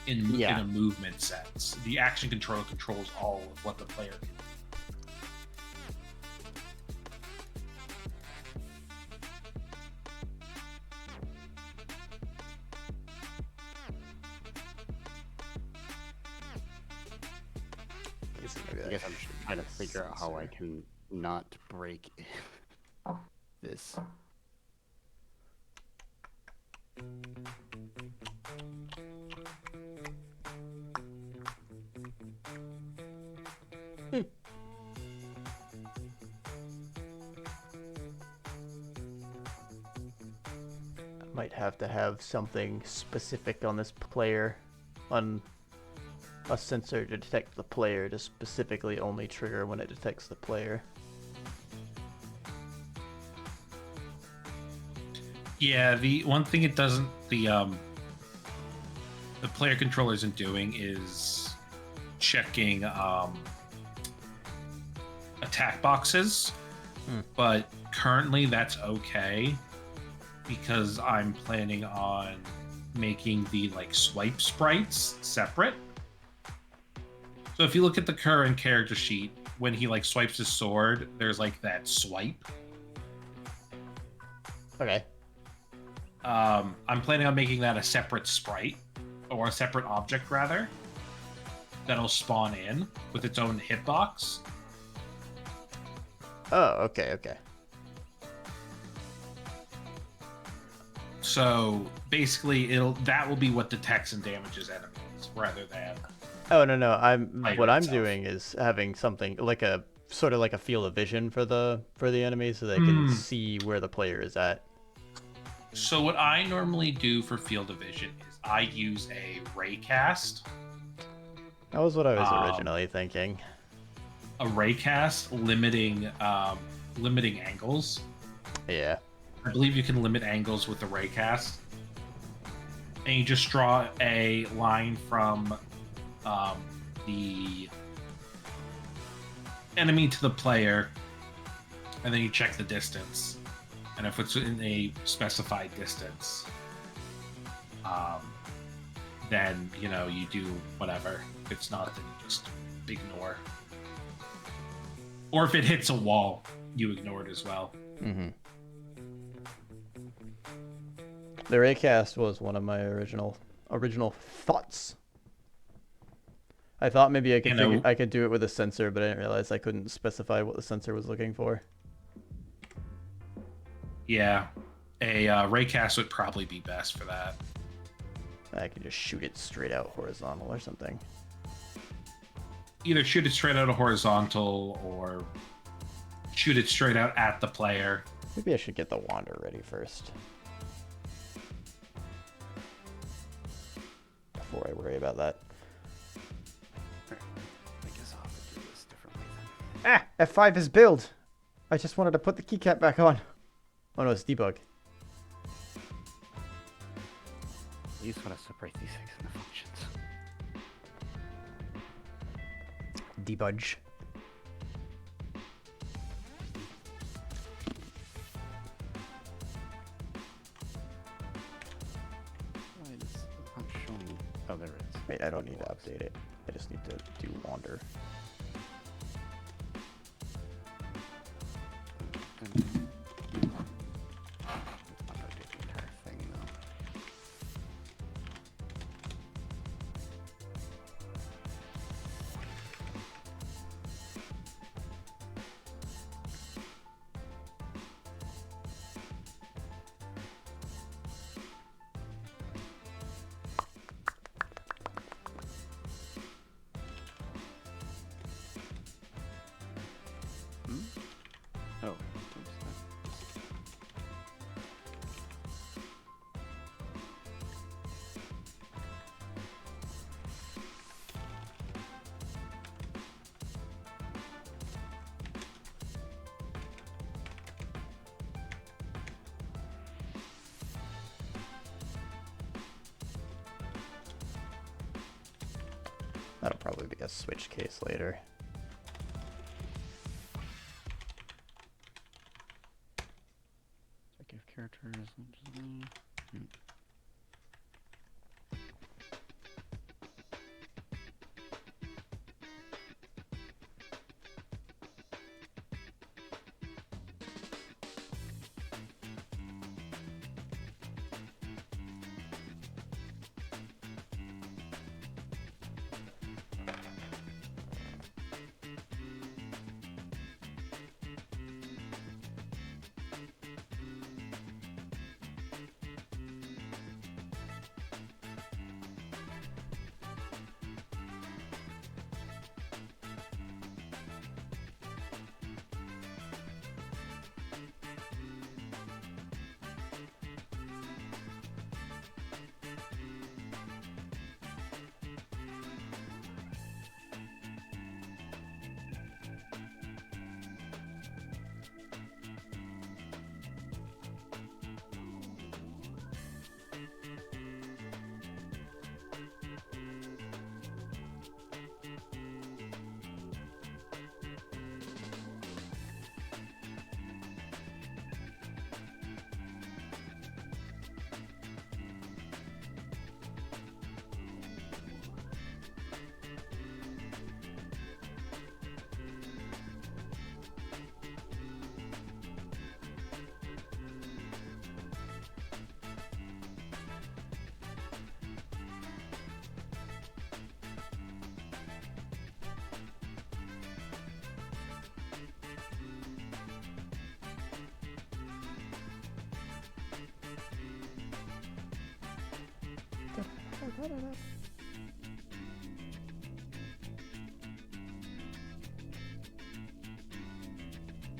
in Yeah. a movement sense. The action controller controls all of what the player can. I guess I'm just trying to figure out how I can not break this. Might have to have something specific on this player, on a sensor to detect the player to specifically only trigger when it detects the player. Yeah, the one thing it doesn't the player controller isn't doing is checking attack boxes. But currently that's okay because I'm planning on making the like swipe sprites separate. So if you look at the current character sheet, when he like swipes his sword, there's like that swipe. Okay. I'm planning on making that a separate sprite, or a separate object rather, that'll spawn in with its own hitbox. Oh, okay. So basically, that will be what detects and damages enemies, rather than. Oh no, Player what I'm itself. doing is having something like a sort of like a field of vision for the enemy, so they can see where the player is at. So what I normally do for field of vision is I use a raycast. That was what I was Um, originally thinking. A raycast limiting angles. Yeah. I believe you can limit angles with the raycast. And you just draw a line from the enemy to the player, and then you check the distance. And if it's in a specified distance, then you do whatever. If it's not, then you just ignore. Or if it hits a wall, you ignore it as well. Mm-hmm. The raycast was one of my original thoughts. I thought maybe I could I could do it with a sensor, but I didn't realize I couldn't specify what the sensor was looking for. Yeah, a raycast would probably be best for that. I could just shoot it straight out horizontal or something. Either shoot it straight out of horizontal or shoot it straight out at the player. Maybe I should get the wander ready first. worry about that. I guess I'll have to do this differently then. Ah, F5 is build. I just wanted to put the keycap back on. Oh no, it's debug. At least want to separate these things into functions. Debudge. Why is it not showing? Oh, there it is. Wait, I don't need to update it. I just need to do wander. I'll do the entire thing though. Oh, oops, That'll probably be a switch case later. Check if characters.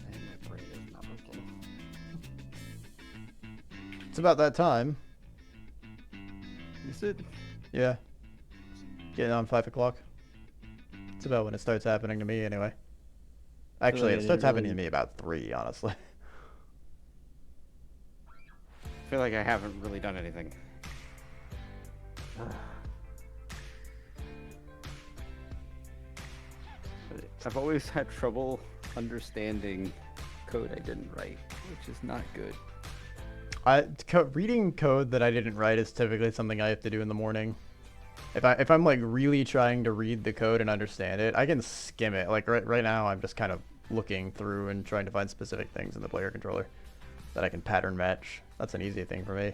And my brain is not working. It's about that time. Is it? Yeah. Getting on 5 o'clock. It's about when it starts happening to me anyway. Actually, like it I starts didn't happening to really- me about 3, honestly. I feel like I haven't really done anything. I've always had trouble understanding code I didn't write, which is not good. Reading code that I didn't write is typically something I have to do in the morning. If I'm like really trying to read the code and understand it, I can skim it. Like right now, I'm just kind of looking through and trying to find specific things in the player controller that I can pattern match. That's an easy thing for me.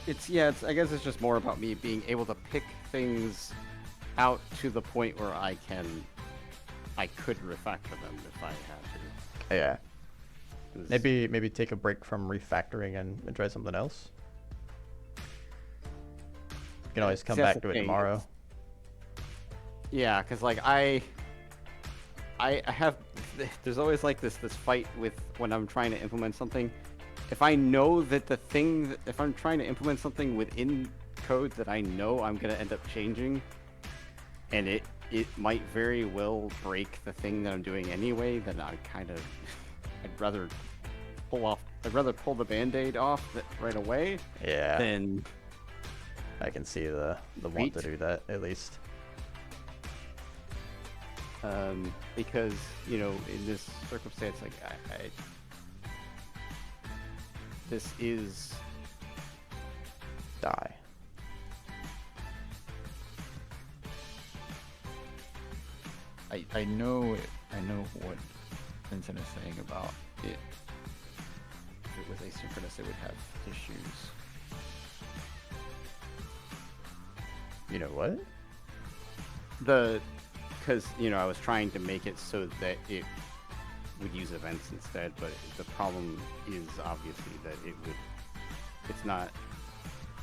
I guess it's just more about me being able to pick things out to the point where I could refactor them if I had to. Yeah. 'Cause- Maybe take a break from refactoring and try something else. You can always come See, that's back the to it thing, tomorrow. Yeah, because like I have, there's always like this fight with when I'm trying to implement something. If I know that if I'm trying to implement something within code that I know I'm gonna end up changing, and it might very well break the thing that I'm doing anyway. Then I kind of I'd rather pull the band-aid off right away Yeah. than I can see the want Wait. to do that at least. because in this circumstance, like I this is Die. I know what Vincent is saying about it. If it was asynchronous, it would have issues. You know what? because I was trying to make it so that it would use events instead, but the problem is obviously that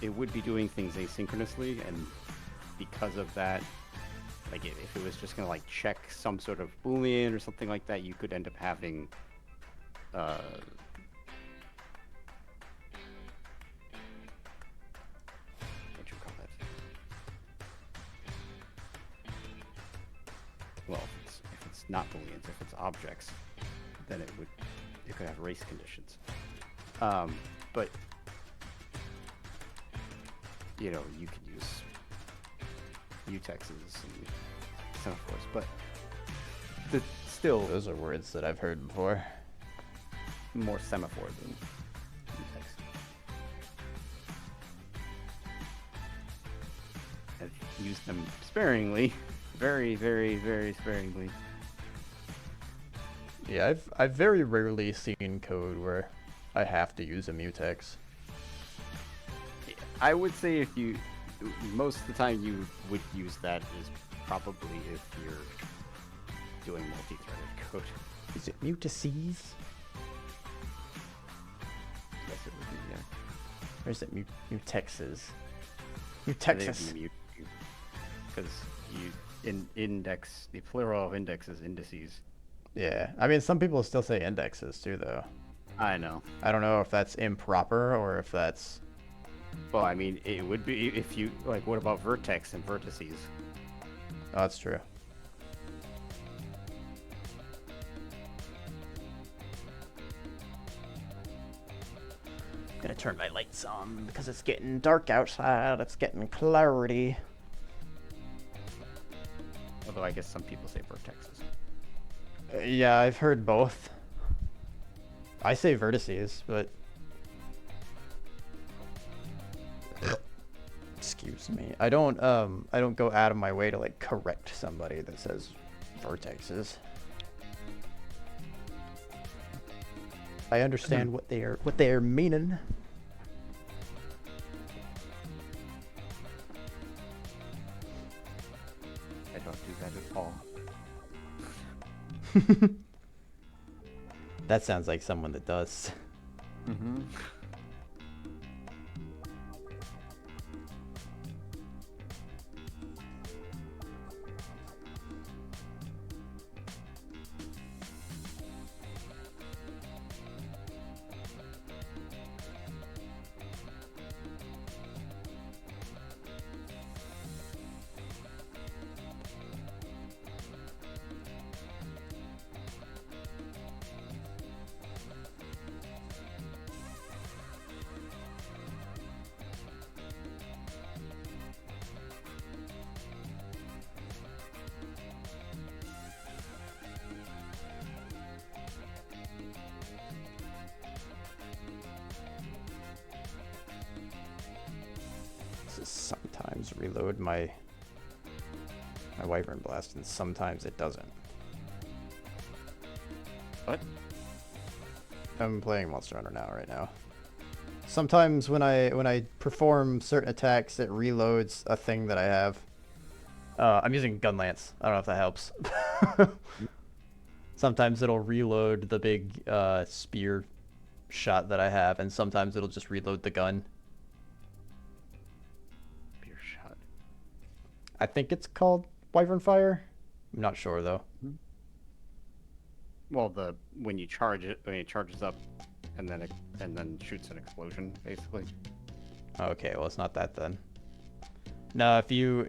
it would be doing things asynchronously, and because of that, like if it was just gonna like check some sort of boolean or something like that, you could end up having what you call that? Well, if it's not booleans, if it's objects, then it could have race conditions. But you could use mutexes and semaphores, but still Those are words that I've heard before. more semaphore than mutex. I've used them sparingly, very, very, very sparingly. Yeah, I've very rarely seen code where I have to use a mutex. I would say most of the time you would use that is probably if you're doing multi-threaded code. Is it mutices? Yes, it would be, yeah. Or is it mutexes? They Mutexes. would be because the plural of index is indices. Yeah, I mean, some people still say indexes too, though. I know. I don't know if that's improper or if that's... Well, I mean, it would be if you like. What about vertex and vertices? Oh, that's true. Gonna turn my lights on because it's getting dark outside. It's getting cloudy. Although I guess some people say vertexes. Yeah, I've heard both. I say vertices, but... Excuse me. I don't go out of my way to like correct somebody that says vertexes. I understand what they are meaning. I don't do that at all. That sounds like someone that does. Mm-hmm. Sometimes reload my Wyvern Blast, and sometimes it doesn't. What? I'm playing Monster Hunter now, right now. Sometimes when I perform certain attacks, it reloads a thing that I have. I'm using Gun Lance. I don't know if that helps. Sometimes it'll reload the big spear shot that I have, and sometimes it'll just reload the gun. Spear shot. I think it's called Wyvern Fire. I'm not sure though. Well, when it charges up, and then shoots an explosion, basically. Okay, well it's not that then. No, if you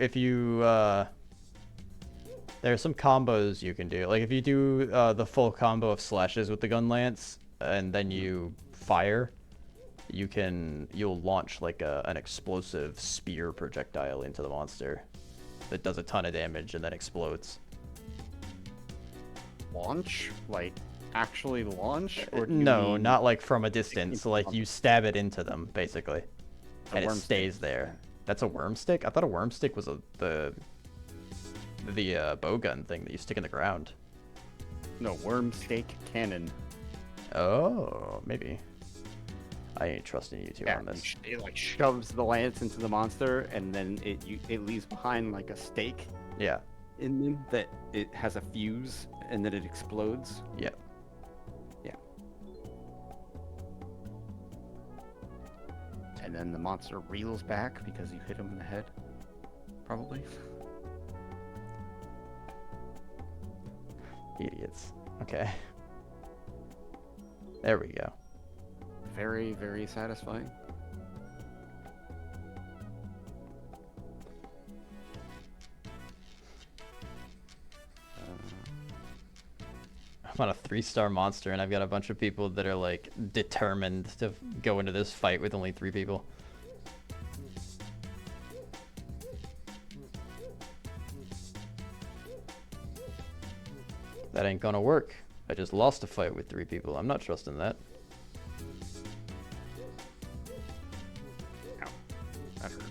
there are some combos you can do. Like if you do the full combo of slashes with the gun lance and then you fire, you'll launch like an explosive spear projectile into the monster that does a ton of damage and then explodes. Launch? Like, actually launch? Or do you No, mean not like from a distance. Like you stab it into them basically, a and it worm stick? stays there. That's a worm stick? I thought a worm stick was the bow gun thing that you stick in the ground. No, worm stake cannon. Oh, maybe. I ain't trusting you two on this. It like shoves the lance into the monster, and then it leaves behind like a stake Yeah, in them that it has a fuse, and then it explodes. yeah. Yeah. And then the monster reels back because you hit him in the head. Probably. Idiots. Okay. There we go. Very, very satisfying. I'm on a 3-star monster and I've got a bunch of people that are like determined to go into this fight with only 3 people. That ain't gonna work. I just lost a fight with 3 people. I'm not trusting that. Ow. That hurt.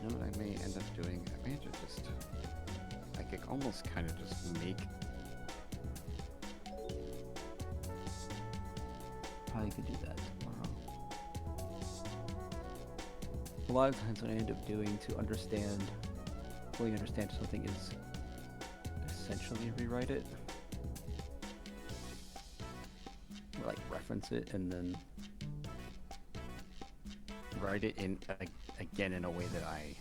You know what I may end up doing? I may just, I could almost kind of just make. Probably could do that tomorrow. A lot of times what I end up doing to understand, fully understand something is essentially rewrite it. Or like reference it and then Write it in again in a way that I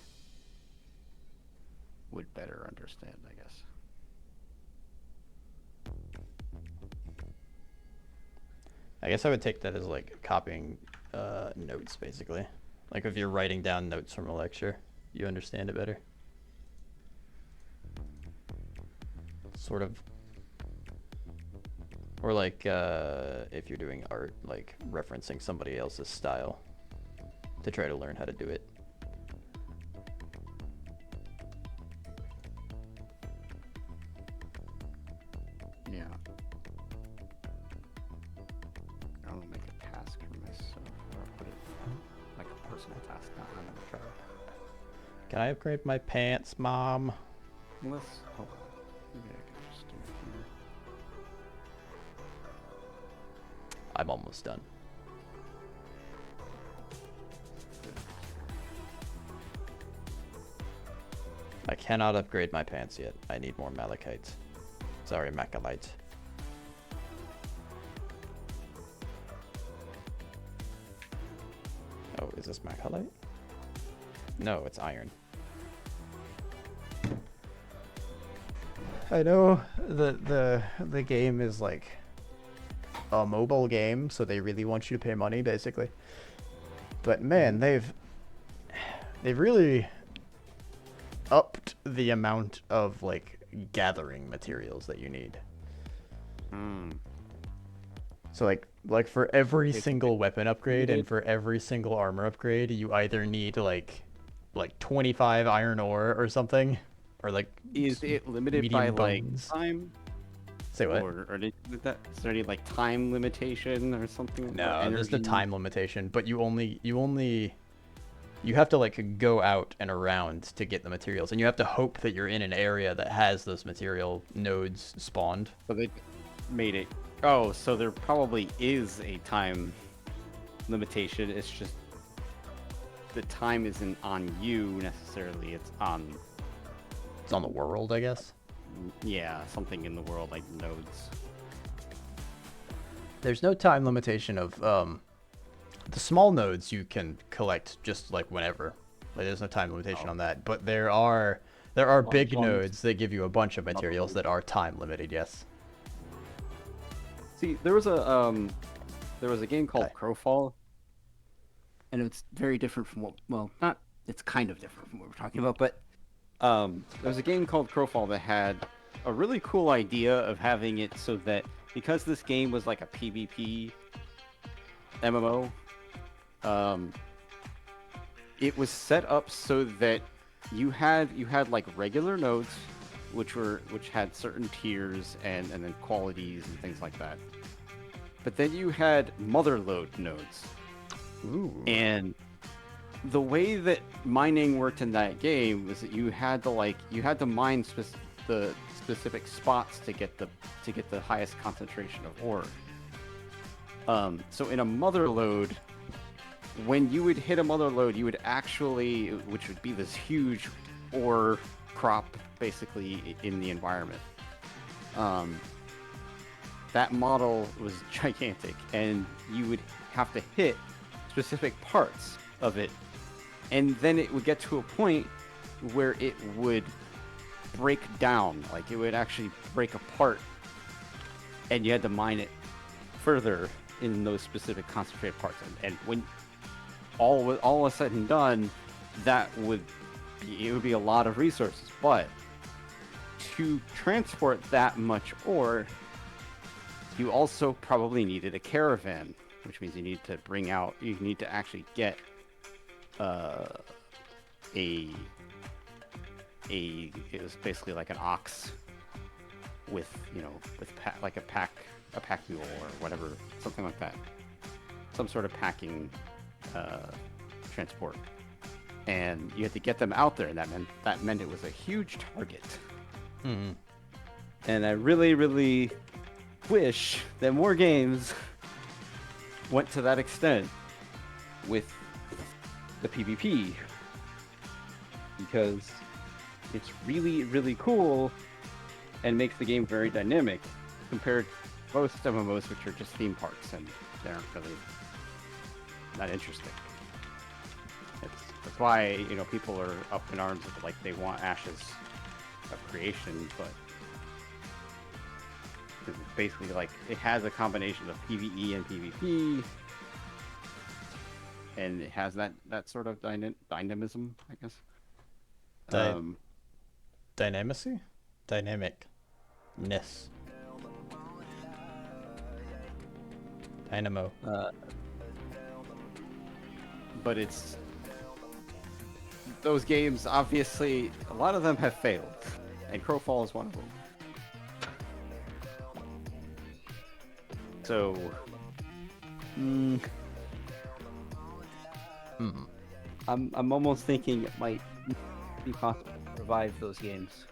would better understand, I guess. I guess I would take that as like copying notes basically. Like if you're writing down notes from a lecture, you understand it better. Sort of. Or like if you're doing art, like referencing somebody else's style to try to learn how to do it. Yeah. I'll make a task for myself, or I'll put it like a personal task, not on the trial. Can I upgrade my pants, Mom? Unless, hold on. Maybe I can just do it here. I'm almost done. I cannot upgrade my pants yet. I need more malachite. Sorry, macalite. Oh, is this macalite? No, it's iron. I know the game is like a mobile game, so they really want you to pay money, basically. But man, they've really upped the amount of like gathering materials that you need. So like for every single weapon upgrade and for every single armor upgrade, you either need like 25 iron ore or something, or like Is it limited by medium like bones. time? Say what? Or is there any like time limitation or something? No, Or there's the energy? time limitation, but you have to like go out and around to get the materials, and you have to hope that you're in an area that has those material nodes spawned. So they made it. Oh, so there probably is a time limitation. It's just the time isn't on you necessarily. It's on, It's on the world, I guess. yeah, something in the world like nodes. There's no time limitation of The small nodes you can collect just like whenever. Like there's no time limitation on that. But there are big ones. nodes that give you a bunch of materials that are time limited. Yes. See, there was a game called Okay. Crowfall, and it's very different from what. Well, not. It's kind of different from what we're talking about, but there was a game called Crowfall that had a really cool idea of having it so that because this game was like a PvP MMO, it was set up so that you had like regular nodes, which had certain tiers and then qualities and things like that. But then you had motherlode nodes, Ooh. and the way that mining worked in that game was that you had to mine the specific spots to get the highest concentration of ore. So in a mother lode, when you would hit a mother lode, you would actually, which would be this huge ore crop basically in the environment. That model was gigantic, and you would have to hit specific parts of it, and then it would get to a point where it would break down, like it would actually break apart, and you had to mine it further in those specific concentrated parts. And when all was said and done, it would be a lot of resources. But to transport that much ore, you also probably needed a caravan, which means you need to actually get it was basically like an ox with a pack mule or whatever, something like that, some sort of packing transport, and you had to get them out there, and that meant it was a huge target. Mm-hmm. And I really, really wish that more games went to that extent with the PvP, because it's really, really cool and makes the game very dynamic compared to most MMOs, which are just theme parks and they aren't really that interesting. That's why people are up in arms of, like, they want Ashes of Creation, but it's basically like it has a combination of PvE and PvP, and it has that sort of dynamism, I guess. Dynamacy? Dynamicness. Dynamo. But it's those games, obviously a lot of them have failed, and Crowfall is one of them. So I'm almost thinking it might be possible to revive those games.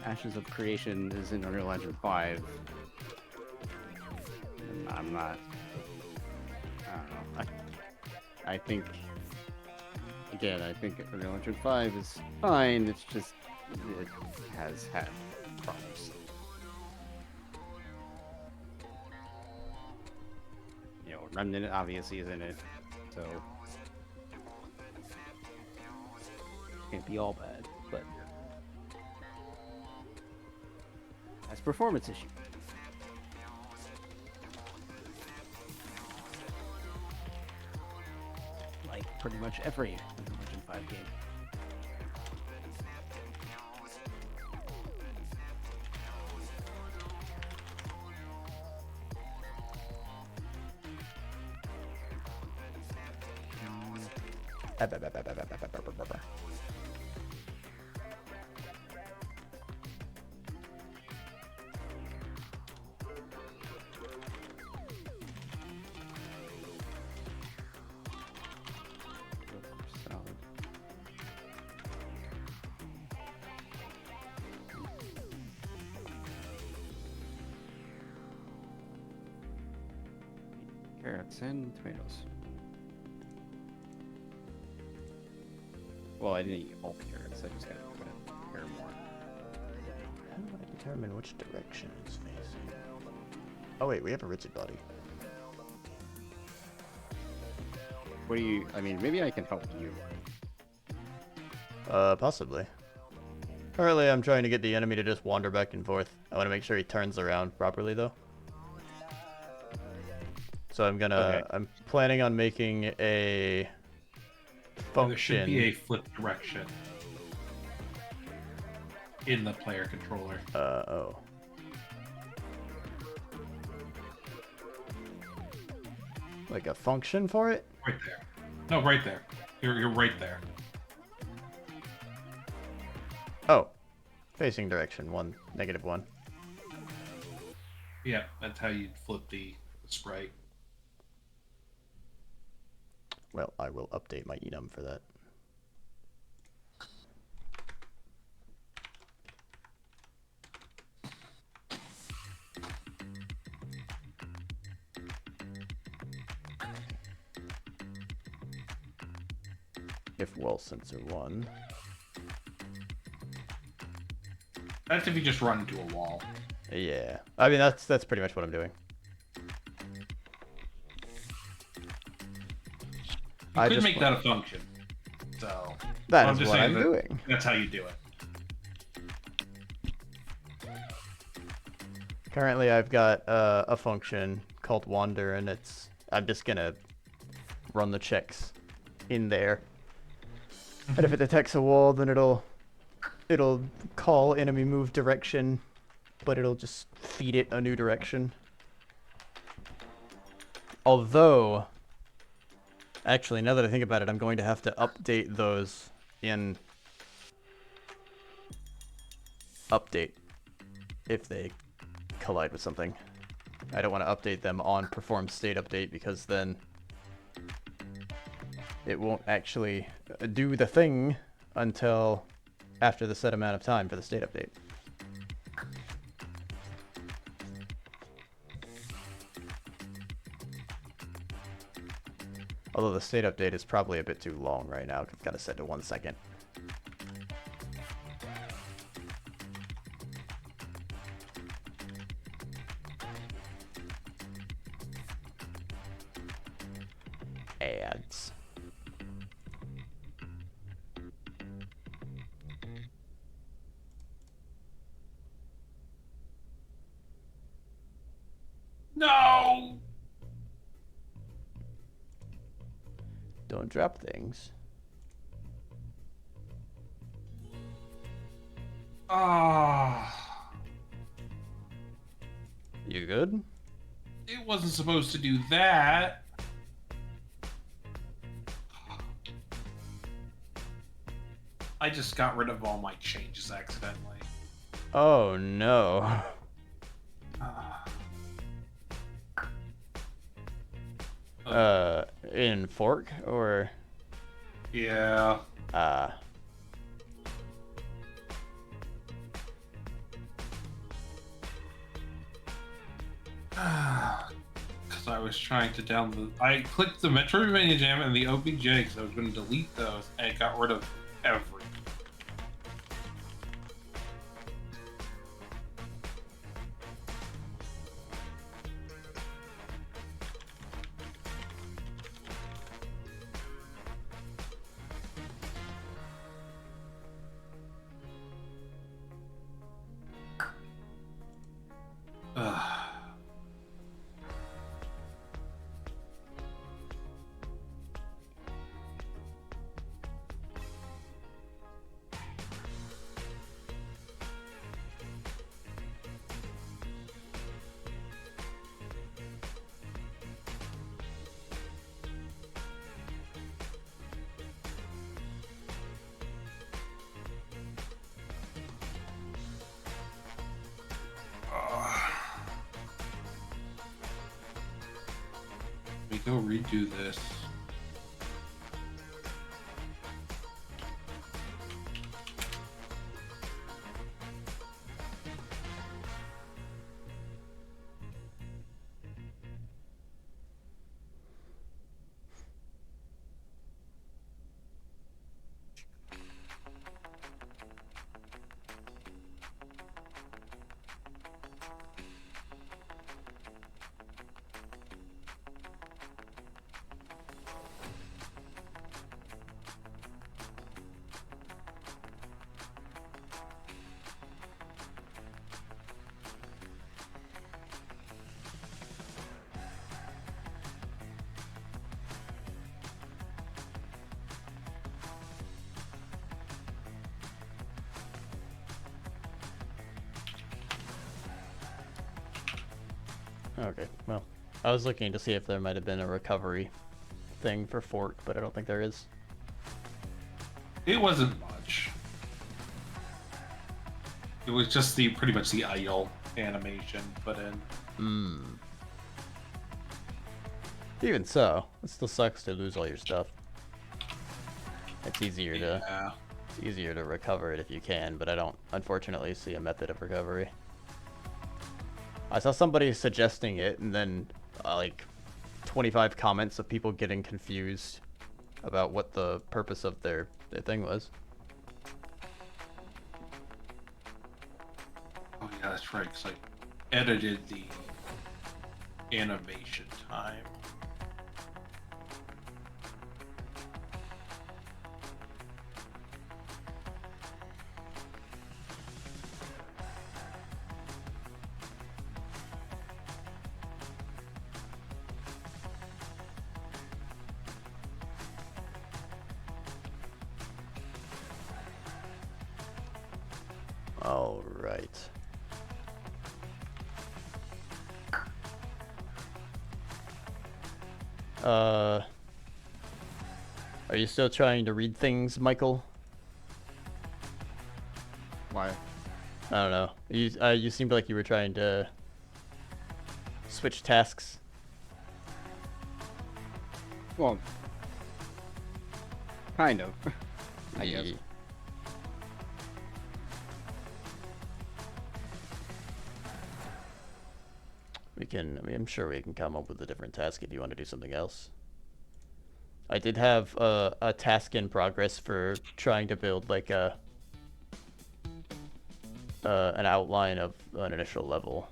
Ashes of Creation is in Unreal Engine 5. And I don't know. I think Unreal Engine 5 is fine. It's just it has had problems. Remnant obviously is in it, so can't be all bad, but that's performance issue. Like pretty much every Unreal Engine 5 game. Solid. Carrots and tomatoes. Well, I didn't eat all the carrots. I just got to put a hair more. How do I do Determine which direction it's facing. Oh wait, we have a rigid body. What do you? I mean, maybe I can help you. Possibly. Currently, I'm trying to get the enemy to just wander back and forth. I want to make sure he turns around properly, though. So I'm planning on making a function. There should be a flip direction in the player controller. Oh. Like a function for it? Right there. No, right there. You're right there. Oh. Facing direction, 1, -1. Yeah, that's how you flip the sprite. Well, I will update my enum for that. If wall sensor 1. That's if you just run into a wall. Yeah. I mean, that's pretty much what I'm doing. You could make that a function. So that I'm is just what saying I'm doing. That's how you do it. Currently, I've got a function called wander, and I'm just gonna run the checks in there. And if it detects a wall, then it'll call enemy move direction, but it'll just feed it a new direction. Although, actually, now that I think about it, I'm going to have to update those in update if they collide with something. I don't want to update them on perform state update because then it won't actually do the thing until after the set amount of time for the state update. Although the state update is probably a bit too long right now. I've got to set to 1 second. Ads. No! Don't drop things. Ah. You good? It wasn't supposed to do that. I just got rid of all my changes accidentally. Oh no. In fork or? Yeah. Because I was trying to download. I clicked the Metroidvania Jam and the OBJ because I was going to delete those, and it got rid of everything. Let me go redo this. Okay, well, I was looking to see if there might have been a recovery thing for Fort, but I don't think there is. It wasn't much. It was just pretty much the idle animation put in. Hmm. Even so, it still sucks to lose all your stuff. It's easier Yeah. to recover it if you can, but I don't unfortunately see a method of recovery. I saw somebody suggesting it, and then like 25 comments of people getting confused about what the purpose of their thing was. Oh yeah, that's right. Cause I edited the animation time. All right. Are you still trying to read things, Michael? Why? I don't know. You seemed like you were trying to switch tasks. Well, kind of. I guess. Ye- I'm sure we can come up with a different task if you want to do something else. I did have a task in progress for trying to build like an outline of an initial level.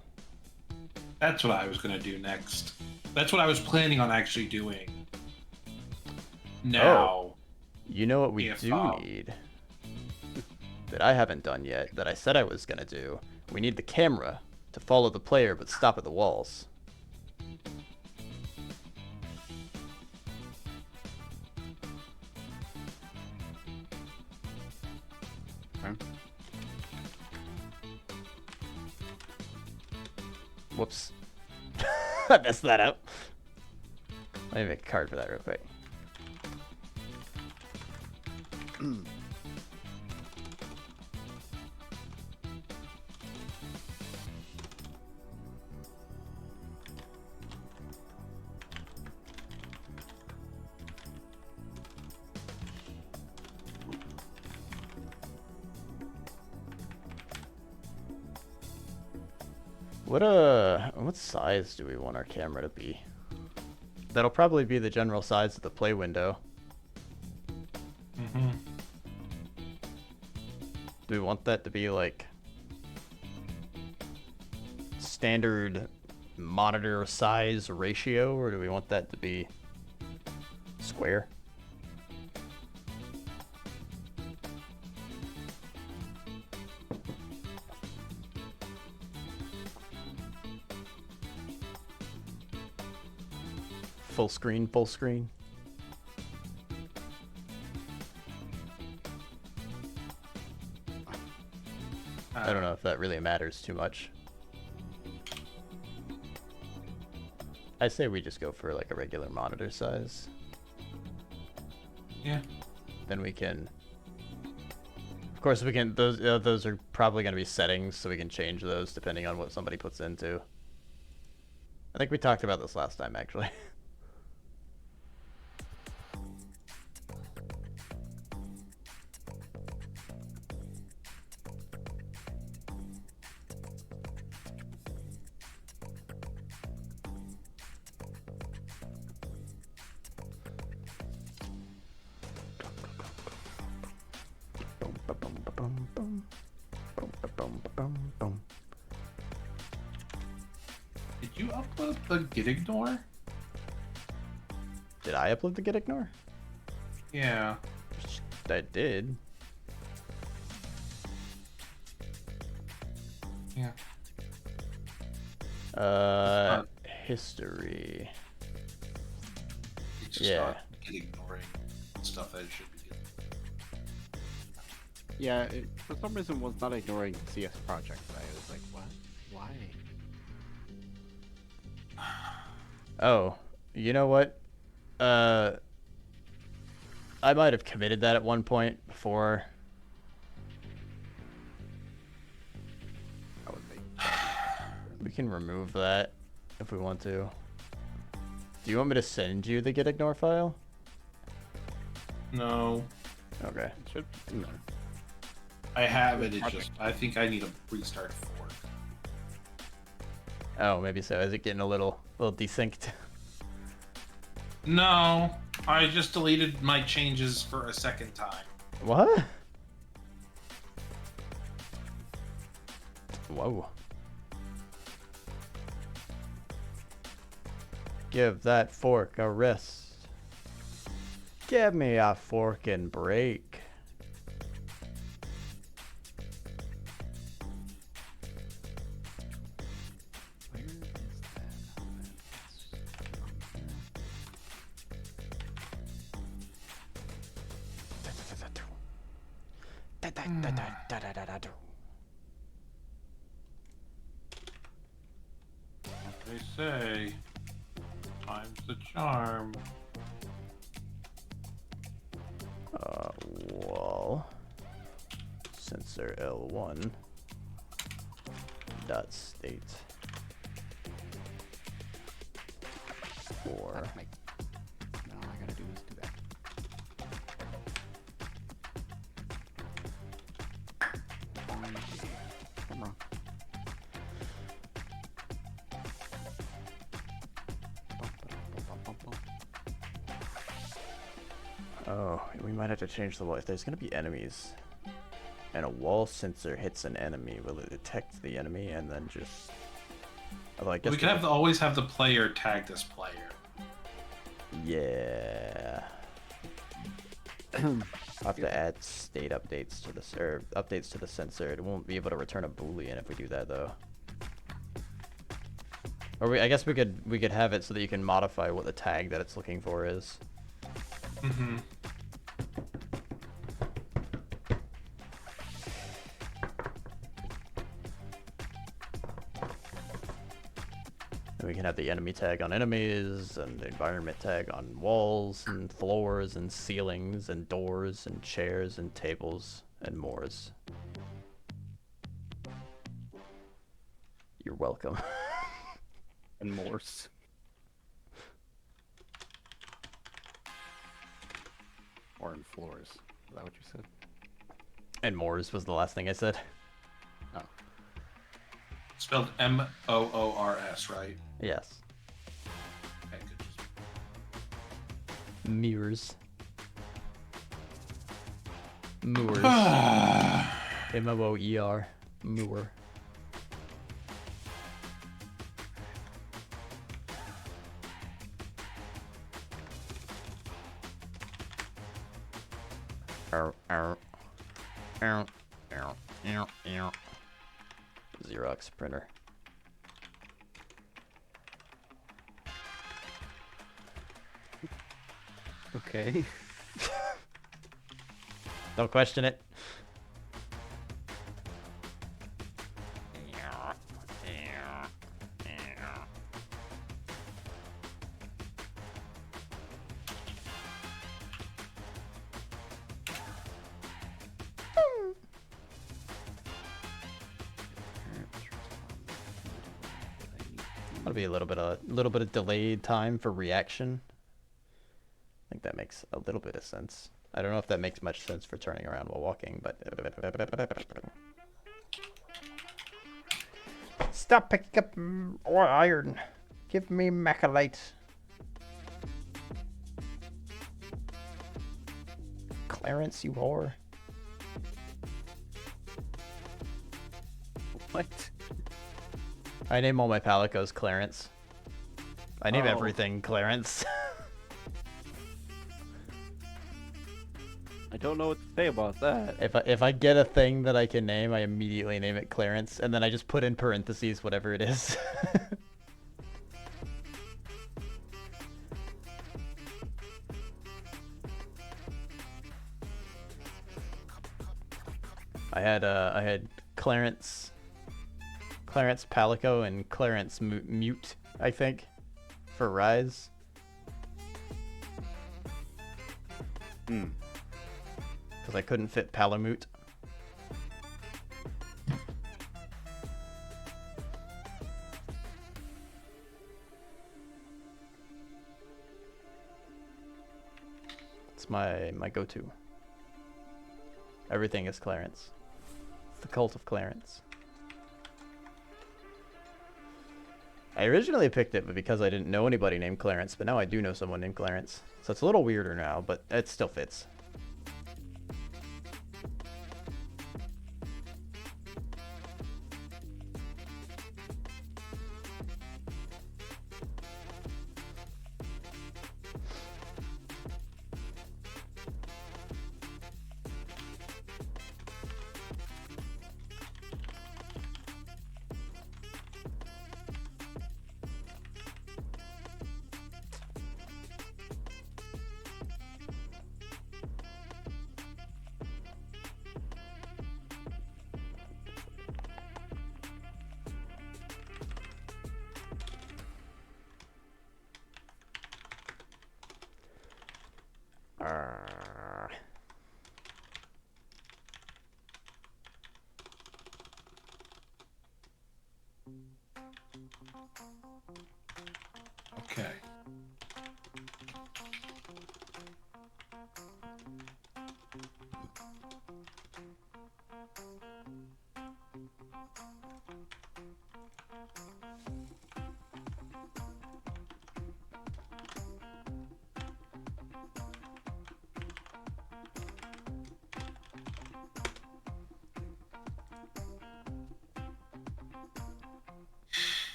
That's what I was gonna do next. That's what I was planning on actually doing. Now, You know what we If, do need that I haven't done yet, that I said I was gonna do? We need the camera to follow the player but stop at the walls. Okay. Whoops. I messed that up. Let me make a card for that real quick. What size do we want our camera to be? That'll probably be the general size of the play window. mm-hmm. Do we want that to be like standard monitor size ratio, or do we want that to be square? Full screen, full screen. I don't know if that really matters too much. I say we just go for like a regular monitor size. Yeah. Then we can, of course we can, those are probably going to be settings, so we can change those depending on what somebody puts into. I think we talked about this last time actually. Did you upload the Git Ignore? Did I upload the Git Ignore? Yeah. I did. Yeah. History. It's just Yeah. not Git ignoring stuff that it should be doing. Yeah, it, for some reason was not ignoring CS project. I was like, what? Why? Oh, you know what? I might have committed that at one point before. I would make We can remove that if we want to. Do you want me to send you the git ignore file? No, Okay. Should no. I have it. It's just I think I need a restart fork. Oh, maybe so. Is it getting a little desynced? No, I just deleted my changes for a second time. What? Whoa. Give that fork a rest. Give me a fork and break. Where is that? They say, time's the charm. Wall sensor L1 dot state for That's my. No, all I gotta do is do that. I'm wrong. Oh, we might have to change the wall. If there's gonna be enemies and a wall sensor hits an enemy, will it detect the enemy and then just... Although I guess We could always have the player tag this player. Yeah. I'll have to add state updates to the updates to the sensor. It won't be able to return a boolean if we do that though. Or I guess we could have it so that you can modify what the tag that it's looking for is. Mm-hmm. And we can have the enemy tag on enemies, and the environment tag on walls, and floors, and ceilings, and doors, and chairs, and tables, and mores. You're welcome. And Morse. Or in floors. Is that what you said? And mores was the last thing I said. Oh. Spelled M-O-O-R-S, right? Yes. Okay, good. Mirrors. Moors. M-O-O-E-R. Moor. Xerox printer. Okay. Don't question it. That'll be a little bit of delayed time for reaction. I think that makes a little bit of sense. I don't know if that makes much sense for turning around while walking, but... Stop picking up ore iron. Give me macalite. Clarence, you whore. What? I name all my palicos Clarence. I name Oh. everything Clarence. I don't know what to say about that. If I get a thing that I can name, I immediately name it Clarence, and then I just put in parentheses whatever it is. I had Clarence Palico and Clarence Mute I think, for Rise. Hmm. Because I couldn't fit Palamute. It's my go-to. Everything is Clarence. It's the cult of Clarence. I originally picked it, but because I didn't know anybody named Clarence, but now I do know someone named Clarence. So it's a little weirder now, but it still fits. Okay.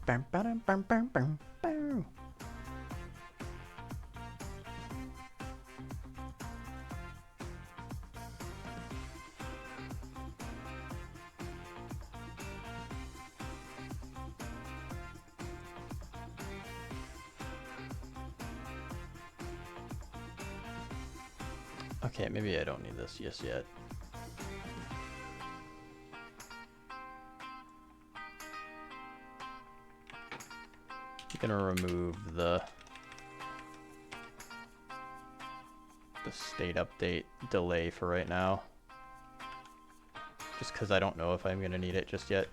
Bam, ba-dum, bam, bam, bam, bam. Okay, maybe I don't need this just yet. I'm gonna remove the state update delay for right now. Just because I don't know if I'm gonna need it just yet.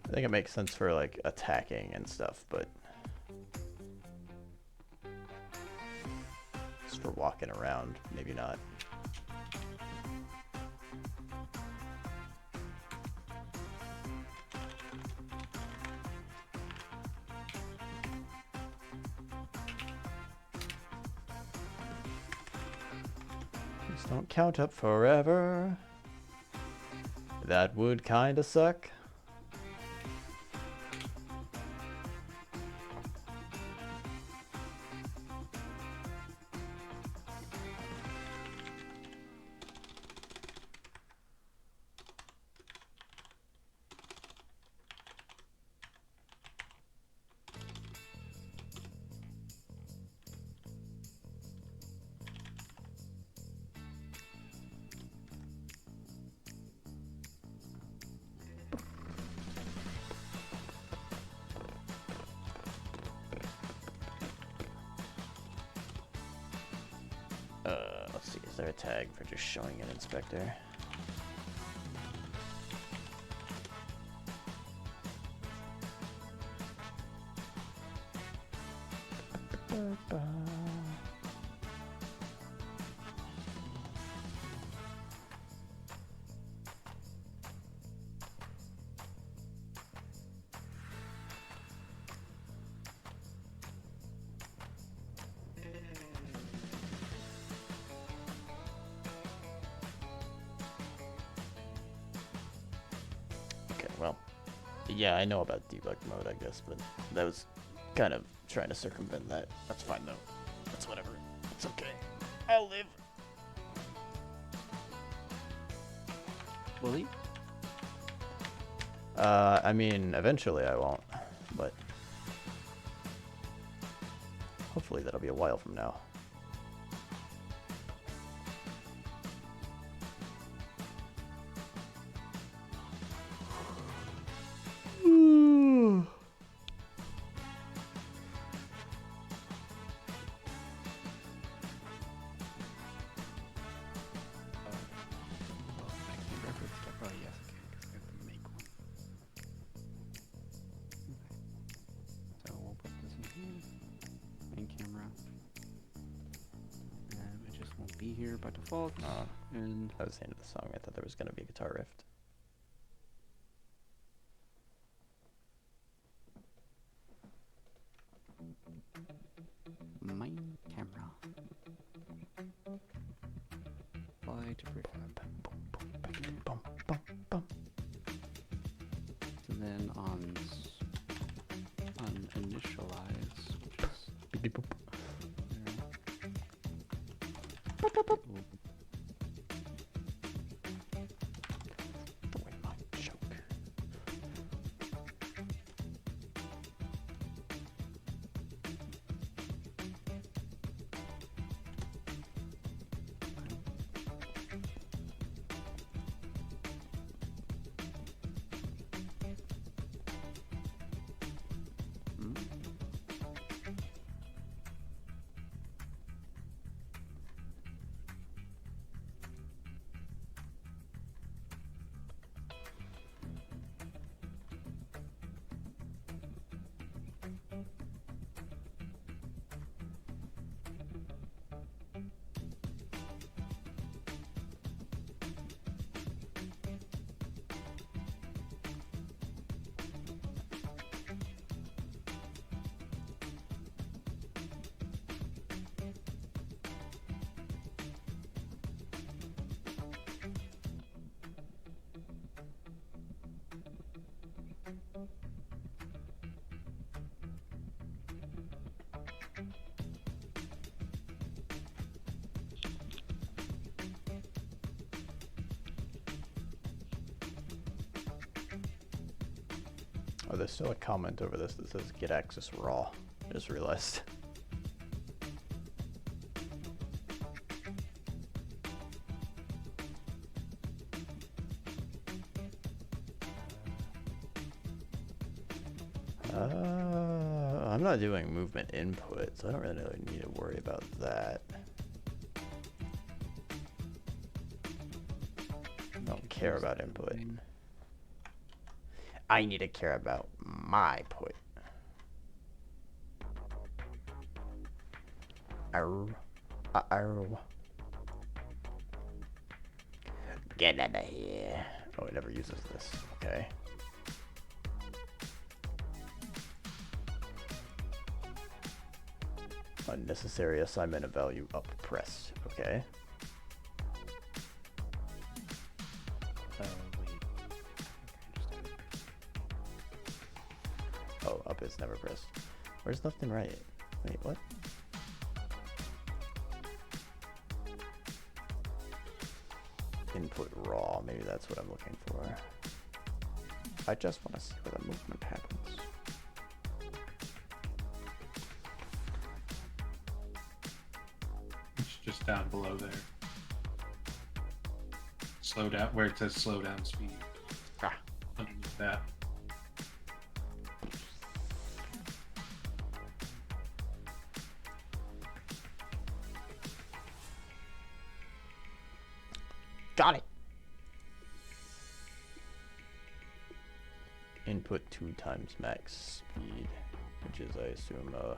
I think it makes sense for like attacking and stuff, but just for walking around, maybe not. Just don't count up forever. That would kinda suck. Let's see, is there a tag for just showing an inspector? Yeah, I know about debug mode, I guess, but that was kind of trying to circumvent that. That's fine though. That's whatever. It's okay. I'll live. Will he? I mean, eventually I won't, but hopefully that'll be a while from now. Oh, yes, okay, 'cause I have to make one. Okay. So we'll put this in here. Main camera. And it just won't be here by default. And That was the end of the song. I thought there was going to be a guitar riff. main camera. Apply to prefab. Bum, bum, bum. And then on initialize, which is Beep, boop. there. The way my joke. Oh, there's still a comment over this that says get access raw. I just realized. I'm not doing movement input, so I don't really need to worry about that. I don't care about input. I need to care about my put. Arr. Arr. Get out of here. Oh, it never uses this. Okay. Unnecessary assignment of value up pressed. Okay. Wait. Oh, up is never pressed. Where's left and right? Wait, what? Input raw. Maybe that's what I'm looking for. I just want to see where the movement happens. It's just down below there. Slow down, where it says slow down speed. Ah. Underneath that. Got it. Input 2 times max speed, which is, I assume, a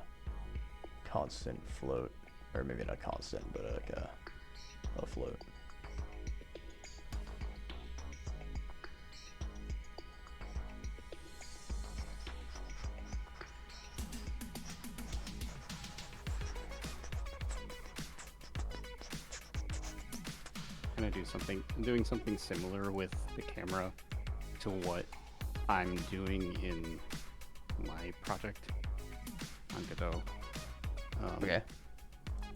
constant float, or maybe not constant, but like a float. I'm doing something similar with the camera to what I'm doing in my project on Godot. Okay.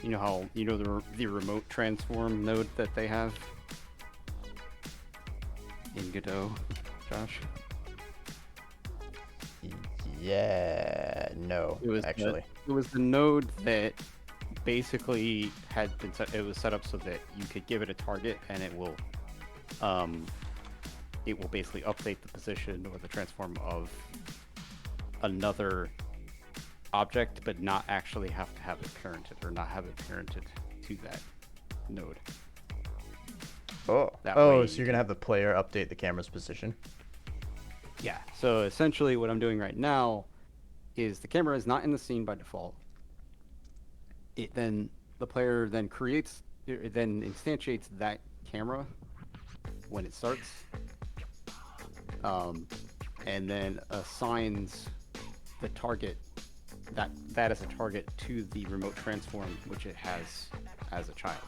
You know how the remote transform node that they have in Godot, Josh? Yeah. No. Actually. It was the node that basically had been set. It was set up so that you could give it a target and it will basically update the position or the transform of another object, but not actually have to have it parented or not have it parented to that node. Oh. That Oh, way so you you're gonna have the player update the camera's position. Yeah. So essentially, what I'm doing right now is the camera is not in the scene by default. The player then instantiates that camera when it starts, and then assigns the target that as a target to the remote transform which it has as a child.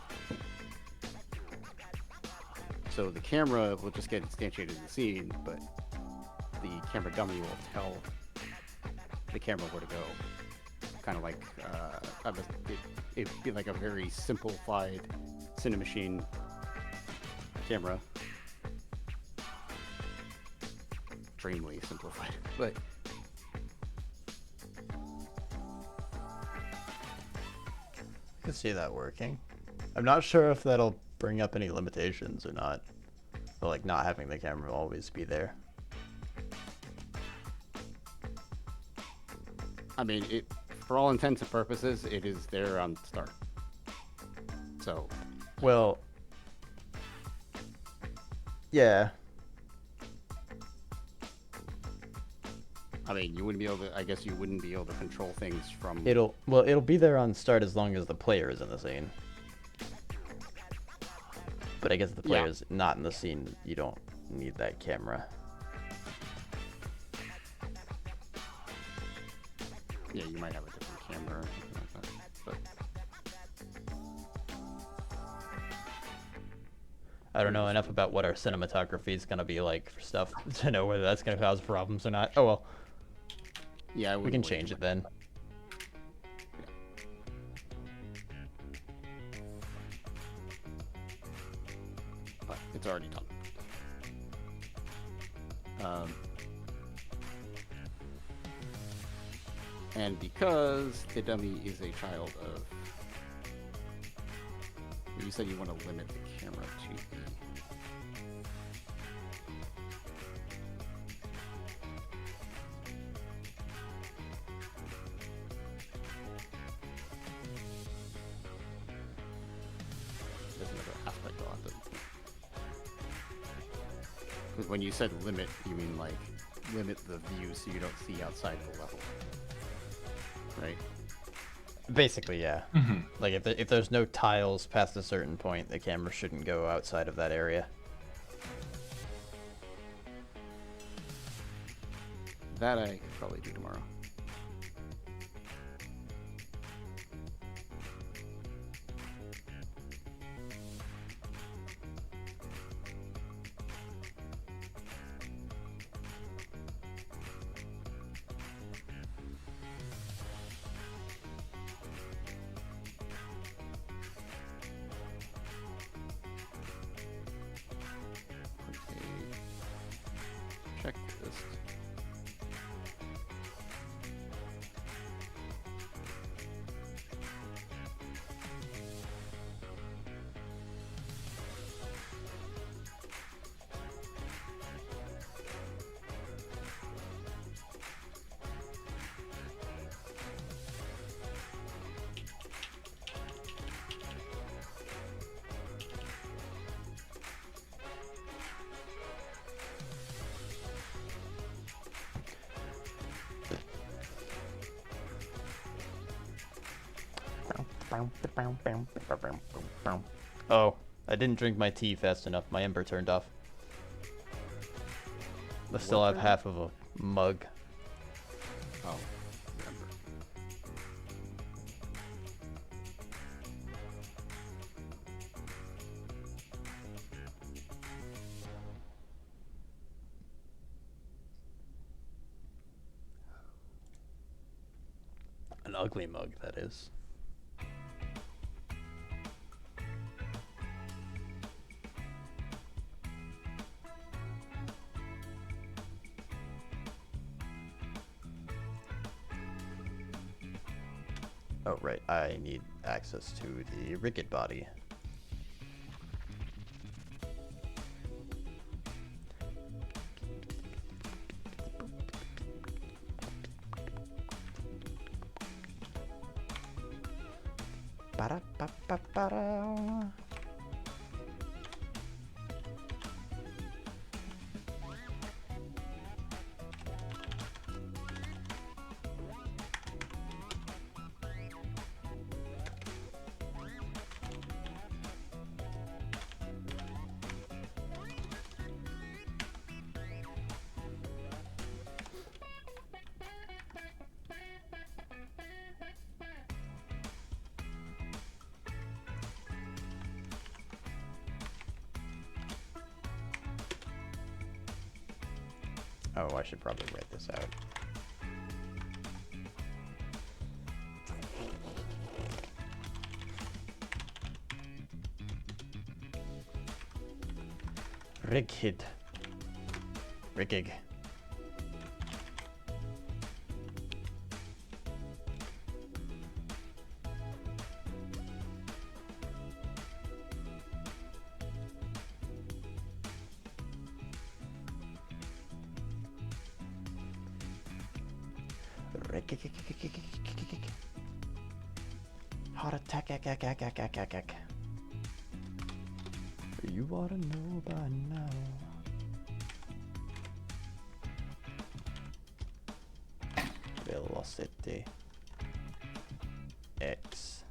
So the camera will just get instantiated in the scene, but the camera dummy will tell the camera where to go. Kind of like it'd be like a very simplified Cinemachine camera. Extremely simplified, but I can see that working. I'm not sure if that'll bring up any limitations or not. But like not having the camera always be there. I mean, for all intents and purposes, it is there on start. So, Well, yeah. I mean, you wouldn't be able to. I guess you wouldn't be able to control things from. It'll be there on start as long as the player is in the scene. But I guess if the Yeah. player's not in the scene, you don't need that camera. Yeah, you might have a different camera or something like that. But I don't know enough about what our cinematography is gonna be like for stuff to know whether that's gonna cause problems or not. Oh well, yeah, I we wouldn't can worry change too it much. then. But it's already done. And because the dummy is a child of, you said you want to limit the camera to the. There's another aspect I'll have to. Because when you said limit, you mean like limit the view so you don't see outside the level, right? Basically, yeah. Like if there's no tiles past a certain point, the camera shouldn't go outside of that area. That I could probably do tomorrow. Checklist. Oh, I didn't drink my tea fast enough. My ember turned off. I still have half of a mug. Oh, remember. An ugly mug, that is. Oh, right. I need access to the rigged body. Ba-da-ba-ba-ba-da. Oh, I should probably write this out. Rigged. Riggig. Heart attack, You ought to know by now. Velocity X.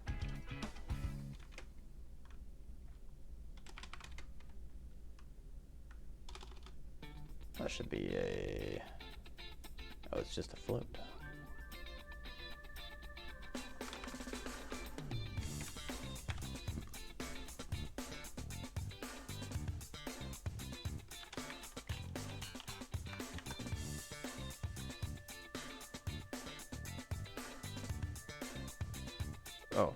That should be a... Oh, it's just a float. Oh.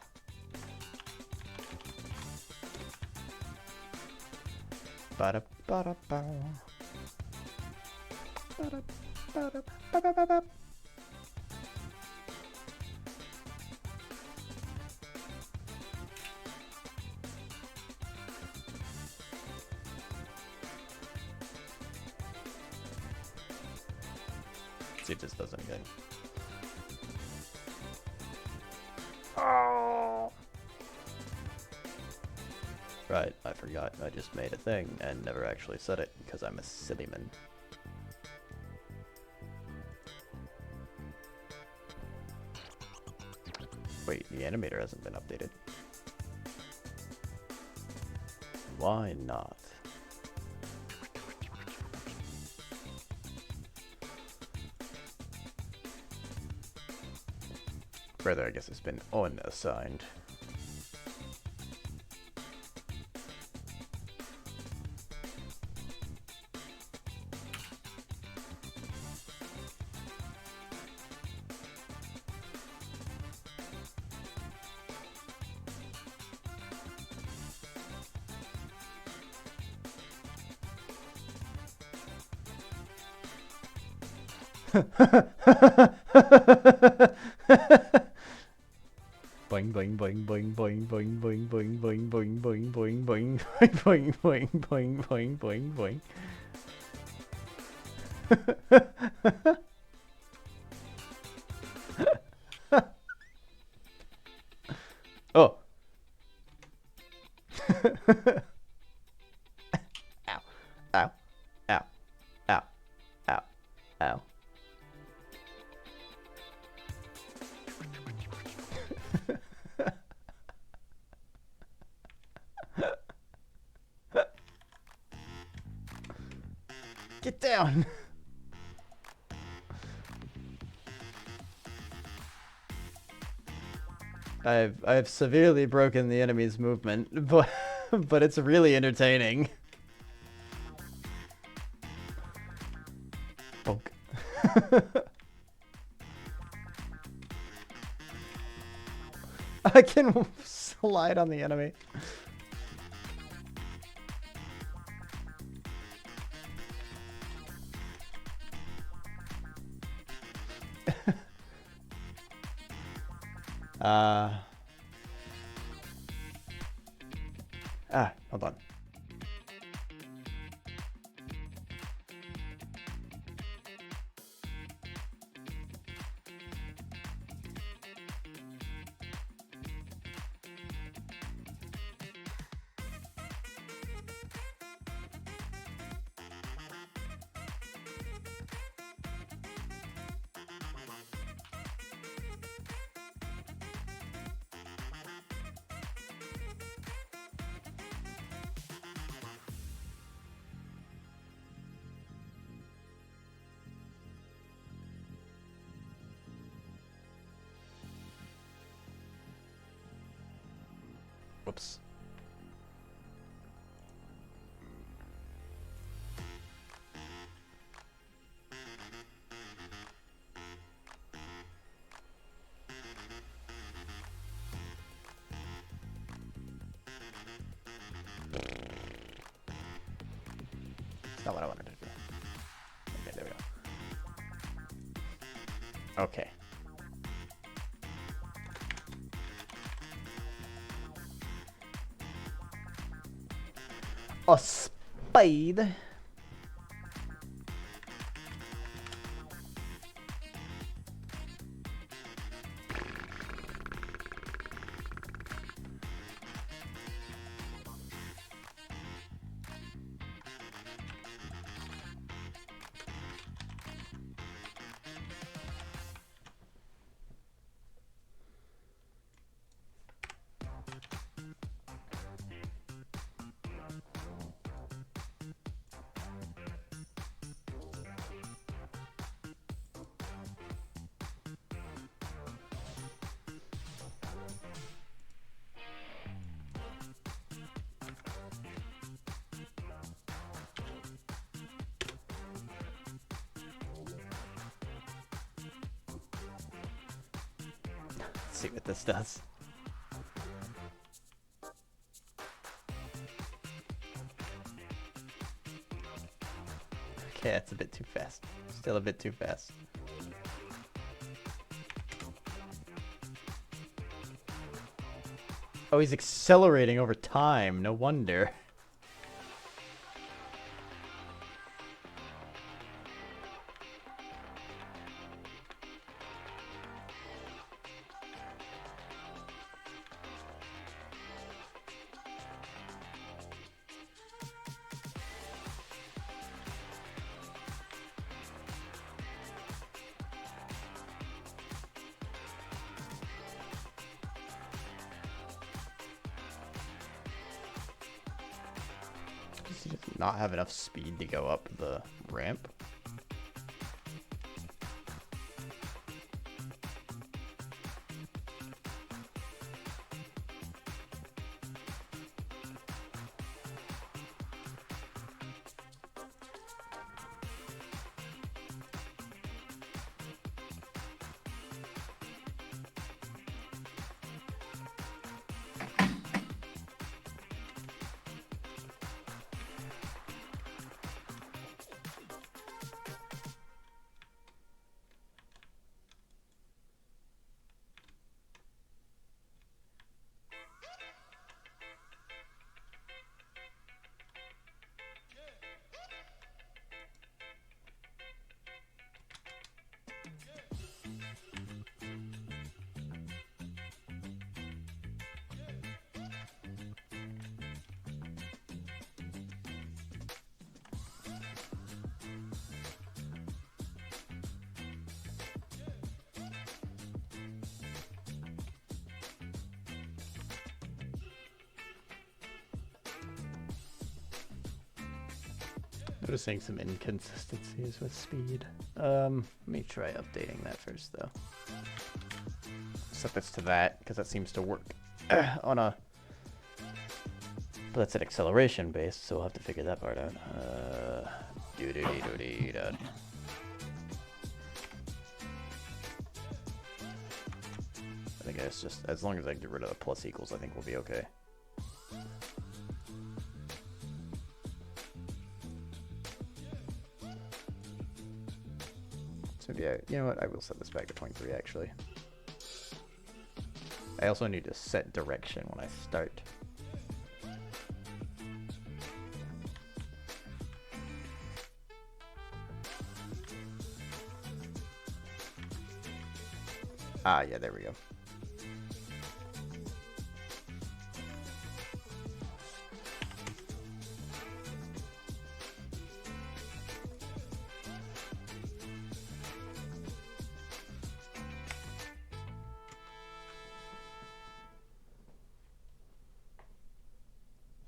Ba-da ba-da ba. Ba-da ba-da ba-ba-ba-ba. See if this does anything. Oh. Right, I forgot. I just made a thing and never actually said it because I'm a silly man. Wait, the animator hasn't been updated. Why not? Rather, I guess it's been unassigned. Boing boing boing boing boing boing boing boing boing boing boing boing boing boing boing boing boing boing boing. Oh. Ow. Ow. Ow. Ow. Ow. Ow. Get down. I've severely broken the enemy's movement, but it's really entertaining. Bonk. I can slide on the enemy. Hold on. Whoops. That's not what I wanted to do. Okay, there we go. Okay. A spade. Let's see what this does. Okay, that's a bit too fast. Still a bit too fast. Oh, he's accelerating over time. No wonder. Does he just not have enough speed to go up the ramp? Noticing some inconsistencies with speed. Let me try updating that first, though. Set this to that, because that seems to work on a... But that's an acceleration base, so we'll have to figure that part out. Doo-doo-dee-doo-dee-doo. I think it's just, as long as I get rid of the plus equals, I think we'll be okay. So maybe you know what, I will set this back to 23 actually. I also need to set direction when I start. Ah, yeah, there we go.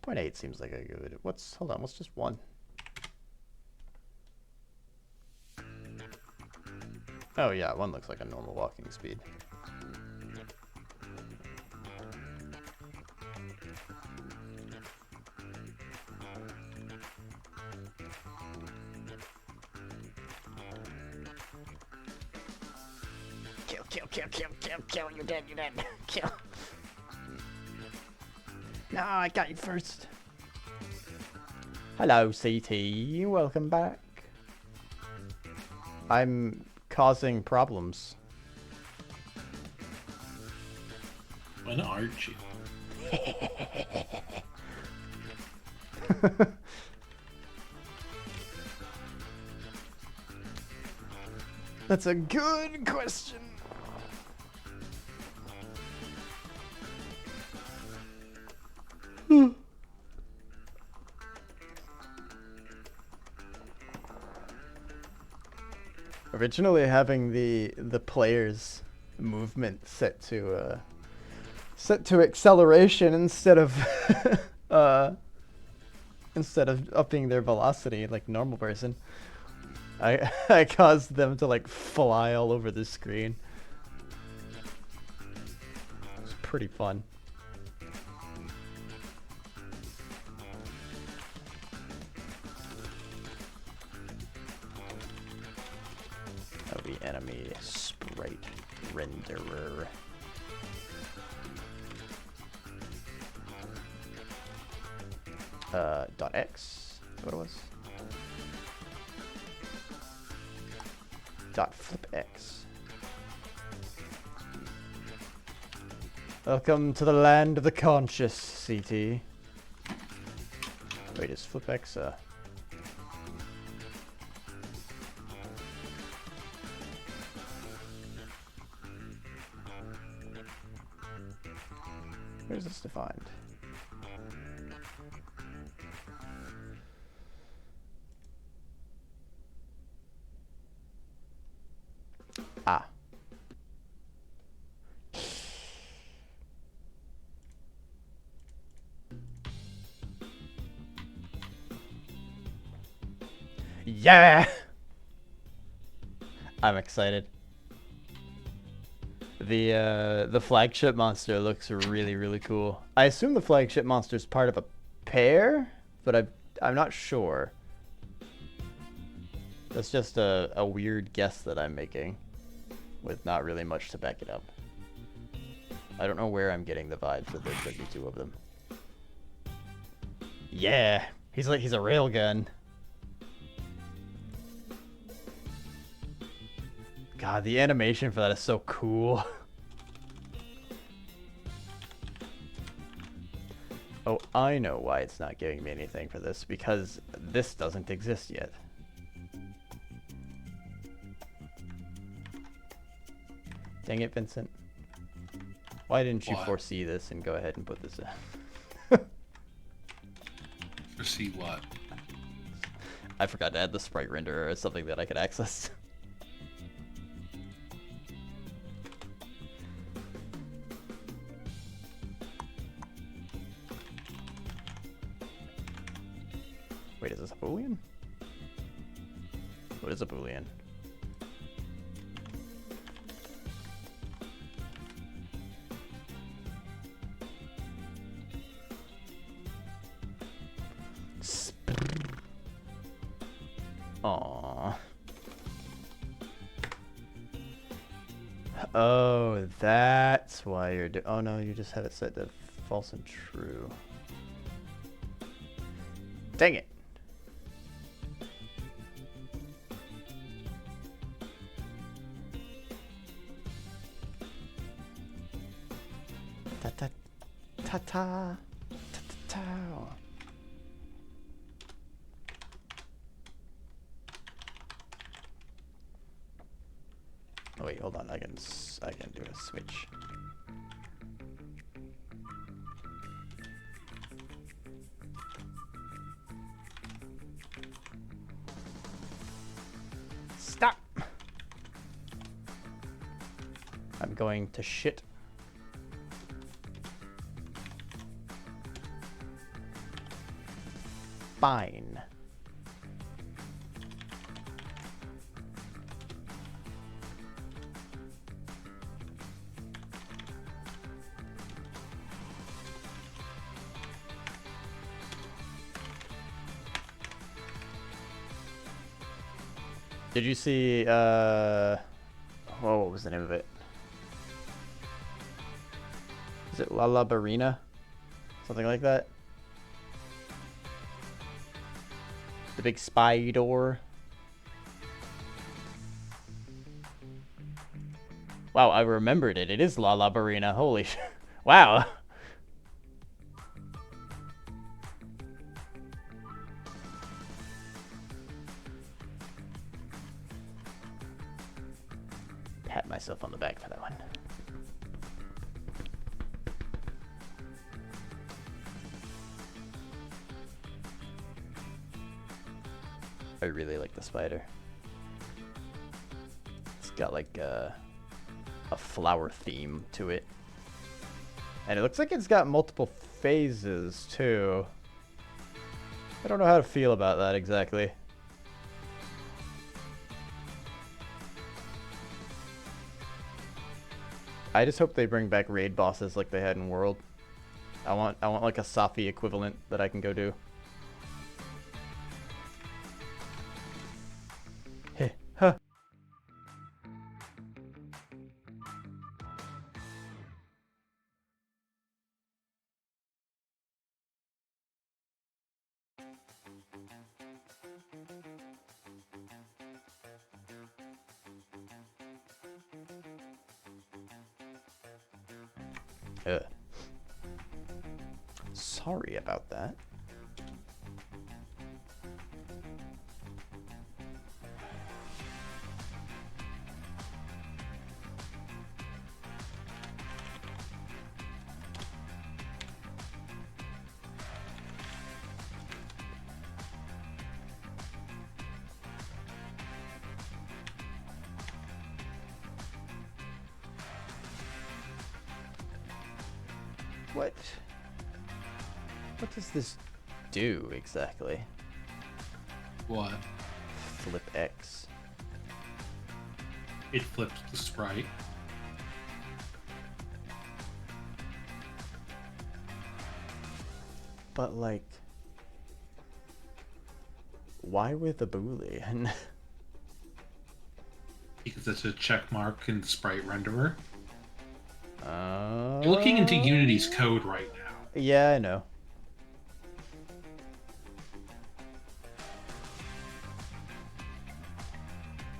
.8 seems like a good. Hold on? What's just 1? Oh yeah, 1 looks like a normal walking speed. Kill, kill, kill, kill, kill, kill. You're dead, you're dead. Kill. No, I got you first. Hello, CT. Welcome back. I'm causing problems. When aren't you? That's a good question. Originally having the player's movement set to acceleration instead of upping their velocity like normal person, I caused them to like fly all over the screen. It's pretty fun. That'll be enemy sprite renderer. .x, that's what it was. .flipx. Welcome to the land of the conscious, CT. Wait, is flipx where's this defined? Ah. Yeah! I'm excited. The flagship monster looks really cool. I assume the flagship monster is part of a pair, but I'm not sure. That's just a weird guess that I'm making, with not really much to back it up. I don't know where I'm getting the vibes that there could be 2 of them. Yeah, he's a railgun. God, the animation for that is so cool. Oh, I know why it's not giving me anything for this, because this doesn't exist yet. Dang it, Vincent. Why didn't you What? foresee this and go ahead and put this in? Foresee what? I forgot to add the sprite renderer as something that I could access. Wait, is this a boolean? What is a boolean? Aww. Oh, that's why you're oh no, you just have it set to false and true. Dang it. Ta ta ta ta ta ta. Oh wait, hold on. I can do a switch. Stop. I'm going to shit. Fine. Did you see, oh, what was the name of it? Is it La La Barina? Something like that? The big spy door. Wow, I remembered it. It is La La Barina. Holy sh... Wow. Pat myself on the back for that one. I really like the spider. It's got like a flower theme to it. And it looks like it's got multiple phases too. I don't know how to feel about that exactly. I just hope they bring back raid bosses like they had in World. I want like a Safi equivalent that I can go do. Hey, huh. Sorry about that. What does this do exactly? What? Flip X. It flips the sprite. But like, why with a Boolean? Because it's a check mark in the sprite renderer. You're You're looking into Unity's code right now. Yeah, I know.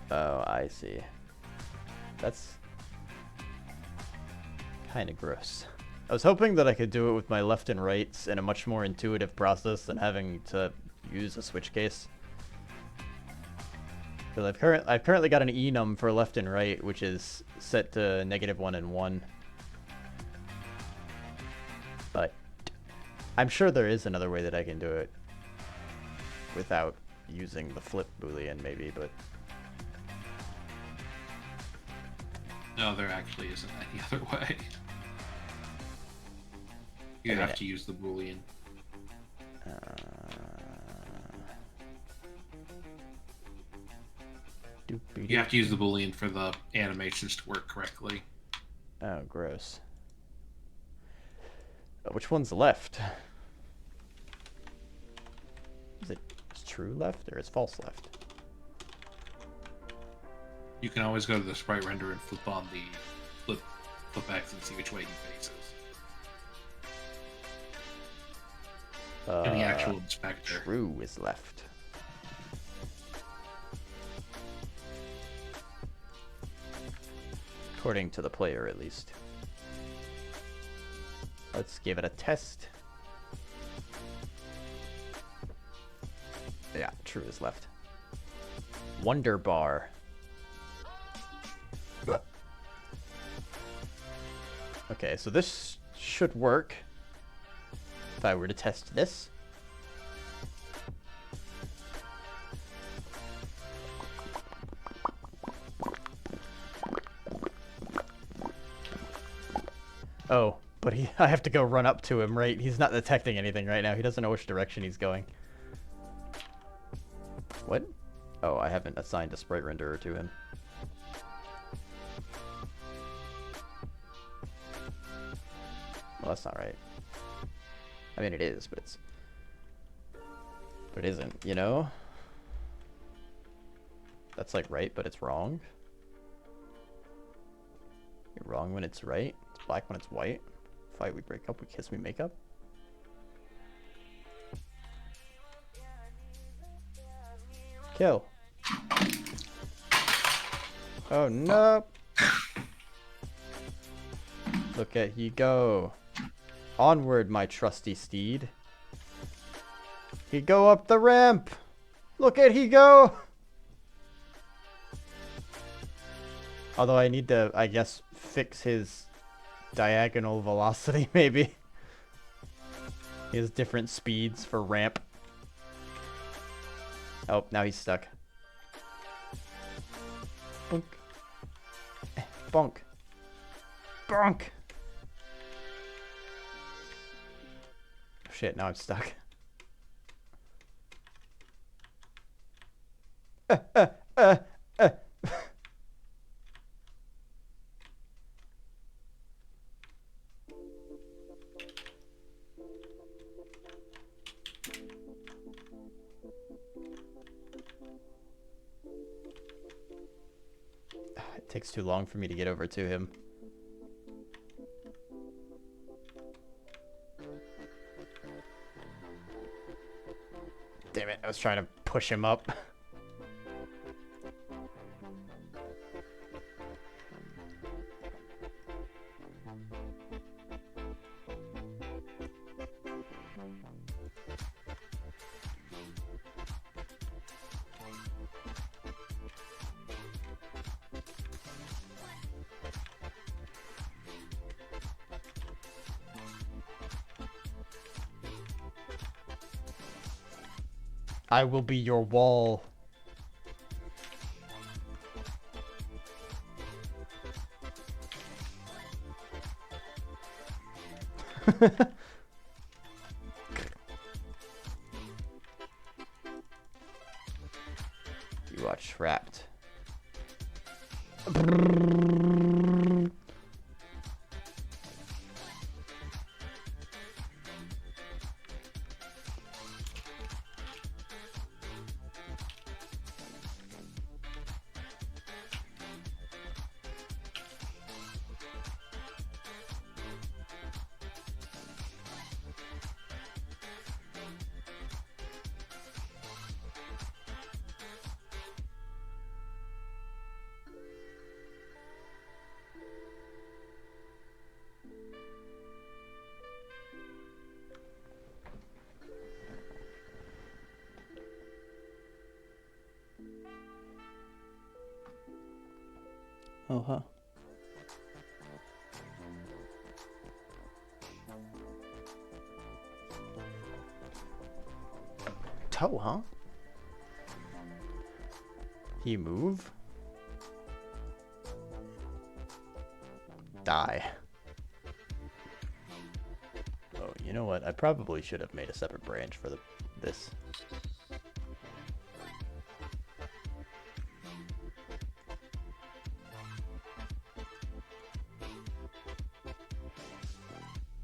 Oh, I see. That's kind of gross. I was hoping that I could do it with my left and rights in a much more intuitive process than having to use a switch case. Because I've currently got an enum for left and right, which is set to -1 and 1. But I'm sure there is another way that I can do it without using the flip Boolean, maybe, but... No, there actually isn't any other way. You have to use the Boolean. You have to use the Boolean for the animations to work correctly. Oh, gross. Which one's left? Is it true left or is false left? You can always go to the sprite render and flip flip back and see which way he faces. And the actual inspector. True is left. According to the player, at least. Let's give it a test. Yeah, true is left. Wonder bar. Okay, so this should work. If I were to test this. Oh, but I have to go run up to him, right? He's not detecting anything right now. He doesn't know which direction he's going. What? Oh, I haven't assigned a sprite renderer to him. Well, that's not right. I mean, it is, but it's... But it isn't, you know? That's like right, but it's wrong. You're wrong when it's right. It's black when it's white. Fight, we break up. We kiss, we make up. Kill. Oh no! Look at ye go. Onward, my trusty steed. He go up the ramp. Look at he go. Although I need to, I guess, fix his diagonal velocity, maybe. He has different speeds for ramp. Oh, now he's stuck. Bonk. Bonk. Bonk. Shit, now I'm stuck. It takes too long for me to get over to him. Damn it, I was trying to push him up. I will be your wall. You are trapped. Oh, huh. Toe, huh? He move? Die. Oh, you know what? I probably should have made a separate branch for this.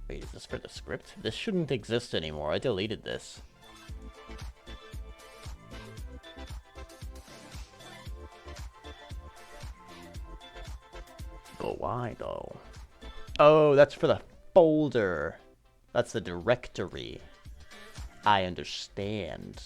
Wait, is this for the script? This shouldn't exist anymore. I deleted this. But why, though? Oh, that's for the folder. That's the directory. I understand.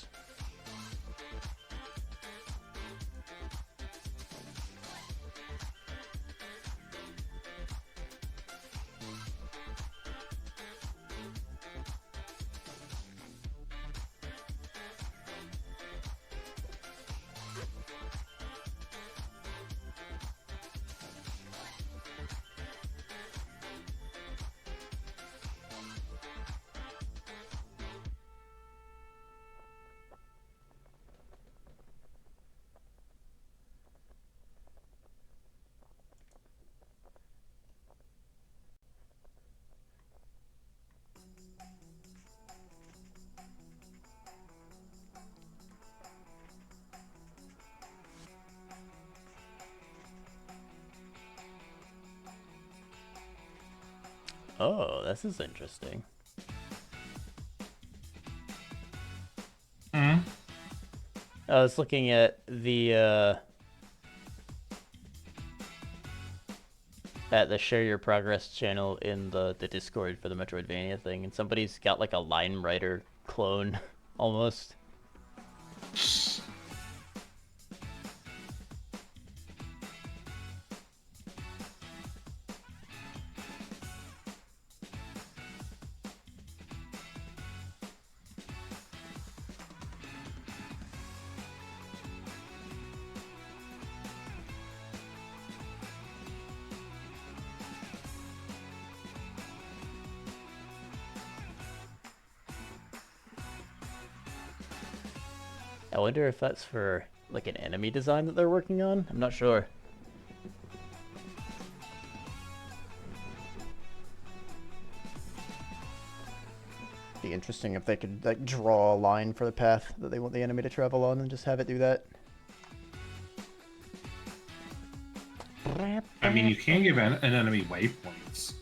Oh, this is interesting. Hmm? I was looking at the Share Your Progress channel in the Discord for the Metroidvania thing, and somebody's got like a line writer clone, almost. I wonder if that's for like an enemy design that they're working on. I'm not sure. Be interesting if they could like draw a line for the path that they want the enemy to travel on and just have it do that. I mean, you can give an enemy waypoints.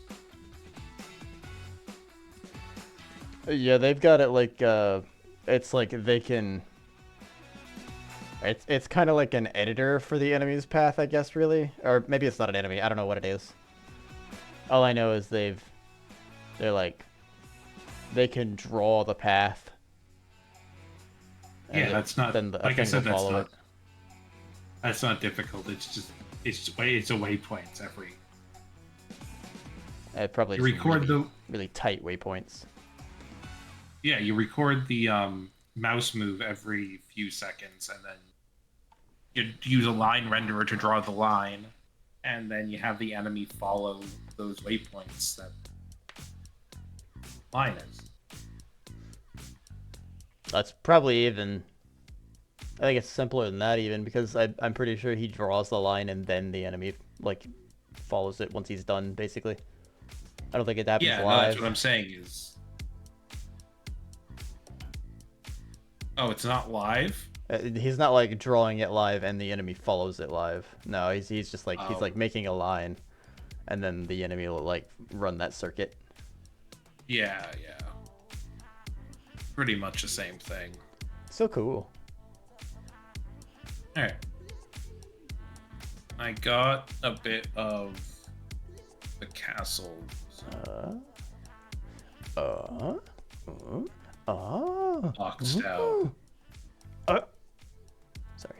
Yeah, they've got it like it's like they can. It's kind of like an editor for the enemy's path, I guess, really, or maybe it's not an enemy. I don't know what it is. All I know is they're like they can draw the path. Yeah, that's not. Then Like I said, it. That's not difficult. It's a waypoints every. Probably You record really tight waypoints. Yeah, you record the mouse move every few seconds, and then you use a line renderer to draw the line, and then you have the enemy follow those waypoints that line is. That's probably even. I think it's simpler than that even, because I'm pretty sure he draws the line and then the enemy like follows it once he's done. Basically, I don't think it happens Yeah, no, live. that's what I'm saying is. Oh, it's not live? He's not like drawing it live and the enemy follows it live. No, he's just like he's Oh. like making a line, and then the enemy will like run that circuit. Yeah. Pretty much the same thing. So cool. Alright. I got a bit of the castle. Boxed out. Sorry.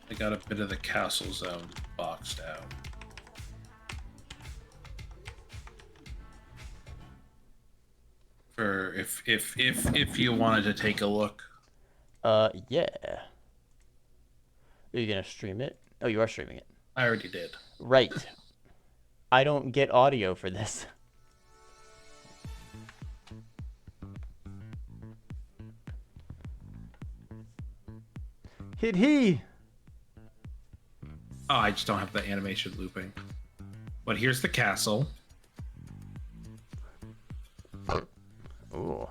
I got a bit of the castle zone boxed out. For if you wanted to take a look. Yeah. Are you gonna stream it? Oh, you are streaming it. I already did. Right. I don't get audio for this. Hit he. Oh, I just don't have the animation looping. But here's the castle. Ooh.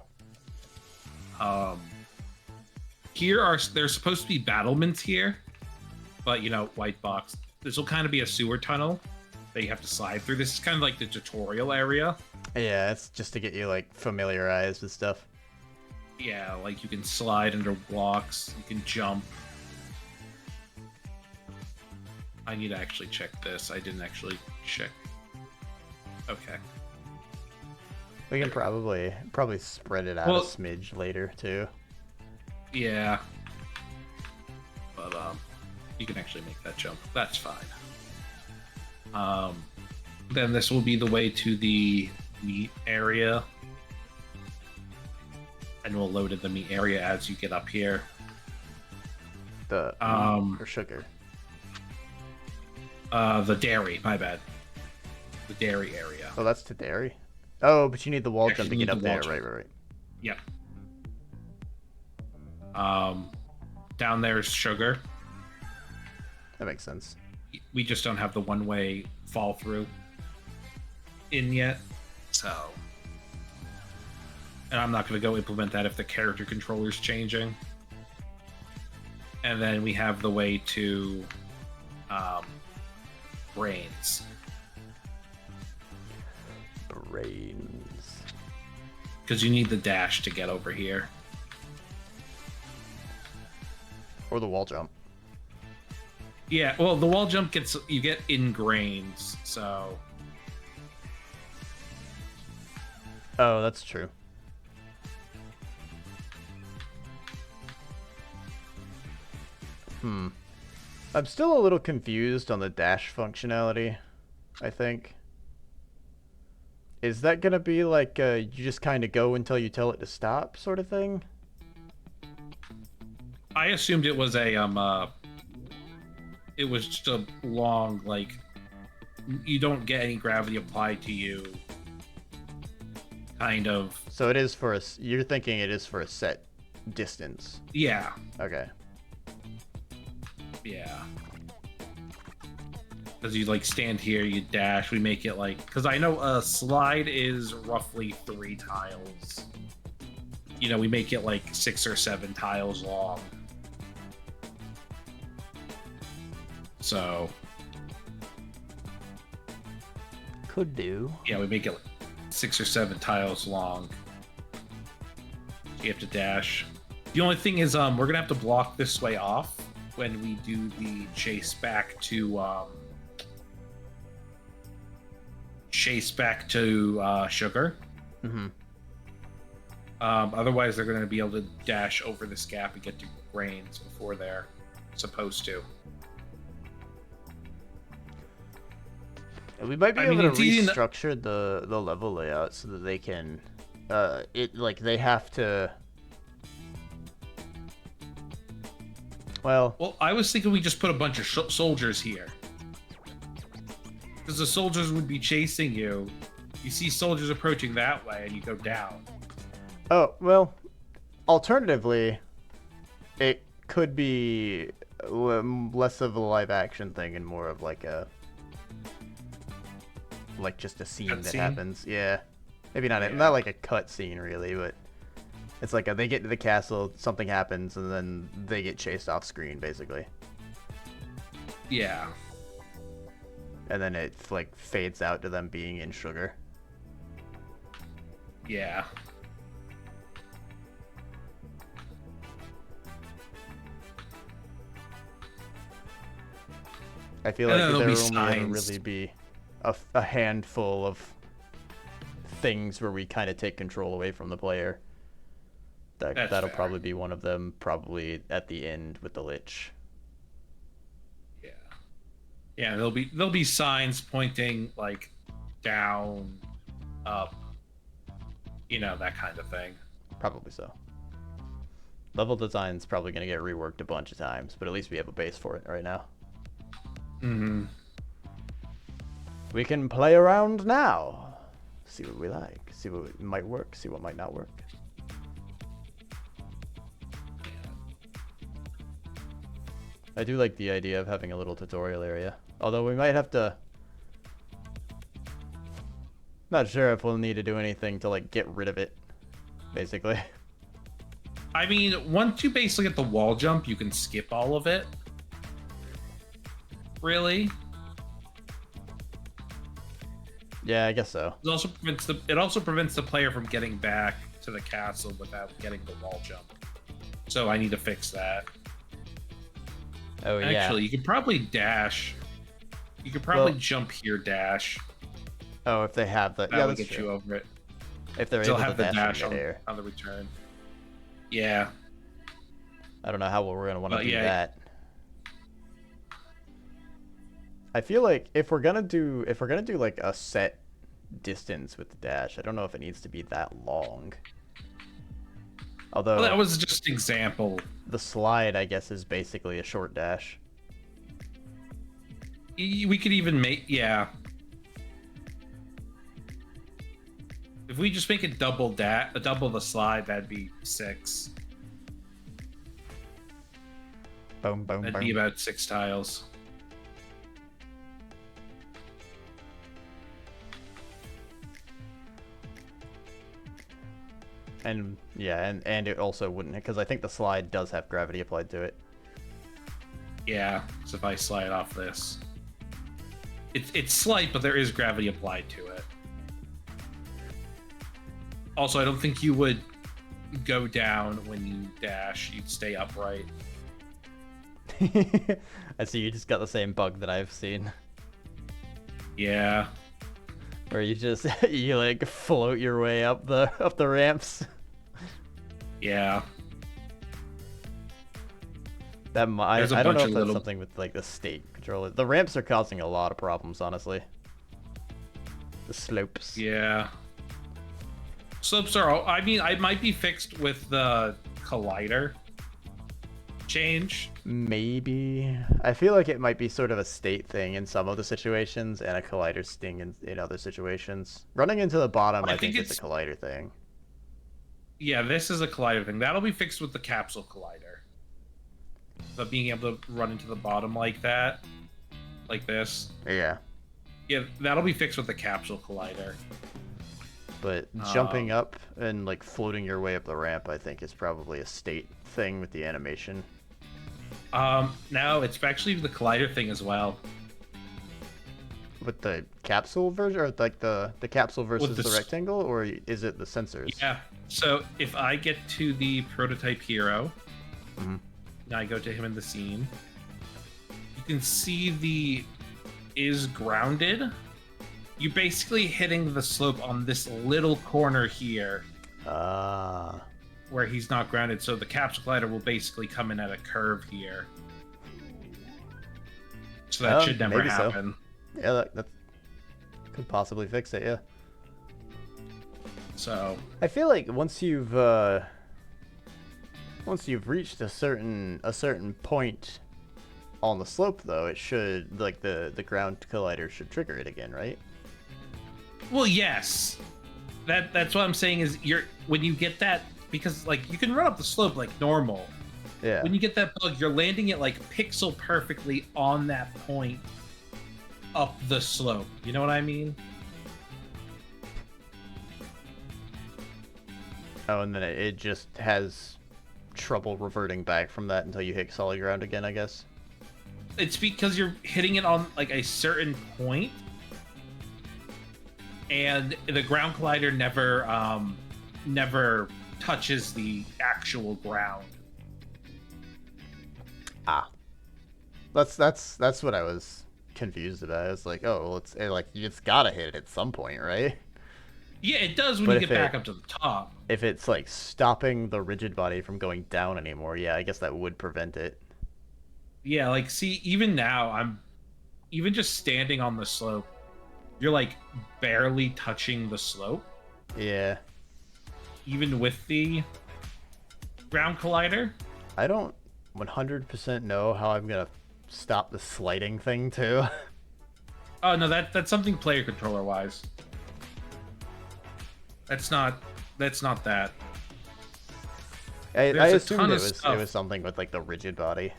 There's supposed to be battlements here, but white box. This will kind of be a sewer tunnel that you have to slide through. This is kind of like the tutorial area. Yeah, it's just to get you like familiarized with stuff. Yeah, like you can slide under blocks, you can jump. I need to actually check this. I didn't actually check. Okay. We can probably spread it out Well- a smidge later too. Yeah. But you can actually make that jump. That's fine. Then this will be the way to the meat area. And we'll load in the meat area as you get up here. The or sugar. The dairy, my bad. The dairy area. Oh, that's to dairy. Oh, but you need the wall Actually jump to need get the up there. wall jump. Right. Yep. Down there is sugar. That makes sense. We just don't have the one-way fall through in yet, so. And I'm not going to go implement that if the character controller's changing. And then we have the way to brains. Brains. Because you need the dash to get over here. Or the wall jump. Yeah, well, the wall jump you get ingrains, so. Oh, that's true. I'm still a little confused on the dash functionality, I think. Is that gonna be like you just kind of go until you tell it to stop sort of thing? I assumed it was it was just a long, like, you don't get any gravity applied to you, kind of. So it is for you're thinking it is for a set distance. Yeah. Okay. Yeah. Because you, like, stand here, you dash, we make it, like... Because I know a slide is roughly 3 tiles. You know, we make it, like, 6 or 7 tiles long. So... Could do. Yeah, we make it, like, 6 or 7 tiles long. You have to dash. The only thing is, we're gonna have to block this way off when we do the chase back to, sugar. Mm-hmm. Otherwise, they're going to be able to dash over this gap and get to grains before they're supposed to. We might be I able mean, to it's easy restructure the level layout so that they can, they have to. Well, I was thinking we just put a bunch of soldiers here. Because the soldiers would be chasing you. You see soldiers approaching that way, and you go down. Oh, well, alternatively, it could be less of a live action thing and more of like just a scene Cut that scene? happens. Yeah. Maybe not, Yeah. not like a cut scene really, but it's like they get to the castle, something happens, and then they get chased off screen, basically. Yeah. And then it like fades out to them being in sugar. Yeah. I feel And like then there there'll will be only ever signs. really be a handful of things where we kind of take control away from the player. That's That'll fair. probably be one of them, probably at the end with the Lich. Yeah. Yeah, there'll be signs pointing like down, up, that kind of thing. Probably so. Level design's probably going to get reworked a bunch of times, but at least we have a base for it right now. Mm-hmm. We can play around now. See what we like. See what might work. See what might not work. I do like the idea of having a little tutorial area. Although we might have to... Not sure if we'll need to do anything to like get rid of it, basically. I mean, once you basically get the wall jump, you can skip all of it. Really? Yeah, I guess so. It also prevents the player from getting back to the castle without getting the wall jump. So I need to fix that. Oh, yeah. Actually, you could probably dash You could probably Well- jump here, dash. Oh, if they have the That yeah, would that's get true. you over it. If they're Still able have to the dash dash in on, midair. on the return. Yeah. I don't know how we're gonna want to But do yeah. that. I feel like if we're gonna do like a set distance with the dash, I don't know if it needs to be that long. Although Well, that was just an example. the slide, I guess, is basically a short dash. We could even make, yeah. If we just make it double the slide, that'd be 6. Boom, boom, That'd boom. be about 6 tiles. And yeah, and it also wouldn't, because I think the slide does have gravity applied to it. Yeah, so if I slide off this, it's slight, but there is gravity applied to it. Also, I don't think you would go down when you dash. You'd stay upright. I see you just got the same bug that I've seen, Yeah. where you just you like float your way up the ramps. Yeah. That I There's a don't know bunch if of that's little- something with like the state controller. The ramps are causing a lot of problems, honestly. The slopes. Yeah. Slopes are, I mean, I might be fixed with the collider change. Maybe. I feel like it might be sort of a state thing in some of the situations and a collider sting in other situations. Running into the bottom, I I think think it's a it's- collider thing. Yeah, this is a collider thing. That'll be fixed with the capsule collider. But being able to run into the bottom like that, like this. Yeah. Yeah, that'll be fixed with the capsule collider. But jumping up and like floating your way up the ramp, I think is probably a state thing with the animation. No, it's actually the collider thing as well. With the capsule version, or like the capsule versus the the s- rectangle, or is it the sensors? Yeah. So if I get to the prototype hero, Mhm. and I go to him in the scene, you can see the is grounded. You're basically hitting the slope on this little corner here Ah. where he's not grounded. So the capsule collider will basically come in at a curve here. So that should never maybe so. happen. Yeah, that could possibly fix it. Yeah. So I feel like once you've reached a certain point on the slope, though, it should like the ground collider should trigger it again, right? well, yes. That's what I'm saying is when you get that, because like you can run up the slope like normal. Yeah. When you get that bug, you're landing it like pixel perfectly on that point up the slope. You know what I mean? Oh, and then it just has trouble reverting back from that until you hit solid ground again, I guess. It's because you're hitting it on like a certain point, and the ground collider never touches the actual ground. Ah. That's what I was confused about. It's like, oh, well, it's gotta hit it at some point, right? Yeah, it does when But you if get back it- up to the top. If it's like stopping the rigid body from going down anymore, yeah, I guess that would prevent it. Yeah, like see, even now I'm even just standing on the slope, you're like barely touching the slope, Yeah. even with the ground collider. I don't 100% know how I'm gonna stop the sliding thing too. Oh no, that's something player controller wise. That's not that. I There's a assumed ton it of was stuff. something with like the rigid body.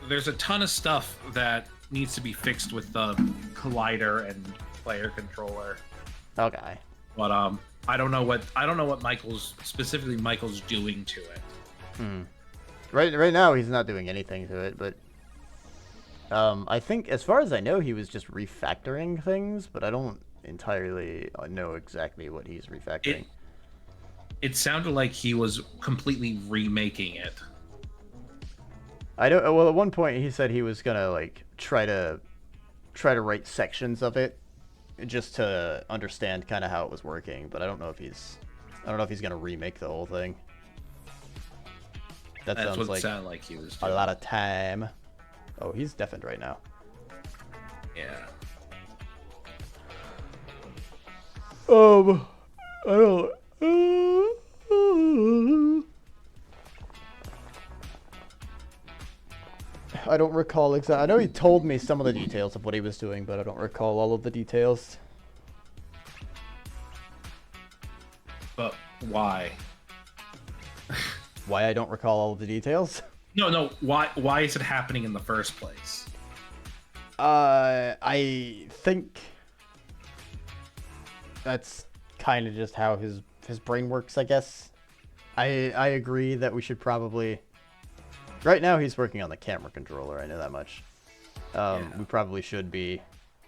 There's a ton of stuff that needs to be fixed with the collider and player controller. Okay. But I don't know what specifically Michael's doing to it. Right now he's not doing anything to it, but I think as far as I know he was just refactoring things, but I don't entirely know exactly what he's refactoring. It sounded like he was completely remaking it. I don't. Well, at one point he said he was gonna like try to try to write sections of it just to understand kind of how it was working, but I don't know if he's gonna remake the whole thing. That That's sounds what it like sounded like he was a doing. lot of time. Oh, he's deafened right now. Yeah. I don't. I don't recall exactly. I know he told me some of the details of what he was doing, but I don't recall all of the details. But why? Why I don't recall all of the details? No. Why is it happening in the first place? I think that's kind of just how his brain works, I guess. I agree that we should probably. Right now, he's working on the camera controller. I know that much. We probably should be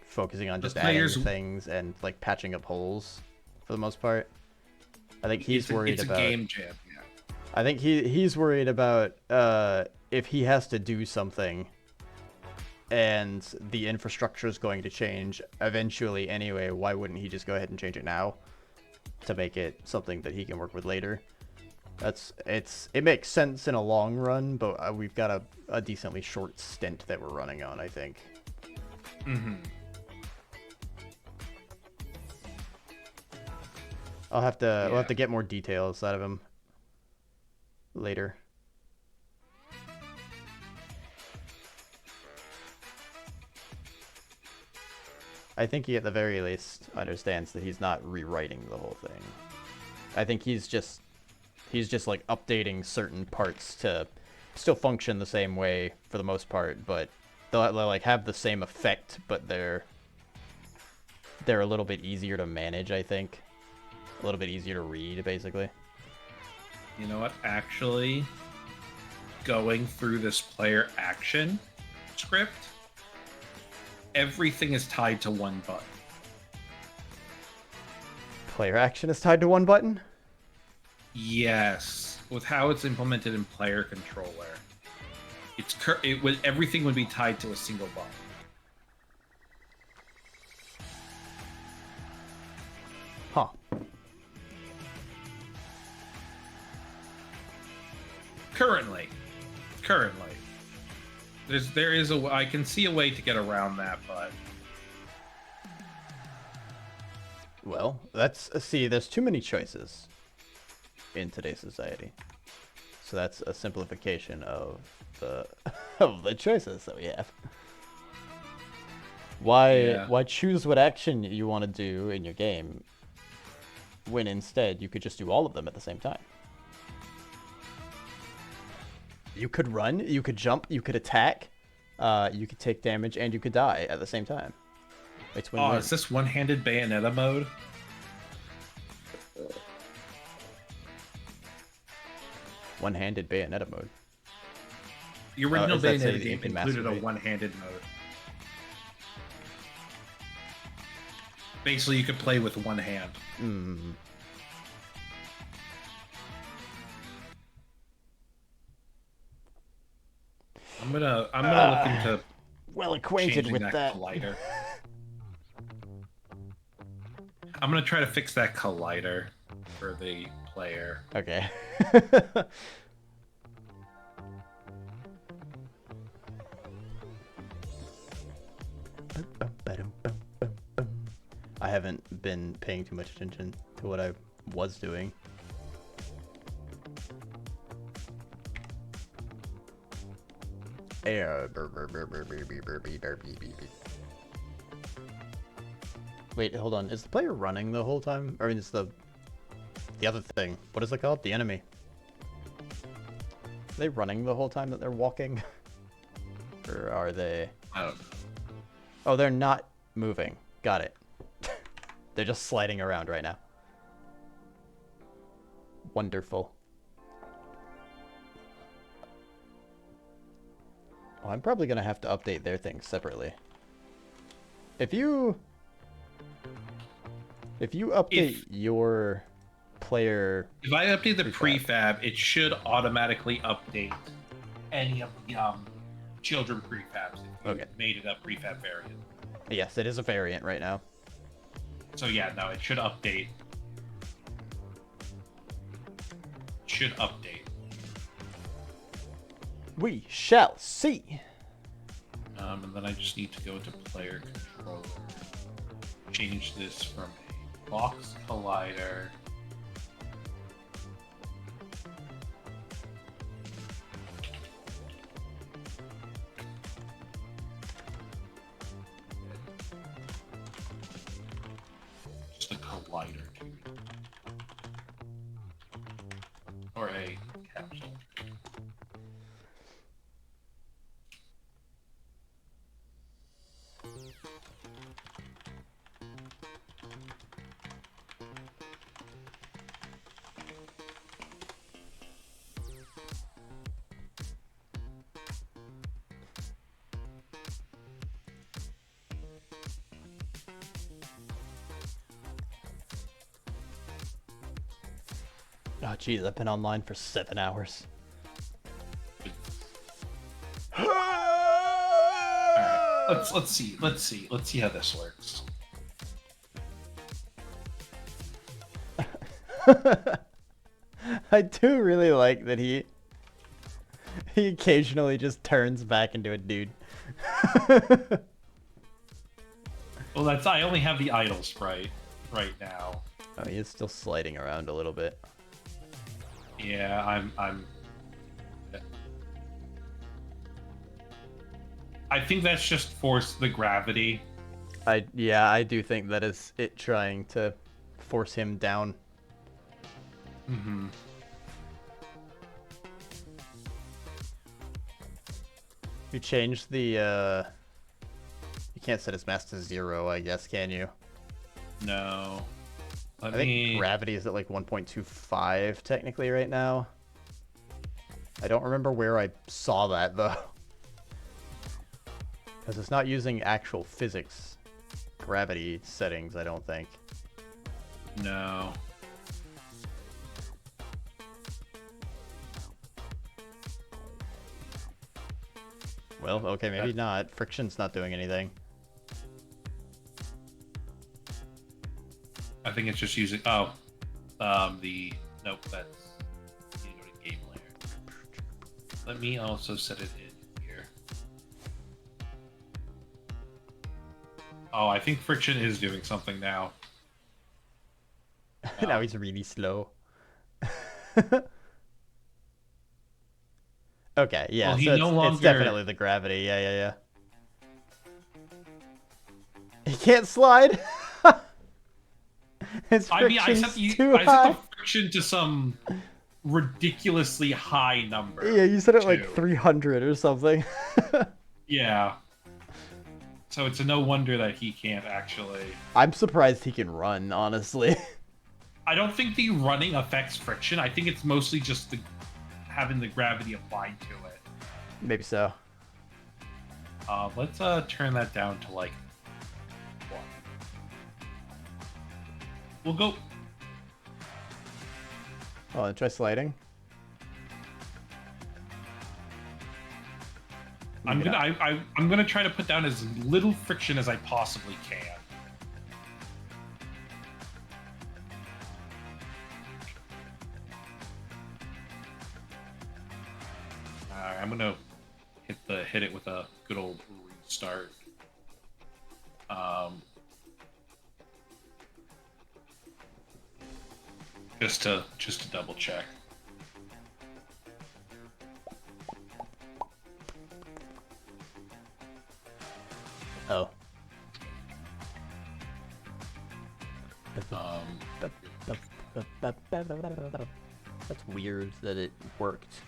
focusing on just adding things and like patching up holes for the most part. I think he's worried about. It's a game jam. Yeah. I think he's worried about if he has to do something, and the infrastructure is going to change eventually anyway. Why wouldn't he just go ahead and change it now to make it something that he can work with later? It makes sense in a long run, but we've got a decently short stint that we're running on, I think. Mm-hmm. We'll have to get more details out of him later. I think he at the very least understands that he's not rewriting the whole thing. I think he's just like updating certain parts to still function the same way for the most part, but they'll like have the same effect, but they're a little bit easier to manage, I think. A little bit easier to read, basically. You know what? Actually, going through this player action script, everything is tied to one button. Player action is tied to one button? Yes, with how it's implemented in player controller, everything would be tied to a single button. Huh. Currently, I can see a way to get around that, but Well, there's too many choices in today's society. So that's a simplification of the of the choices that we have. Why choose what action you want to do in your game when instead you could just do all of them at the same time? You could run, you could jump, you could attack, you could take damage, and you could die at the same time. It's win-win. is this one-handed Bayonetta mode? One-handed Bayonetta mode. The original is that so Bayonetta that you game can included a masturbate? one-handed mode. Basically, you could play with one hand. Mm. I'm gonna look into Well acquainted changing with that. collider. I'm gonna try to fix that collider for the player. Okay. I haven't been paying too much attention to what I was doing. Wait, hold on. Is the player running the whole time? Or is the other thing? What is it called? The enemy. Are they running the whole time that they're walking? Or are they... I don't know. Oh, they're not moving. Got it. They're just sliding around right now. Wonderful. Oh, I'm probably going to have to update their things separately. If you update your player... If I update the prefab, it should automatically update any of the children prefabs if you made it a prefab variant. Yes, it is a variant right now. So yeah, no, it should update. Should update. We shall see. And then I just need to go to player controller. Change this from a box collider. Just a collider, dude. Or a capsule. Oh, jeez, I've been online for 7 hours. Alright, let's see how this works. I do really like that he occasionally just turns back into a dude. Well, I only have the idle sprite right now. Oh, he is still sliding around a little bit. Yeah, I'm. I think that's just force the gravity. Yeah, I do think that is it trying to force him down. Mm-hmm. You changed the you can't set his mass to 0, I guess, can you? No. I think gravity is at like 1.25 technically right now. I don't remember where I saw that though. Because it's not using actual physics gravity settings, I don't think. No. Well, okay, maybe not. Friction's not doing anything. I think it's just using nope, that's you go to game layer. Let me also set it in here. Oh, I think friction is doing something now. Now he's really slow. Okay, yeah, well, so it's longer... definitely the gravity. Yeah. He can't slide. His friction's I set too the high. friction to some ridiculously high number. Yeah, you said it like 300 or something. Yeah. So it's a no wonder that he can't actually... I'm surprised he can run, honestly. I don't think the running affects friction. I think it's mostly just having the gravity applied to it. Maybe so. Let's turn that down to like 1. We'll go. Oh, try sliding. I'm gonna try to put down as little friction as I possibly can. Alright, I'm gonna hit it with a good old restart. Just to double check. Oh. That's weird that it worked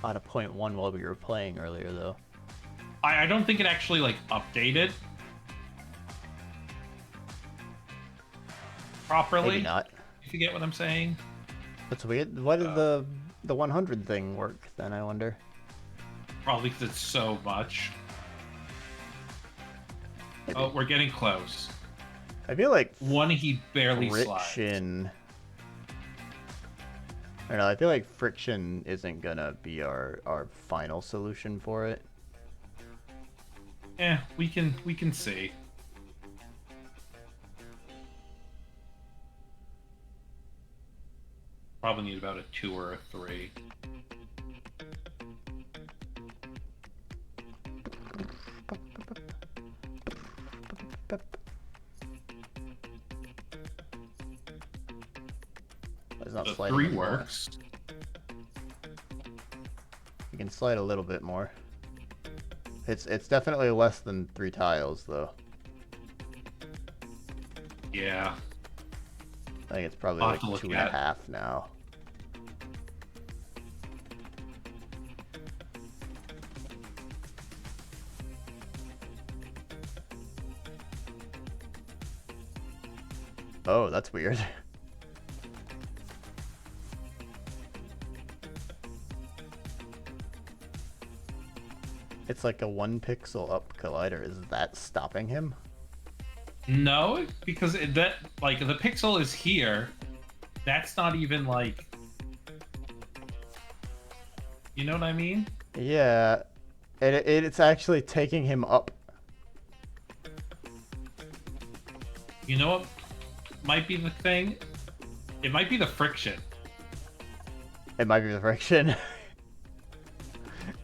on a 0.1 while we were playing earlier, though. I don't think it actually like updated properly. Maybe not. If you get what I'm saying. That's weird. Why did the 100 thing work then? I wonder. Probably because it's so much. Maybe. Oh, we're getting close. I feel like one he barely friction. I don't know. I feel like friction isn't gonna be our final solution for it. Yeah, we can see. Probably need about a 2 or a 3. It's not The sliding 3 anymore. works. You can slide a little bit more. It's definitely less than 3 tiles though. Yeah. I think it's probably I'll like have to look 2.5 at. now. Oh, that's weird. It's like a 1 pixel up collider. Is that stopping him? No, because that like the pixel is here. That's not even like. You know what I mean? Yeah, it's actually taking him up. You know what might be the thing? It might be the friction. It might be the friction.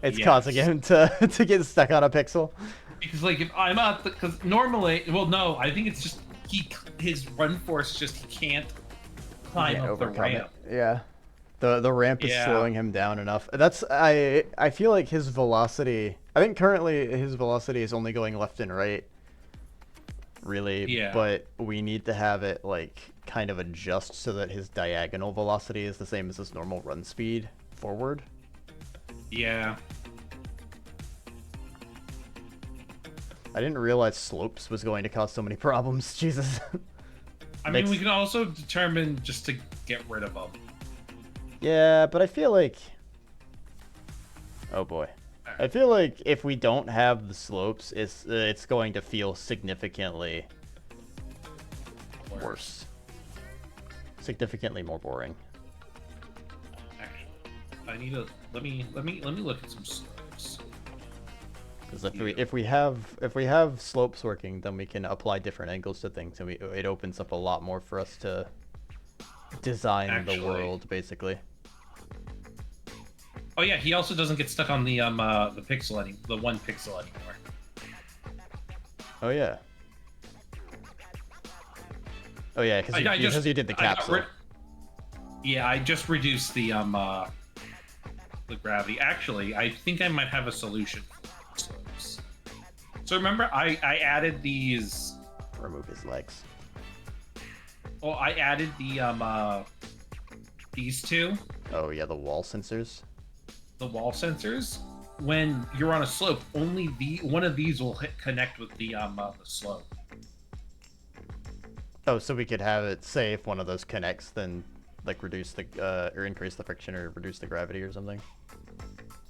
It's Yes. causing him to get stuck on a pixel. Because like if I'm at the, because normally, well, no, I think it's just his run force just he can't climb Can't up the overcome it. ramp. Yeah. The ramp is Yeah. slowing him down enough. That's I feel like his velocity. I think currently his velocity is only going left and right. Really. Yeah. But we need to have it like kind of adjust so that his diagonal velocity is the same as his normal run speed forward. Yeah. I didn't realize slopes was going to cause so many problems. Jesus. I mean, we can also determine just to get rid of them. Yeah, but I feel like... Oh boy. I feel like if we don't have the slopes, it's going to feel significantly worse. Significantly more boring. Actually, I need to let me look at some slopes. Because if we have slopes working, then we can apply different angles to things, and it opens up a lot more for us to design the world, basically. Oh yeah, he also doesn't get stuck on the pixel the 1 pixel anymore. Oh yeah. Oh yeah, because you did the capsule. Yeah, I just reduced the gravity. Actually, I think I might have a solution for slopes. So remember, I added these. Remove his legs. Oh, I added the these 2. Oh yeah, the wall sensors. The wall sensors. When you're on a slope, only one of these will connect with the slope. Oh, so we could have it say if one of those connects, then like reduce the or increase the friction or reduce the gravity or something.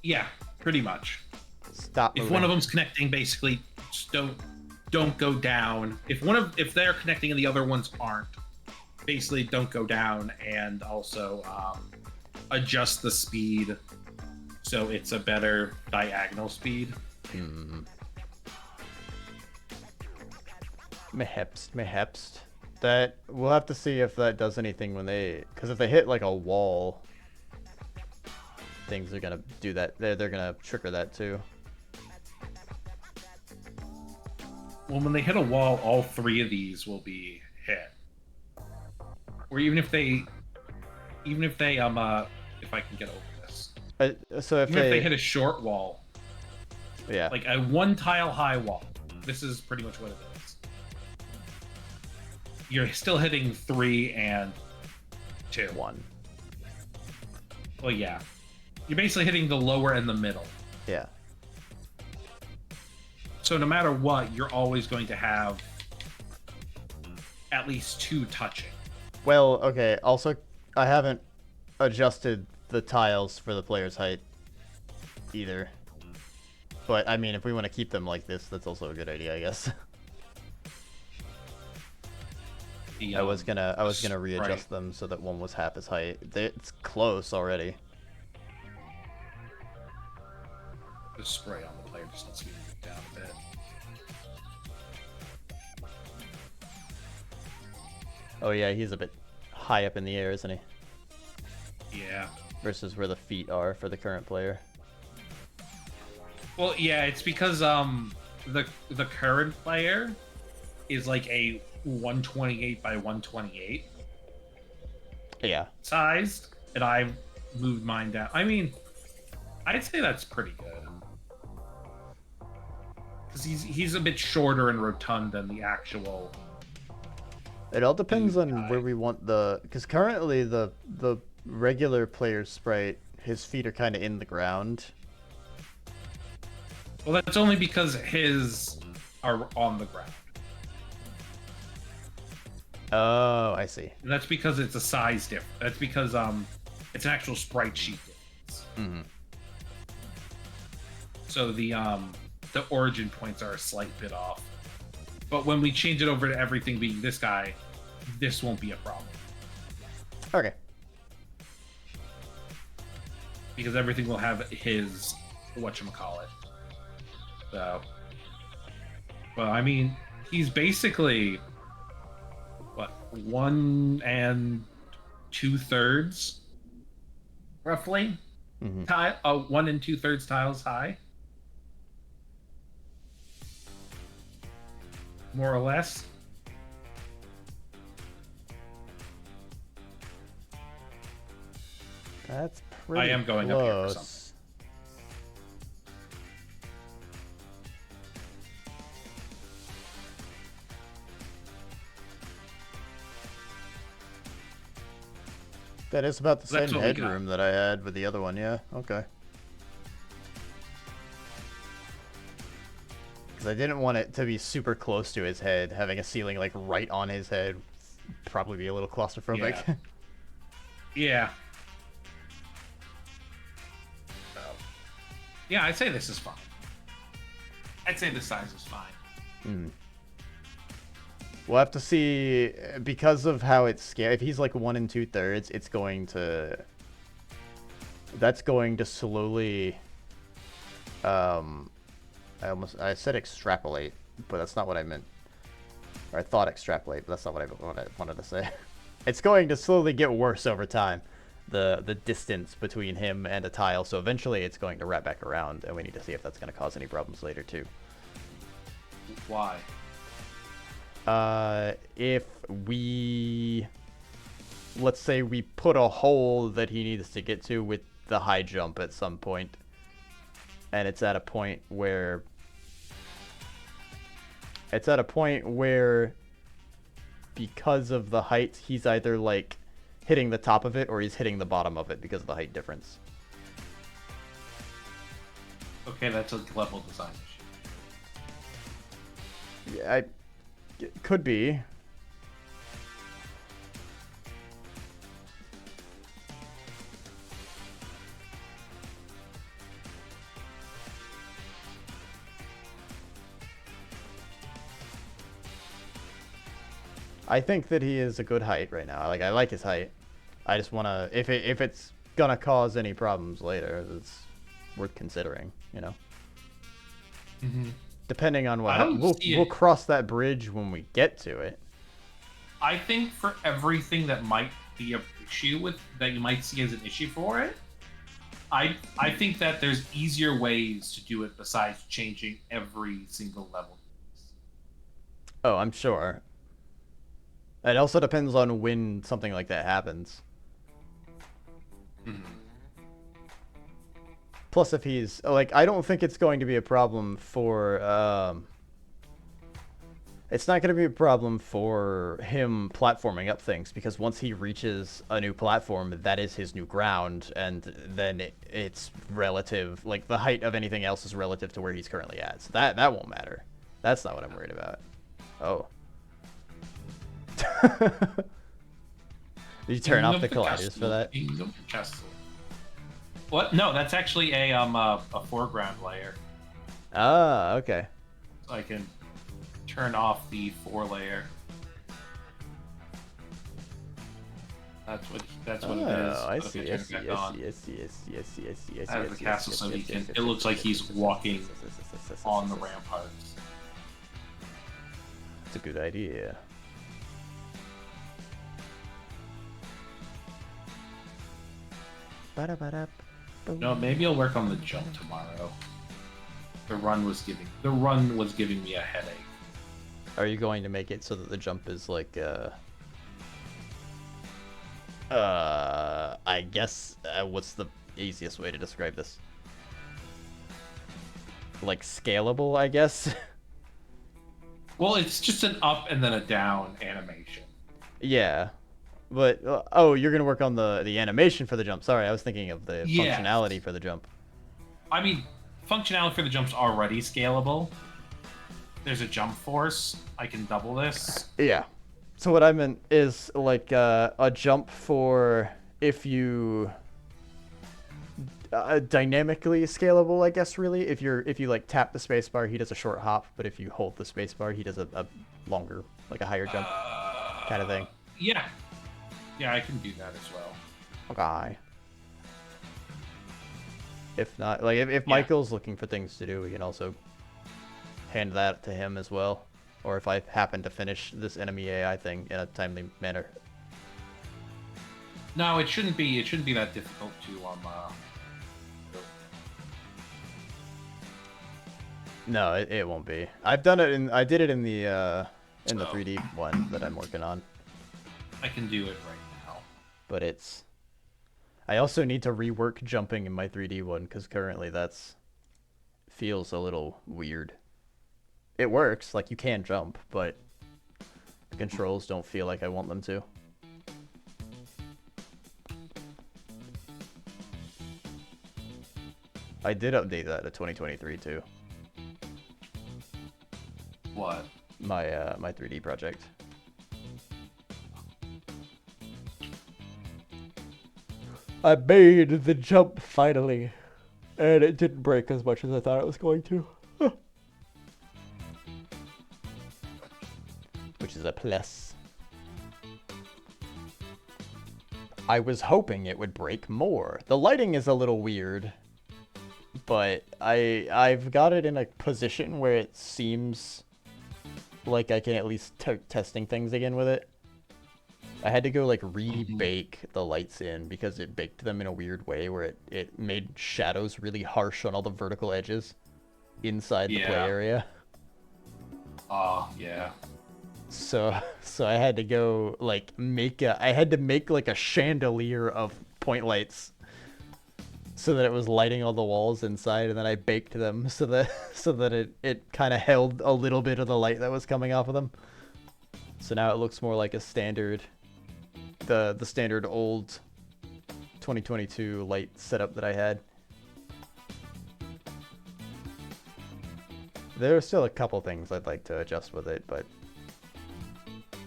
Yeah, pretty much. Stop moving. If one of them's connecting, basically, just don't go down. If they're connecting and the other ones aren't, basically don't go down, and also adjust the speed so it's a better diagonal speed. Mayhaps. That we'll have to see if that does anything when because if they hit like a wall, things are gonna do that. They're gonna trigger that too. Well, when they hit a wall, all 3 of these will be hit. Or even if they if I can get over this. So if Even if they hit a short wall, yeah, like a 1 tile high wall, this is pretty much what it is. You're still hitting 3 and 2. 1. Well, yeah. You're basically hitting the lower and the middle. Yeah. So no matter what, you're always going to have at least 2 touching. Well, okay. Also, I haven't adjusted the tiles for the player's height either. But I mean, if we want to keep them like this, that's also a good idea, I guess. I was gonna readjust them so that one was half his height. It's close already. The spray on the player just lets me move down a bit. Oh yeah, he's a bit high up in the air, isn't he? Yeah. versus where the feet are for the current player. Well, yeah, it's because the current player is like a 128 by 128 Yeah. sized, and I've moved mine down. I mean, I'd say that's pretty good. Because he's a bit shorter and rotund than the actual. It all depends Dude, on where we want the, because currently the regular player's sprite, his feet are kind of in the ground. Well, that's only because his are on the ground. Oh, I see. And that's because it's a size difference. That's because it's an actual sprite sheet difference. Mm-hmm. So the origin points are a slight bit off. But when we change it over to everything being this guy, this won't be a problem. Okay. Because everything will have his whatchamacallit. So, well, I mean, he's basically what, 1 2/3 roughly, 1 2/3 tiles high, more or less. That's pretty I am going close. up here for something. That is about the That's same what we got. headroom that I had with the other one, yeah. Okay. Because I didn't want it to be super close to his head. Having a ceiling like right on his head would probably be a little claustrophobic. Yeah. Yeah. Yeah, I'd say this is fine. I'd say the size is fine. We'll have to see, because of how it's scaled. If he's like 1 2/3, it's going to... That's going to slowly... I said extrapolate, but that's not what I meant. Or I thought extrapolate, but that's not what I wanted to say. It's going to slowly get worse over time, the distance between him and a tile, so eventually it's going to wrap back around, and we need to see if that's going to cause any problems later too. Why? If we... Let's say we put a hole that he needs to get to with the high jump at some point, and it's at a point where... because of the height, he's either like hitting the top of it or he's hitting the bottom of it because of the height difference. Okay, that's a level design issue. Yeah, it could be. I think that he is a good height right now. I like his height. I just want to, if it's gonna cause any problems later, it's worth considering, you know. Depending on what we'll cross that bridge when we get to it. I think for everything that might be an issue with, that you might see as an issue for it, I think that there's easier ways to do it besides changing every single level. Oh, I'm sure. It also depends on when something like that happens. Plus, if he's like, I don't think it's going to be a problem for it's not going to be a problem for him platforming up things, because once he reaches a new platform, that is his new ground, and then it's relative, like the height of anything else is relative to where he's currently at. So that won't matter. That's not what I'm worried about. Oh. Did you turn off the colliders for that? What? No, that's actually a foreground layer. Ah, okay. So I can turn off the 4-layer. That's what it is. Oh, I But if see. turn I it see. back I on, see. I see. I see. I see. I see. I see. out of the castle, so he can. It looks like he's walking on the ramparts. It's a good idea. Ba-da-ba-da, boom. No, maybe I'll work on the jump tomorrow. The run was giving me a headache. Are you going to make it so that the jump is like I guess what's the easiest way to describe this? Like scalable, I guess. Well, it's just an up and then a down animation. Yeah. But oh, you're gonna work on the animation for the jump. Sorry, I was thinking of the Yes. functionality for the jump. I mean, functionality for the jump's already scalable. There's a jump force. I can double this. Yeah. So what I meant is like a jump for if you dynamically scalable, I guess. Really, if you like tap the spacebar, he does a short hop, but if you hold the spacebar, he does a longer, like a higher jump, kind of thing. Yeah. Yeah, I can do that as well. Okay. If not, like if Michael's looking for things to do, we can also hand that to him as well. Or if I happen to finish this enemy AI thing in a timely manner. No, it shouldn't be. It shouldn't be that difficult to No, it won't be. I've done it I did it in the 3D one that I'm working on. I can do it right now. But I also need to rework jumping in my 3D one because currently feels a little weird. It works, like you can jump, but the controls don't feel like I want them to. I did update that to 2023 too. What? My 3D project. I made the jump finally, and it didn't break as much as I thought it was going to. Which is a plus. I was hoping it would break more. The lighting is a little weird, but I've got it in a position where it seems like I can at least start testing things again with it. I had to go like re-bake the lights in because it baked them in a weird way where it made shadows really harsh on all the vertical edges inside the play area. Oh, yeah. So I had to go like make like a chandelier of point lights so that it was lighting all the walls inside, and then I baked them so that it kind of held a little bit of the light that was coming off of them. So now it looks more like a standard the standard old 2022 light setup that I had. There are still a couple things I'd like to adjust with it, but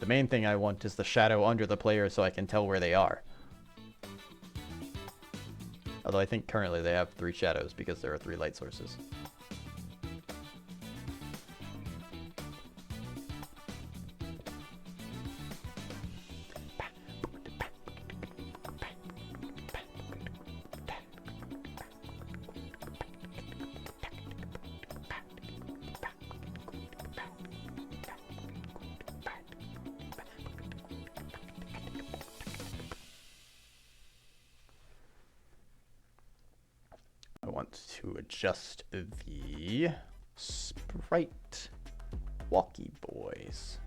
the main thing I want is the shadow under the player so I can tell where they are. Although I think currently they have 3 shadows because there are 3 light sources. I want to adjust the sprite walkie boys.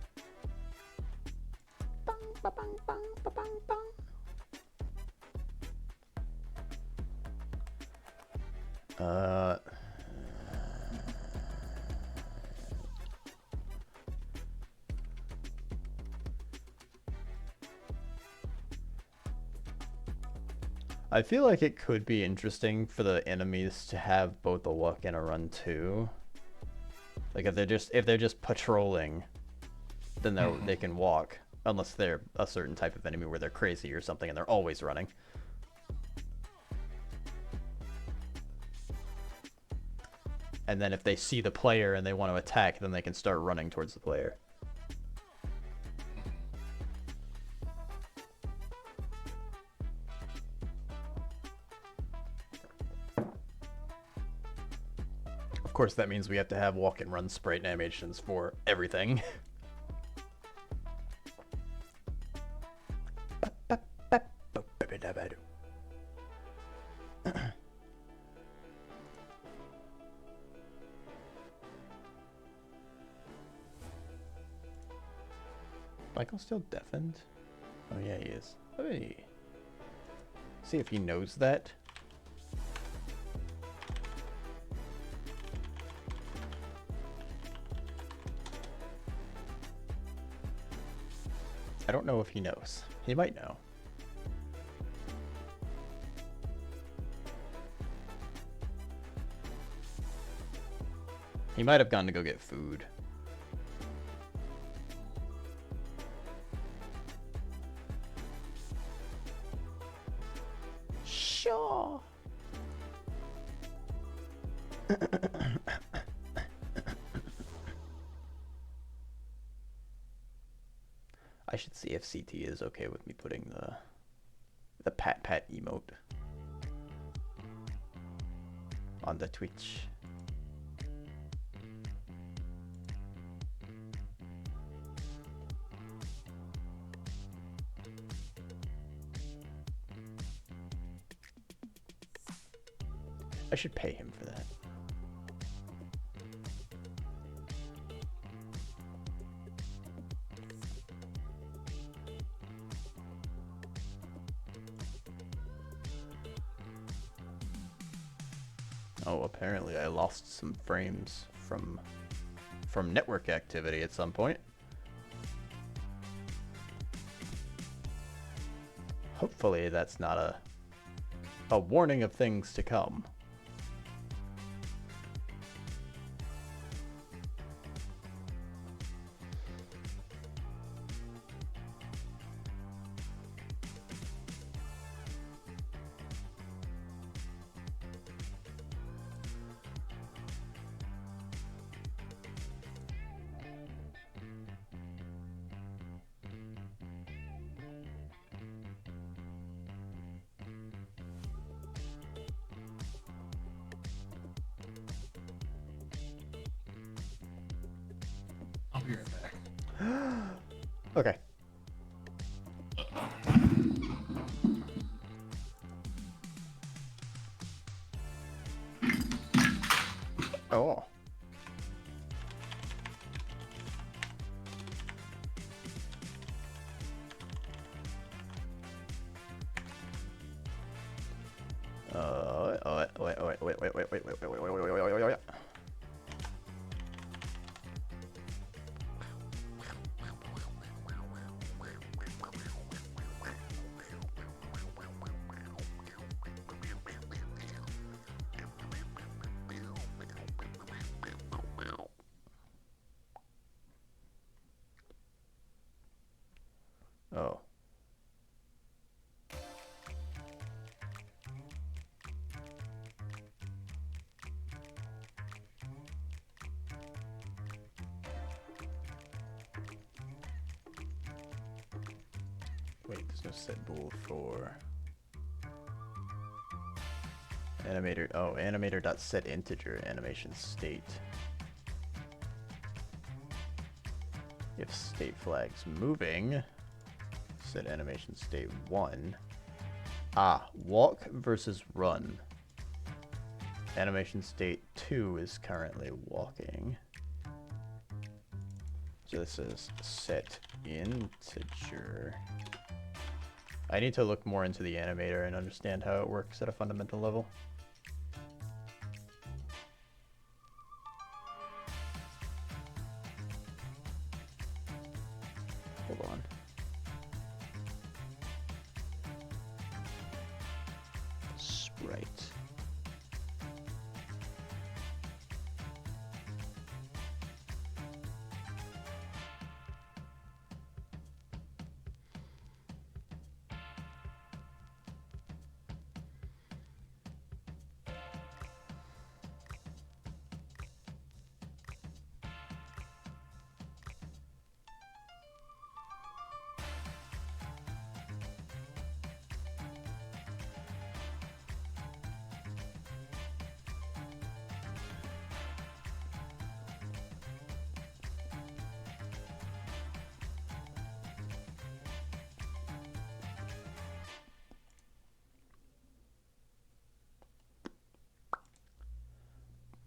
I feel like it could be interesting for the enemies to have both a walk and a run too. Like if they're just patrolling, then they can walk, unless they're a certain type of enemy where they're crazy or something and they're always running. And then if they see the player and they want to attack, then they can start running towards the player. Of course, that means we have to have walk and run sprite animations for everything. Michael still deafened? Oh yeah, he is. Hey. See if he knows that. I don't know if he knows. He might know. He might have gone to go get food. Sure. I should see if CT is okay with me putting the pat pat emote on the Twitch. I should pay him for that. Oh, apparently I lost some frames from network activity at some point. Hopefully that's not a warning of things to come. I'll be right back. Okay. Oh. Wait. Oh. Wait, there's no set bool for animator. Oh, animator.setInteger animation state. If state flag's moving, set animation state 1. Ah, walk versus run. Animation state 2 is currently walking. So this is set integer. I need to look more into the animator and understand how it works at a fundamental level. Hold on. Sprite.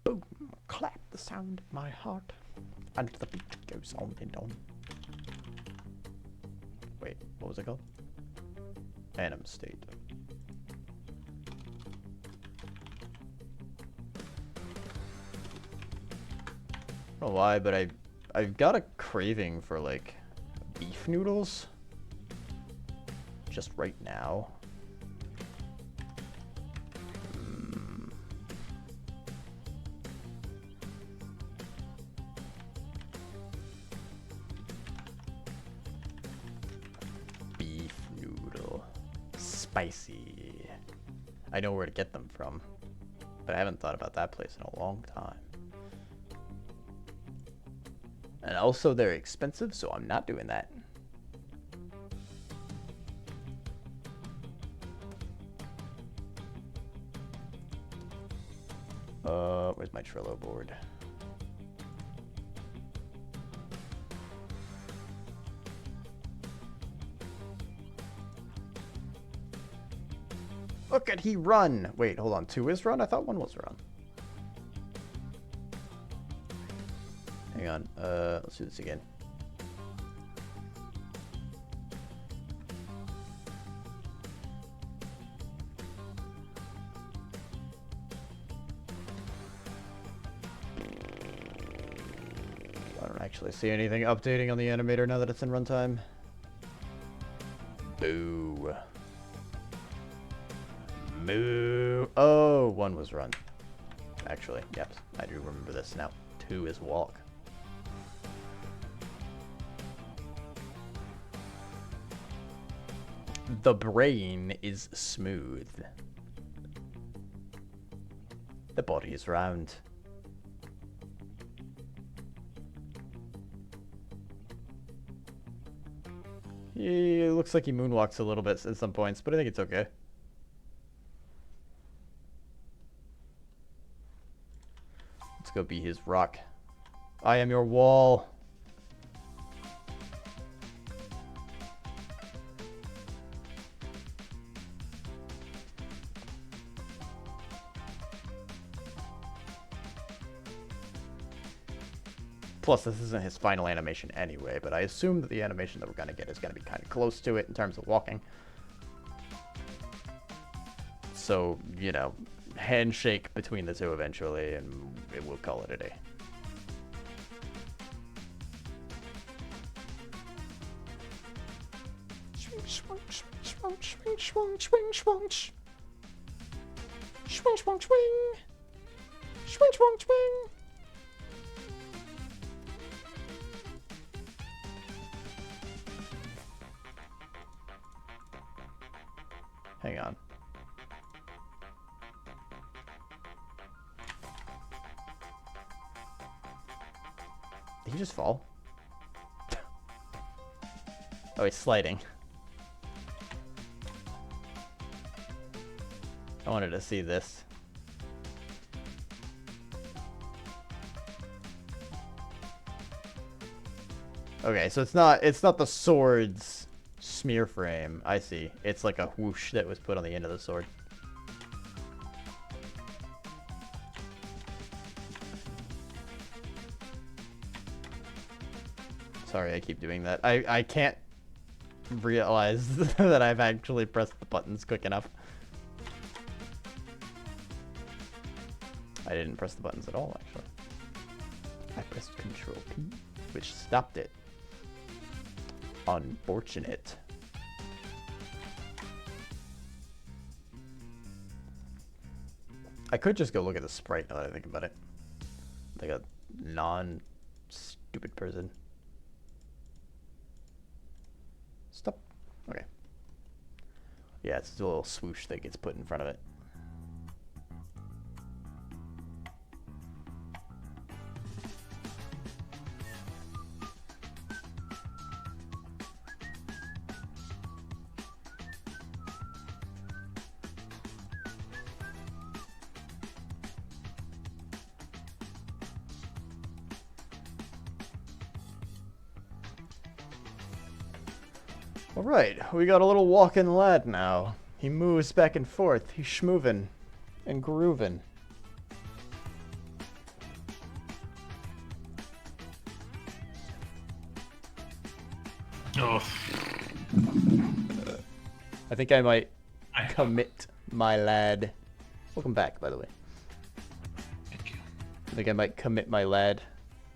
Boom, clap the sound of my heart, and the beat goes on and on. Wait, what was it called? Anim state. I don't know why, but I've got a craving for like beef noodles. Just right now. Beef noodle. Spicy. I know where to get them from, but I haven't thought about that place in a long time. And also they're expensive, so I'm not doing that. Where's my Trello board? Look at he run! Wait, hold on. 2 is run? I thought 1 was run. Hang on. Let's do this again. I don't actually see anything updating on the animator now that it's in runtime. Boo. Moo. Oh, 1 was run. Actually, yep. I do remember this now. 2 is walk. The brain is smooth. The body is round. It looks like he moonwalks a little bit at some points, but I think it's okay. Let's go be his rock. I am your wall. Plus, this isn't his final animation anyway, but I assume that the animation that we're going to get is going to be kind of close to it in terms of walking. So, you know, handshake between the two eventually, and we'll call it a day. Swing, swing, swing, swing, swing, swing, swing, swing. Swing, swing, swing. Swing, swing, swing. Hang on. Did he just fall? Oh, he's sliding. I wanted to see this. Okay, so it's not the sword's smear frame. I see. It's like a whoosh that was put on the end of the sword. Sorry, I keep doing that. I can't realize that I've actually pressed the buttons quick enough. I didn't press the buttons at all, actually. I pressed Control P, which stopped it. Unfortunate. I could just go look at the sprite now that I think about it. Like a non-stupid person. Stop. Okay. Yeah, it's a little swoosh that gets put in front of it. Alright, we got a little walking lad now. He moves back and forth. He's schmoovin' and groovin'. Oh. I think I might I commit my lad. Welcome back, by the way. Thank you. I think I might commit my lad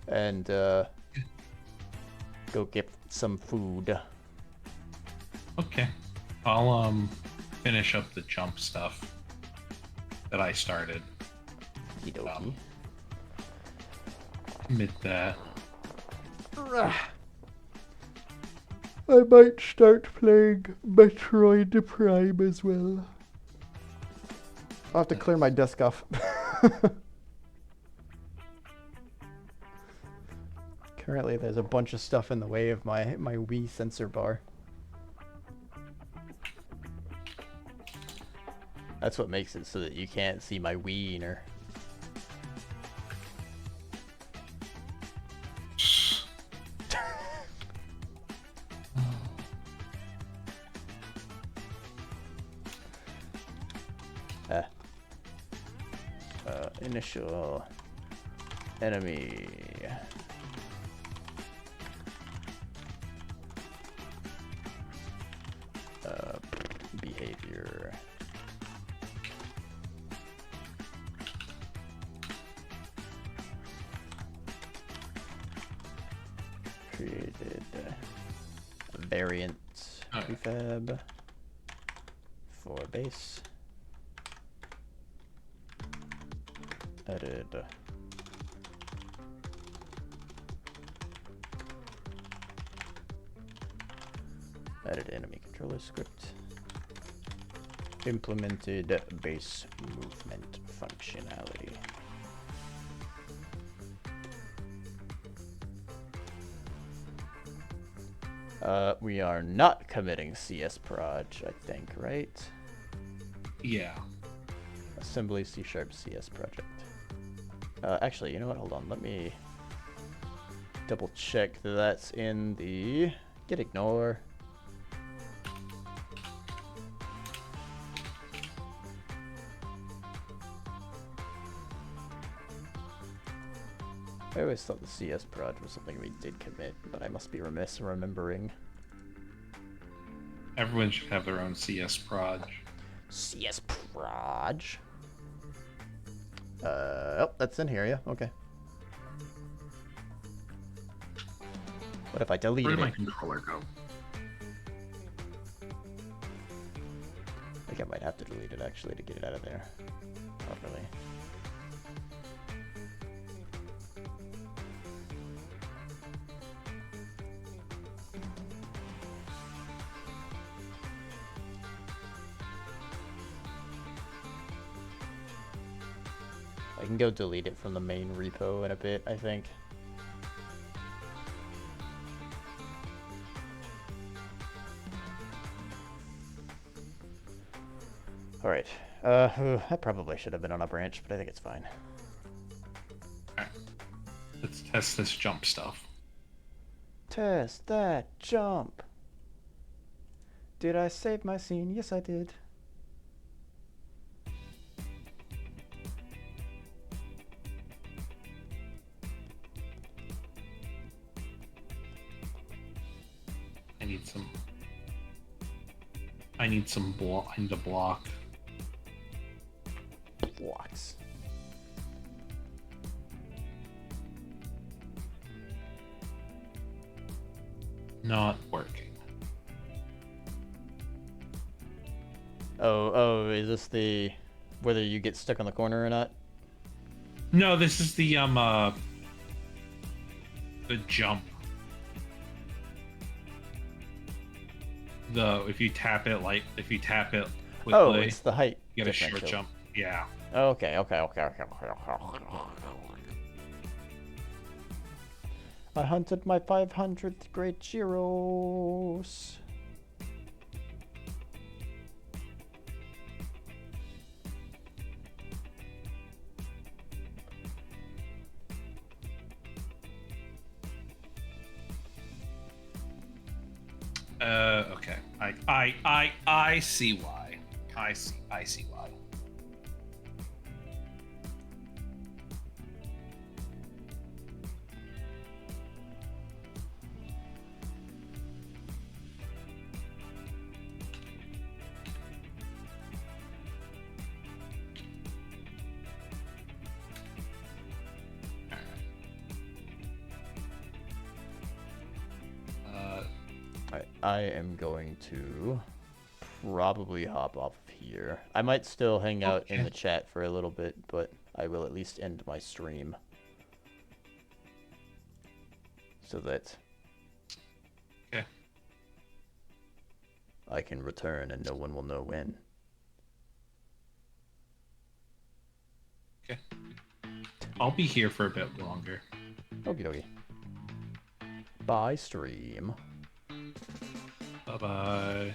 and go get some food. Okay. I'll finish up the jump stuff that I started. Okie Commit that. I might start playing Metroid Prime as well. I'll have to clear my desk off. Currently, there's a bunch of stuff in the way of my Wii sensor bar. That's what makes it so that you can't see my wiener. Initial enemy. Behavior. Created variant prefab for base. Added enemy controller script. Implemented base movement functionality. We are not committing CS Proj, I think, right? Yeah. Assembly C# CS project. Actually, you know what? Hold on. Let me double check that that's in the git ignore. I always thought the CS proj was something we did commit, but I must be remiss in remembering. Everyone should have their own CS proj. CS proj? Oh, that's in here, yeah, okay. What if I Where deleted did my it? controller go? I think I might have to delete it actually to get it out of there properly. I can go delete it from the main repo in a bit, I think. Alright. That probably should have been on a branch, but I think it's fine. Alright. Let's test this jump stuff. Test that jump! Did I save my scene? Yes, I did. I need some block. I need a block. Blocks. Not working. Oh, is this the whether you get stuck on the corner or not? No, this is the jump. If you tap it quickly, Oh, it's the height you get a short differential. jump. Yeah. Okay. I hunted my 500th great Gyros. Okay. I see why. I see why. I am going to probably hop off of here. I might still hang out in the chat for a little bit, but I will at least end my stream. So that I can return and no one will know when. Okay. I'll be here for a bit longer. Okie dokie. Bye, stream. Bye-bye.